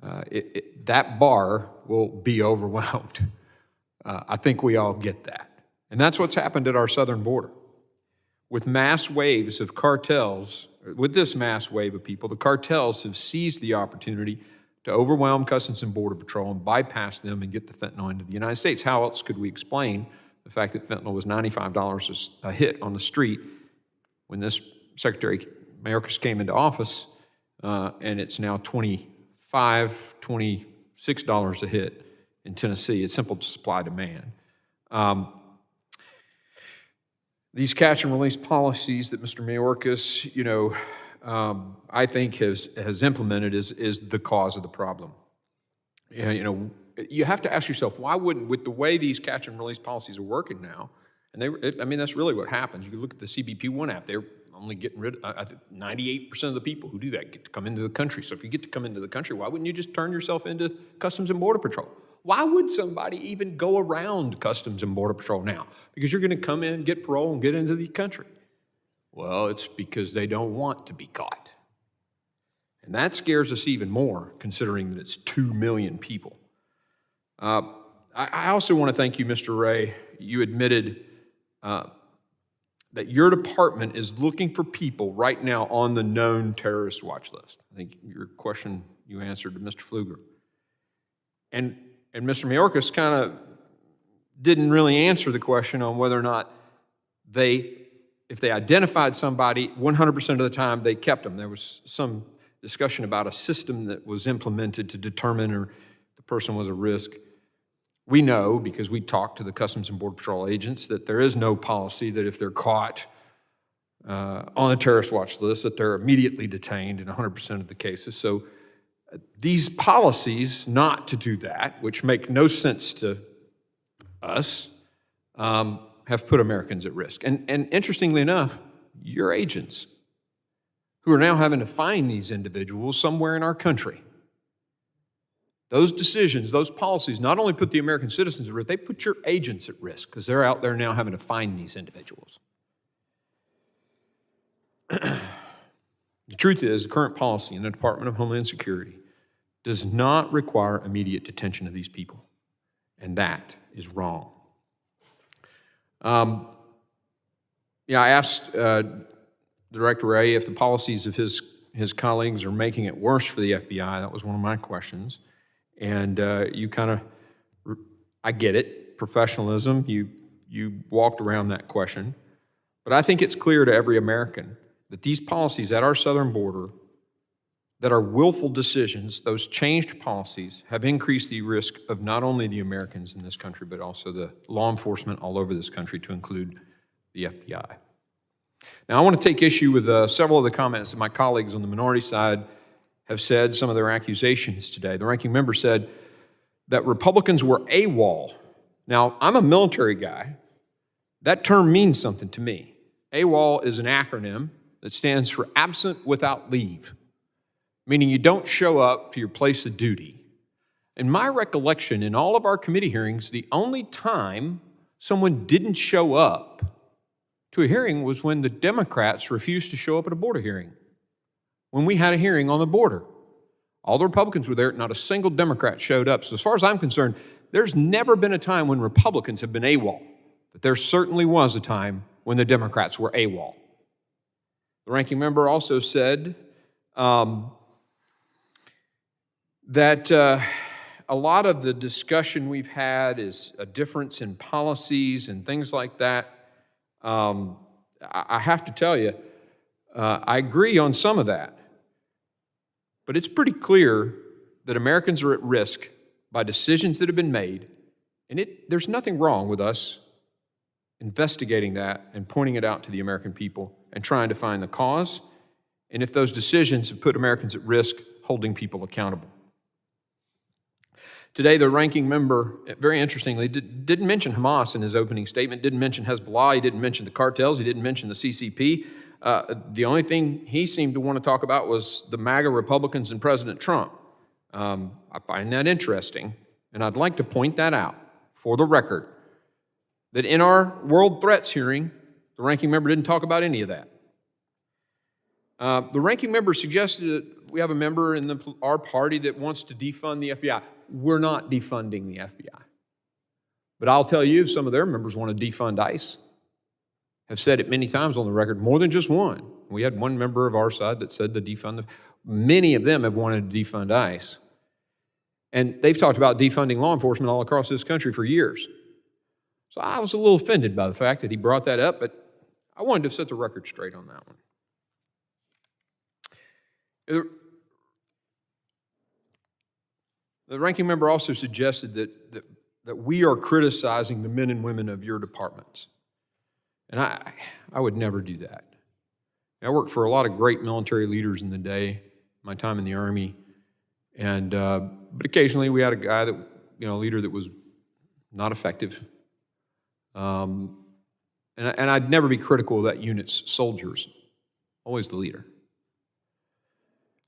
That bar will be overwhelmed. I think we all get that. And that's what's happened at our southern border. With mass waves of cartels, with this mass wave of people, the cartels have seized the opportunity to overwhelm Customs and Border Patrol and bypass them and get the fentanyl into the United States. How else could we explain the fact that fentanyl was $95 a hit on the street when this Secretary Mayorkas came into office, and it's now $25, $26 a hit in Tennessee? It's simple supply-demand. These catch and release policies that Mr. Mayorkas, I think has implemented is the cause of the problem. And, you have to ask yourself, why wouldn't, with the way these catch and release policies are working now, and that's really what happens. You can look at the CBP-1 app, they're only getting rid of, 98% of the people who do that get to come into the country. So if you get to come into the country, why wouldn't you just turn yourself into Customs and Border Patrol? Why would somebody even go around Customs and Border Patrol now? Because you're going to come in, get parole, and get into the country. Well, it's because they don't want to be caught. And that scares us even more, considering that it's 2 million people. I also want to thank you, Mr. Ray. You admitted that your department is looking for people right now on the known terrorist watch list. I think your question you answered to Mr. Pfluger. And Mr. Mayorkas kind of didn't really answer the question on whether or not they if they identified somebody, 100% of the time they kept them. There was some discussion about a system that was implemented to determine or the person was a risk. We know, because we talked to the Customs and Border Patrol agents, that there is no policy that if they're caught on a terrorist watch list, that they're immediately detained in 100% of the cases. So these policies not to do that, which make no sense to us, have put Americans at risk. And interestingly enough, your agents, who are now having to find these individuals somewhere in our country, those decisions, those policies not only put the American citizens at risk, they put your agents at risk because they're out there now having to find these individuals. The truth is, the current policy in the Department of Homeland Security does not require immediate detention of these people, and that is wrong. I asked Director Wray if the policies of his colleagues are making it worse for the FBI. That was one of my questions. And you kind of, I get it, professionalism, you walked around that question. But I think it's clear to every American that these policies at our southern border that are willful decisions, those changed policies, have increased the risk of not only the Americans in this country, but also the law enforcement all over this country, to include the FBI. Now, I want to take issue with several of the comments that my colleagues on the minority side have said, some of their accusations today. The ranking member said that Republicans were AWOL. Now, I'm a military guy. That term means something to me. AWOL is an acronym that stands for absent without leave, meaning you don't show up to your place of duty. In my recollection, in all of our committee hearings, the only time someone didn't show up to a hearing was when the Democrats refused to show up at a border hearing. When we had a hearing on the border, all the Republicans were there, not a single Democrat showed up. So as far as I'm concerned, there's never been a time when Republicans have been AWOL, but there certainly was a time when the Democrats were AWOL. The ranking member also said that a lot of the discussion we've had is a difference in policies and things like that. I have to tell you, I agree on some of that. But it's pretty clear that Americans are at risk by decisions that have been made, and there's nothing wrong with us investigating that and pointing it out to the American people and trying to find the cause, and if those decisions have put Americans at risk, holding people accountable. Today, the ranking member, very interestingly, didn't mention Hamas in his opening statement, didn't mention Hezbollah, he didn't mention the cartels, he didn't mention the CCP. The only thing he seemed to want to talk about was the MAGA Republicans and President Trump. I find that interesting, and I'd like to point that out for the record, that in our world threats hearing, the ranking member didn't talk about any of that. The ranking member suggested that we have a member in our party that wants to defund the FBI. We're not defunding the FBI. But I'll tell you, some of their members want to defund ICE. Have said it many times on the record, more than just one. We had one member of our side that said to defund many of them have wanted to defund ICE. And they've talked about defunding law enforcement all across this country for years. So I was a little offended by the fact that he brought that up, but I wanted to set the record straight on that one. The ranking member also suggested that we are criticizing the men and women of your departments. And I would never do that. I worked for a lot of great military leaders in the day, my time in the Army, and but occasionally we had a guy that, a leader that was not effective. And I'd never be critical of that unit's soldiers, always the leader.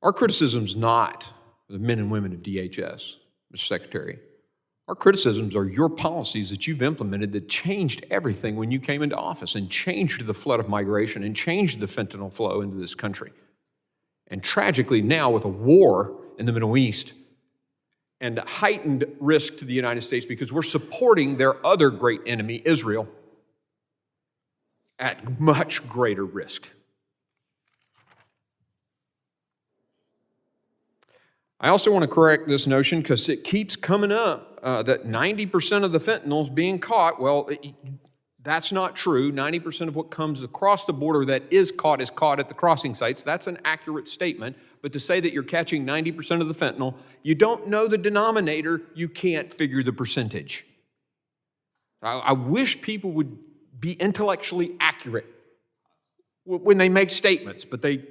Our criticism's not the men and women of DHS, Mr. Secretary. Our criticisms are your policies that you've implemented that changed everything when you came into office and changed the flood of migration and changed the fentanyl flow into this country. And tragically now with a war in the Middle East and heightened risk to the United States because we're supporting their other great enemy, Israel, at much greater risk. I also want to correct this notion because it keeps coming up that 90% of the fentanyl's being caught. Well, That's not true. 90% of what comes across the border that is caught at the crossing sites. That's an accurate statement. But to say that you're catching 90% of the fentanyl, you don't know the denominator, you can't figure the percentage. I wish people would be intellectually accurate when they make statements, but they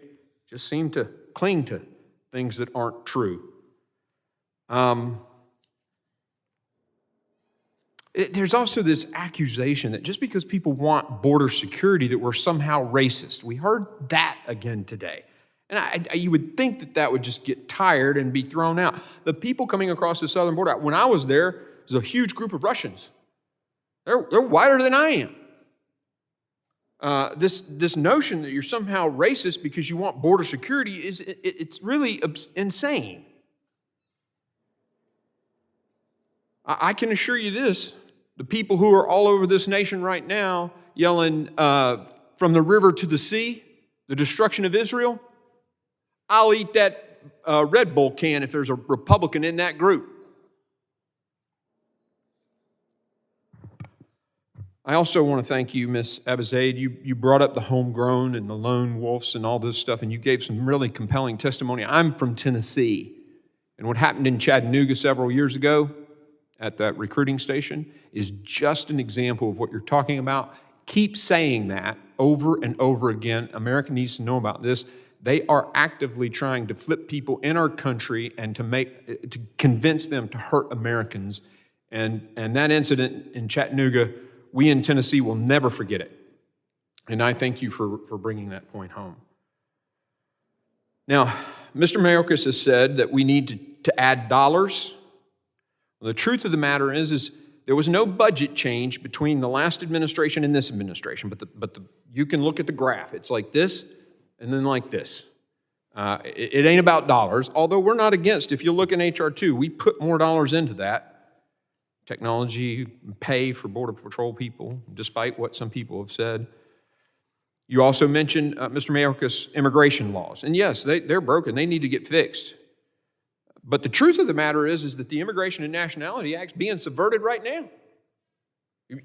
just seem to cling to things that aren't true. There's also this accusation that just because people want border security that we're somehow racist. We heard that again today. And you would think that that would just get tired and be thrown out. The people coming across the southern border, when I was there was a huge group of Russians. They're whiter than I am. This notion that you're somehow racist because you want border security it's really insane. I can assure you this, the people who are all over this nation right now yelling from the river to the sea, the destruction of Israel, I'll eat that Red Bull can if there's a Republican in that group. I also want to thank you, Ms. Abizaid. You brought up the homegrown and the lone wolves and all this stuff, and you gave some really compelling testimony. I'm from Tennessee, and what happened in Chattanooga several years ago at that recruiting station is just an example of what you're talking about. Keep saying that over and over again. America needs to know about this. They are actively trying to flip people in our country and to convince them to hurt Americans. And that incident in Chattanooga, we in Tennessee will never forget it. And I thank you for bringing that point home. Now, Mr. Mayorkas has said that we need to add dollars. Well, the truth of the matter is there was no budget change between the last administration and this administration, but you can look at the graph. It's like this and then like this. It ain't about dollars, although we're not against. If you look in H.R. 2, we put more dollars into that. Technology, pay for Border Patrol people, despite what some people have said. You also mentioned, Mr. Mayorkas, immigration laws. And yes, they're broken. They need to get fixed. But the truth of the matter is that the Immigration and Nationality Act's being subverted right now.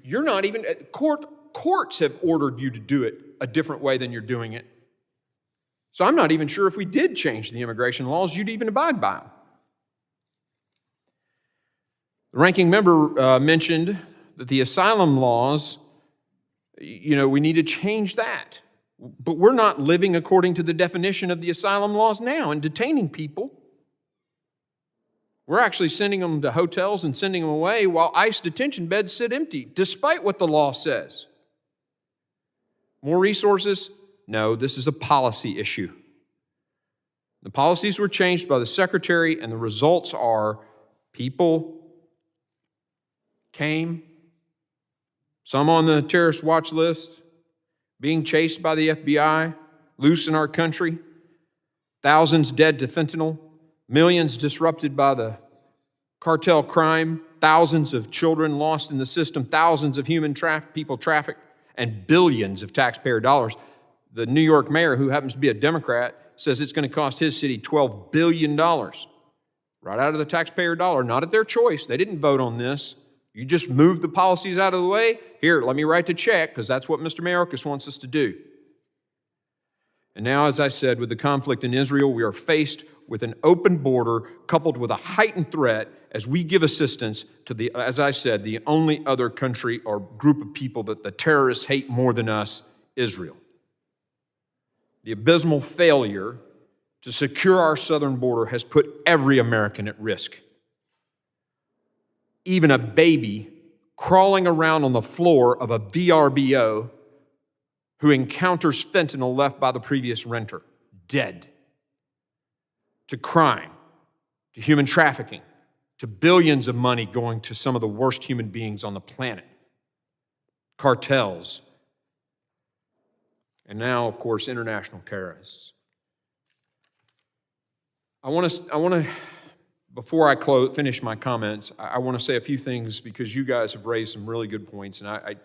You're not even, courts have ordered you to do it a different way than you're doing it. So I'm not even sure if we did change the immigration laws, you'd even abide by them. The ranking member mentioned that the asylum laws, we need to change that. But we're not living according to the definition of the asylum laws now and detaining people. We're actually sending them to hotels and sending them away while ICE detention beds sit empty, despite what the law says. More resources? No, this is a policy issue. The policies were changed by the Secretary, and the results are people came, some on the terrorist watch list, being chased by the FBI, loose in our country, thousands dead to fentanyl, millions disrupted by the cartel crime, thousands of children lost in the system, thousands of people trafficked, and billions of taxpayer dollars. The New York mayor, who happens to be a Democrat, says it's going to cost his city $12 billion. Right out of the taxpayer dollar, not at their choice. They didn't vote on this. You just moved the policies out of the way. Here, let me write the check, because that's what Mr. Mayorkas wants us to do. And now, as I said, with the conflict in Israel, we are faced with an open border coupled with a heightened threat as we give assistance to as I said, the only other country or group of people that the terrorists hate more than us, Israel. The abysmal failure to secure our southern border has put every American at risk. Even a baby crawling around on the floor of a VRBO who encounters fentanyl left by the previous renter, dead. To crime, to human trafficking, to billions of money going to some of the worst human beings on the planet, cartels, and now, of course, international terrorists. I want to, before I finish my comments, I want to say a few things because you guys have raised some really good points, and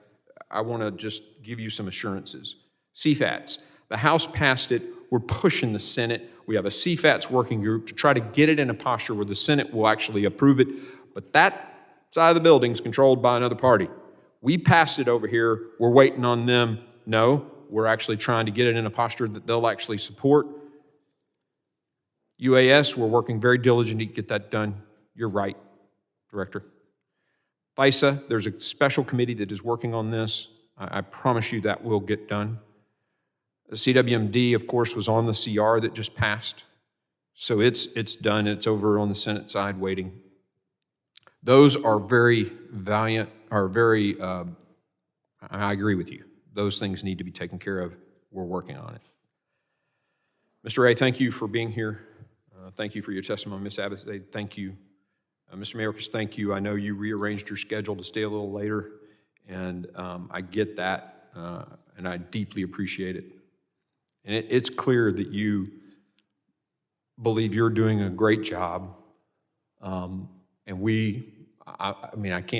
I want to just give you some assurances. CFATS, the House passed it. We're pushing the Senate. We have a CFATS working group to try to get it in a posture where the Senate will actually approve it, but that side of the building is controlled by another party. We passed it over here, we're waiting on them. No, we're actually trying to get it in a posture that they'll actually support. UAS, we're working very diligently to get that done. You're right, Director. FISA, there's a special committee that is working on this. I promise you that will get done. The CWMD, of course, was on the CR that just passed. So it's done. It's over on the Senate side waiting. Those are very valiant, are very, I agree with you. Those things need to be taken care of. We're working on it. Mr. Ray, thank you for being here. Thank you for your testimony. Ms. Abbott, thank you. Mr. Mayorkas, thank you. I know you rearranged your schedule to stay a little later, and I get that, and I deeply appreciate it. And it's clear that you believe you're doing a great job, and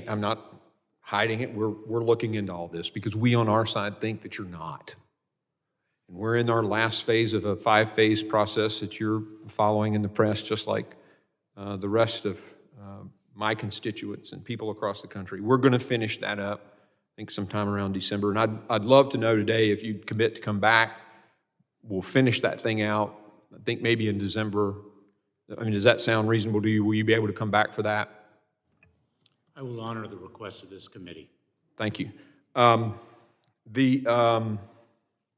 I'm not hiding it. We're looking into all this because we on our side think that you're not. And we're in our last phase of a 5-phase process that you're following in the press, just like the rest of my constituents and people across the country. We're going to finish that up, I think, sometime around December. And I'd love to know today if you'd commit to come back. We'll finish that thing out, I think maybe in December. I mean, does that sound reasonable to you? Will you be able to come back for that? I will honor the request of this committee. Thank you.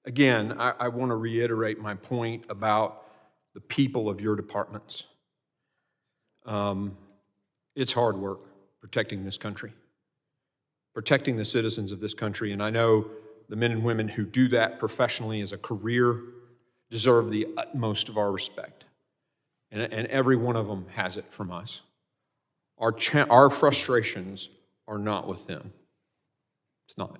Again, I want to reiterate my point about the people of your departments. It's hard work protecting this country, protecting the citizens of this country, and I know the men and women who do that professionally as a career deserve the utmost of our respect, and every one of them has it from us. Our frustrations are not with them. It's not.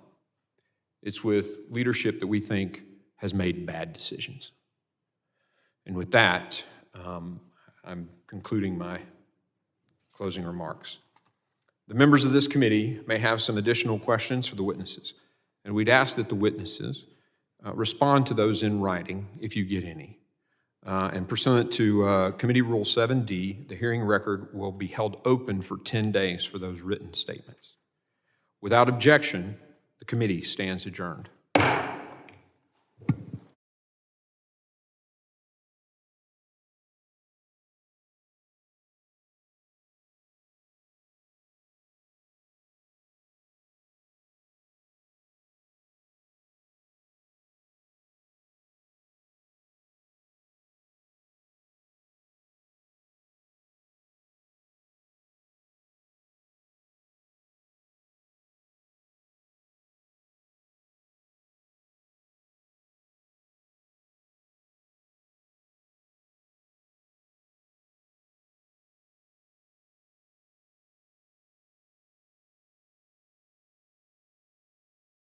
It's with leadership that we think has made bad decisions. And with that, I'm concluding my closing remarks. The members of this committee may have some additional questions for the witnesses, and we'd ask that the witnesses respond to those in writing if you get any. And pursuant to Committee Rule 7D, the hearing record will be held open for 10 days for those written statements. Without objection, the committee stands adjourned.